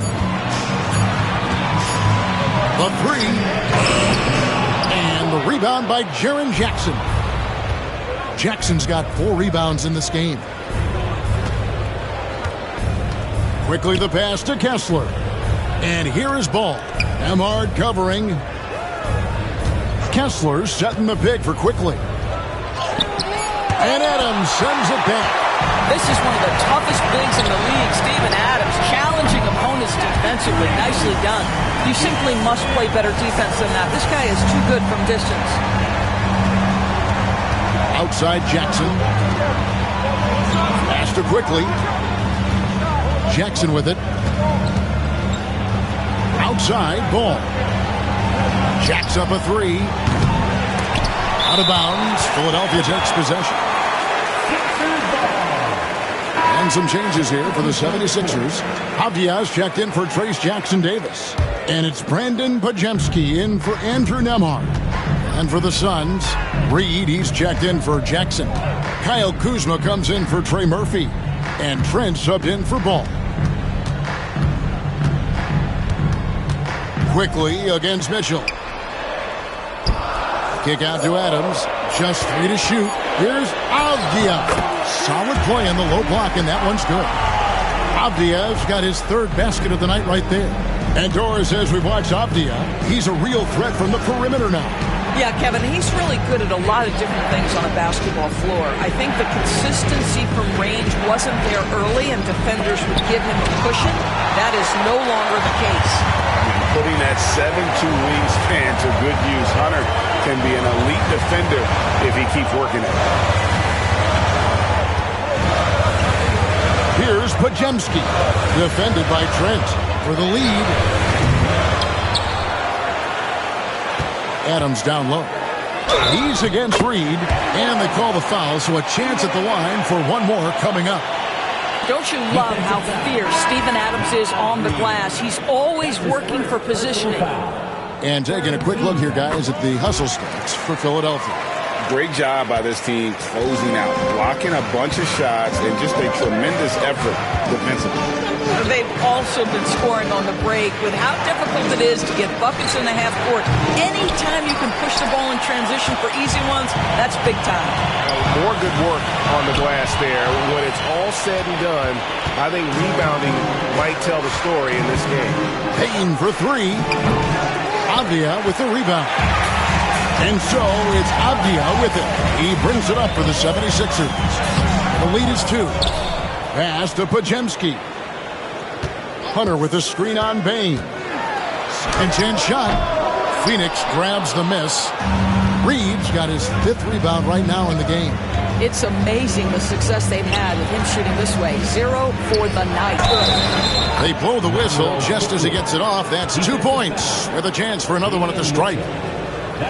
The three. And the rebound by Jaren Jackson. Jackson's got 4 rebounds in this game. Quickly the pass to Kessler. And here is Ball. Nembhard covering. Kessler setting the pick for Quickley. And Adams sends it back. This is one of the toughest bigs in the league, Steven Adams, challenging opponents defensively. Nicely done. You simply must play better defense than that. This guy is too good from distance. Outside Jackson. Pass to Quickley. Jackson with it. Outside, Ball. Jacks up a 3. Out of bounds. Philadelphia takes possession. And some changes here for the 76ers. Avdia's checked in for Trace Jackson-Davis. And it's Brandon Podziemski in for Andrew Nembhard. And for the Suns, Reed, he's checked in for Jackson. Kyle Kuzma comes in for Trey Murphy. And Trent subbed in for Ball. Quickly against Mitchell. Kick out to Adams. Just 3 to shoot. Here's Avdia. Solid play in the low block, and that one's good. Avdia's got his 3rd basket of the night right there. And Doris says we've watched Avdia. He's a real threat from the perimeter now. Yeah, Kevin, he's really good at a lot of different things on a basketball floor. I think the consistency from range wasn't there early, and defenders would give him a cushion. That is no longer the case. Putting that 7'2" wingspan to good use. Hunter can be an elite defender if he keeps working it. Here's Podziemski, defended by Trent for the lead. Adams down low. He's against Reed, and they call the foul, so a chance at the line for one more coming up. Don't you love how fierce Steven Adams is on the glass? He's always working for positioning. And taking a quick look here, guys, at the hustle stats for Philadelphia. great job by this team closing out, blocking a bunch of shots, and just a tremendous effort defensively. They've also been scoring on the break with how difficult it is to get buckets in the half court. Anytime you can push the ball in transition for easy ones, that's big time. More good work on the glass there. When it's all said and done, I think rebounding might tell the story in this game. Payton for three. Avdia with the rebound. And so it's Avdia with it. He brings it up for the 76ers. The lead is 2. Pass to Podziemski. Hunter with a screen on Bane. Second chance shot. Phoenix grabs the miss. Reeves got his 5th rebound right now in the game. It's amazing the success they've had with him shooting this way. 0 for the night. They blow the whistle just as he gets it off. That's 2 points with a chance for another one at the stripe.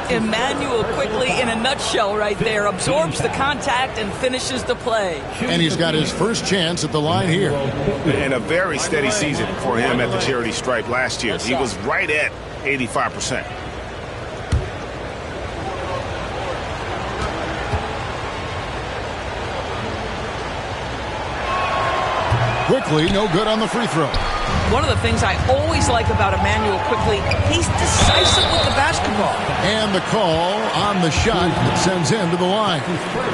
Immanuel quickly in a nutshell right there. Absorbs the contact and finishes the play. And he's got his first chance at the line here. And a very steady season for him at the charity stripe last year. He was right at 85%. Quickly, no good on the free throw. One of the things I always like about Immanuel Quickly, he's decisive with the basketball. And the call on the shot that sends him to the line.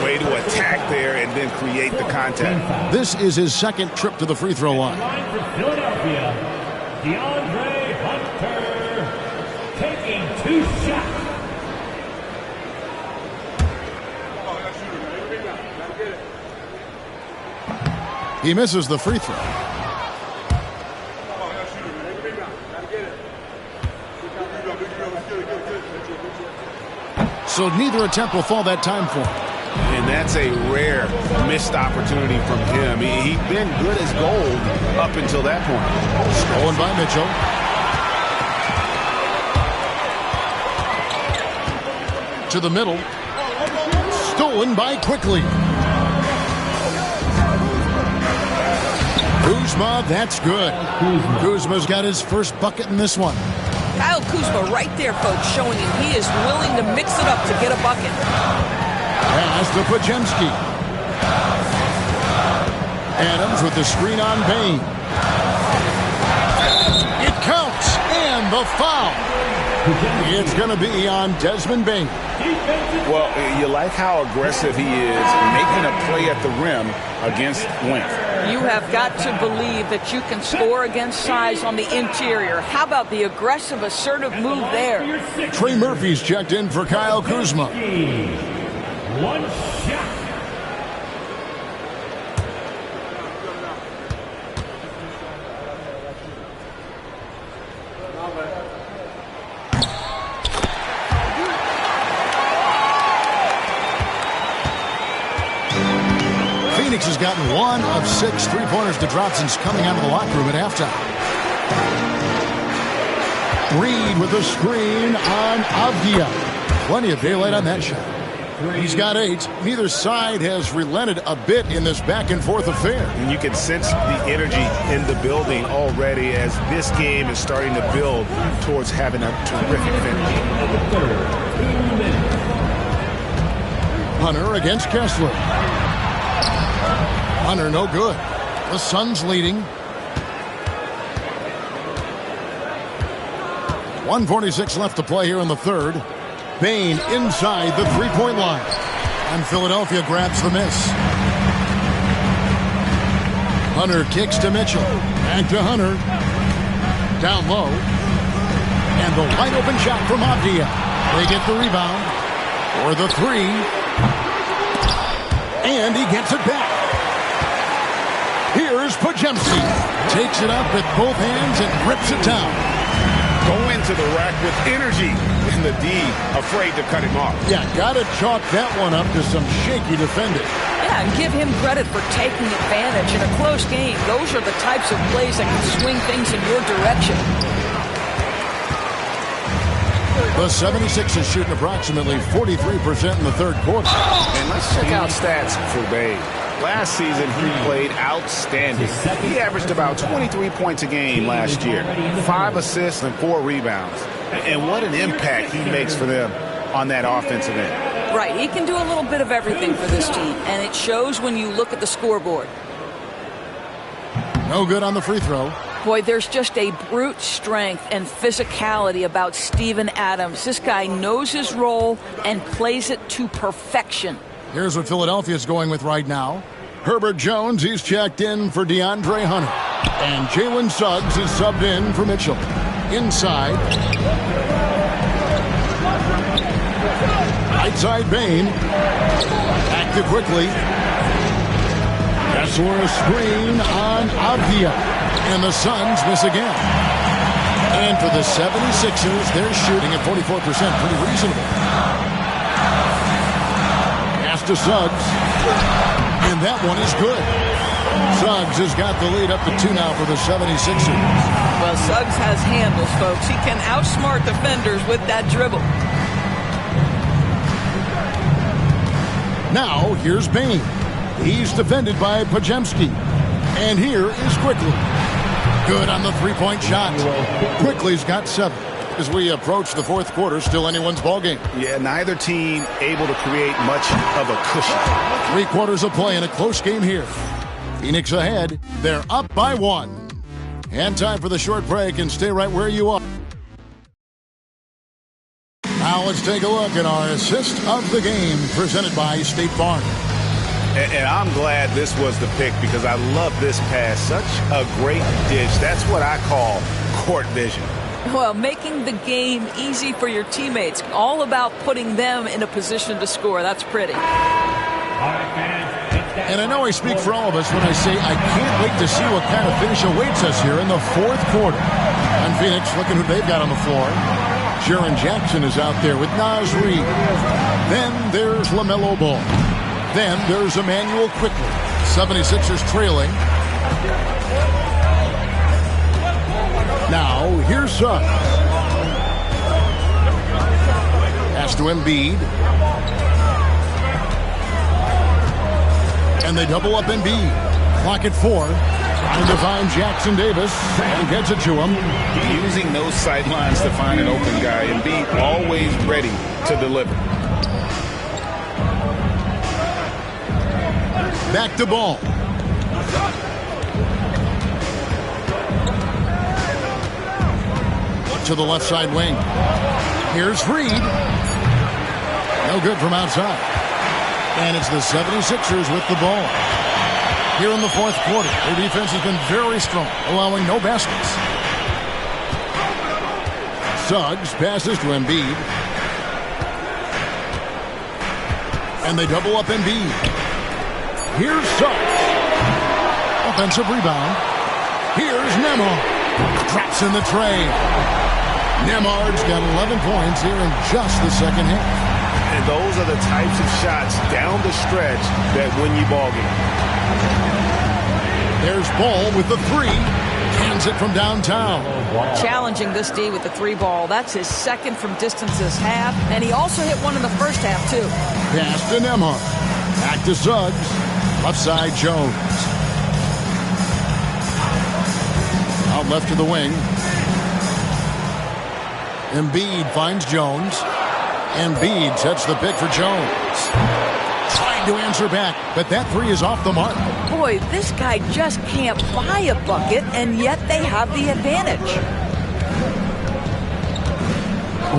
Way to attack there and then create the contact. This is his second trip to the free throw line. Philadelphia, DeAndre Hunter taking 2 shots. He misses the free throw. So neither attempt will fall that time for him. And that's a rare missed opportunity from him. He'd been good as gold up until that point. Stolen by Mitchell. To the middle. Stolen by Quickly. Kuzma, that's good. Kuzma's got his first bucket in this one. Kyle Kuzma right there, folks, showing him he is willing to mix it up to get a bucket. Pass to Podziemski. Adams with the screen on Bane. It counts, and the foul. It's going to be on Desmond Bane. Well, you like how aggressive he is making a play at the rim against length. You have got to believe that you can score against size on the interior. How about the aggressive, assertive move there? Trey Murphy's checked in for Kyle Kuzma. 1 shot. Phoenix has gotten 1 of 6 3-pointers to drop since coming out of the locker room at halftime. Reed with a screen on Avdia. Plenty of daylight on that shot. He's got 8. Neither side has relented a bit in this back-and-forth affair. And you can sense the energy in the building already as this game is starting to build towards having a terrific finish. Hunter against Kessler. Hunter no good. The Suns leading. 1:46 left to play here in the third. Bane inside the three-point line. And Philadelphia grabs the miss. Hunter kicks to Mitchell. Back to Hunter. Down low. And the wide open shot from Avdia. They get the rebound. For the 3. And he gets it back. Here's Podziemski. Takes it up with both hands and rips it down. Go into the rack with energy. And the D afraid to cut him off. Yeah, got to chalk that one up to some shaky defending. Yeah, and give him credit for taking advantage in a close game. Those are the types of plays that can swing things in your direction. The 76ers shooting approximately 43% in the third quarter. And let's check out stats for Bane. Last season, he played outstanding. He averaged about 23 points a game last year, 5 assists and 4 rebounds. And what an impact he makes for them on that offensive end. Right. He can do a little bit of everything for this team, and it shows when you look at the scoreboard. No good on the free throw. Boy, there's just a brute strength and physicality about Steven Adams. This guy knows his role and plays it to perfection. Here's what Philadelphia is going with right now. Herbert Jones, he's checked in for DeAndre Hunter. And Jalen Suggs is subbed in for Mitchell. Inside. Right side Bane. Active quickly. Kessler a screen on Avdia. And the Suns miss again. And for the 76ers, they're shooting at 44%. Pretty reasonable. Pass to Suggs. And that one is good. Suggs has got the lead up to 2 now for the 76ers. Well, Suggs has handles, folks. He can outsmart defenders with that dribble. Now, here's Bane. He's defended by Pajemski. And here is Quickly. Good on the three-point shot. Quickly's got 7. As we approach the fourth quarter, still anyone's ballgame. Yeah, neither team able to create much of a cushion. 3 quarters of play in a close game here. Phoenix ahead. They're up by 1. And time for the short break, and stay right where you are. Now let's take a look at our assist of the game presented by State Farm. And I'm glad this was the pick because I love this pass. Such a great dish. That's what I call court vision. Well, making the game easy for your teammates. All about putting them in a position to score. That's pretty. And I know I speak for all of us when I say I can't wait to see what kind of finish awaits us here in the fourth quarter. And Phoenix, looking who they've got on the floor. Jaren Jackson is out there with Naz Reid. Then there's LaMelo Ball. Then there's Emmanuel Quickly. 76ers trailing. Now, here's Suggs. Pass to Embiid. And they double up Embiid. Clock at 4. Trying to find Jackson Davis. And gets it to him. Using those sight lines to find an open guy. Embiid always ready to deliver. Back to Ball. To the left side wing. Here's Reed. No good from outside. And it's the 76ers with the ball. Here in the fourth quarter, their defense has been very strong, allowing no baskets. Suggs passes to Embiid. And they double up Embiid. Here's Suggs. Offensive rebound. Here's Nembhard. Drops in the tray. Nembhard's got 11 points here in just the second half. And those are the types of shots down the stretch that win you ball game. There's Ball with the 3. Cans it from downtown. Challenging this D with the 3 ball. That's his second from distance this half. And he also hit one in the first half, too. Pass to Nembhard. Back to Suggs. Left side Jones. Out left to the wing. Embiid finds Jones. Embiid sets the pick for Jones. Trying to answer back, but that 3 is off the mark. Boy, this guy just can't buy a bucket, and yet they have the advantage.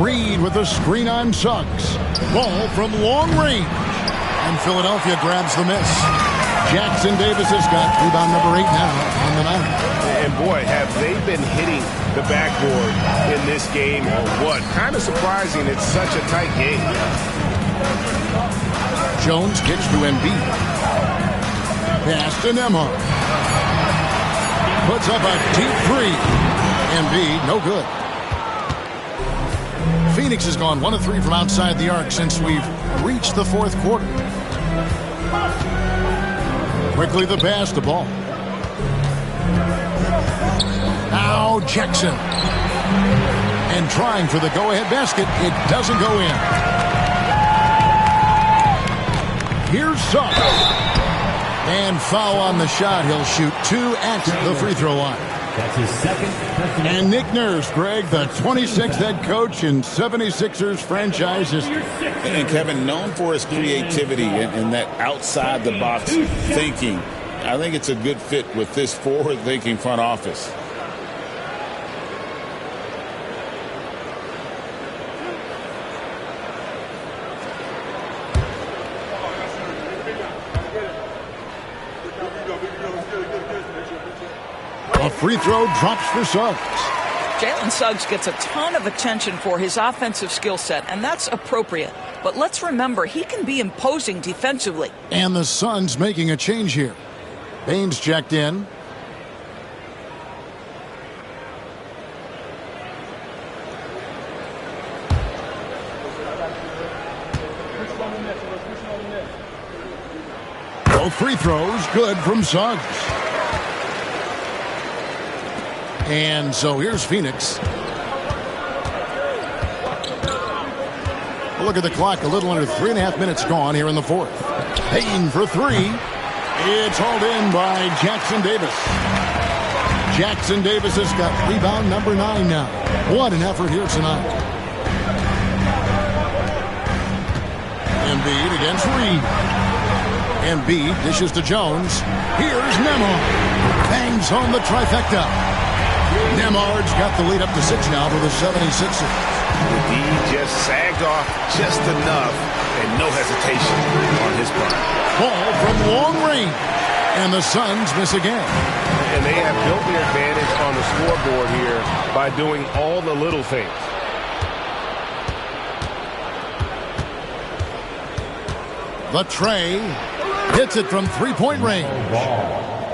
Reed with a screen on Suggs. Ball from long range. And Philadelphia grabs the miss. Jackson Davis has got rebound number 8 now on the night. And boy, have they been hitting the backboard in this game or what? Kind of surprising it's such a tight game. Jones kicks to Embiid. Pass to Nembhard. Puts up a deep 3. Embiid, no good. Phoenix has gone 1 of 3 from outside the arc since we've reached the fourth quarter. Quickly the pass to Ball. Now Jackson. And trying for the go-ahead basket. It doesn't go in. Here's Suggs. And foul on the shot. He'll shoot 2 at the free throw line. That's his second. And Nick Nurse, Greg, the 26th head coach in 76ers franchise history. And Kevin, known for his creativity and that outside-the-box thinking, I think it's a good fit with this forward-thinking front office. A free throw drops for Suggs. Jalen Suggs gets a ton of attention for his offensive skill set, and that's appropriate. But let's remember, he can be imposing defensively. And the Suns making a change here. Baines checked in. Both free throws good from Suggs. And so here's Phoenix. Look at the clock. A little under 3.5 minutes gone here in the fourth. Payne for 3. It's hauled in by Jackson Davis. Jackson Davis has got rebound number 9 now. What an effort here tonight. Embiid against Reed. Embiid dishes to Jones. Here's Nembhard. Bangs home the trifecta. Nembhard's got the lead up to 6 now for the 76ers. The D just sagged off just enough and no hesitation on his part. Ball from long range. And the Suns miss again. And they have built their advantage on the scoreboard here by doing all the little things. The Trey hits it from 3-point range.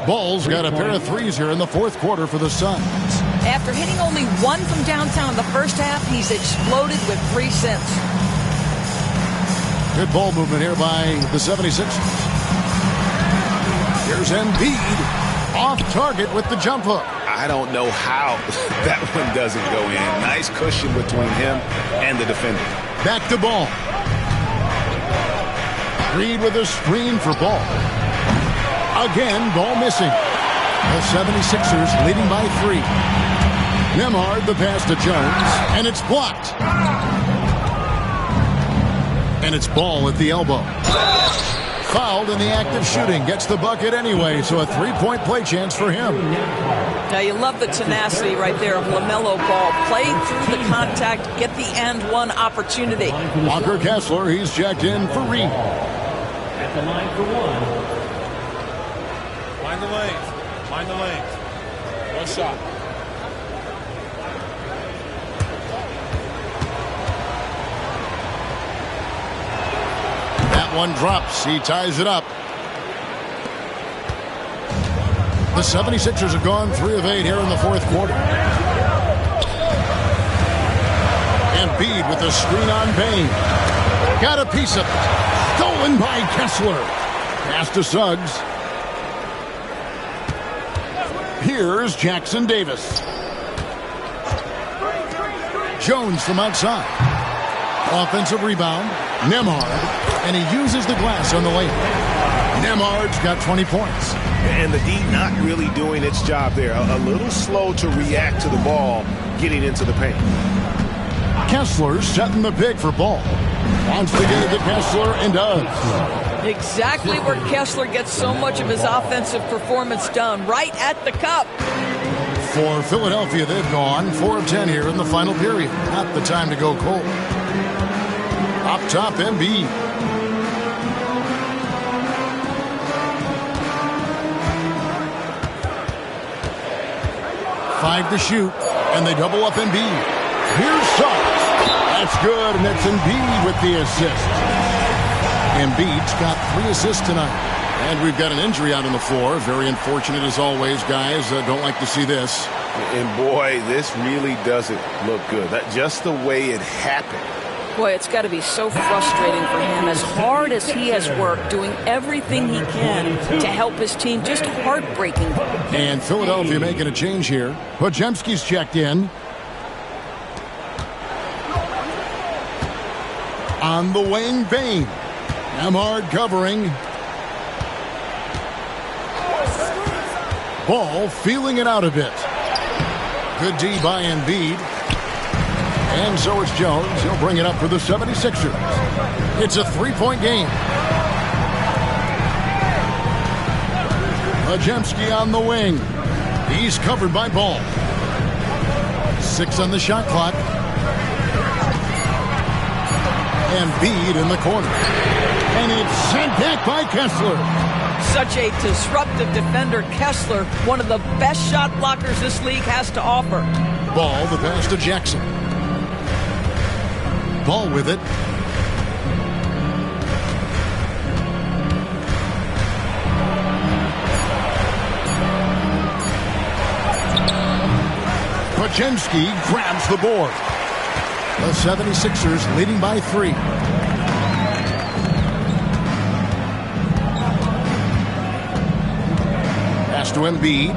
Ball's got a pair of threes here in the fourth quarter for the Suns. After hitting only 1 from downtown in the first half, he's exploded with 3 since. Good ball movement here by the 76ers. Here's Embiid off target with the jump hook. I don't know how that one doesn't go in. Nice cushion between him and the defender. Back to Ball. Reed with a screen for Ball. Again, Ball missing. The 76ers leading by 3. Nembhard the pass to Jones, and it's blocked. And it's Ball at the elbow. Fouled in the act of shooting. Gets the bucket anyway, so a 3-point play chance for him. Now you love the tenacity right there of LaMelo Ball. Play through the contact, get the and one opportunity. Walker Kessler, he's checked in for Reed. At the line for 1. Mind the lanes. Mind the lanes. 1 shot. That one drops. He ties it up. The 76ers have gone 3 of 8 here in the fourth quarter. Embiid with a screen on Bane. Got a piece of it. Stolen by Kessler. Pass to Suggs. Here's Jackson Davis. Jones from outside. Offensive rebound. Nembhard. And he uses the glass on the lane. Nembhard's got 20 points. And the D not really doing its job there. A little slow to react to the ball getting into the paint. Kessler setting the pick for Ball. Wants to get it to Kessler and does. Exactly where Kessler gets so much of his offensive performance done, right at the cup. For Philadelphia, they've gone 4 of 10 here in the final period. Not the time to go cold. Up top, Embiid. Five to shoot, and they double up Embiid. Here's Suggs. That's good, and it's Embiid with the assist. Embiid's got 3 assists tonight. And we've got an injury out on the floor. Very unfortunate as always, guys. Don't like to see this. And boy, this really doesn't look good. Just the way it happened. Boy, it's got to be so frustrating for him. As hard as he has worked, doing everything he can to help his team, just heartbreaking. And Philadelphia making a change here. Podziemski's checked in. On the wing, Bane. Nembhard covering. Ball feeling it out a bit. Good D by Embiid. And so it's Jones. He'll bring it up for the 76ers. It's a three-point game. Podziemski on the wing. He's covered by Ball. 6 on the shot clock. Embiid in the corner. And it's sent back by Kessler. Such a disruptive defender, Kessler, one of the best shot blockers this league has to offer. Ball, the pass to Jackson. Ball with it. Podziemski grabs the board. The 76ers leading by 3. Pass to Embiid.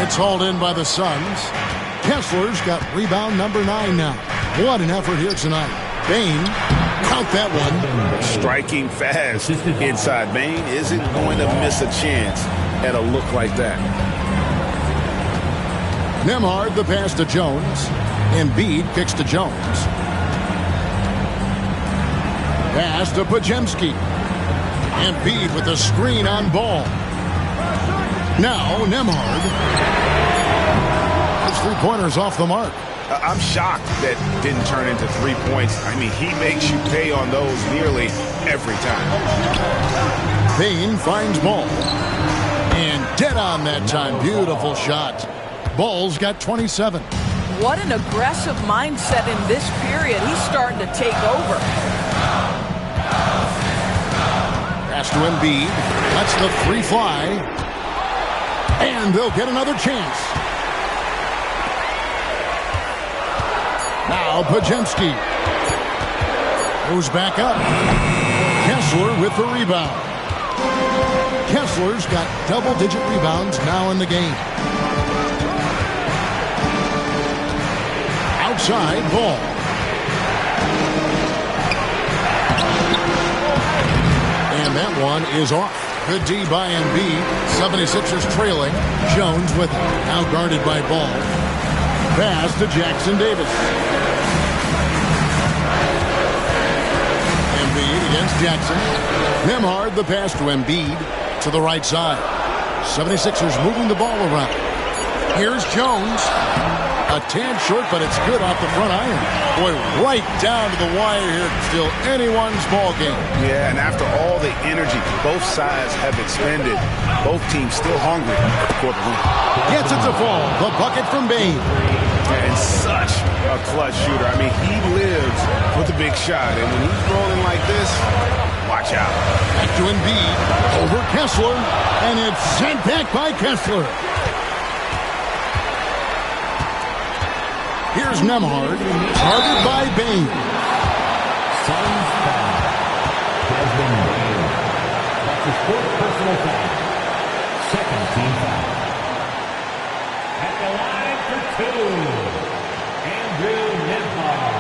It's hauled in by the Suns. Kessler's got rebound number 9 now. What an effort here tonight. Bane, count that one. Striking fast inside. Bane isn't going to miss a chance at a look like that. Nembhard, the pass to Jones. Embiid kicks to Jones. Pass to Podziemski. Embiid with the screen on Ball. Now Nembhard. His three-pointers off the mark. I'm shocked that didn't turn into 3 points. I mean, he makes you pay on those nearly every time. Bane finds Ball. And dead on that time. Beautiful shot. Ball's got 27. What an aggressive mindset in this period. He's starting to take over. Pass to Embiid. That's the 3 fly. And they'll get another chance. Now Podziemski goes back up. Kessler with the rebound. Kessler's got double-digit rebounds now in the game. Outside, Ball. And that one is off. Good D by Embiid. 76ers trailing. Jones with it. Now guarded by Ball. Pass to Jackson Davis. Embiid against Jackson. Nembhard, the pass to Embiid to the right side. 76ers moving the ball around. Here's Jones. A tad short, but it's good off the front iron. Boy, right down to the wire here. Still anyone's ball game. Yeah, and after all the energy both sides have expended, both teams still hungry for the win. Gets it to fall. The bucket from Bane. And such a clutch shooter. I mean, he lives for the big shot. And when he's rolling like this, watch out. Back to Embiid. Over Kessler. And it's sent back by Kessler. Here's Nembhard. Guarded by Bane. Suns foul. Desmond Bane. That's his 4th personal foul. 2nd team foul. At the line for 2, Andrew Nembhard.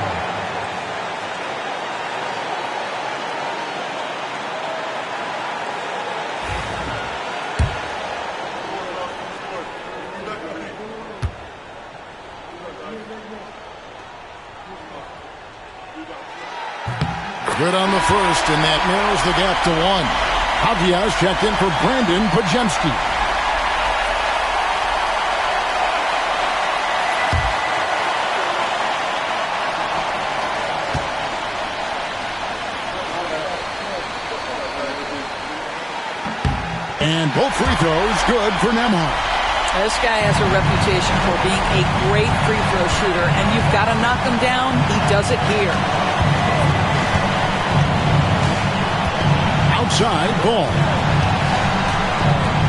Good on the first, and that narrows the gap to 1. Avias checked in for Brandon Podziemski. And both free throws good for Nembhard. This guy has a reputation for being a great free throw shooter, and you've got to knock him down. He does it here. Outside, Ball.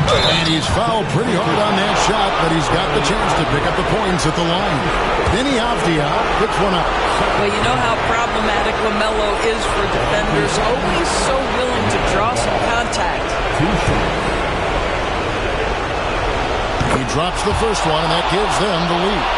And he's fouled pretty hard on that shot, but he's got the chance to pick up the points at the line. Vinny Avdia puts one up. Well, you know how problematic LaMelo is for defenders. Always so willing to draw some contact. He drops the first one, and that gives them the lead.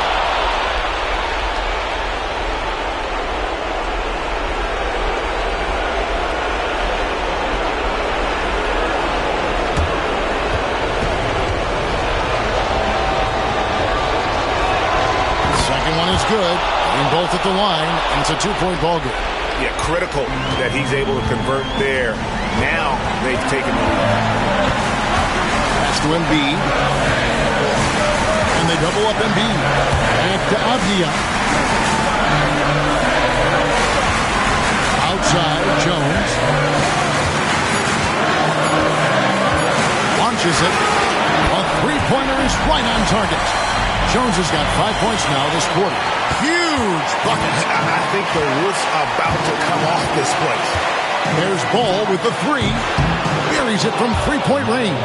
at the line, and it's a 2-point ball game. Yeah, critical that he's able to convert there. Now they've taken the lead. Pass to Embiid. And they double up Embiid. Back to Avdia. Outside, Jones. Launches it. A three-pointer is right on target. Jones has got 5 points now this quarter. Huge bucket. I think the roof's about to come off this place. There's Ball with the three. Buries it from three-point range.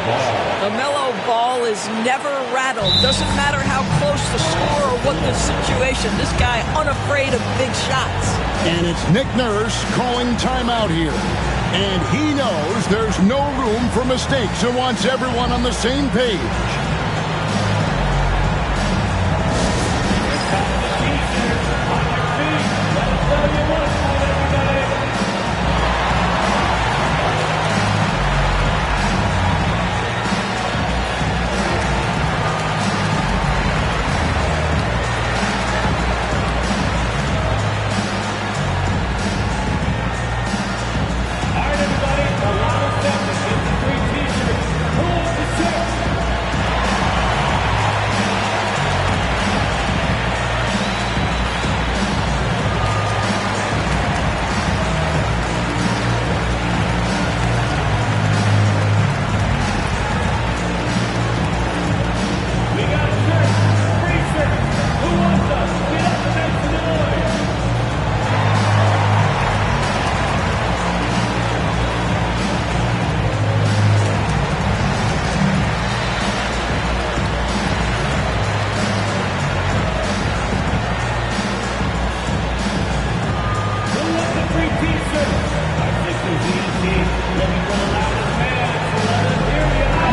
LaMelo Ball is never rattled. Doesn't matter how close the score or what the situation. This guy unafraid of big shots. And it's Nick Nurse calling timeout here. And he knows there's no room for mistakes and wants everyone on the same page.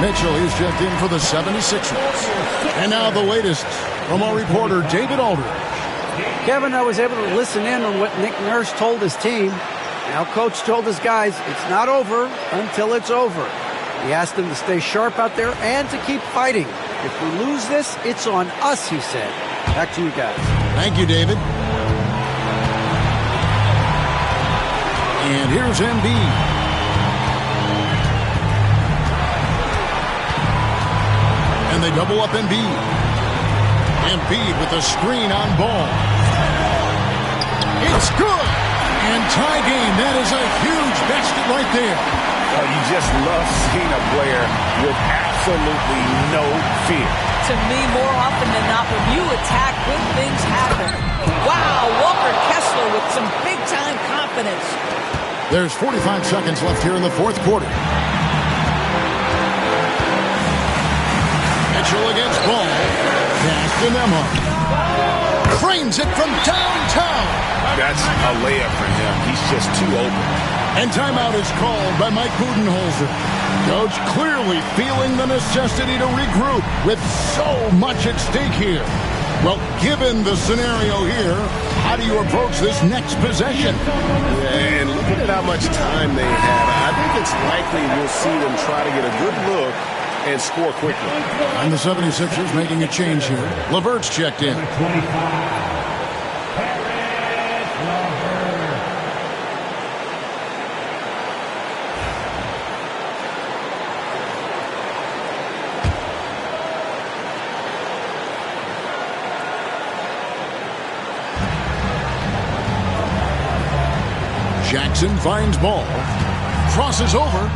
Mitchell, he's checked in for the 76ers. And now the latest from our reporter, David Aldridge. Kevin, I was able to listen in on what Nick Nurse told his team. Now, Coach told his guys it's not over until it's over. He asked them to stay sharp out there and to keep fighting. If we lose this, it's on us, he said. Back to you guys. Thank you, David. And here's Embiid. And they double up Embiid. Embiid with a screen on Ball. It's good. And tie game. That is a huge basket right there. You just love seeing a player with absolutely no fear. To me, more often than not, when you attack, good things happen. Wow, Walker Kessler with some big-time confidence. There's 45 seconds left here in the fourth quarter. Mitchell against Ball. Pass to Nembhard. Cranes it from downtown. That's a layup for him. He's just too open. And timeout is called by Mike Budenholzer. Coach clearly feeling the necessity to regroup with so much at stake here. Well, given the scenario here, how do you approach this next possession? Yeah, and looking at how much time they have, I think it's likely we'll see them try to get a good look and score quickly. And the 76ers making a change here. LeVert's checked in. Jackson finds Ball. Crosses over.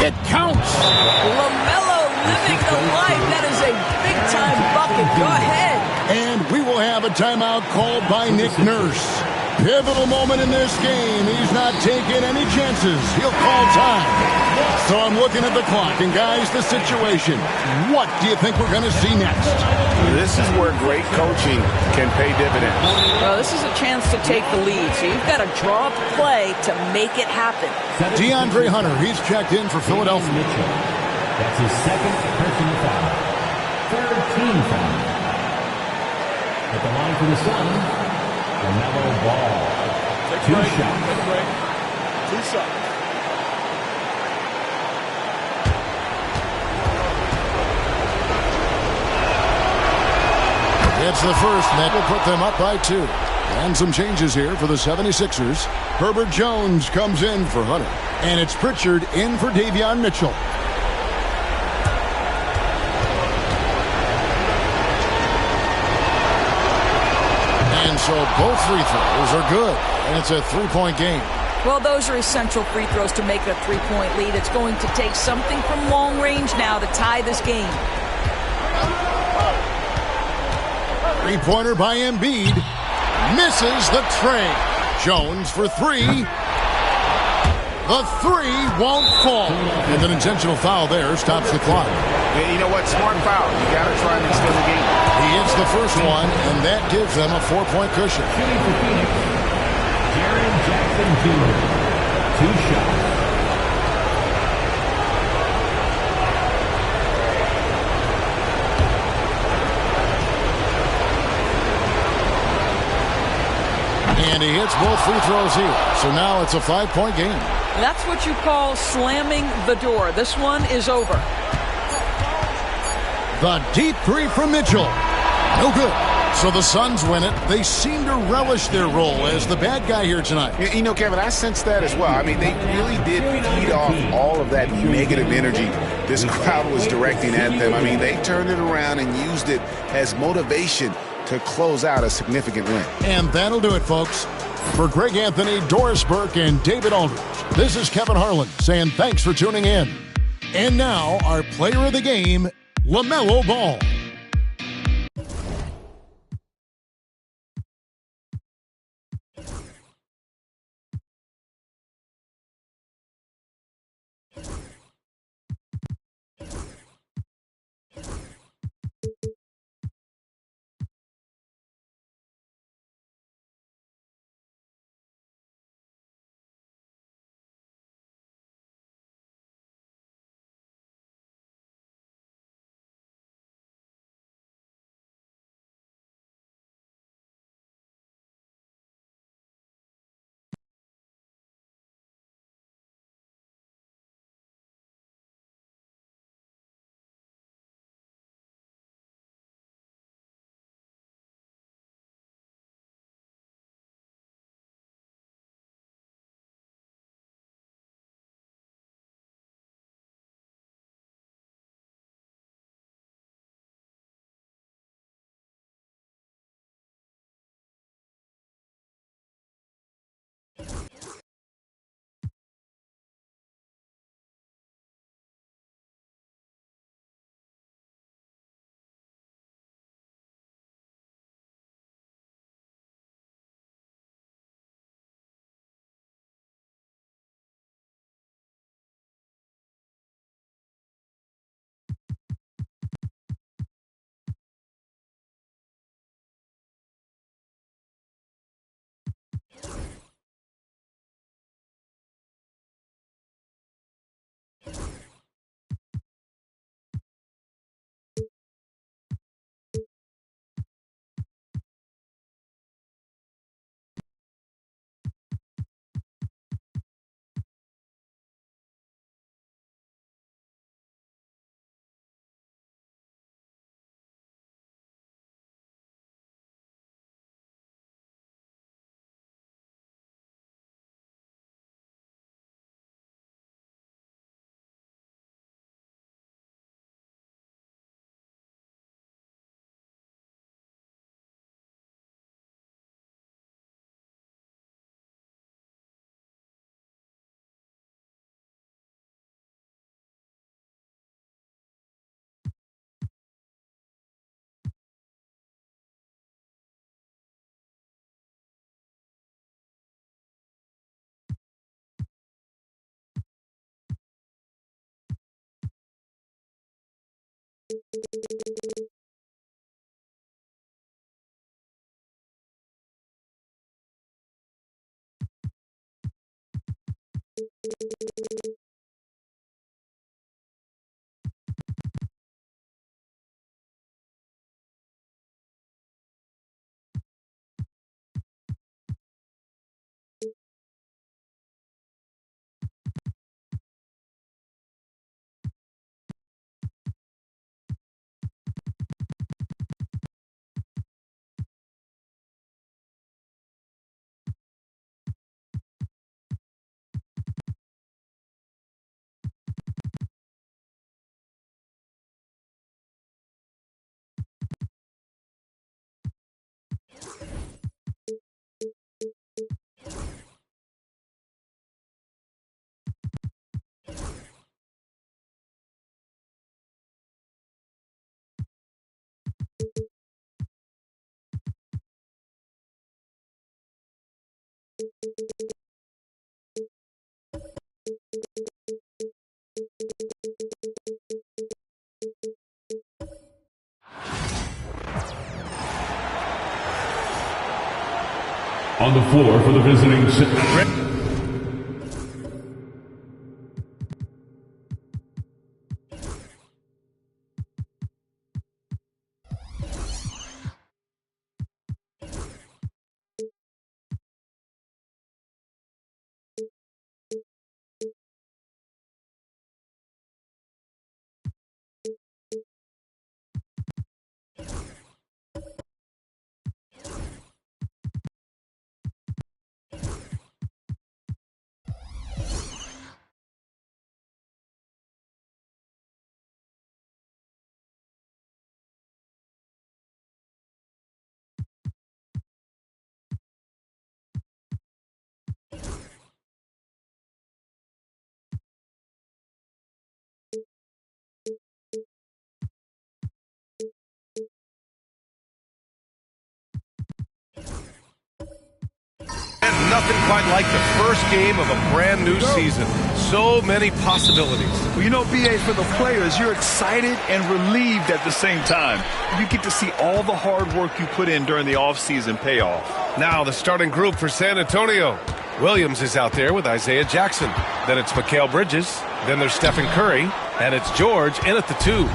It counts. LaMelo living the life. That is a big-time bucket. Go ahead. And we will have a timeout called by Nick Nurse. Pivotal moment in this game. He's not taking any chances. He'll call time. So I'm looking at the clock. And, guys, the situation. What do you think we're going to see next? This is where great coaching can pay dividends. Well, this is a chance to take the lead. So you've got to draw up a play to make it happen. DeAndre Hunter, he's checked in for Philadelphia. Mitchell. That's his second personal foul. Third team foul. At the line for the Suns, LaMelo Ball. Two shots. Take a break. 2 shots. It's the first, and that will put them up by 2. And some changes here for the 76ers. Herbert Jones comes in for Hunter. And it's Pritchard in for Davion Mitchell. And so both free throws are good. And it's a three-point game. Well, those are essential free throws to make it a three-point lead. It's going to take something from long range now to tie this game. Three-pointer by Embiid. Misses the tray. Jones for three. The three won't fall. And an intentional foul there stops the clock. Yeah, you know what? Smart foul. You got to try and extend the game. He hits the first one, and that gives them a 4-point cushion. Jaren Jackson Jr. 2 shots. And he hits both free throws here. So now it's a 5-point game. That's what you call slamming the door. This one is over. The deep three from Mitchell. No good. So the Suns win it. They seem to relish their role as the bad guy here tonight. You know, Kevin, I sense that as well. I mean, they really did feed off all of that negative energy this crowd was directing at them. I mean, they turned it around and used it as motivation to close out a significant win. And that'll do it, folks. For Greg Anthony, Doris Burke, and David Aldridge, this is Kevin Harlan saying thanks for tuning in. And now, our player of the game, LaMelo Ball. On the floor for the visiting And nothing quite like the first game of a brand new season. So many possibilities. Well, you know, BA, for the players, you're excited and relieved at the same time. You get to see all the hard work you put in during the offseason pay off. Now the starting group for San Antonio. Williams is out there with Isaiah Jackson. Then it's Mikal Bridges. Then there's Stephen Curry. And it's George in at the 2.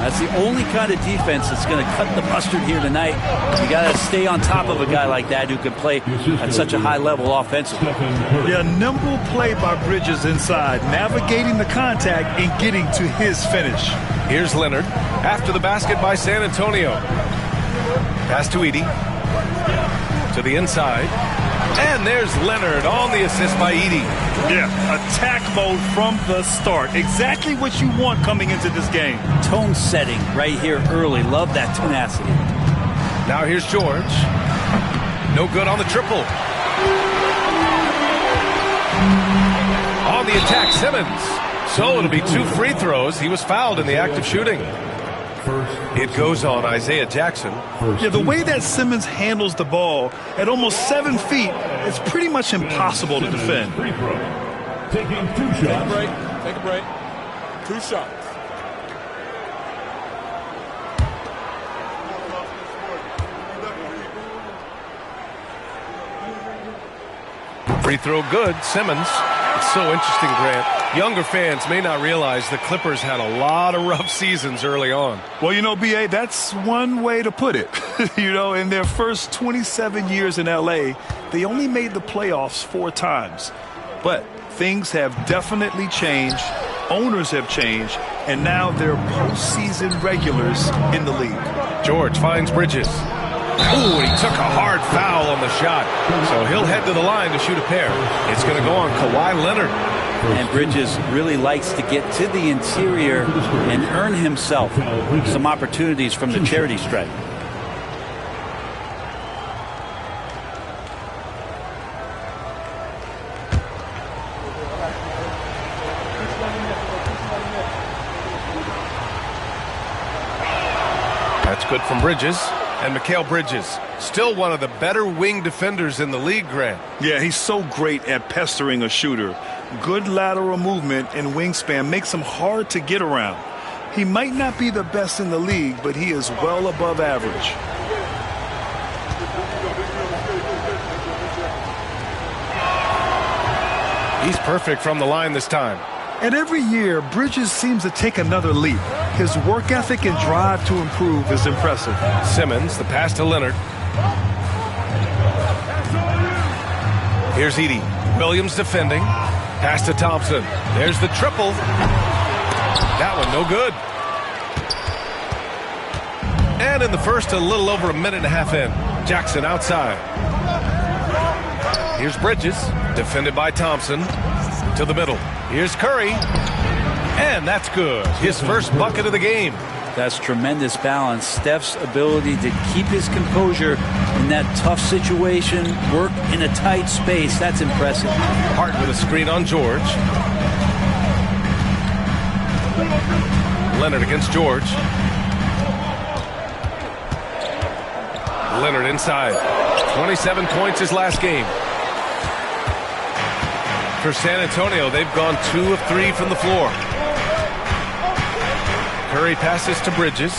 That's the only kind of defense that's going to cut the mustard here tonight. You got to stay on top of a guy like that who can play at such a high level offensively. Yeah, nimble play by Bridges inside, navigating the contact and getting to his finish. Here's Leonard after the basket by San Antonio. Pass to Edey. To the inside. And there's Leonard on the assist by Edey. Yeah, attack mode from the start. Exactly what you want coming into this game. Tone setting right here early. Love that tenacity. Now here's George. No good on the triple. On the attack, Simmons. So it'll be 2 free throws. He was fouled in the act of shooting. It goes on Isaiah Jackson. Yeah, the way that Simmons handles the ball at almost 7 feet, it's pretty much impossible to defend. Taking 2 shots. Take a break. 2 shots. Free throw good, Simmons. It's so interesting, Grant. Younger fans may not realize the Clippers had a lot of rough seasons early on. Well, you know, BA, that's one way to put it. You know, in their first 27 years in L.A., they only made the playoffs 4 times. But things have definitely changed. Owners have changed. And now they're postseason regulars in the league. George finds Bridges. Ooh, he took a hard foul on the shot. So he'll head to the line to shoot a pair. It's going to go on Kawhi Leonard. And Bridges really likes to get to the interior and earn himself some opportunities from the charity stripe. That's good from Bridges. And Mikal Bridges, still one of the better wing defenders in the league, Grant. Yeah, he's so great at pestering a shooter. Good lateral movement and wingspan makes him hard to get around. He might not be the best in the league, but he is well above average. He's perfect from the line this time. And every year, Bridges seems to take another leap. His work ethic and drive to improve is impressive. Simmons, the pass to Leonard. Here's Edey. Williams defending. Pass to Thompson. There's the triple. That one no good. And in the first, a little over a minute and a half in. Jackson outside. Here's Bridges. Defended by Thompson. To the middle. Here's Curry. And that's good. His first bucket of the game. That's tremendous balance. Steph's ability to keep his composure in that tough situation, work in a tight space, that's impressive. Hart with a screen on George. Leonard against George. Leonard inside. 27 points his last game. For San Antonio, they've gone 2 of 3 from the floor. Curry passes to Bridges.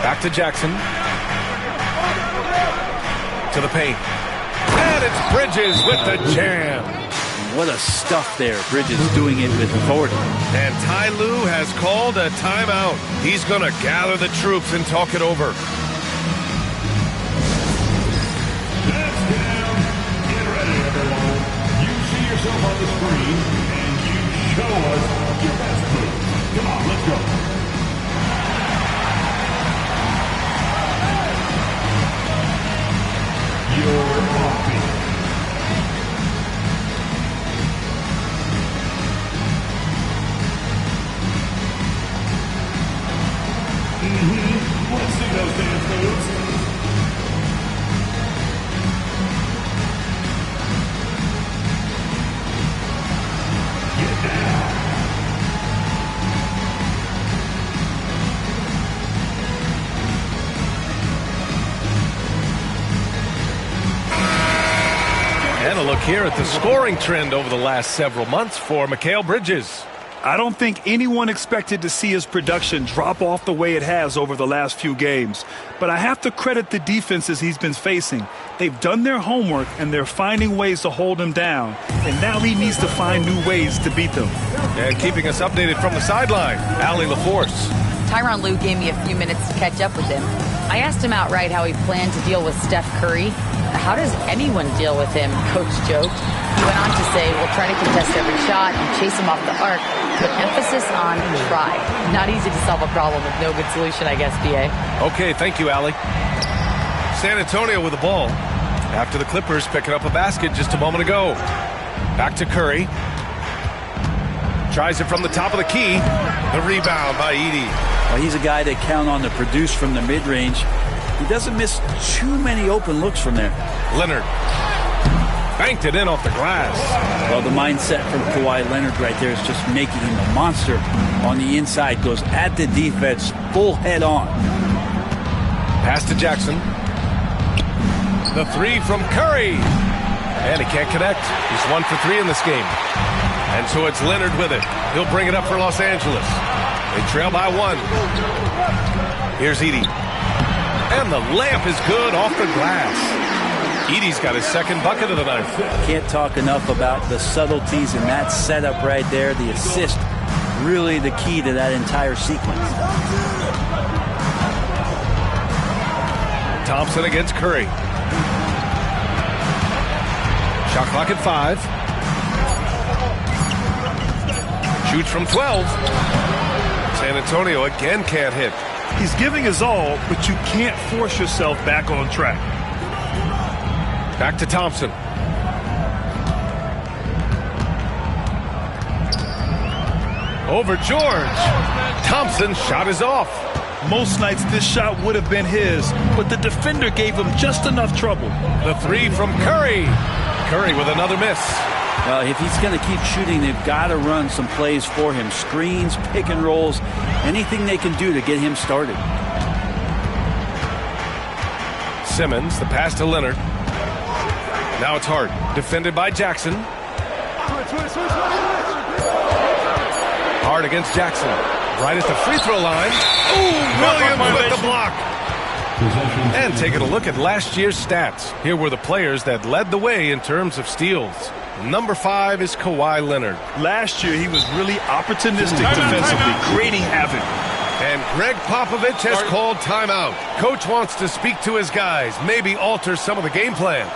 Back to Jackson. To the paint. And it's Bridges with the jam. What a stuff there. Bridges doing it with authority. And Ty Lue has called a timeout. He's going to gather the troops and talk it over. That's down. Get ready, everyone. You see yourself on the screen, and you show us your best move. Come on, let's go. You're offbeat. Let's see those dance moves. Get down. And a look here at the scoring trend over the last several months for Mikal Bridges. I don't think anyone expected to see his production drop off the way it has over the last few games. But I have to credit the defenses he's been facing. They've done their homework, and they're finding ways to hold him down. And now he needs to find new ways to beat them. And keeping us updated from the sideline, Allie LaForce. Tyronn Lue gave me a few minutes to catch up with him. I asked him outright how he planned to deal with Steph Curry. How does anyone deal with him, Coach joked. He went on to say, we'll try to contest every shot and chase him off the arc, but emphasis on try. Not easy to solve a problem with no good solution, I guess, B.A. Okay, thank you, Allie. San Antonio with the ball after the Clippers picking up a basket just a moment ago. Back to Curry. Tries it from the top of the key. The rebound by Edey. Well, he's a guy that count on to produce from the mid-range. He doesn't miss too many open looks from there. Leonard banked it in off the glass. Well, the mindset from Kawhi Leonard right there is just making him a monster on the inside. Goes at the defense full head on. Pass to Jackson. The three from Curry. And he can't connect. He's 1 for 3 in this game. And so it's Leonard with it. He'll bring it up for Los Angeles. They trail by 1. Here's Edey. And the layup is good off the glass. Edey's got his second bucket of the night. Can't talk enough about the subtleties in that setup right there. The assist, really the key to that entire sequence. Thompson against Curry. Shot clock at 5. Shoots from 12. San Antonio again can't hit. He's giving his all, but you can't force yourself back on track. Back to Thompson. Over George. Thompson's shot is off. Most nights this shot would have been his, but the defender gave him just enough trouble. The three from Curry. Curry with another miss. Well, if he's going to keep shooting, they've got to run some plays for him. Screens, pick and rolls, anything they can do to get him started. Simmons, the pass to Leonard. Now it's Hart, defended by Jackson. Hart against Jackson. Right at the free throw line. Ooh, Williams with the block. And taking a look at last year's stats. Here were the players that led the way in terms of steals. Number 5 is Kawhi Leonard. Last year, he was really opportunistic defensively, creating havoc. And Greg Popovich has called timeout. Coach wants to speak to his guys, maybe alter some of the game plan.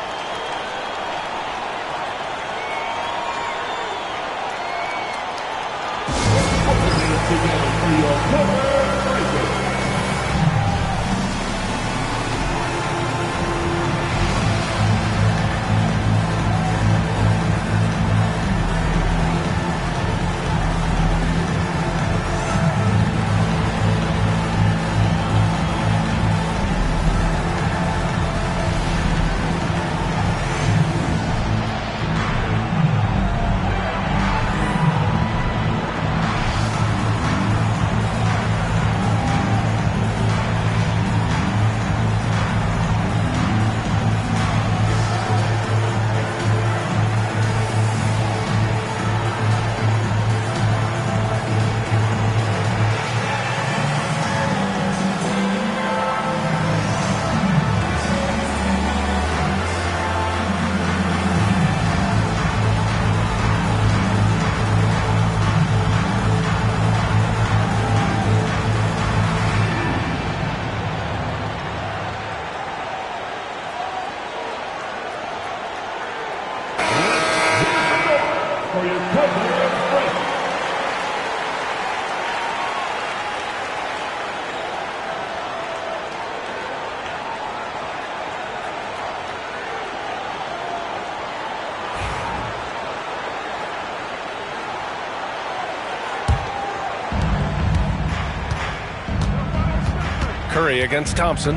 Curry against Thompson.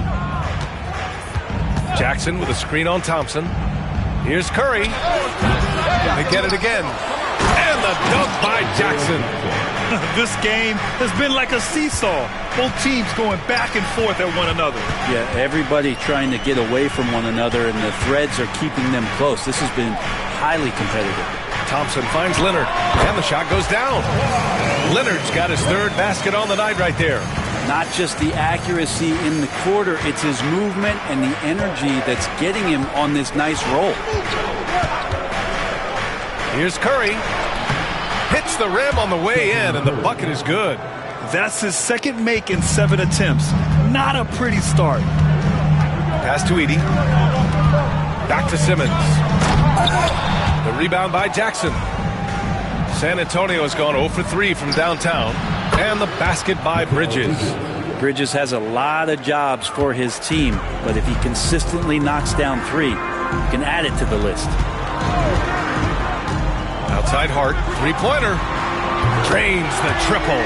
Jackson with a screen on Thompson. Here's Curry. They get it again. And the dunk by Jackson. This game has been like a seesaw. Both teams going back and forth at one another. Yeah, everybody trying to get away from one another, and the threads are keeping them close. This has been highly competitive. Thompson finds Leonard, and the shot goes down. Leonard's got his third basket on the night right there. Not just the accuracy in the quarter, it's his movement and the energy that's getting him on this nice roll. Here's Curry. Hits the rim on the way in, and the bucket is good. That's his second make in 7 attempts. Not a pretty start. Pass to Edey. Back to Simmons. The rebound by Jackson. San Antonio has gone 0 for 3 from downtown. And the basket by Bridges. Bridges has a lot of jobs for his team, but if he consistently knocks down 3, you can add it to the list. Outside Hart, three-pointer. Drains the triple.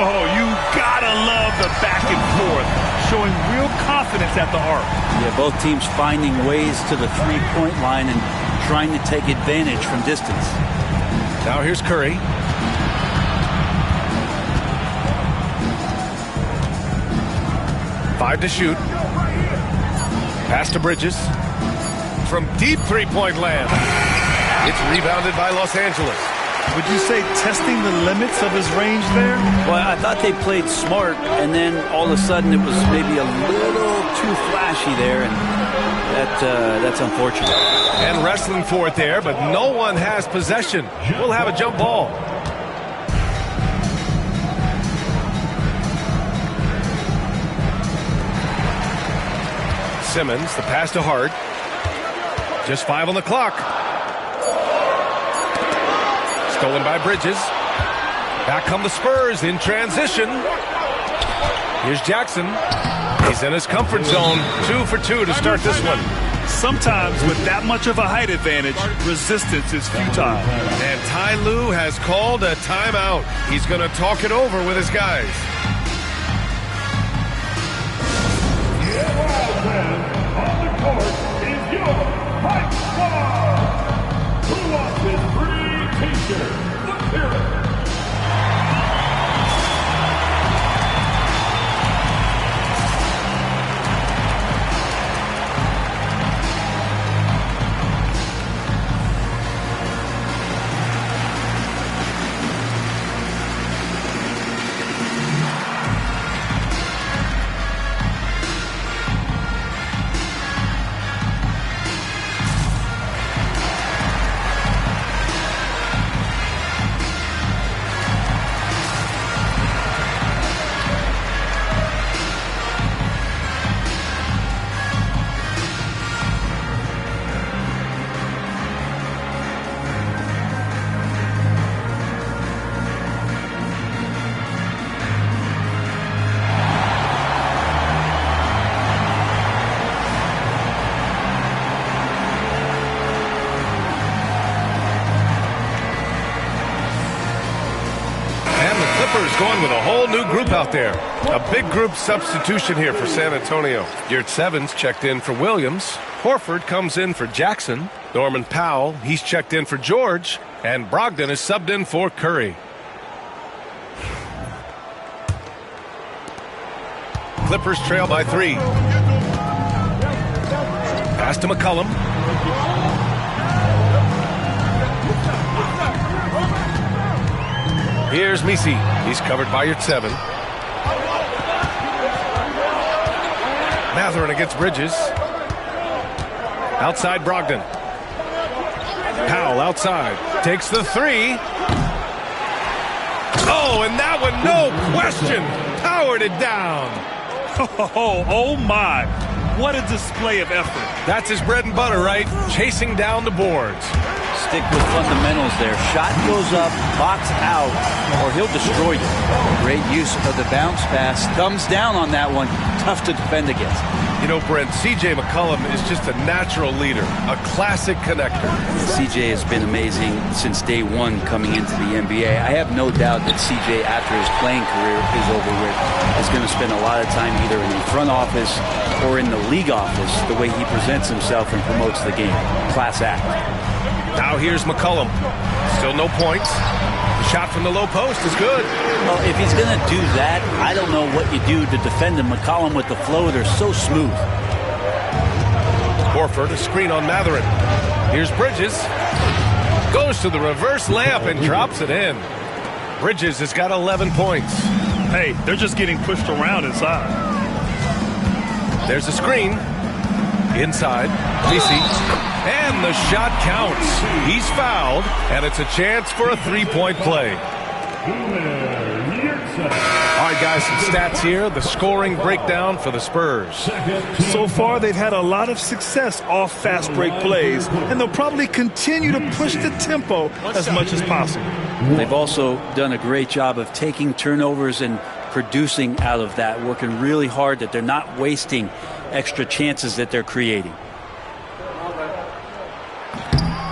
Oh, you gotta love the back and forth. Showing real confidence at the arc. Yeah, both teams finding ways to the three-point line and trying to take advantage from distance. Now here's Curry. Five to shoot. Pass to Bridges. From deep three-point land. It's rebounded by Los Angeles. Would you say testing the limits of his range there? Well, I thought they played smart, and then all of a sudden it was maybe a little too flashy there, and that's unfortunate. And wrestling for it there, but no one has possession. We'll have a jump ball. Simmons, the pass to Hart. Just 5 on the clock. Stolen by Bridges. Back come the Spurs in transition. Here's Jackson. He's in his comfort zone. 2 for 2 to start this one. Sometimes with that much of a height advantage, resistance is futile. And Ty Lue has called a timeout. He's going to talk it over with his guys. On the court is your Hype Squad. Who wants his free t-shirt? Let's hear it. Going with a whole new group out there. A big group substitution here for San Antonio. Yurt Evans checked in for Williams. Horford comes in for Jackson. Norman Powell, he's checked in for George. And Brogdon is subbed in for Curry. Clippers trail by 3. Pass to McCollum. Here's Messi. He's covered by Yurt 7. Mathurin against Bridges. Outside Brogdon. Powell outside. Takes the 3. Oh, and that one, no question. Powered it down. Oh my. What a display of effort. That's his bread and butter, right? Chasing down the boards. Stick with fundamentals there. Shot goes up, box out, or he'll destroy you. Great use of the bounce pass. Thumbs down on that one. Tough to defend against. You know, Brent, C.J. McCollum is just a natural leader, a classic connector. C.J. has been amazing since day one coming into the NBA. I have no doubt that C.J., after his playing career is over with, is going to spend a lot of time either in the front office or in the league office, the way he presents himself and promotes the game. Class act. Now here's McCollum. Still no points. The shot from the low post is good. Well, if he's going to do that, I don't know what you do to defend him. McCollum with the floater, so smooth. Horford, a screen on Mathurin. Here's Bridges. Goes to the reverse layup and drops it in. Bridges has got 11 points. Hey, they're just getting pushed around inside. There's a screen. Inside. Lisi. And the shot counts. He's fouled, and it's a chance for a three-point play. All right, guys, some stats here. The scoring breakdown for the Spurs. So far, they've had a lot of success off fast break plays, and they'll probably continue to push the tempo as much as possible. They've also done a great job of taking turnovers and producing out of that, working really hard that they're not wasting extra chances that they're creating.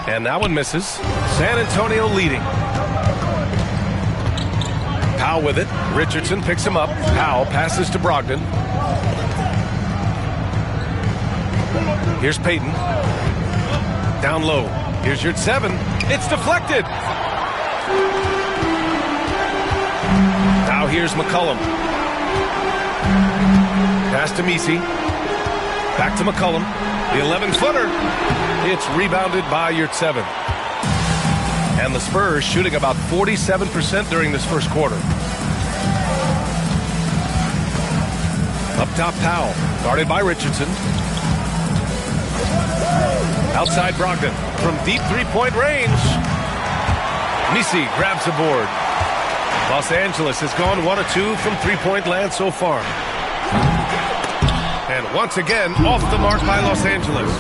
And that one misses. San Antonio leading. Powell with it. Richardson picks him up. Powell passes to Brogdon. Here's Payton. Down low. Here's your 7. It's deflected. Now here's McCollum. Pass to Misi. Back to McCollum. The 11-footer. It's rebounded by Yurtseven. And the Spurs shooting about 47% during this first quarter. Up top, Powell. Guarded by Richardson. Outside Brogdon. From deep three-point range. Misi grabs the board. Los Angeles has gone 1 or 2 from three-point land so far. And once again, off the mark by Los Angeles.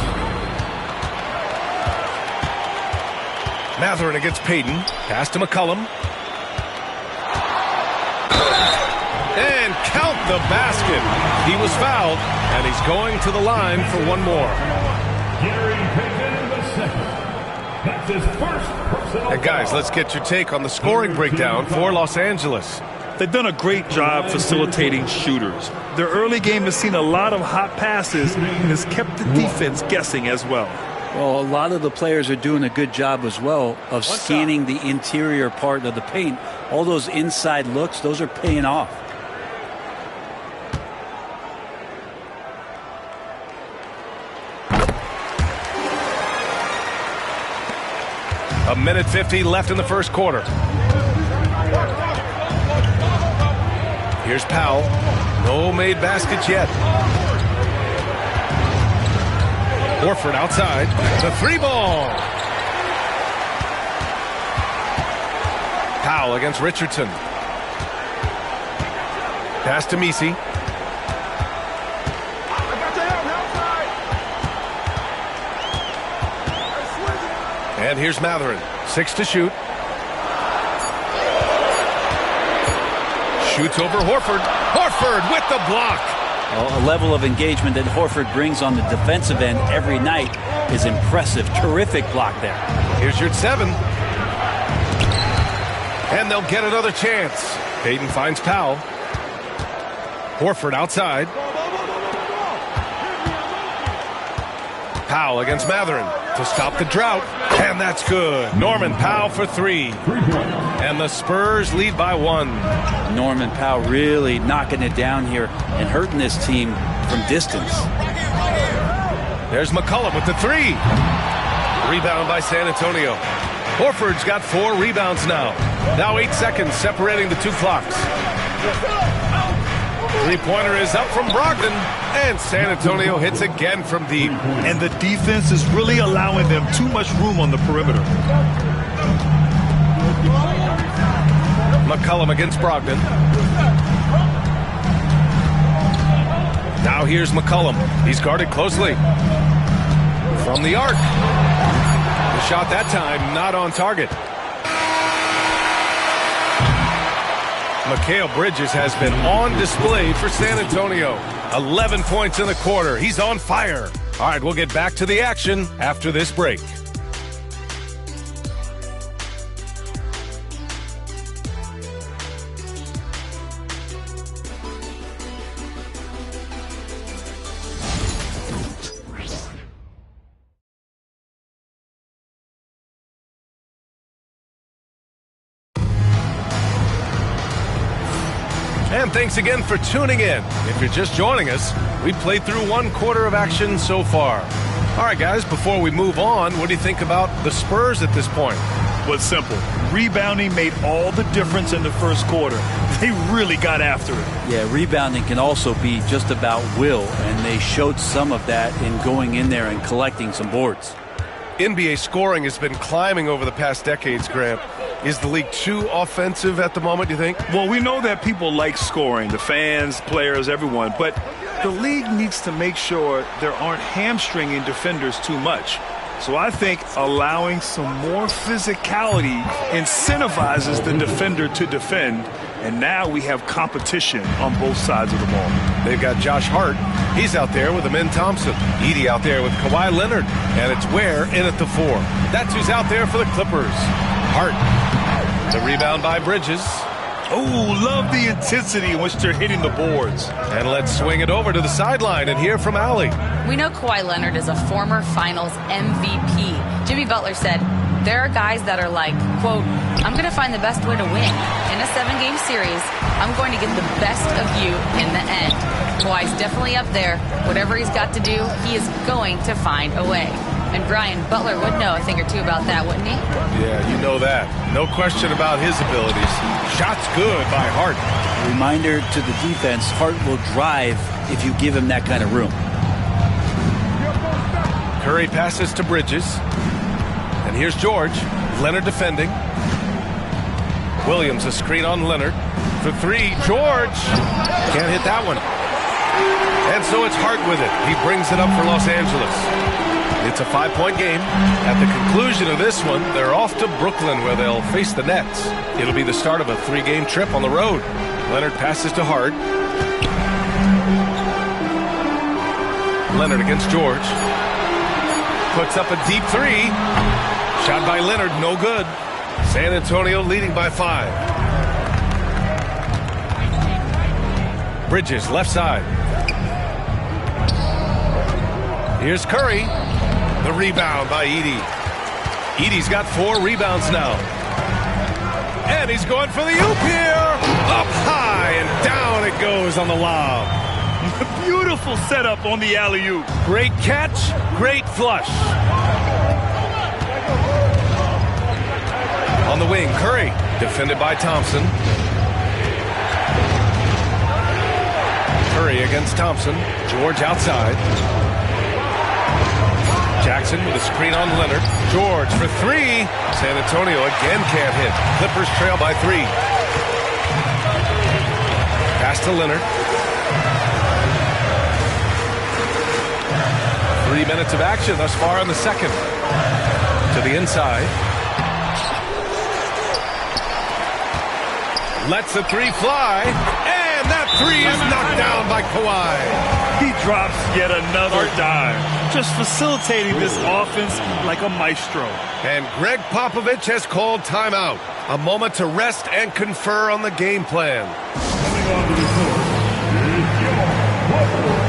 Mathurin against Payton. Pass to McCollum. And count the basket. He was fouled, and he's going to the line for one more. Gary Payton II. That's his first personal And guys, let's get your take on the scoring breakdown for Los Angeles. They've done a great job facilitating shooters. Their early game has seen a lot of hot passes and has kept the defense guessing as well. Well, a lot of the players are doing a good job as well of scanning the interior part of the paint. All those inside looks, those are paying off. A minute 50 left in the first quarter. Here's Powell. No made baskets yet. Horford outside. The 3-ball. Powell against Richardson. Pass to Misi. And here's Mathurin. 6 to shoot. Shoots over Horford. Horford with the block. Well, a level of engagement that Horford brings on the defensive end every night is impressive. Terrific block there. Here's your 7. And they'll get another chance. Payton finds Powell. Horford outside. Powell against Mathurin to stop the drought. And that's good. Norman Powell for 3. And the Spurs lead by 1. Norman Powell really knocking it down here and hurting this team from distance. There's McCollum with the 3. Rebound by San Antonio. Horford's got 4 rebounds now. Now 8 seconds separating the two clocks. Three-pointer is up from Brogdon. And San Antonio hits again from deep. And the defense is really allowing them too much room on the perimeter. McCollum against Brogdon. Now here's McCollum. He's guarded closely. From the arc. The shot that time not on target. Mikal Bridges has been on display for San Antonio. 11 points in the quarter. He's on fire. All right, we'll get back to the action after this break. And thanks again for tuning in. If you're just joining us, we played through one quarter of action so far. All right, guys, before we move on, what do you think about the Spurs at this point? Well, it's simple. Rebounding made all the difference in the first quarter. They really got after it. Yeah, rebounding can also be just about will, and they showed some of that in going in there and collecting some boards. NBA scoring has been climbing over the past decades, Grant. Is the league too offensive at the moment, do you think? Well, we know that people like scoring, the fans, players, everyone, but the league needs to make sure there aren't hamstringing defenders too much. So I think allowing some more physicality incentivizes the defender to defend, and now we have competition on both sides of the ball. They've got Josh Hart. He's out there with Amin Thompson. Edey out there with Kawhi Leonard. And it's Ware in at the 4. That's who's out there for the Clippers. Hart. The rebound by Bridges. Oh, love the intensity in which they're hitting the boards. And let's swing it over to the sideline and hear from Allie. We know Kawhi Leonard is a former Finals MVP. Jimmy Butler said, there are guys that are like, quote, I'm going to find the best way to win. In a 7-game series, I'm going to get the best of you in the end. Kawhi's definitely up there. Whatever he's got to do, he is going to find a way. And Brian, Butler would know a thing or two about that, wouldn't he? Yeah, you know that. No question about his abilities. Shots good by Hart. Reminder to the defense, Hart will drive if you give him that kind of room. Curry passes to Bridges. And here's George. Leonard defending. Williams a screen on Leonard. For 3, George. Can't hit that one. And so it's Hart with it. He brings it up for Los Angeles. It's a 5-point game. At the conclusion of this one, they're off to Brooklyn where they'll face the Nets. It'll be the start of a 3-game trip on the road. Leonard passes to Hart. Leonard against George. Puts up a deep 3. Shot by Leonard, no good. San Antonio leading by 5. Bridges, left side. Here's Curry. The rebound by Edey. Edey's got 4 rebounds now. And he's going for the oop here. Up high and down it goes on the lob. Beautiful setup on the alley-oop. Great catch, great flush. On the wing, Curry, defended by Thompson. Curry against Thompson. George outside. Jackson with a screen on Leonard. George for 3. San Antonio again can't hit. Clippers trail by 3. Pass to Leonard. 3 minutes of action thus far in the second. To the inside. Lets the 3 fly. And that 3 is knocked down by Kawhi. He drops yet another dime. Just facilitating this offense like a maestro. And Greg Popovich has called timeout. A moment to rest and confer on the game plan. Coming on to the court is Joe Butler.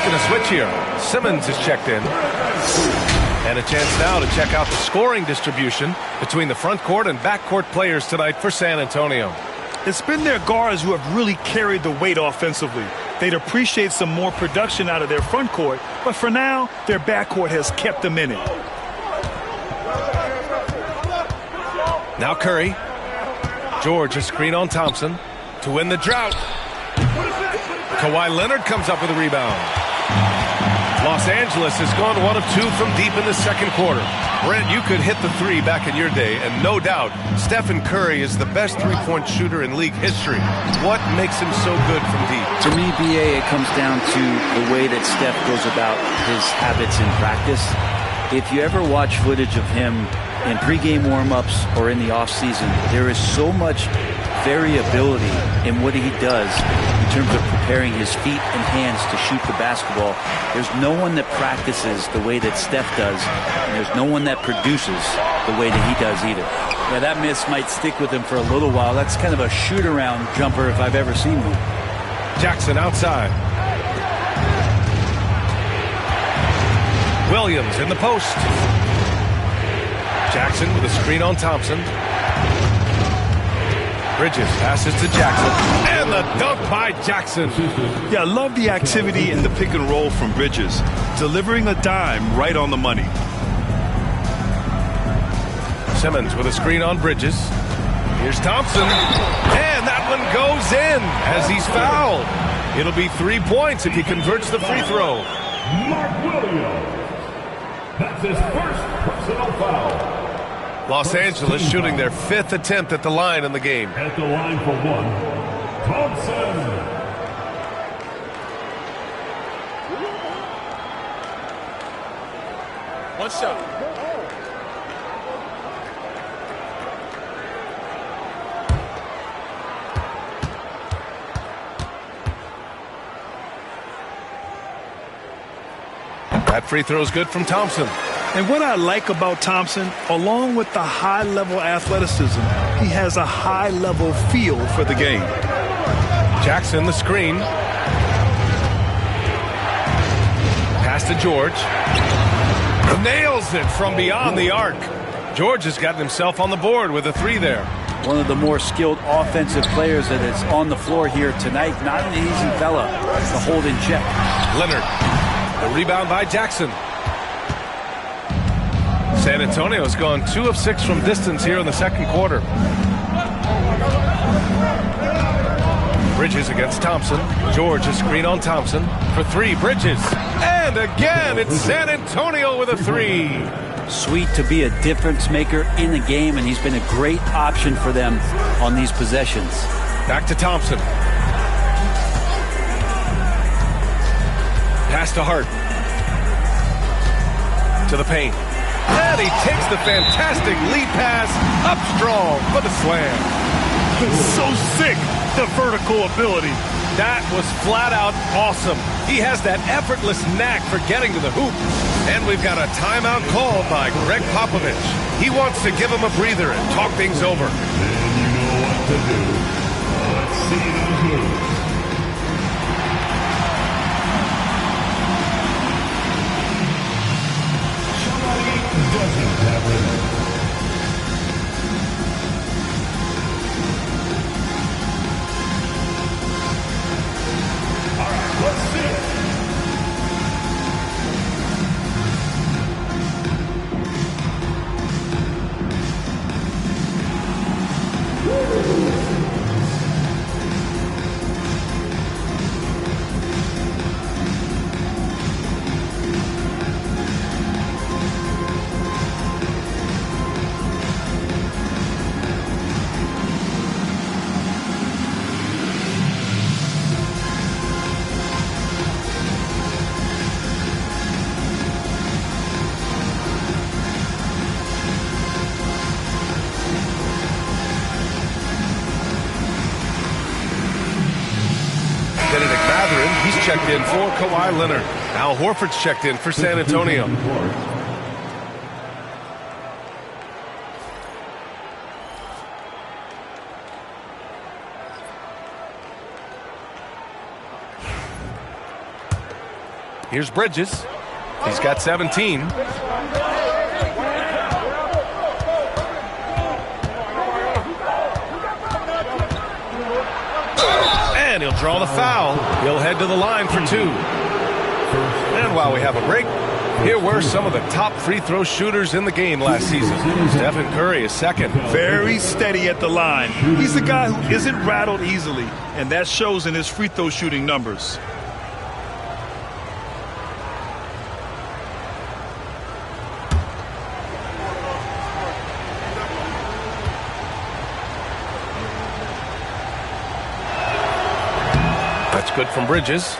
making a switch here. Simmons is checked in. And a chance now to check out the scoring distribution between the front court and back court players tonight for San Antonio. It's been their guards who have really carried the weight offensively. They'd appreciate some more production out of their front court, but for now, their backcourt has kept them in it. Now Curry. George, a screen on Thompson to win the drought. Kawhi Leonard comes up with a rebound. Los Angeles has gone 1 of 2 from deep in the second quarter. Brent, you could hit the three back in your day, and no doubt, Stephen Curry is the best three-point shooter in league history. What makes him so good from deep? To me, BA, it comes down to the way that Steph goes about his habits in practice. If you ever watch footage of him in pregame warm-ups or in the offseason, there is so much variability in what he does in terms of preparing his feet and hands to shoot the basketball. There's no one that practices the way that Steph does, and there's no one that produces the way that he does either. Now, that miss might stick with him for a little while. That's kind of a shoot-around jumper if I've ever seen one. Jackson outside. Williams in the post. Jackson with a screen on Thompson. Bridges passes to Jackson. And the dunk by Jackson. Yeah, I love the activity in the pick and roll from Bridges, delivering a dime right on the money. Simmons with a screen on Bridges. Here's Thompson. And that one goes in as he's fouled. It'll be 3 points if he converts the free throw. Mark Williams. That's his first personal foul. Los Angeles shooting their 5th attempt at the line in the game. At the line for one, Thompson. One shot. That free throw is good from Thompson. And what I like about Thompson, along with the high-level athleticism, he has a high-level feel for the game. Jackson, the screen. Pass to George. Nails it from beyond the arc. George has gotten himself on the board with a three there. One of the more skilled offensive players that is on the floor here tonight. Not an easy fella to hold in check. Leonard. The rebound by Jackson. San Antonio's gone 2 of 6 from distance here in the second quarter. Bridges against Thompson. George a screen on Thompson for 3. Bridges. And again, it's San Antonio with a 3. Sweet to be a difference maker in the game, and he's been a great option for them on these possessions. Back to Thompson. Pass to Hart. To the paint. And he takes the fantastic lead pass up strong for the slam. So sick, the vertical ability. That was flat out awesome. He has that effortless knack for getting to the hoop. And we've got a timeout called by Greg Popovich. He wants to give him a breather and talk things over. Then you know what to do. Let's see those moves. Doesn't have it. All right, let's see it. Checked in for Kawhi Leonard. Al Horford's checked in for San Antonio. Here's Bridges. He's got 17. And he'll draw the foul. He'll head to the line for 2. And while we have a break, here were some of the top free throw shooters in the game last season. Stephen Curry is second. Very steady at the line. He's a guy who isn't rattled easily, and that shows in his free throw shooting numbers. That's good from Bridges.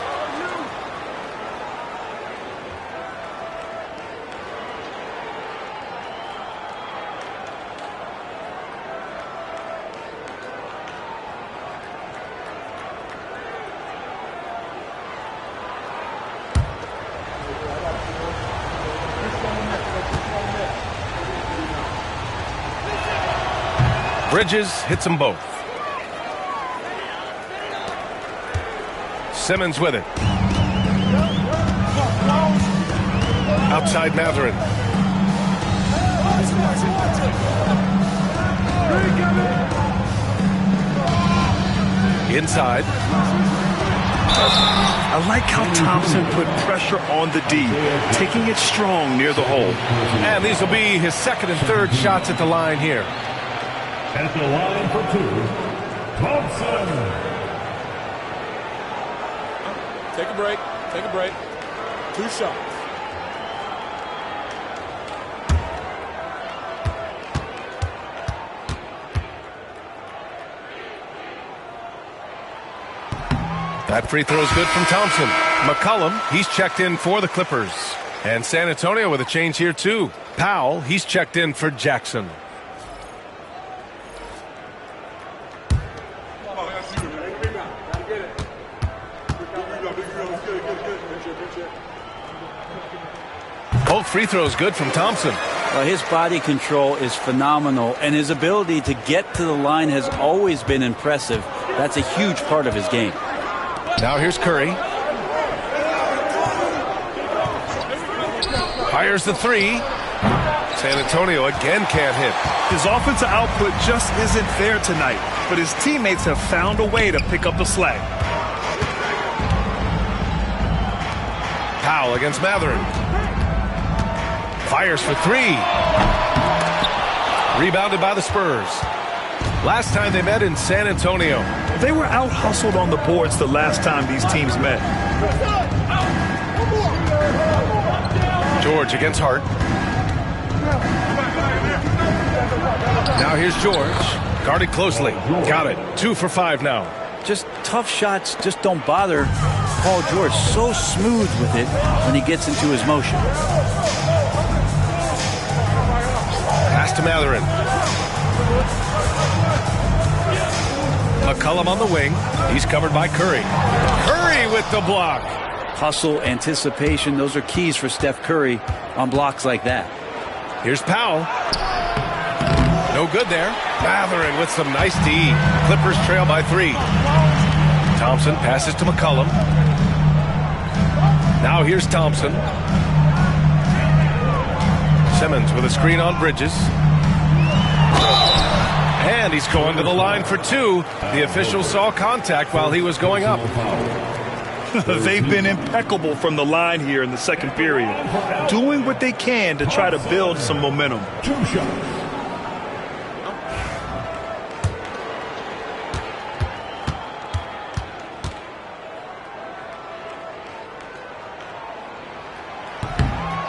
Bridges hits them both. Simmons with it. Outside Mathurin. Inside. I like how Thompson put pressure on the D, taking it strong near the hole. And these will be his second and third shots at the line here. At the line for 2, Thompson. Take a break. Take a break. 2 shots. That free throw is good from Thompson. McCollum, he's checked in for the Clippers. And San Antonio with a change here too. Powell, he's checked in for Jackson. Both free throws good from Thompson. Well, his body control is phenomenal, and his ability to get to the line has always been impressive. That's a huge part of his game. Now here's Curry. Fires the 3. San Antonio again can't hit. His offensive output just isn't there tonight, but his teammates have found a way to pick up the slack. Powell against Mathurin. Fires for 3. Rebounded by the Spurs. Last time they met in San Antonio. They were out-hustled on the boards the last time these teams met. George against Hart. Now here's George. Guarded closely. Got it. 2 for 5 now. Just tough shots just don't bother Paul George. So smooth with it when he gets into his motion. Pass to Mathurin. McCollum on the wing. He's covered by Curry. Curry with the block. Hustle, anticipation, those are keys for Steph Curry on blocks like that. Here's Powell. No good there. Mathurin with some nice D. Clippers trail by 3. Thompson passes to McCollum. Now here's Thompson. Simmons with a screen on Bridges. And he's going to the line for 2. The official saw contact while he was going up. They've been impeccable from the line here in the second period, doing what they can to try to build some momentum. 2 shots.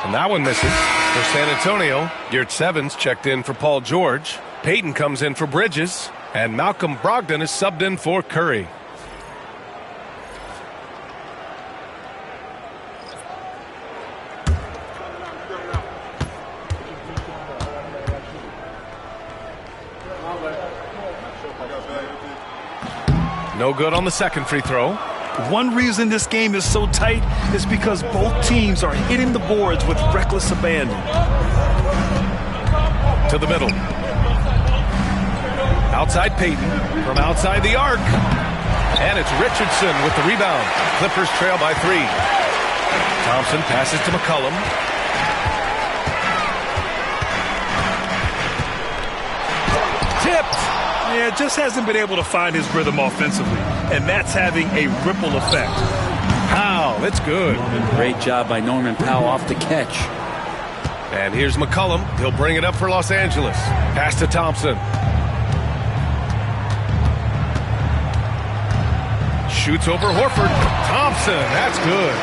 And that one misses for San Antonio. Yurt Evans checked in for Paul George. Payton comes in for Bridges. And Malcolm Brogdon is subbed in for Curry. No good on the second free throw. One reason this game is so tight is because both teams are hitting the boards with reckless abandon. To the middle. Outside Payton from outside the arc. And it's Richardson with the rebound. Clippers trail by 3. Thompson passes to McCollum. Tipped. Yeah, just hasn't been able to find his rhythm offensively, and that's having a ripple effect. Powell, it's good. Great job by Norman Powell off the catch. And here's McCollum. He'll bring it up for Los Angeles. Pass to Thompson. Shoots over Horford. Thompson, that's good.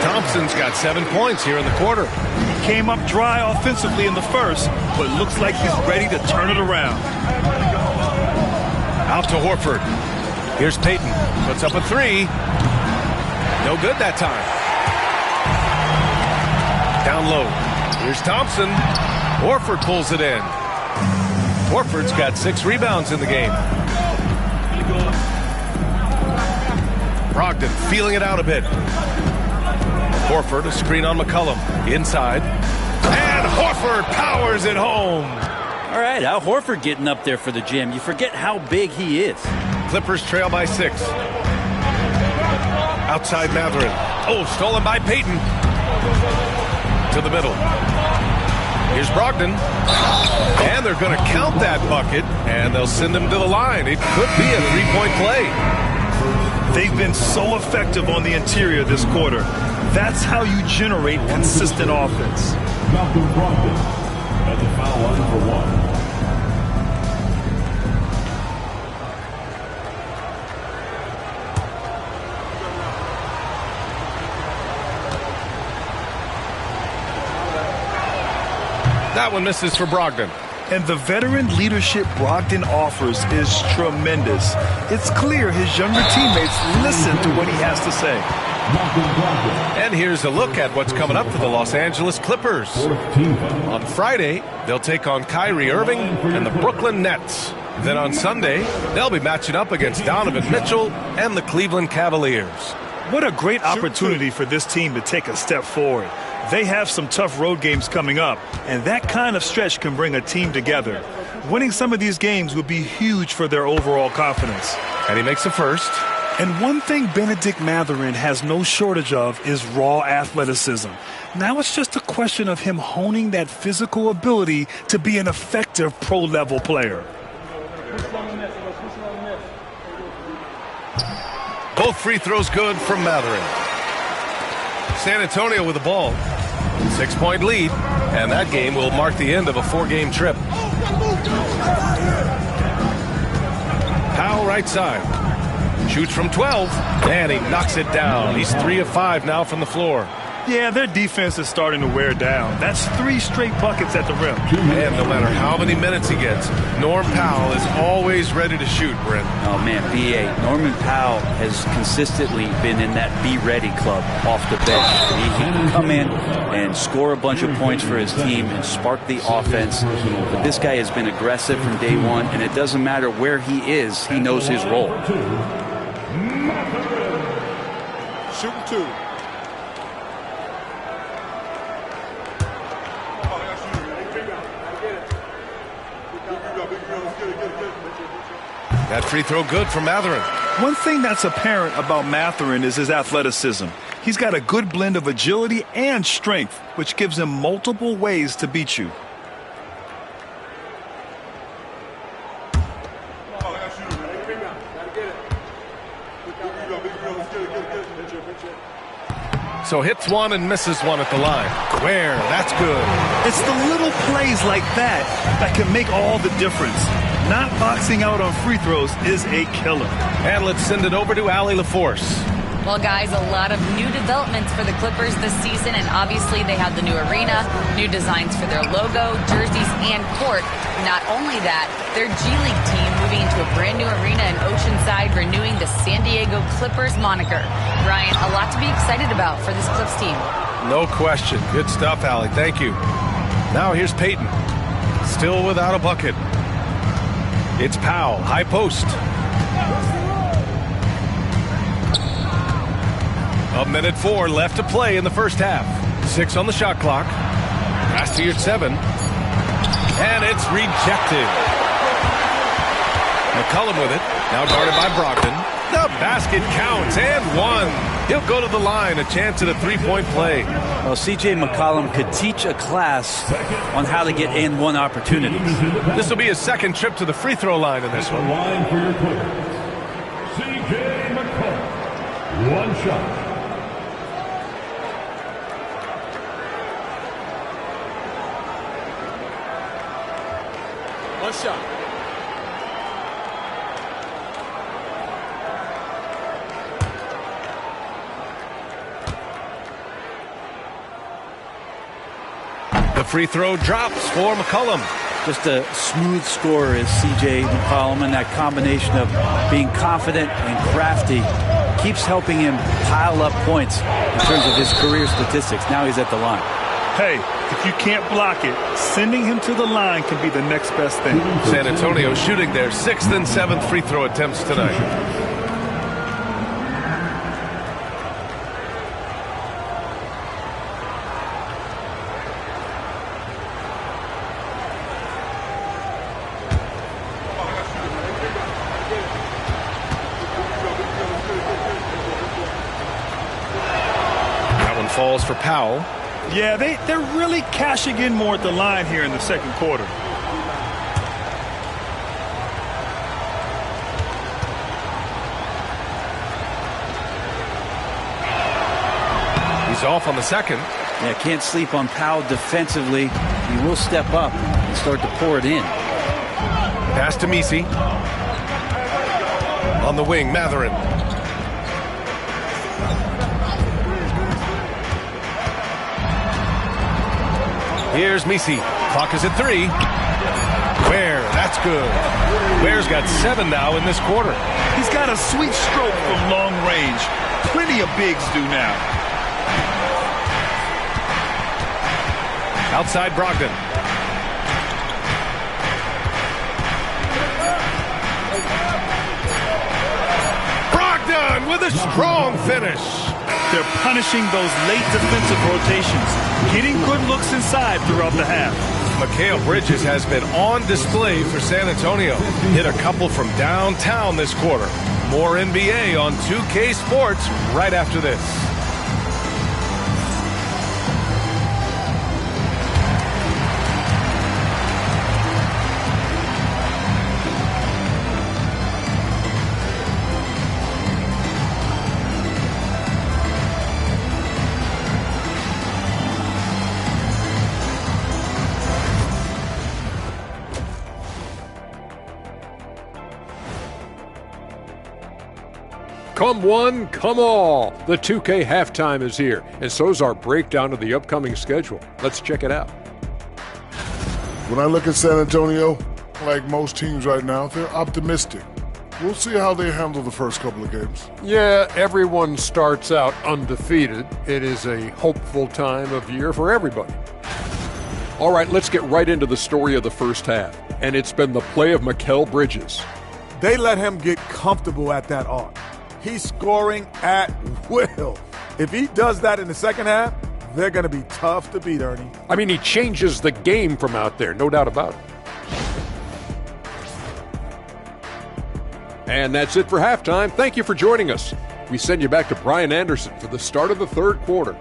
Thompson's got 7 points here in the quarter. He came up dry offensively in the first, but looks like he's ready to turn it around. Out to Horford. Here's Payton. Puts up a 3. No good that time. Down low. Here's Thompson. Horford pulls it in. Horford's got 6 rebounds in the game. Brogdon feeling it out a bit. Horford, a screen on McCollum. Inside. And Horford powers it home. All right, Al Horford getting up there for the Jam. You forget how big he is. Clippers trail by 6. Outside Mathurin. Oh, stolen by Payton. To the middle. Here's Brogdon. And they're going to count that bucket, and they'll send him to the line. It could be a 3-point play. They've been so effective on the interior this quarter. That's how you generate consistent offense. Malcolm Brogdon at the foul line for 1. That one misses for Brogdon. And the veteran leadership Brogdon offers is tremendous. It's clear his younger teammates listen to what he has to say. And here's a look at what's coming up for the Los Angeles Clippers. On Friday, they'll take on Kyrie Irving and the Brooklyn Nets. Then on Sunday, they'll be matching up against Donovan Mitchell and the Cleveland Cavaliers. What a great opportunity for this team to take a step forward. They have some tough road games coming up, and that kind of stretch can bring a team together. Winning some of these games would be huge for their overall confidence. And he makes the first. And one thing Bennedict Mathurin has no shortage of is raw athleticism. Now it's just a question of him honing that physical ability to be an effective pro-level player. Both free throws good from Mathurin. San Antonio with the ball. 6-point lead, and that game will mark the end of a 4-game trip. Powell right side. Shoots from 12, and he knocks it down. He's 3 of 5 now from the floor. Yeah, their defense is starting to wear down. That's 3 straight buckets at the rim. And no matter how many minutes he gets, Norm Powell is always ready to shoot, Brent. Oh, man, B.A. Norman Powell has consistently been in that be-ready club off the bench. He can come in and score a bunch of points for his team and spark the offense. But this guy has been aggressive from day one, and it doesn't matter where he is, he knows his role. Shooting 2. That free throw good from Mathurin. One thing that's apparent about Mathurin is his athleticism. He's got a good blend of agility and strength, which gives him multiple ways to beat you. So hits one and misses one at the line. Where? That's good. It's the little plays like that that can make all the difference. Not boxing out on free throws is a killer. And let's send it over to Allie LaForce. Well, guys, a lot of new developments for the Clippers this season, and obviously they have the new arena, new designs for their logo, jerseys, and court. Not only that, their G League team moving into a brand new arena in Oceanside, renewing the San Diego Clippers moniker. Brian, a lot to be excited about for this Clips team. No question. Good stuff, Allie. Thank you. Now here's Payton. Still without a bucket. It's Powell, high post. A minute 4 left to play in the first half. 6 on the shot clock. Pass to your 7. And it's rejected. McCollum with it. Now guarded by Brogdon. The basket counts and one. He'll go to the line, a chance at a three-point play. Well, C.J. McCollum could teach a class on how to get and one opportunities. This will be his second trip to the free throw line in this one. Line for your Clippers, C.J. McCollum. One shot. One shot. The free throw drops for McCollum. Just a smooth scorer is C.J. McCollum, and that combination of being confident and crafty keeps helping him pile up points in terms of his career statistics. Now he's at the line. Hey, if you can't block it, sending him to the line can be the next best thing. San Antonio shooting their 6th and 7th free throw attempts tonight. Falls for Powell. Yeah, they're really cashing in more at the line here in the second quarter. He's off on the second. Yeah, can't sleep on Powell defensively. He will step up and start to pour it in. Pass to Messi. On the wing, Matherin. Here's Messi. Clock is at 3. Ware, that's good. Ware's got 7 now in this quarter. He's got a sweet stroke from long range. Plenty of bigs do now. Outside Brogdon. Brogdon with a strong finish. They're punishing those late defensive rotations, getting good looks inside throughout the half. Mikal Bridges has been on display for San Antonio. Hit a couple from downtown this quarter. More NBA on 2K Sports right after this. Come one, come all. The 2K halftime is here, and so's our breakdown of the upcoming schedule. Let's check it out. When I look at San Antonio, like most teams right now, they're optimistic. We'll see how they handle the first couple of games. Yeah, everyone starts out undefeated. It is a hopeful time of year for everybody. All right, let's get right into the story of the first half, and it's been the play of Mikal Bridges. They let him get comfortable at that arc. He's scoring at will. If he does that in the second half, they're going to be tough to beat, Ernie. I mean, he changes the game from out there, no doubt about it. And that's it for halftime. Thank you for joining us. We send you back to Brian Anderson for the start of the third quarter.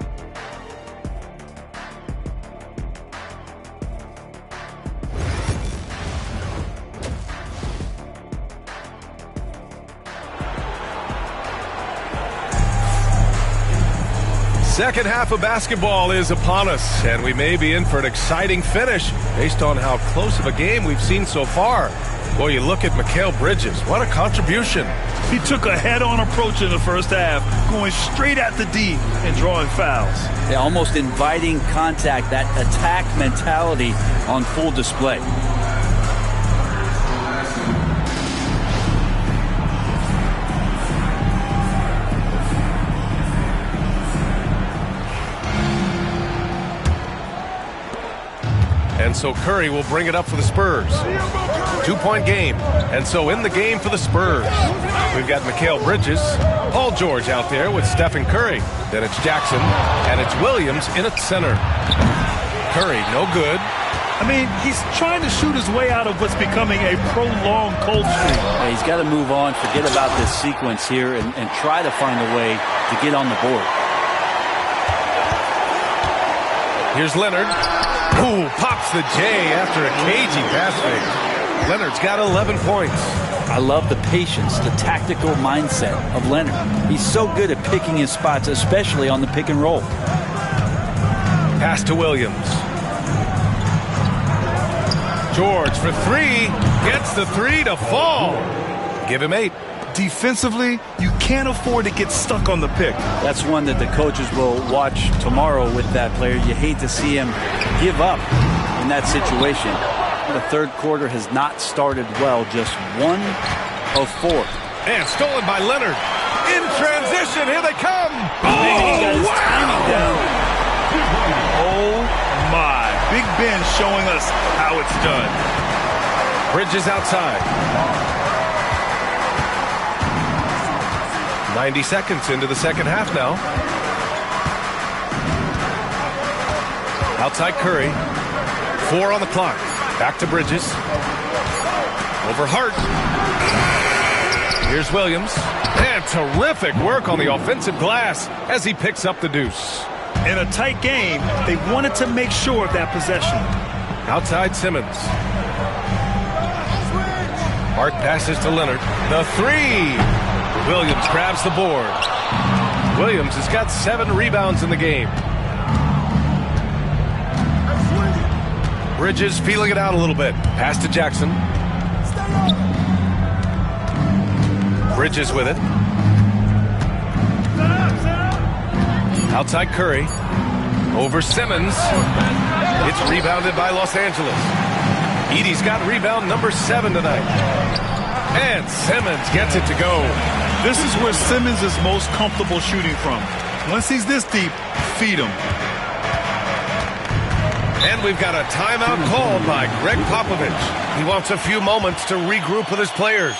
Second half of basketball is upon us, and we may be in for an exciting finish based on how close of a game we've seen so far. Boy, you look at Mikal Bridges. What a contribution. He took a head-on approach in the first half, going straight at the D and drawing fouls. Yeah, almost inviting contact, that attack mentality on full display. And so Curry will bring it up for the Spurs. 2-point game. And so in the game for the Spurs, we've got Mikal Bridges, Paul George out there with Stephen Curry. Then it's Jackson, and it's Williams in at center. Curry, no good. I mean, he's trying to shoot his way out of what's becoming a prolonged cold streak. Yeah, he's got to move on, forget about this sequence here, and try to find a way to get on the board. Here's Leonard. Ooh, pops the J after a cagey pass fake. Leonard's got 11 points. I love the patience, the tactical mindset of Leonard. He's so good at picking his spots, especially on the pick and roll. Pass to Williams. George for three. Gets the three to fall. Give him 8. Defensively, you can't afford to get stuck on the pick. That's one that the coaches will watch tomorrow with that player. You hate to see him give up in that situation. The third quarter has not started well, just 1 of 4. And stolen by Leonard. In transition, here they come. Oh, wow. Oh, my. Big Ben showing us how it's done. Bridges outside. 90 seconds into the second half now. Outside Curry. 4 on the clock. Back to Bridges. Over Hart. Here's Williams. And terrific work on the offensive glass as he picks up the deuce. In a tight game, they wanted to make sure of that possession. Outside Simmons. Hart passes to Leonard. The 3. Williams grabs the board. Williams has got 7 rebounds in the game. Bridges feeling it out a little bit. Pass to Jackson. Bridges with it. Outside Curry. Over Simmons. It's rebounded by Los Angeles. Edey's got rebound number 7 tonight. And Simmons gets it to go. This is where Simmons is most comfortable shooting from. Once he's this deep, feed him. And we've got a timeout called by Greg Popovich. He wants a few moments to regroup with his players.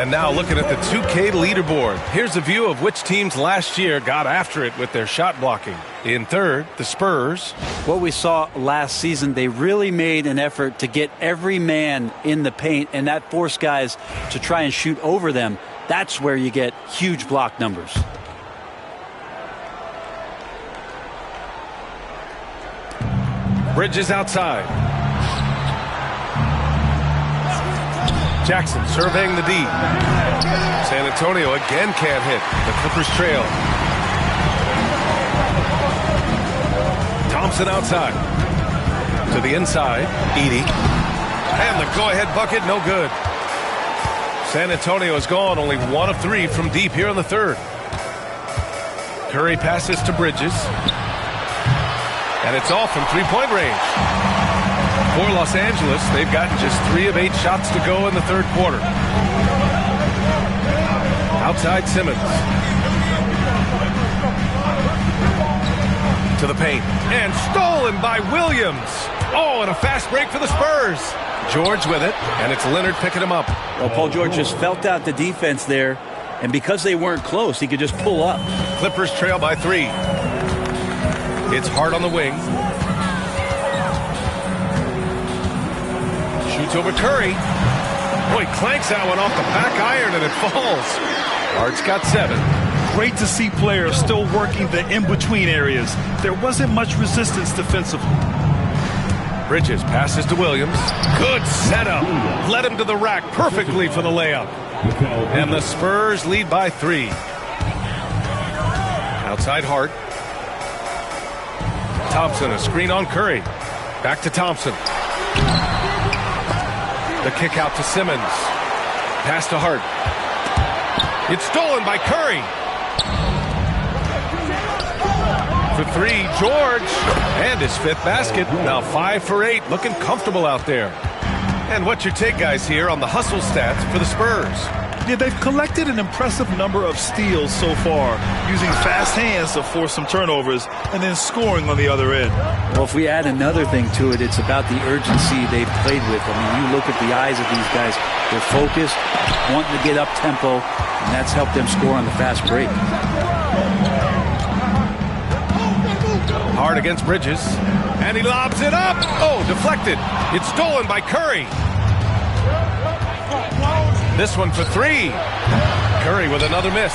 And now looking at the 2K leaderboard. Here's a view of which teams last year got after it with their shot blocking. In third, the Spurs. What we saw last season, they really made an effort to get every man in the paint, and that forced guys to try and shoot over them. That's where you get huge block numbers. Bridges outside. Jackson surveying the D. San Antonio again can't hit. The Clippers trail. Thompson outside. To the inside. Edey. And the go-ahead bucket, no good. San Antonio is gone, only 1 of 3 from deep here in the third. Curry passes to Bridges. And it's off from three-point range. For Los Angeles, they've gotten just 3 of 8 shots to go in the third quarter. Outside Simmons. To the paint. And stolen by Williams. Oh, and a fast break for the Spurs. George with it, and it's Leonard picking him up. Well, Paul George just felt out the defense there, and because they weren't close, he could just pull up. Clippers trail by 3. It's Hart on the wing. Shoots over Curry. Boy, clanks that one off the back iron and it falls. Hart's got 7. great to see players still working the in-between areas. There wasn't much resistance defensively. Bridges passes to Williams. Good setup. Led him to the rack perfectly for the layup. And the Spurs lead by 3. Outside Hart. Thompson, a screen on Curry. Back to Thompson. The kick out to Simmons. Pass to Hart. It's stolen by Curry. For 3, George. And his 5th basket. Now 5 for 8. Looking comfortable out there. And what's your take, guys, here on the hustle stats for the Spurs? Yeah, they've collected an impressive number of steals so far, using fast hands to force some turnovers and then scoring on the other end. Well, if we add another thing to it, it's about the urgency they've played with. I mean, you look at the eyes of these guys. They're focused, wanting to get up tempo, and that's helped them score on the fast break. Hard against Bridges, and he lobs it up. Oh, deflected. It's stolen by Curry. This one for 3. Curry with another miss.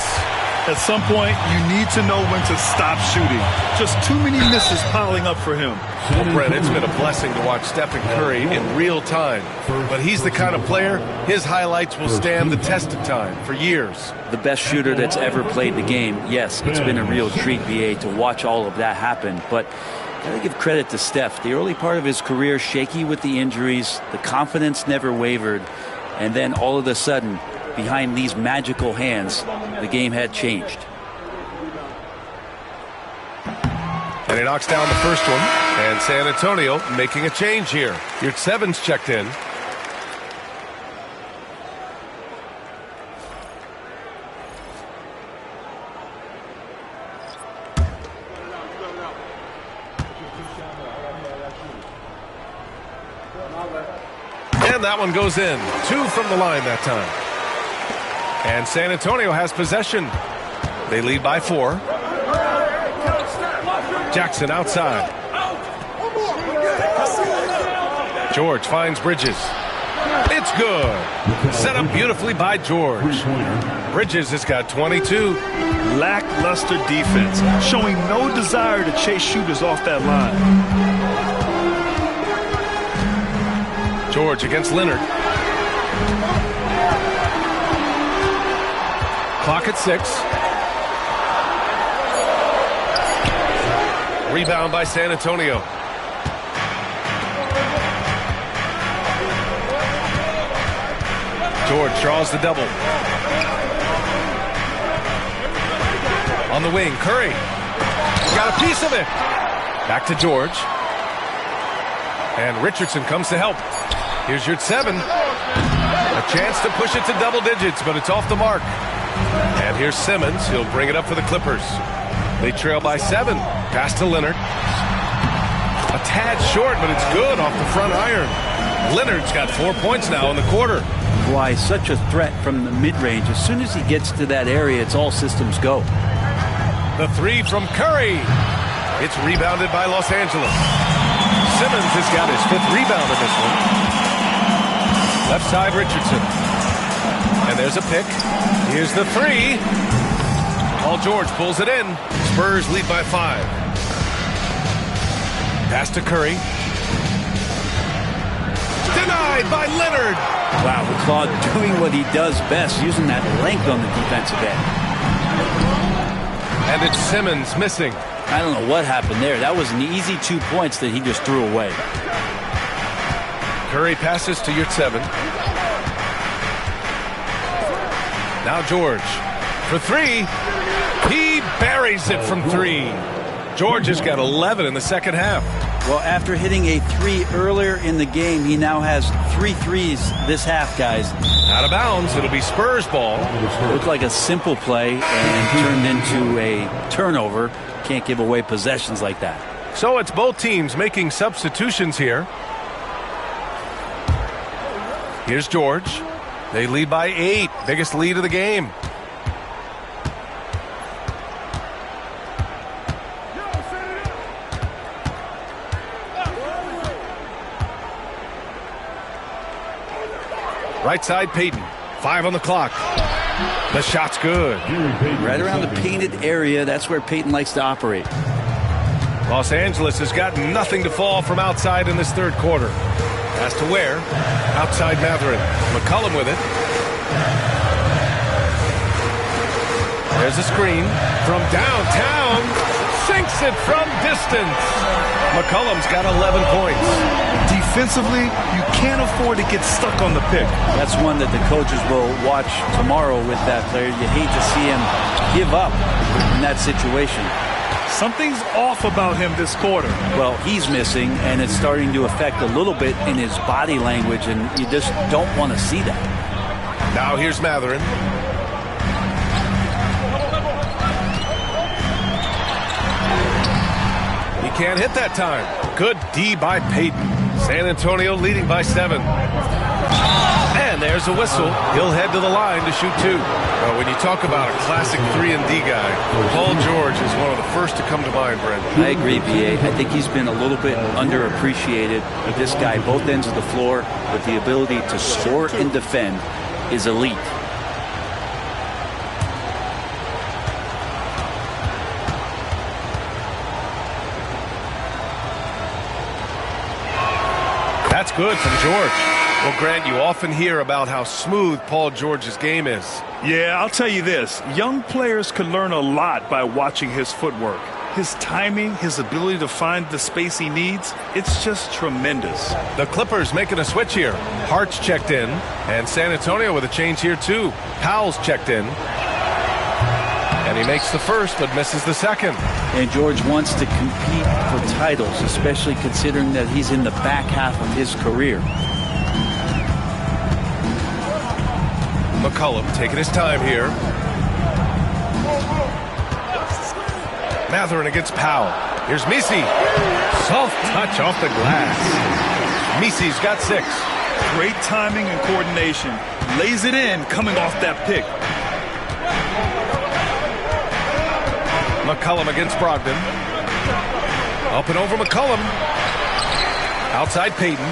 At some point, you need to know when to stop shooting. Just too many misses piling up for him. Well, Brett, it's been a blessing to watch Stephen Curry in real time. But he's the kind of player, his highlights will stand the test of time for years. The best shooter that's ever played the game. Yes, it's been a real treat, BA, to watch all of that happen. But gotta give credit to Steph. The early part of his career, shaky with the injuries. The confidence never wavered. And then all of a sudden, behind these magical hands, the game had changed. And he knocks down the first one. And San Antonio making a change here. Yurt 7's checked in. And that one goes in. 2 from the line that time. And San Antonio has possession. They lead by 4. Jackson outside. George finds Bridges. It's good. Set up beautifully by George. Bridges has got 22. Lackluster defense, showing no desire to chase shooters off that line. George against Leonard. Clock at 6. Rebound by San Antonio. George draws the double. On the wing, Curry. Got a piece of it. Back to George. And Richardson comes to help. Here's Yurt 7. A chance to push it to double digits, but it's off the mark. And here's Simmons. He'll bring it up for the Clippers. They trail by 7. Pass to Leonard. A tad short, but it's good off the front iron. Leonard's got 4 points now in the quarter. Why, such a threat from the mid-range. As soon as he gets to that area, it's all systems go. The 3 from Curry. It's rebounded by Los Angeles. Simmons has got his 5th rebound in this one. Left side, Richardson. And there's a pick. Here's the 3. Paul George pulls it in. Spurs lead by 5. Pass to Curry. Denied by Leonard. Wow, Claude doing what he does best, using that length on the defensive end. And it's Simmons missing. I don't know what happened there. That was an easy 2 points that he just threw away. Curry passes to Yurt 7. Now George for 3. He buries it from 3. George has got 11 in the second half. Well, after hitting a 3 earlier in the game, he now has 3 threes this half, guys. Out of bounds. It'll be Spurs ball. Looked like a simple play and turned into a turnover. Can't give away possessions like that. So it's both teams making substitutions here. Here's George. They lead by 8. Biggest lead of the game. Right side, Payton. 5 on the clock. The shot's good. Right around the painted area, that's where Peyton likes to operate. Los Angeles has got nothing to fall from outside in this third quarter. As to where, outside Mathurin. McCollum with it. There's a screen from downtown. Sinks it from distance. McCollum's got 11 points. Defensively, you can't afford to get stuck on the pick. That's one that the coaches will watch tomorrow with that player. You hate to see him give up in that situation. Something's off about him this quarter. Well, he's missing, and it's starting to affect a little bit in his body language, and you just don't want to see that. Now here's Mathurin. He can't hit that time. Good D by Peyton. San Antonio leading by 7. And there's a whistle. He'll head to the line to shoot 2. Well, when you talk about a classic 3-and-D guy, Paul George is one of the first to come to mind, Brent. I agree, B.A. I think he's been a little bit underappreciated. This guy, both ends of the floor, with the ability to score and defend, is elite. That's good from George. Well, Grant, you often hear about how smooth Paul George's game is. Yeah, I'll tell you this. Young players can learn a lot by watching his footwork. His timing, his ability to find the space he needs, it's just tremendous. The Clippers making a switch here. Hart's checked in, and San Antonio with a change here too. Powell's checked in. And he makes the first, but misses the second. And George wants to compete for titles, especially considering that he's in the back half of his career. McCollum taking his time here. Mathurin against Powell. Here's Misi. Soft touch off the glass. Misi's got 6. Great timing and coordination. Lays it in coming off that pick. McCollum against Brogdon. Up and over McCollum. Outside Peyton.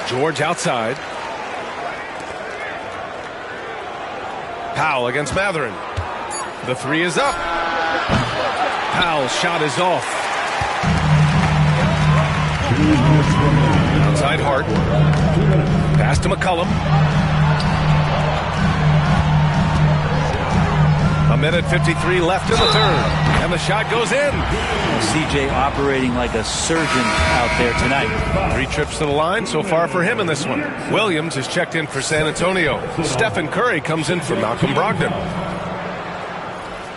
George outside. Powell against Mathurin. The 3 is up. Powell's shot is off. Outside Hart. Pass to McCollum. A minute 53 left in the third. And the shot goes in. CJ operating like a surgeon out there tonight. 3 trips to the line so far for him in this one. Williams is checked in for San Antonio. Stephen Curry comes in for Malcolm Brogdon.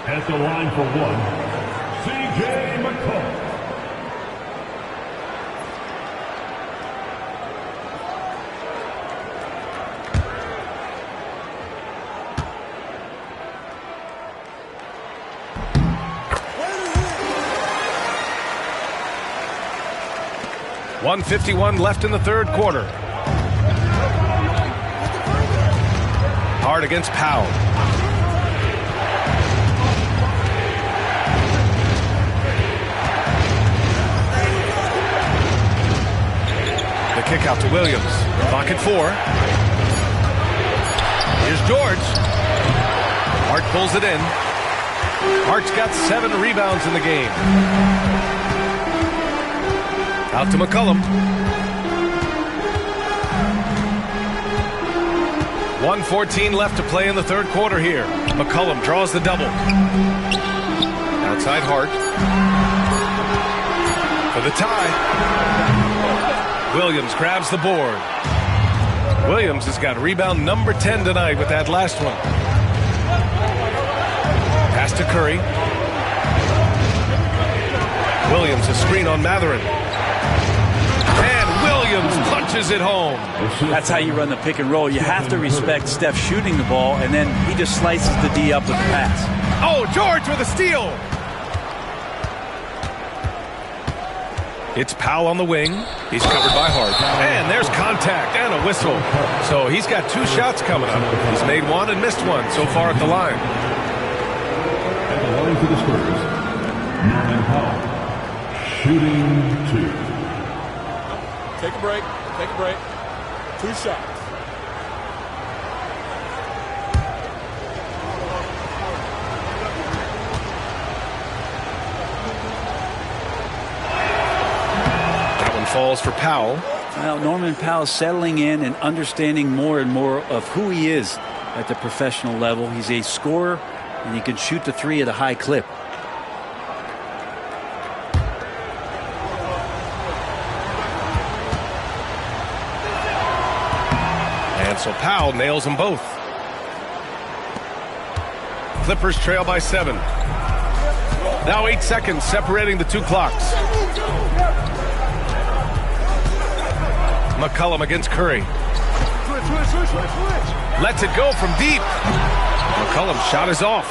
At the line for 1, C.J. McCollum. .151 left in the third quarter. Hart against Powell. The kick out to Williams. Clock at 4. Here's George. Hart pulls it in. Hart's got 7 rebounds in the game. Out to McCollum. 1:14 left to play in the third quarter here. McCollum draws the double. Outside Hart. For the tie. Williams grabs the board. Williams has got rebound number 10 tonight with that last one. Pass to Curry. Williams a screen on Mathurin. Williams punches it home. That's how you run the pick and roll. You have to respect Steph shooting the ball, and then he just slices the D up with the pass. Oh, George with a steal. It's Powell on the wing. He's covered by Hart. And there's contact and a whistle. So he's got 2 shots coming up. He's made 1 and missed 1 so far at the line. At the line for the Spurs, Norman Powell, shooting 2. Take a break. Take a break. 2 shots. falls for Powell. Well, Norman Powell settling in and understanding more and more of who he is at the professional level. He's a scorer, and he can shoot the three at a high clip. And so Powell nails them both. Clippers trail by 7. Now 8 seconds separating the two clocks. McCollum against Curry. Lets it go from deep. McCollum's shot is off.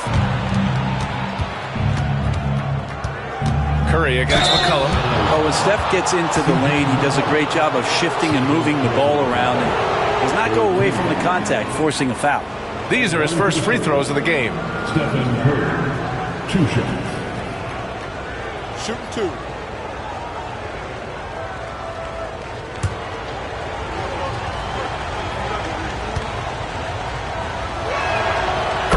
Curry against McCollum. Oh, when Steph gets into the lane, he does a great job of shifting and moving the ball around and does not go away from the contact, forcing a foul. These are his first free throws of the game. Stephen Curry, 2 shots. Shooting 2.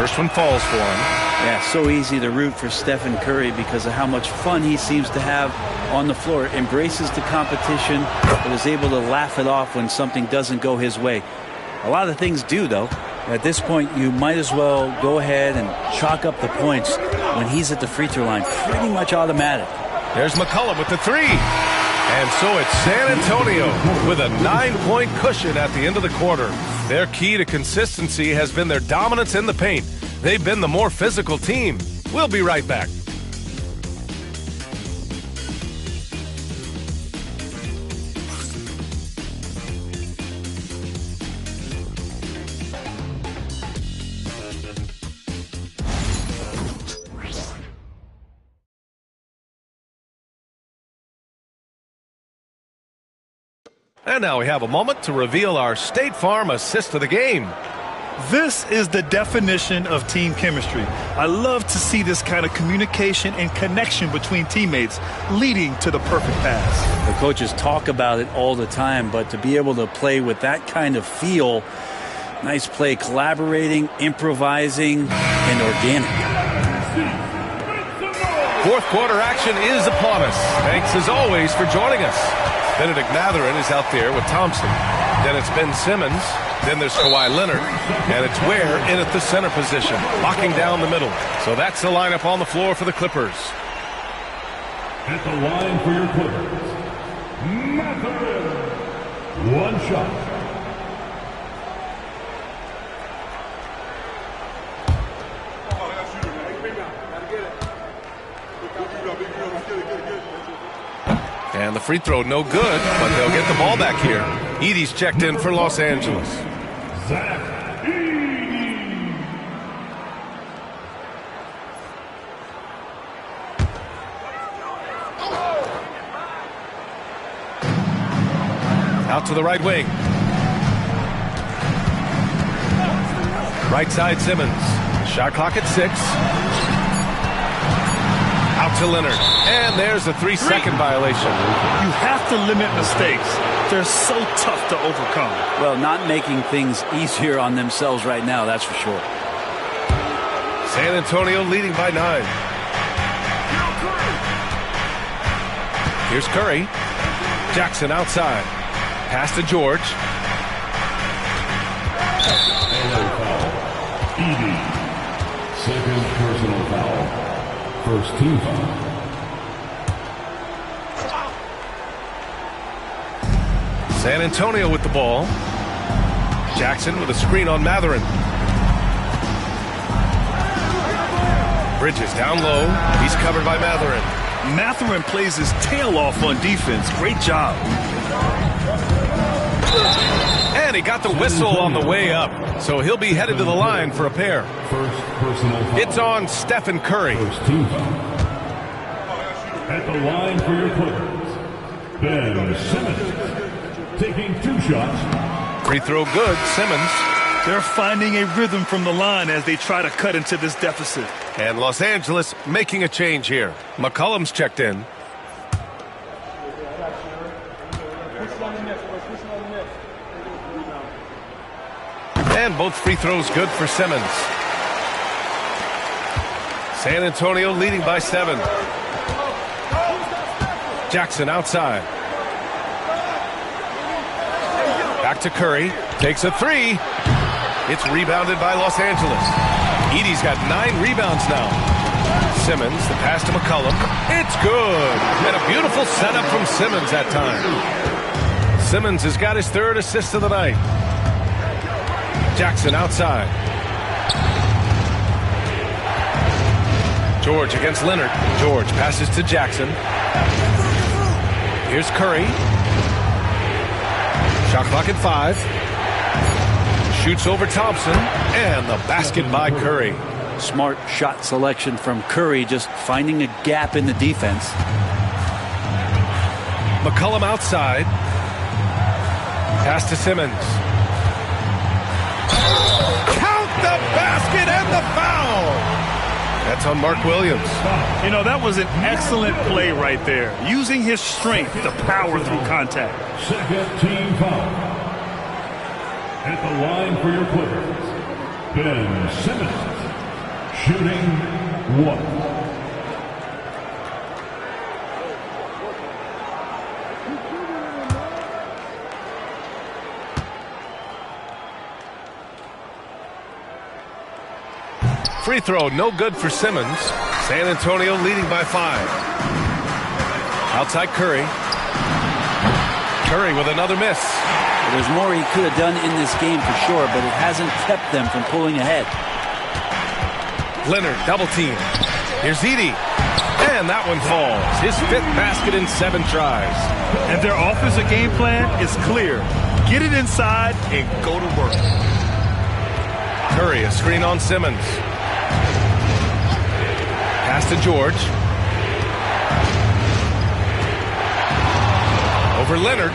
First one falls for him. Yeah, so easy to root for Stephen Curry because of how much fun he seems to have on the floor. Embraces the competition, but is able to laugh it off when something doesn't go his way. A lot of things do, though. At this point, you might as well go ahead and chalk up the points when he's at the free throw line. Pretty much automatic. There's McCollum with the 3. And so it's San Antonio with a 9-point cushion at the end of the quarter. Their key to consistency has been their dominance in the paint. They've been the more physical team. We'll be right back. And now we have a moment to reveal our State Farm assist of the game. This is the definition of team chemistry. I love to see this kind of communication and connection between teammates leading to the perfect pass. The coaches talk about it all the time, but to be able to play with that kind of feel, nice play, collaborating, improvising, and organic. Fourth quarter action is upon us. Thanks as always for joining us. Benedict Mathurin is out there with Thompson. Then it's Ben Simmons. Then there's Kawhi Leonard. And it's Ware in at the center position, locking down the middle. So that's the lineup on the floor for the Clippers. At the line for your Clippers, Mathurin. 1 shot. And the free throw no good, but they'll get the ball back here. Edey's checked in for Los Angeles. Zach Edey. Out to the right wing. Right side Simmons. Shot clock at 6. Out to Leonard. And there's a 3-second violation. You have to limit mistakes. They're so tough to overcome. Well, not making things easier on themselves right now, that's for sure. San Antonio leading by 9. Here's Curry. Jackson outside. Pass to George. Edey. Second personal foul. First team foul. San Antonio with the ball. Jackson with a screen on Mathurin. Bridges down low. He's covered by Mathurin. Mathurin plays his tail off on defense. Great job. And he got the whistle on the way up. So he'll be headed to the line for a pair. First personal foul. It's on Stephen Curry. First team foul. At the line for your Clippers, Ben Simmons. Taking 2 shots. Free throw good, Simmons. They're finding a rhythm from the line as they try to cut into this deficit. And Los Angeles making a change here. McCollum's checked in. And both free throws good for Simmons. San Antonio leading by 7. Jackson outside. Back to Curry. Takes a three. It's rebounded by Los Angeles. Edey's got 9 rebounds now. Simmons, the pass to McCollum. It's good. And a beautiful setup from Simmons that time. Simmons has got his 3rd assist of the night. Jackson outside. George against Leonard. George passes to Jackson. Here's Curry. Shot clock at 5. Shoots over Thompson. And the basket by Curry. Smart shot selection from Curry, just finding a gap in the defense. McCollum outside. Pass to Simmons. Count the basket and the foul. That's on Mark Williams. You know, that was an excellent play right there. Using his strength to power through contact. Second team foul. At the line for your Clippers, Ben Simmons, shooting 1. Free throw, no good for Simmons. San Antonio leading by 5. Outside Curry. Curry with another miss. There's more he could have done in this game for sure, but it hasn't kept them from pulling ahead. Leonard, double team. Here's Edey. And that one falls. His 5th basket in 7 tries. And their offensive game plan is clear. Get it inside and go to work. Curry, a screen on Simmons. Pass to George. Over Leonard.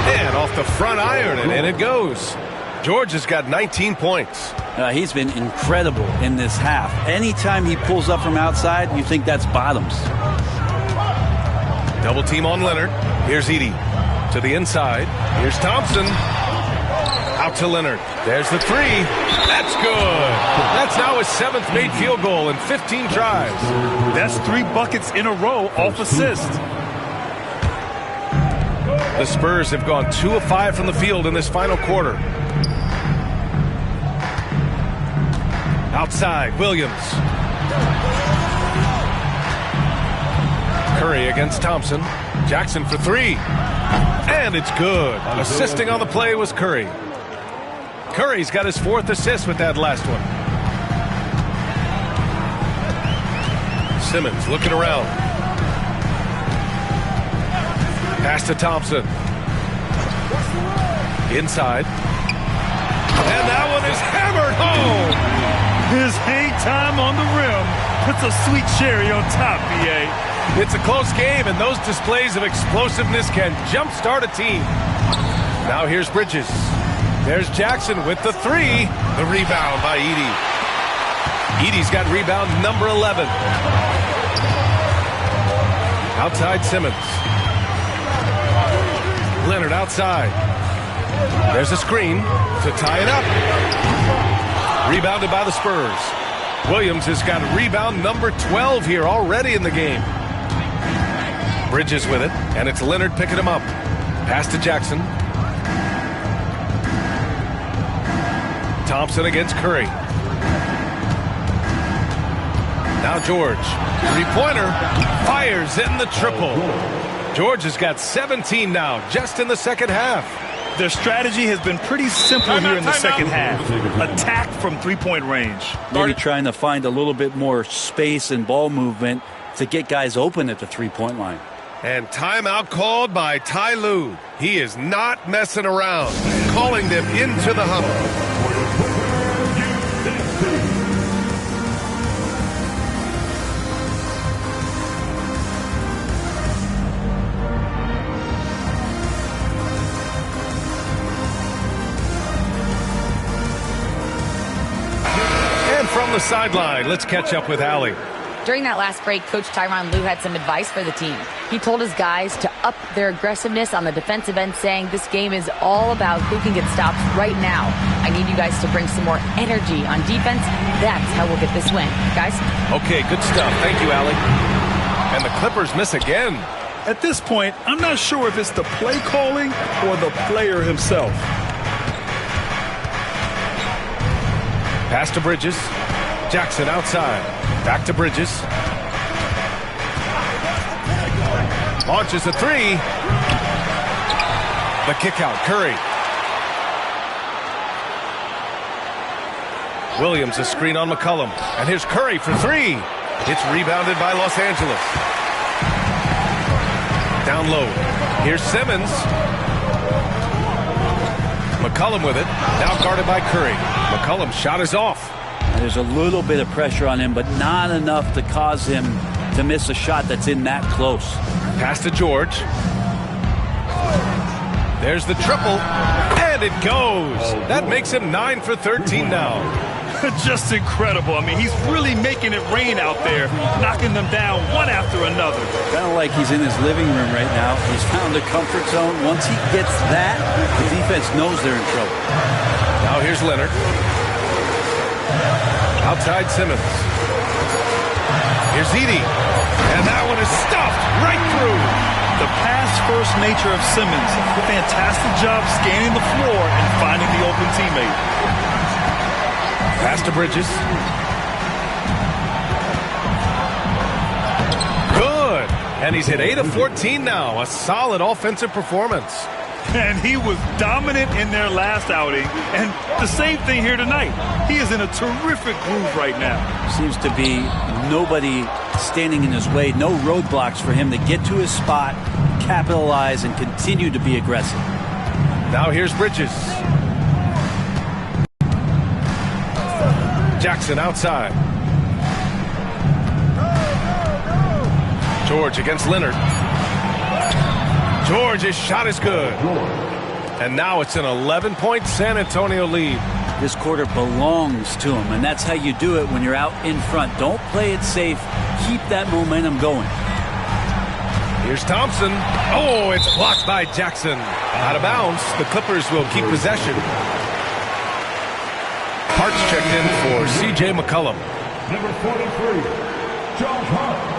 And off the front iron, and in it goes. George has got 19 points. He's been incredible in this half. Anytime he pulls up from outside, you think that's bottoms. Double team on Leonard. Here's Edey. To the inside. Here's Thompson. Out to Leonard. There's the 3. That's good. That's now his 7th made field goal in 15 tries. That's 3 buckets in a row off assist. The Spurs have gone 2 of 5 from the field in this final quarter. Outside, Williams. Curry against Thompson. Jackson for 3. And it's good. Assisting on the play was Curry. Curry's got his 4th assist with that last one. Simmons looking around. Pass to Thompson. Inside. And that one is hammered home. His hang time on the rim puts a sweet cherry on top, B.A. It's a close game, and those displays of explosiveness can jumpstart a team. Now here's Bridges. There's Jackson with the 3. The rebound by Edey. Edey's got rebound number 11. Outside Simmons. Leonard outside. There's a screen to tie it up. Rebounded by the Spurs. Williams has got rebound number 12 here already in the game. Bridges with it, and it's Leonard picking him up. Pass to Jackson. Thompson against Curry. Now George. 3-pointer. Fires in the triple. George has got 17 now, just in the second half. Their strategy has been pretty simple here in the second half. Attack from 3-point range. Maybe trying to find a little bit more space and ball movement to get guys open at the 3-point line. And timeout called by Ty Lue. He is not messing around, calling them into the huddle. From the sideline, let's catch up with Allie. During that last break, Coach Tyronn Lue had some advice for the team. He told his guys to up their aggressiveness on the defensive end, saying this game is all about who can get stops right now. I need you guys to bring some more energy on defense. That's how we'll get this win. Guys? Okay, good stuff. Thank you, Allie. And the Clippers miss again. At this point, I'm not sure if it's the play calling or the player himself. Pass to Bridges. Jackson outside. Back to Bridges. Launches a three. The kick out. Curry. Williams a screen on McCollum. And here's Curry for three. It's rebounded by Los Angeles. Down low. Here's Simmons. McCollum with it. Now guarded by Curry. McCollum's shot is off. There's a little bit of pressure on him, but not enough to cause him to miss a shot that's in that close. Pass to George. There's the triple. And it goes. That makes him 9 for 13 now. Just incredible. I mean, he's really making it rain out there, knocking them down one after another. Kind of like he's in his living room right now. He's found a comfort zone. Once he gets that, the defense knows they're in trouble. Now here's Leonard. Outside Simmons. Here's Edey. And that one is stuffed right through. The pass-first nature of Simmons. A fantastic job scanning the floor and finding the open teammate. Pass to Bridges. Good. And he's hit 8 of 14 now. A solid offensive performance. And he was dominant in their last outing. And the same thing here tonight. He is in a terrific groove right now. Seems to be nobody standing in his way. No roadblocks for him to get to his spot, capitalize, and continue to be aggressive. Now here's Bridges. Jackson outside. George against Leonard. George's shot is good. And now it's an 11-point San Antonio lead. This quarter belongs to him, and that's how you do it when you're out in front. Don't play it safe. Keep that momentum going. Here's Thompson. Oh, it's blocked by Jackson. Out of bounds. The Clippers will keep possession. Hart's checked in for C.J. McCollum. Number 43, Josh Hart.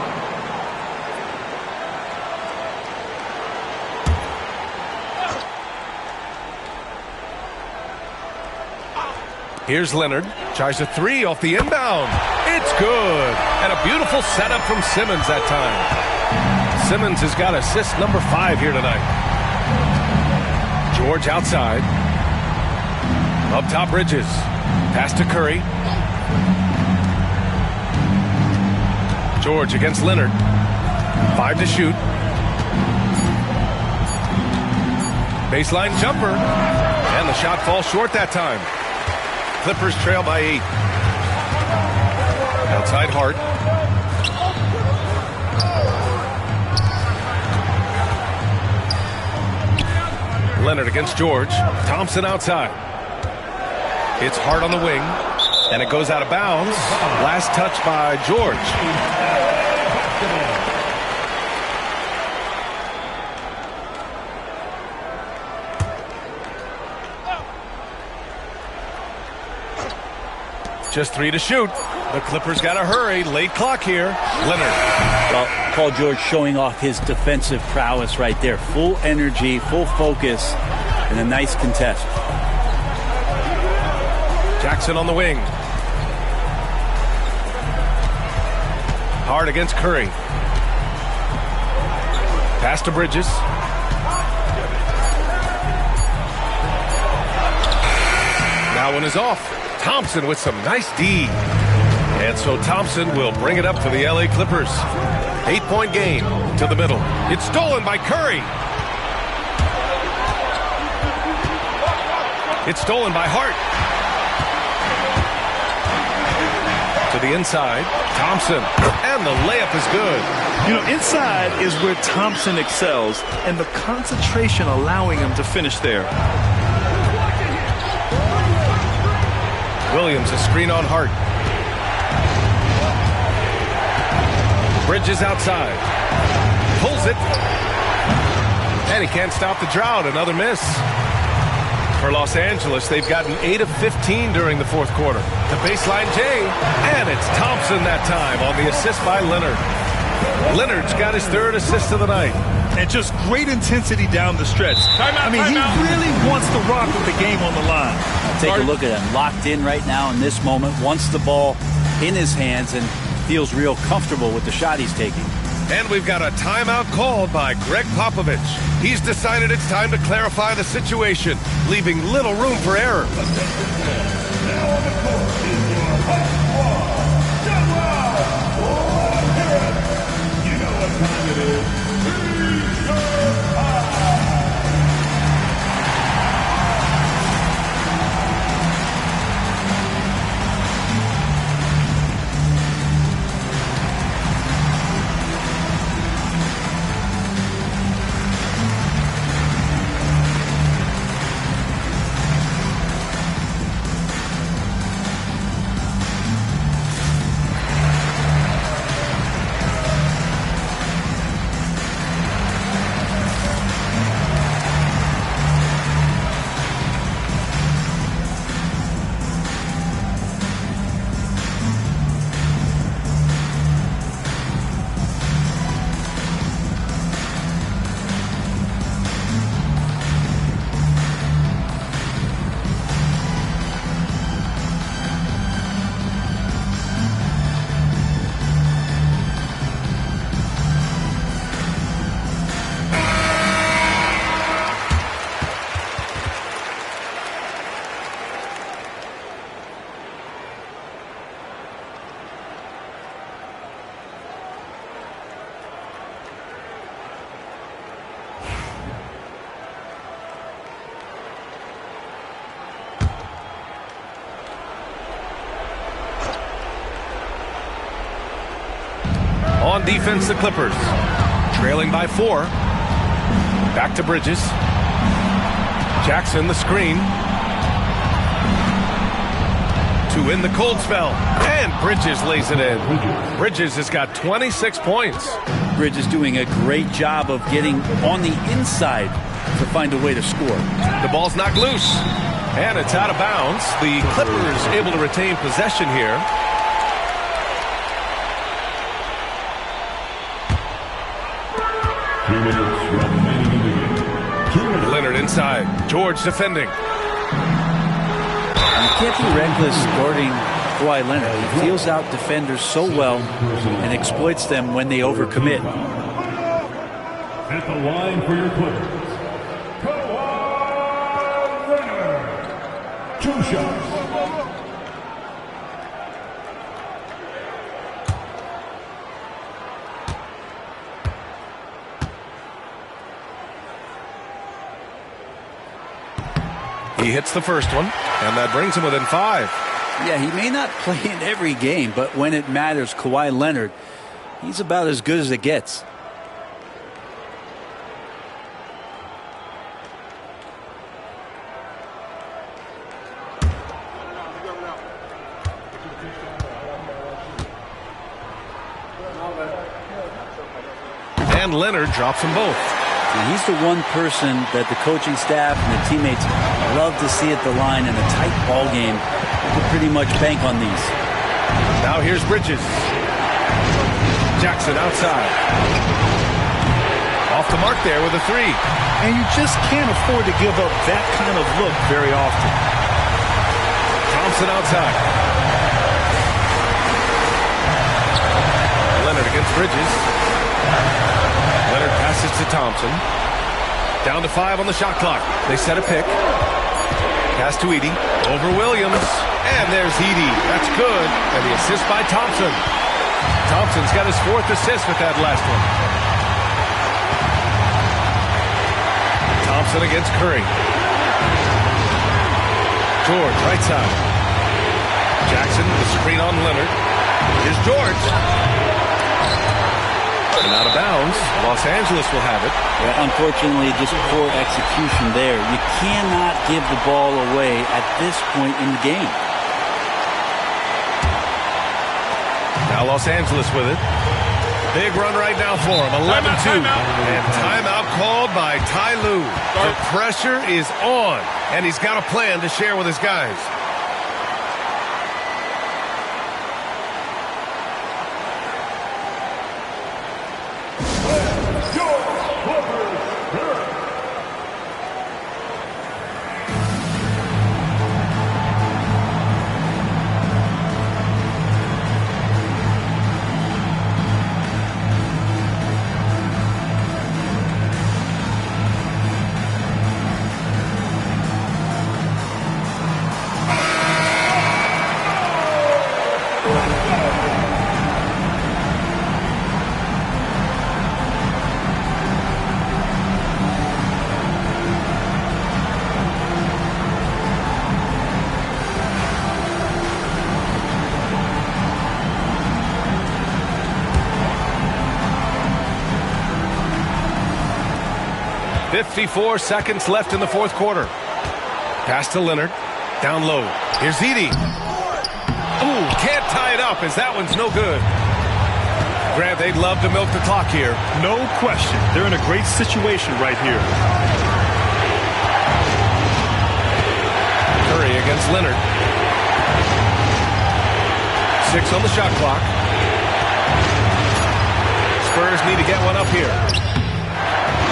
Here's Leonard. Tries a three off the inbound. It's good. And a beautiful setup from Simmons that time. Simmons has got assist number 5 here tonight. George outside. Up top, Bridges. Pass to Curry. George against Leonard. 5 to shoot. Baseline jumper. And the shot falls short that time. Clippers trail by 8. Outside Hart. Leonard against George. Thompson outside. It's Hart on the wing. And it goes out of bounds. Last touch by George. Just 3 to shoot. The Clippers got to hurry. Late clock here. Leonard. Well, Paul George showing off his defensive prowess right there. Full energy, full focus, and a nice contest. Jackson on the wing. Hart against Curry. Pass to Bridges. That one is off. Thompson with some nice D. And so Thompson will bring it up for the LA Clippers. 8-point game to the middle. It's stolen by Curry. It's stolen by Hart. To the inside, Thompson. And the layup is good. You know, inside is where Thompson excels, and the concentration allowing him to finish there. Williams, a screen on Hart. Bridges outside. Pulls it. And he can't stop the drought. Another miss. For Los Angeles, they've gotten 8 of 15 during the fourth quarter. The baseline J. And it's Thompson that time on the assist by Leonard. Leonard's got his 3rd assist of the night. And just great intensity down the stretch. Timeout, he really wants to rock with the game on the line. Take a look at him. Locked in right now in this moment. Wants the ball in his hands and feels real comfortable with the shot he's taking. And we've got a timeout called by Greg Popovich. He's decided it's time to clarify the situation, leaving little room for error. Now on the court is your hot squad. Joel Harris. You know what time it is. On defense, the Clippers. Trailing by 4. Back to Bridges. Jackson, the screen. To win the cold spell. And Bridges lays it in. Bridges has got 26 points. Bridges doing a great job of getting on the inside to find a way to score. The ball's knocked loose. And it's out of bounds. The Clippers able to retain possession here. Leonard inside. George defending. You can't be reckless guarding Kawhi Leonard. He feels out defenders so well and exploits them when they overcommit. At the line for your Clippers, Kawhi Leonard. 2 shots. He hits the first one, and that brings him within 5. Yeah, he may not play in every game, but when it matters, Kawhi Leonard, he's about as good as it gets. And Leonard drops them both. And he's the one person that the coaching staff and the teammates love to see at the line in a tight ball game. You can pretty much bank on these. Now here's Bridges. Jackson outside. Off the mark there with a 3. And you just can't afford to give up that kind of look very often. Thompson outside. Leonard against Bridges. Leonard passes to Thompson. Down to 5 on the shot clock. They set a pick. Pass to Edey. Over Williams. And there's Edey. That's good. And the assist by Thompson. Thompson's got his 4th assist with that last one. Thompson against Curry. George, right side. Jackson, the screen on Leonard. Here's George. And out of bounds. Los Angeles will have it. Yeah, unfortunately, just poor execution there. You cannot give the ball away at this point in the game. Now Los Angeles with it. Big run right now for him. 11-2. And timeout called by Ty Lue. The pressure is on. And he's got a plan to share with his guys. 54 seconds left in the fourth quarter. Pass to Leonard. Down low. Here's Edey. Ooh, can't tie it up as that one's no good. Grant, they'd love to milk the clock here. No question. They're in a great situation right here. Curry against Leonard. 6 on the shot clock. Spurs need to get one up here.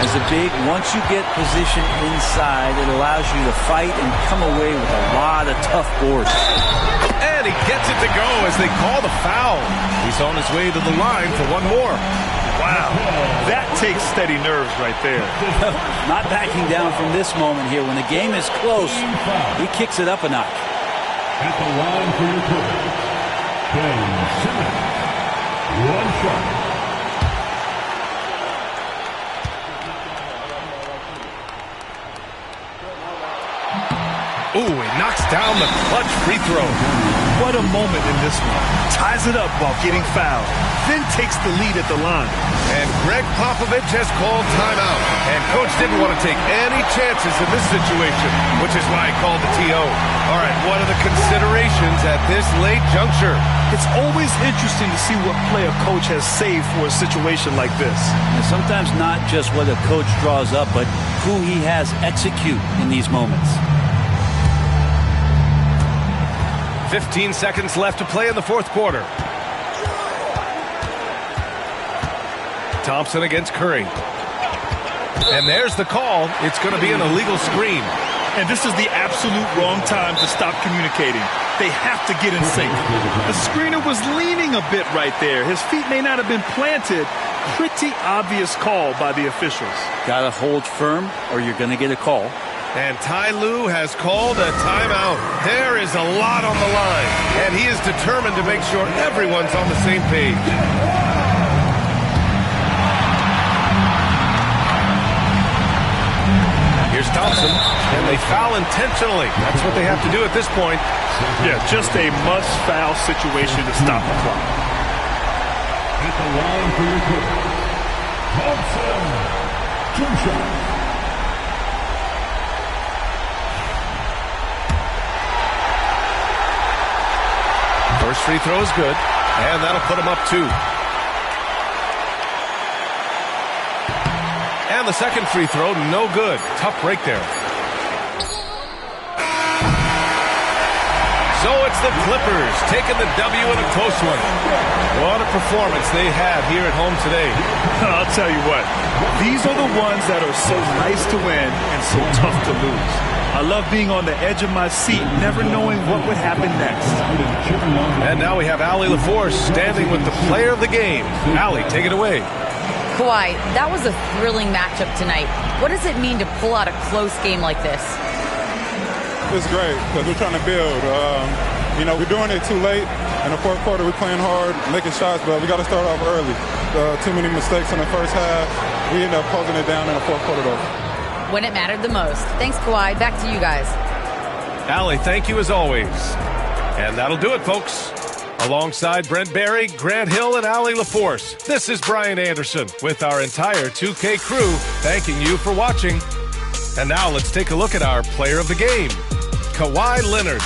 As a big, once you get position inside, it allows you to fight and come away with a lot of tough boards. And he gets it to go as they call the foul. He's on his way to the line for one more. Wow, that takes steady nerves right there. Not backing down from this moment here. When the game is close, he kicks it up a notch. At the line for your quarter, Ben Simmons. One shot. Ooh, he knocks down the clutch free throw. What a moment in this one. Ties it up while getting fouled. Then takes the lead at the line. And Greg Popovich has called timeout. And Coach didn't want to take any chances in this situation, which is why he called the TO. All right, what are the considerations at this late juncture? It's always interesting to see what play a coach has saved for a situation like this. And sometimes not just what a coach draws up, but who he has execute in these moments. 15 seconds left to play in the fourth quarter. Thompson against Curry. And there's the call. It's going to be an illegal screen. And this is the absolute wrong time to stop communicating. They have to get in sync. The screener was leaning a bit right there. His feet may not have been planted. Pretty obvious call by the officials. Got to hold firm or you're going to get a call. And Ty Lue has called a timeout. There is a lot on the line, and he is determined to make sure everyone's on the same page. Here's Thompson, and they foul intentionally. That's what they have to do at this point. Yeah, just a must-foul situation to stop the clock. At the line for your quarter, Thompson. 2 shots. First free throw is good, and that'll put him up 2. And the second free throw, no good. Tough break there. So it's the Clippers taking the W in a close one. What a performance they have here at home today. I'll tell you what, these are the ones that are so nice to win and so tough to lose. I love being on the edge of my seat, never knowing what would happen next. And now we have Allie LaForce standing with the player of the game. Allie, take it away. Kawhi, that was a thrilling matchup tonight. What does it mean to pull out a close game like this? It's great because we're trying to build. We're doing it too late. In the fourth quarter, we're playing hard, making shots, but we got to start off early. Too many mistakes in the first half. We end up closing it down in the fourth quarter, though. When it mattered the most. Thanks, Kawhi. Back to you guys. Allie, thank you as always. And that'll do it, folks. Alongside Brent Barry, Grant Hill, and Allie LaForce, this is Brian Anderson with our entire 2K crew thanking you for watching. And now let's take a look at our player of the game, Kawhi Leonard.